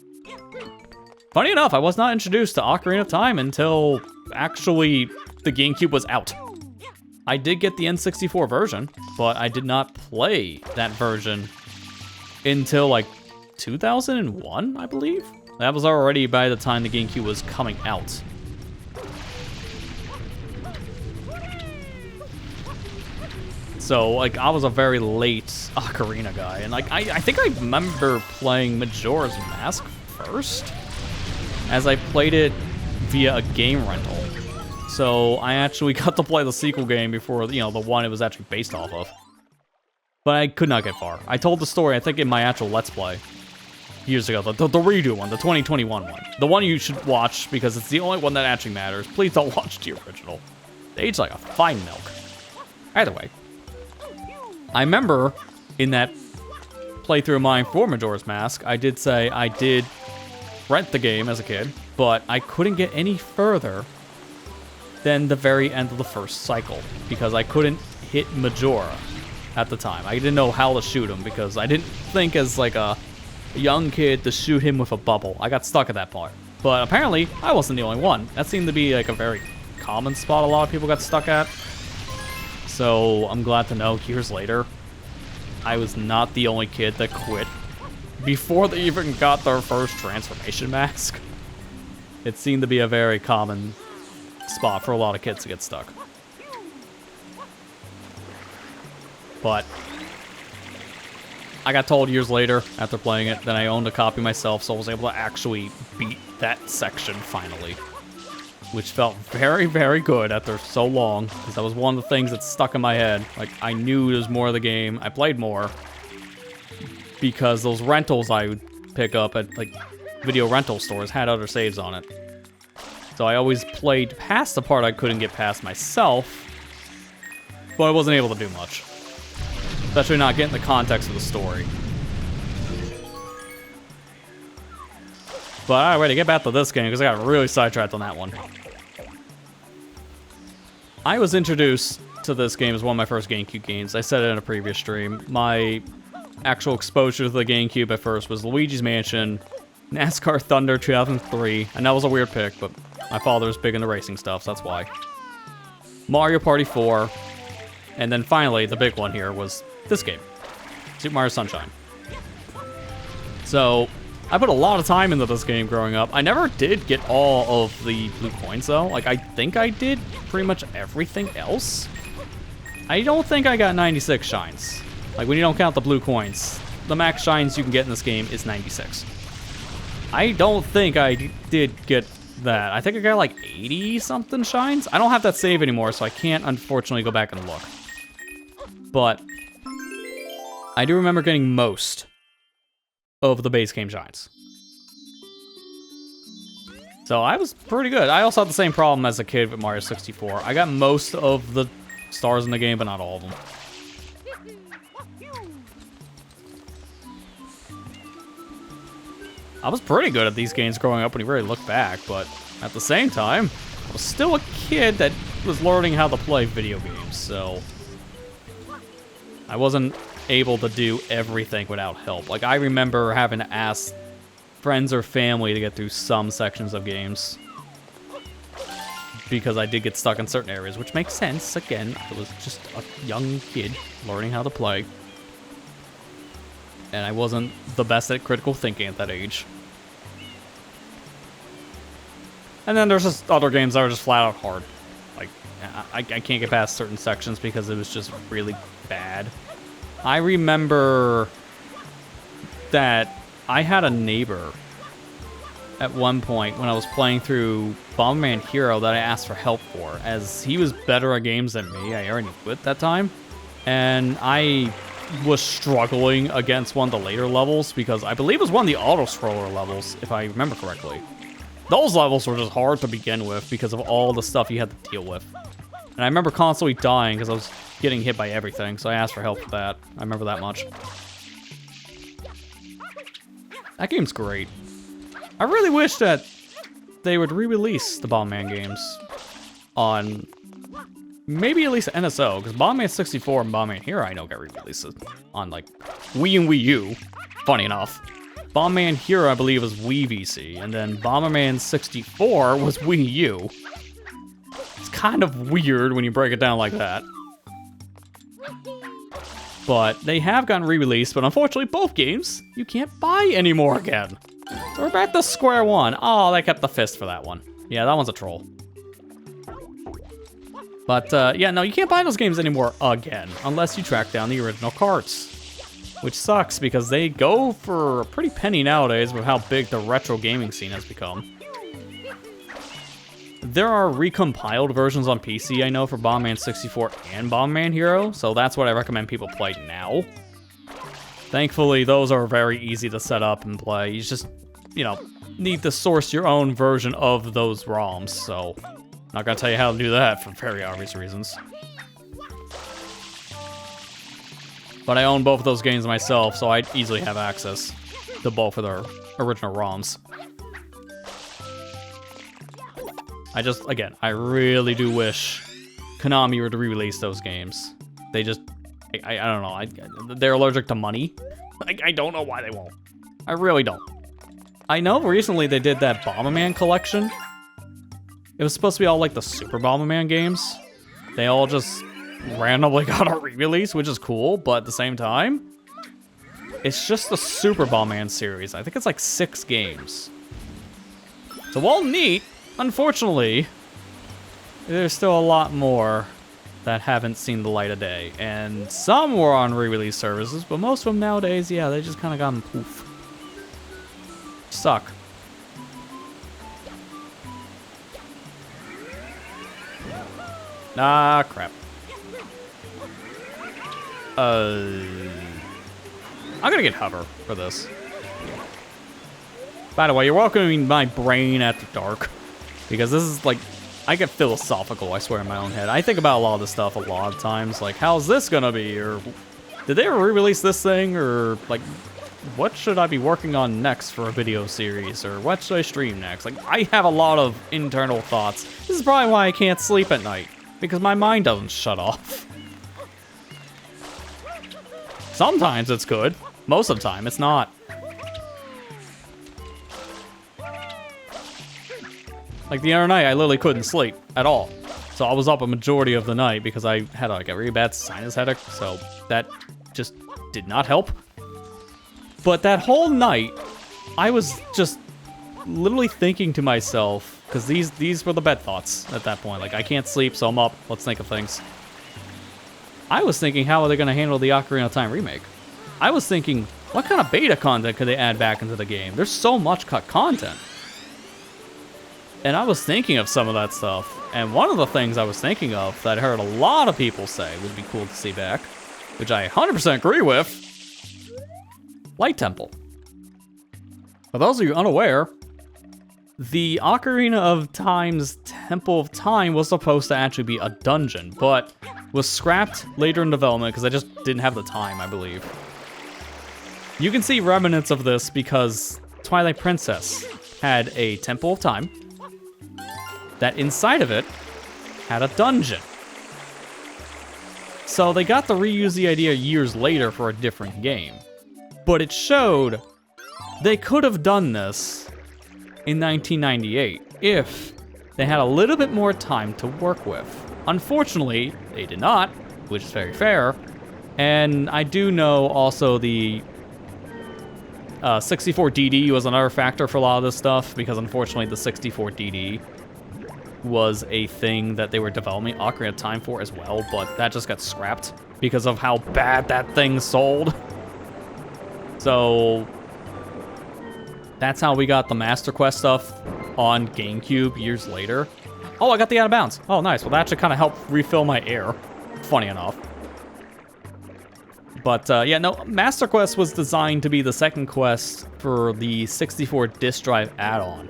Funny enough, I was not introduced to Ocarina of Time until actually the GameCube was out. I did get the N64 version, but I did not play that version until like 2001, I believe. That was already by the time the GameCube was coming out. So, like, I was a very late Ocarina guy, and, like, I think I remember playing Majora's Mask first, as I played it via a game rental. So, I actually got to play the sequel game before, you know, the one it was actually based off of. But I could not get far. I told the story, I think, in my actual Let's Play years ago, the redo one, the 2021 one. The one you should watch, because it's the only one that actually matters. Please don't watch the original. They age like a fine milk. Either way. I remember in that playthrough of mine for Majora's Mask, I did say I did rent the game as a kid, but I couldn't get any further than the very end of the first cycle because I couldn't hit Majora at the time. I didn't know how to shoot him because I didn't think as like a young kid to shoot him with a bubble. I got stuck at that part. But apparently, I wasn't the only one. That seemed to be like a very common spot a lot of people got stuck at. So I'm glad to know years later, I was not the only kid that quit before they even got their first transformation mask. It seemed to be a very common spot for a lot of kids to get stuck. But I got told years later, after playing it, that I owned a copy myself, so I was able to actually beat that section finally. Which felt very, very good after so long, because that was one of the things that stuck in my head. Like, I knew there was more of the game. I played more because those rentals I would pick up at, like, video rental stores had other saves on it. So I always played past the part I couldn't get past myself, but I wasn't able to do much. Especially not getting the context of the story. But alright, to get back to this game, because I got really sidetracked on that one. I was introduced to this game as one of my first GameCube games. I said it in a previous stream. My actual exposure to the GameCube at first was Luigi's Mansion, NASCAR Thunder 2003, and that was a weird pick, but my father was big into racing stuff, so that's why. Mario Party 4, and then finally, the big one here was this game, Super Mario Sunshine. So, I put a lot of time into this game growing up. I never did get all of the blue coins, though. Like, I think I did pretty much everything else. I don't think I got 96 shines. Like, when you don't count the blue coins, the max shines you can get in this game is 96. I don't think I did get that. I think I got like 80 something shines. I don't have that save anymore, so I can't unfortunately go back and look. But I do remember getting most of the base game shines. So I was pretty good. I also had the same problem as a kid with Mario 64. I got most of the stars in the game, but not all of them. I was pretty good at these games growing up when you really look back, but at the same time, I was still a kid that was learning how to play video games, so I wasn't able to do everything without help. Like, I remember having to ask friends or family to get through some sections of games because I did get stuck in certain areas, which makes sense. Again, I was just a young kid learning how to play. And I wasn't the best at critical thinking at that age. And then there's just other games that were just flat out hard. Like, I can't get past certain sections because it was just really bad. I remember that I had a neighbor at one point when I was playing through Bomberman Hero that I asked for help for, as he was better at games than me. I already knew at that time. And I was struggling against one of the later levels because I believe it was one of the auto-scroller levels, if I remember correctly. Those levels were just hard to begin with because of all the stuff you had to deal with. And I remember constantly dying because I was getting hit by everything, so I asked for help with that. I remember that much. That game's great. I really wish that they would re-release the Bomberman games on maybe at least NSO, because Bomberman 64 and Bomberman Hero I know got re-releases on like Wii and Wii U, funny enough. Bomberman Hero I believe was Wii VC, and then Bomberman 64 was Wii U. It's kind of weird when you break it down like that. But they have gotten re-released, but unfortunately both games you can't buy anymore again. So we're back to square one. Oh, they kept the fist for that one. Yeah, that one's a troll. But yeah, no, you can't buy those games anymore again, unless you track down the original carts. Which sucks, because they go for a pretty penny nowadays with how big the retro gaming scene has become. There are recompiled versions on PC, I know, for Bomberman 64 and Bomberman Hero, so that's what I recommend people play now. Thankfully, those are very easy to set up and play. You just, you know, need to source your own version of those ROMs, so not gonna tell you how to do that for very obvious reasons. But I own both of those games myself, so I'd easily have access to both of their original ROMs. I just, again, I really do wish Konami were to re-release those games. They just, I don't know, they're allergic to money. I don't know why they won't. I really don't. I know recently they did that Bomberman collection. It was supposed to be all like the Super Bomberman games. They all just randomly got a re-release, which is cool, but at the same time, it's just the Super Bomberman series. I think it's like 6 games. So while neat, unfortunately, there's still a lot more that haven't seen the light of day. And some were on re-release services, but most of them nowadays, yeah, they just kind of gone poof. Suck. Ah, crap. I'm gonna get hover for this. By the way, you're welcoming my brain at the dark. Because this is like, I get philosophical, I swear, in my own head. I think about a lot of this stuff a lot of times. Like, how's this gonna be? Or, did they ever re-release this thing? Or, like, what should I be working on next for a video series? Or what should I stream next? Like, I have a lot of internal thoughts. This is probably why I can't sleep at night. Because my mind doesn't shut off. Sometimes it's good. Most of the time, it's not. Like the other night, I literally couldn't sleep at all. So I was up a majority of the night because I had like a really bad sinus headache. So that just did not help. But that whole night, I was just literally thinking to myself, because these were the bed thoughts at that point. Like, I can't sleep, so I'm up. Let's think of things. I was thinking, how are they going to handle the Ocarina of Time remake? I was thinking, what kind of beta content could they add back into the game? There's so much cut content. And I was thinking of some of that stuff. And one of the things I was thinking of that I heard a lot of people say would be cool to see back, which I 100% agree with, Light Temple. For those of you unaware, the Ocarina of Time's Temple of Time was supposed to actually be a dungeon, but was scrapped later in development because I just didn't have the time, I believe. You can see remnants of this because Twilight Princess had a Temple of Time that inside of it had a dungeon. So they got to reuse the idea years later for a different game. But it showed they could have done this in 1998 if they had a little bit more time to work with. Unfortunately, they did not, which is very fair. And I do know also the 64DD was another factor for a lot of this stuff, because unfortunately the 64DD was a thing that they were developing Ocarina of Time for as well, but that just got scrapped because of how bad that thing sold. So that's how we got the Master Quest stuff on GameCube years later. Oh, I got the Out of Bounds. Oh, nice. Well, that actually kind of helped refill my air. Funny enough. But yeah, no, Master Quest was designed to be the second quest for the 64 disk drive add-on.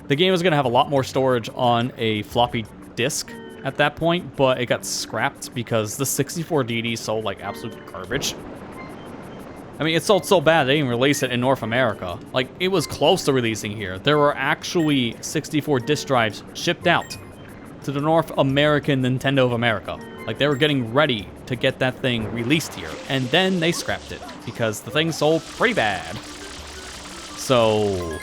The game was going to have a lot more storage on a floppy disk at that point, but it got scrapped because the 64DD sold like absolute garbage. I mean, it sold so bad they didn't release it in North America. Like, it was close to releasing here. There were actually 64 disk drives shipped out to the North American Nintendo of America. Like, they were getting ready to get that thing released here, and then they scrapped it because the thing sold pretty bad. So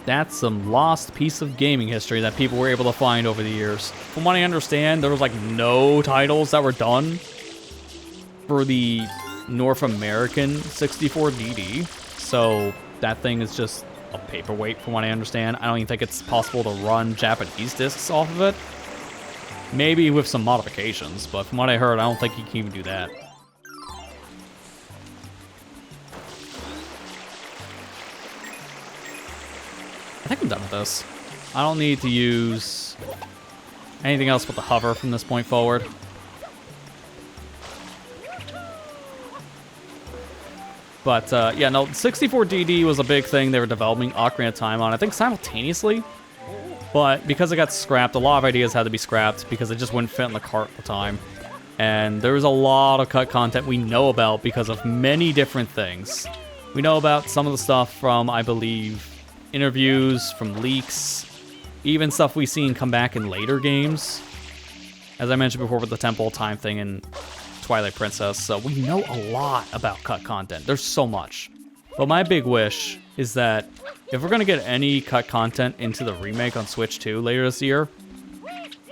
that's some lost piece of gaming history that people were able to find over the years. From what I understand, there was like no titles that were done for the North American 64DD, so that thing is just a paperweight from what I understand. I don't even think it's possible to run Japanese discs off of it. Maybe with some modifications, but from what I heard, I don't think you can even do that. I think I'm done with this. I don't need to use anything else but the hover from this point forward. But yeah, no, 64DD was a big thing they were developing Ocarina of Time on, I think simultaneously. But because it got scrapped, a lot of ideas had to be scrapped because it just wouldn't fit in the cart at the time. And there was a lot of cut content we know about because of many different things. We know about some of the stuff from, I believe, interviews, from leaks, even stuff we've seen come back in later games. As I mentioned before with the Temple of Time thing and Twilight Princess, so we know a lot about cut content. There's so much. But my big wish is that if we're going to get any cut content into the remake on Switch 2 later this year,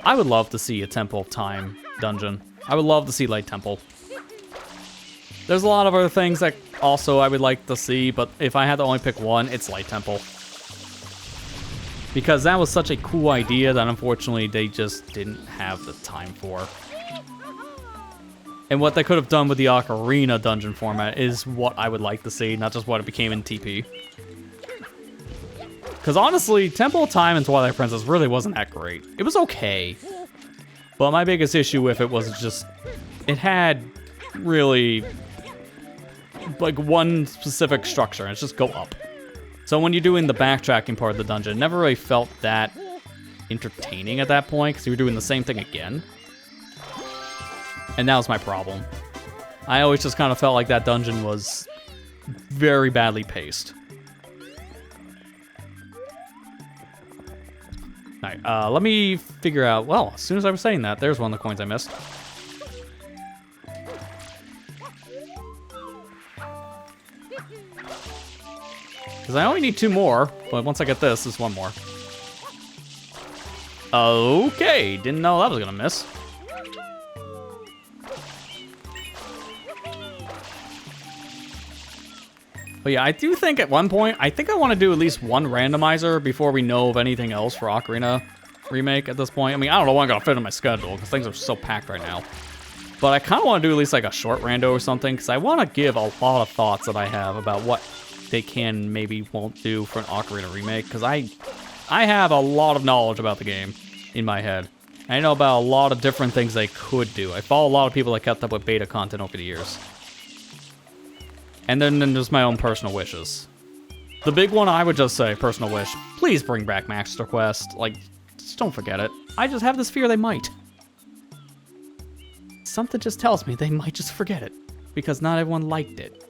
I would love to see a Temple of Time dungeon. I would love to see Light Temple. There's a lot of other things that also I would like to see, but if I had to only pick one, it's Light Temple. Because that was such a cool idea that unfortunately they just didn't have the time for. And what they could have done with the Ocarina dungeon format is what I would like to see, not just what it became in TP. Because honestly, Temple of Time and Twilight Princess really wasn't that great. It was okay. But my biggest issue with it was just, it had really like one specific structure, and it's just go up. So when you're doing the backtracking part of the dungeon, it never really felt that entertaining at that point, because you were doing the same thing again. And that was my problem. I always just kind of felt like that dungeon was very badly paced. Alright, let me figure out... Well, as soon as I was saying that, there's one of the coins I missed. Because I only need 2 more, but once I get this, there's 1 more. Okay, didn't know that was gonna miss. But yeah, I do think at one point, I think I want to do at least 1 randomizer before we know of anything else for Ocarina Remake at this point. I mean, I don't know what I'm going to fit in my schedule because things are so packed right now. But I kind of want to do at least like a short rando or something because I want to give a lot of thoughts that I have about what they can maybe won't do for an Ocarina Remake. Because I I have a lot of knowledge about the game in my head. I know about a lot of different things they could do. I follow a lot of people that kept up with beta content over the years. And then there's my own personal wishes. The big one, I would just say, personal wish, please bring back Master Quest. Like, just don't forget it. I just have this fear they might. Something just tells me they might just forget it, because not everyone liked it.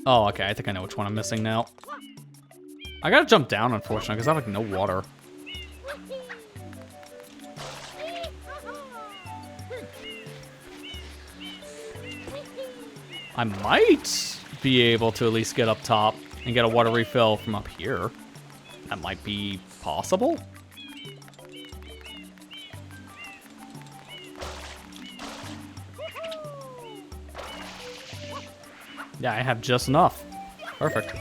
Oh, okay, I think I know which one I'm missing now. I gotta jump down, unfortunately, because I have, like, no water. I might be able to at least get up top and get a water refill from up here. That might be possible. Yeah, I have just enough. Perfect.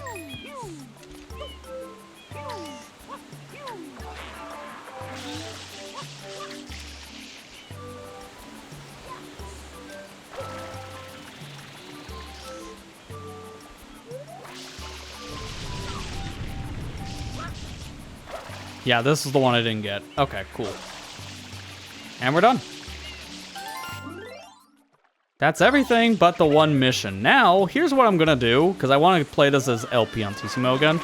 Yeah, this is the one I didn't get. Okay, cool. And we're done. That's everything but the one mission. Now, here's what I'm gonna do, because I want to play this as El Piantissimo again.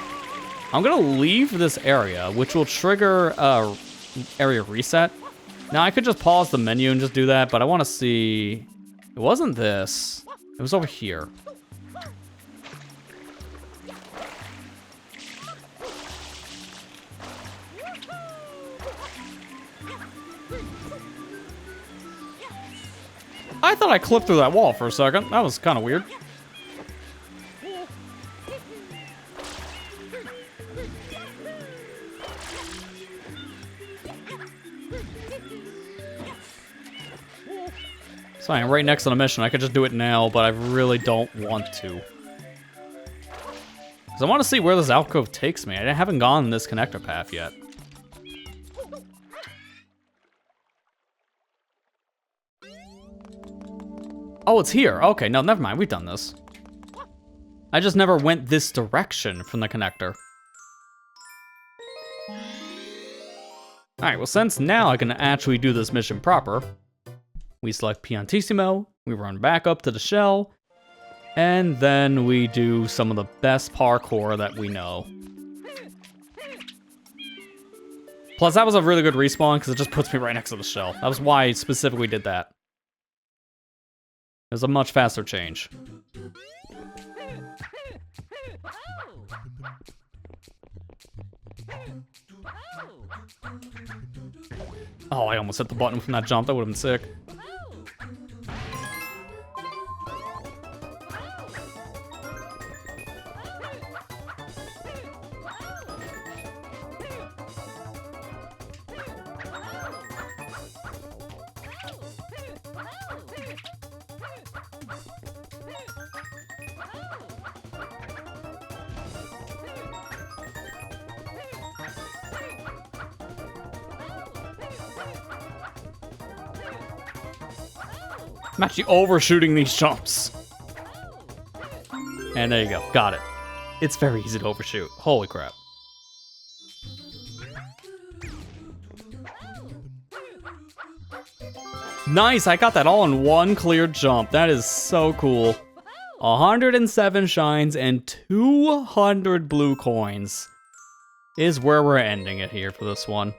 I'm gonna leave this area, which will trigger area reset. Now, I could just pause the menu and just do that, but I want to see... It wasn't this. It was over here. I thought I clipped through that wall for a second. That was kind of weird. So I'm right next to the mission. I could just do it now, but I really don't want to. Because I want to see where this alcove takes me. I haven't gone this connector path yet. Oh, it's here. Okay, no, never mind. We've done this. I just never went this direction from the connector. Alright, well, since now I can actually do this mission proper, we select Piantissimo, we run back up to the shell, and then we do some of the best parkour that we know. Plus, that was a really good respawn because it just puts me right next to the shell. That was why I specifically did that. It was a much faster change. Oh, I almost hit the button from that jump. That would have been sick. I'm actually overshooting these jumps. And there you go. Got it. It's very easy to overshoot. Holy crap. Nice, I got that all in one clear jump. That is so cool. 107 shines and 200 blue coins is where we're ending it here for this one.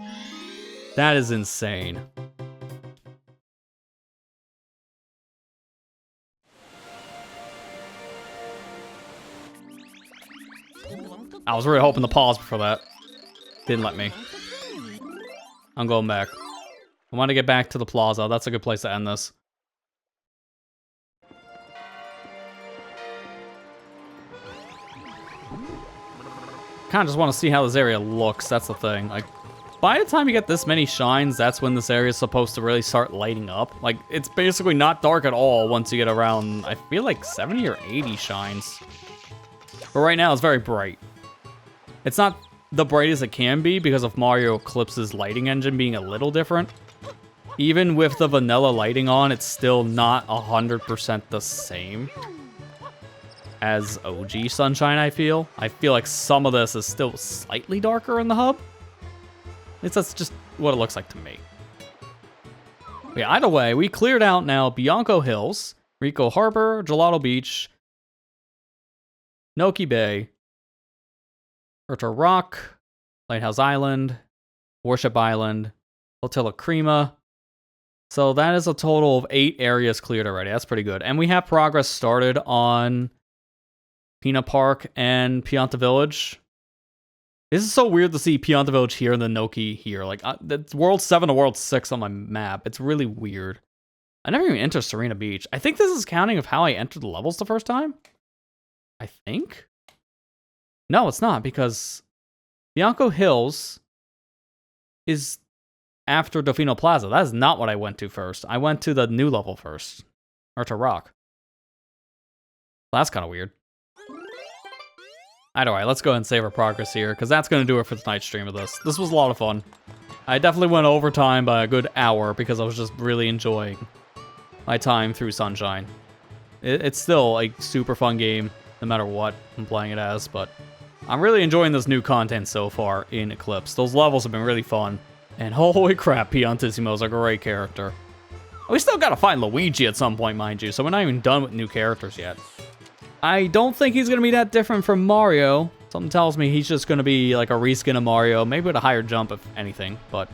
That is insane. I was really hoping to pause before that. Didn't let me. I'm going back. I want to get back to the plaza. That's a good place to end this. Kind of just want to see how this area looks. That's the thing. Like, by the time you get this many shines, that's when this area is supposed to really start lighting up. Like, it's basically not dark at all once you get around, I feel like 70 or 80 shines. But right now, it's very bright. It's not the brightest it can be because of Mario Eclipse's lighting engine being a little different. Even with the vanilla lighting on, it's still not 100% the same. as OG Sunshine, I feel. I feel like some of this is still slightly darker in the hub. At least that's just what it looks like to me. But yeah, either way, we cleared out now Bianco Hills, Rico Harbor, Gelato Beach, Noki Bay, Urta Rock, Lighthouse Island, Worship Island, Hotel Crema. So that is a total of 8 areas cleared already. That's pretty good. And we have progress started on Peanut Park and Pianta Village. This is so weird to see Pianta Village here and then Noki here. Like, that's World 7 to World 6 on my map. It's really weird. I never even entered Serena Beach. I think this is counting of how I entered the levels the first time. I think? No, it's not, because Bianco Hills is after Delfino Plaza. That is not what I went to first. I went to the new level first. Or to Rock. That's kind of weird. Either way, let's go ahead and save our progress here, because that's going to do it for tonight's stream of this. This was a lot of fun. I definitely went overtime by a good hour, because I was just really enjoying my time through Sunshine. It's still a super fun game, no matter what I'm playing it as, but I'm really enjoying this new content so far in Eclipse. Those levels have been really fun, and holy crap, Piantissimo's a great character. We still gotta find Luigi at some point, mind you, so we're not even done with new characters yet. I don't think he's gonna be that different from Mario. Something tells me he's just gonna be like a reskin of Mario, maybe with a higher jump if anything, but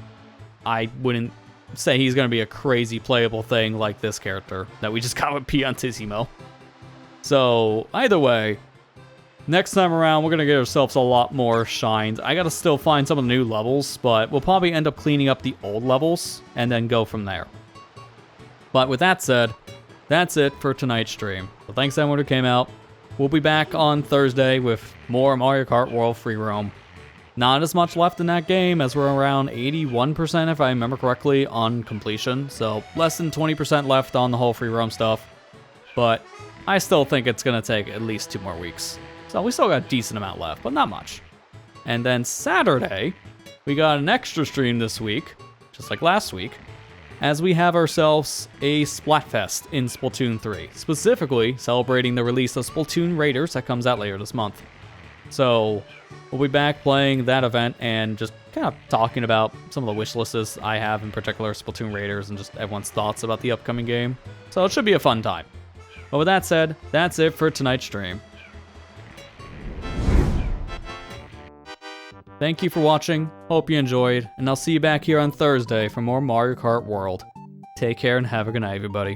I wouldn't say he's gonna be a crazy playable thing like this character that we just got with Piantissimo. So, either way, next time around, we're going to get ourselves a lot more shines. I got to still find some of the new levels, but we'll probably end up cleaning up the old levels and then go from there. But with that said, that's it for tonight's stream. So thanks to everyone who came out. We'll be back on Thursday with more Mario Kart World Free Roam. Not as much left in that game, as we're around 81%, if I remember correctly, on completion. So less than 20% left on the whole free roam stuff. But I still think it's going to take at least 2 more weeks. So we still got a decent amount left, but not much. And then Saturday, we got an extra stream this week, just like last week, as we have ourselves a Splatfest in Splatoon 3, specifically celebrating the release of Splatoon Raiders that comes out later this month. So we'll be back playing that event and just kind of talking about some of the wish lists I have, in particular Splatoon Raiders, and just everyone's thoughts about the upcoming game. So it should be a fun time. But with that said, that's it for tonight's stream. Thank you for watching, hope you enjoyed, and I'll see you back here on Thursday for more Mario Kart World. Take care and have a good night, everybody.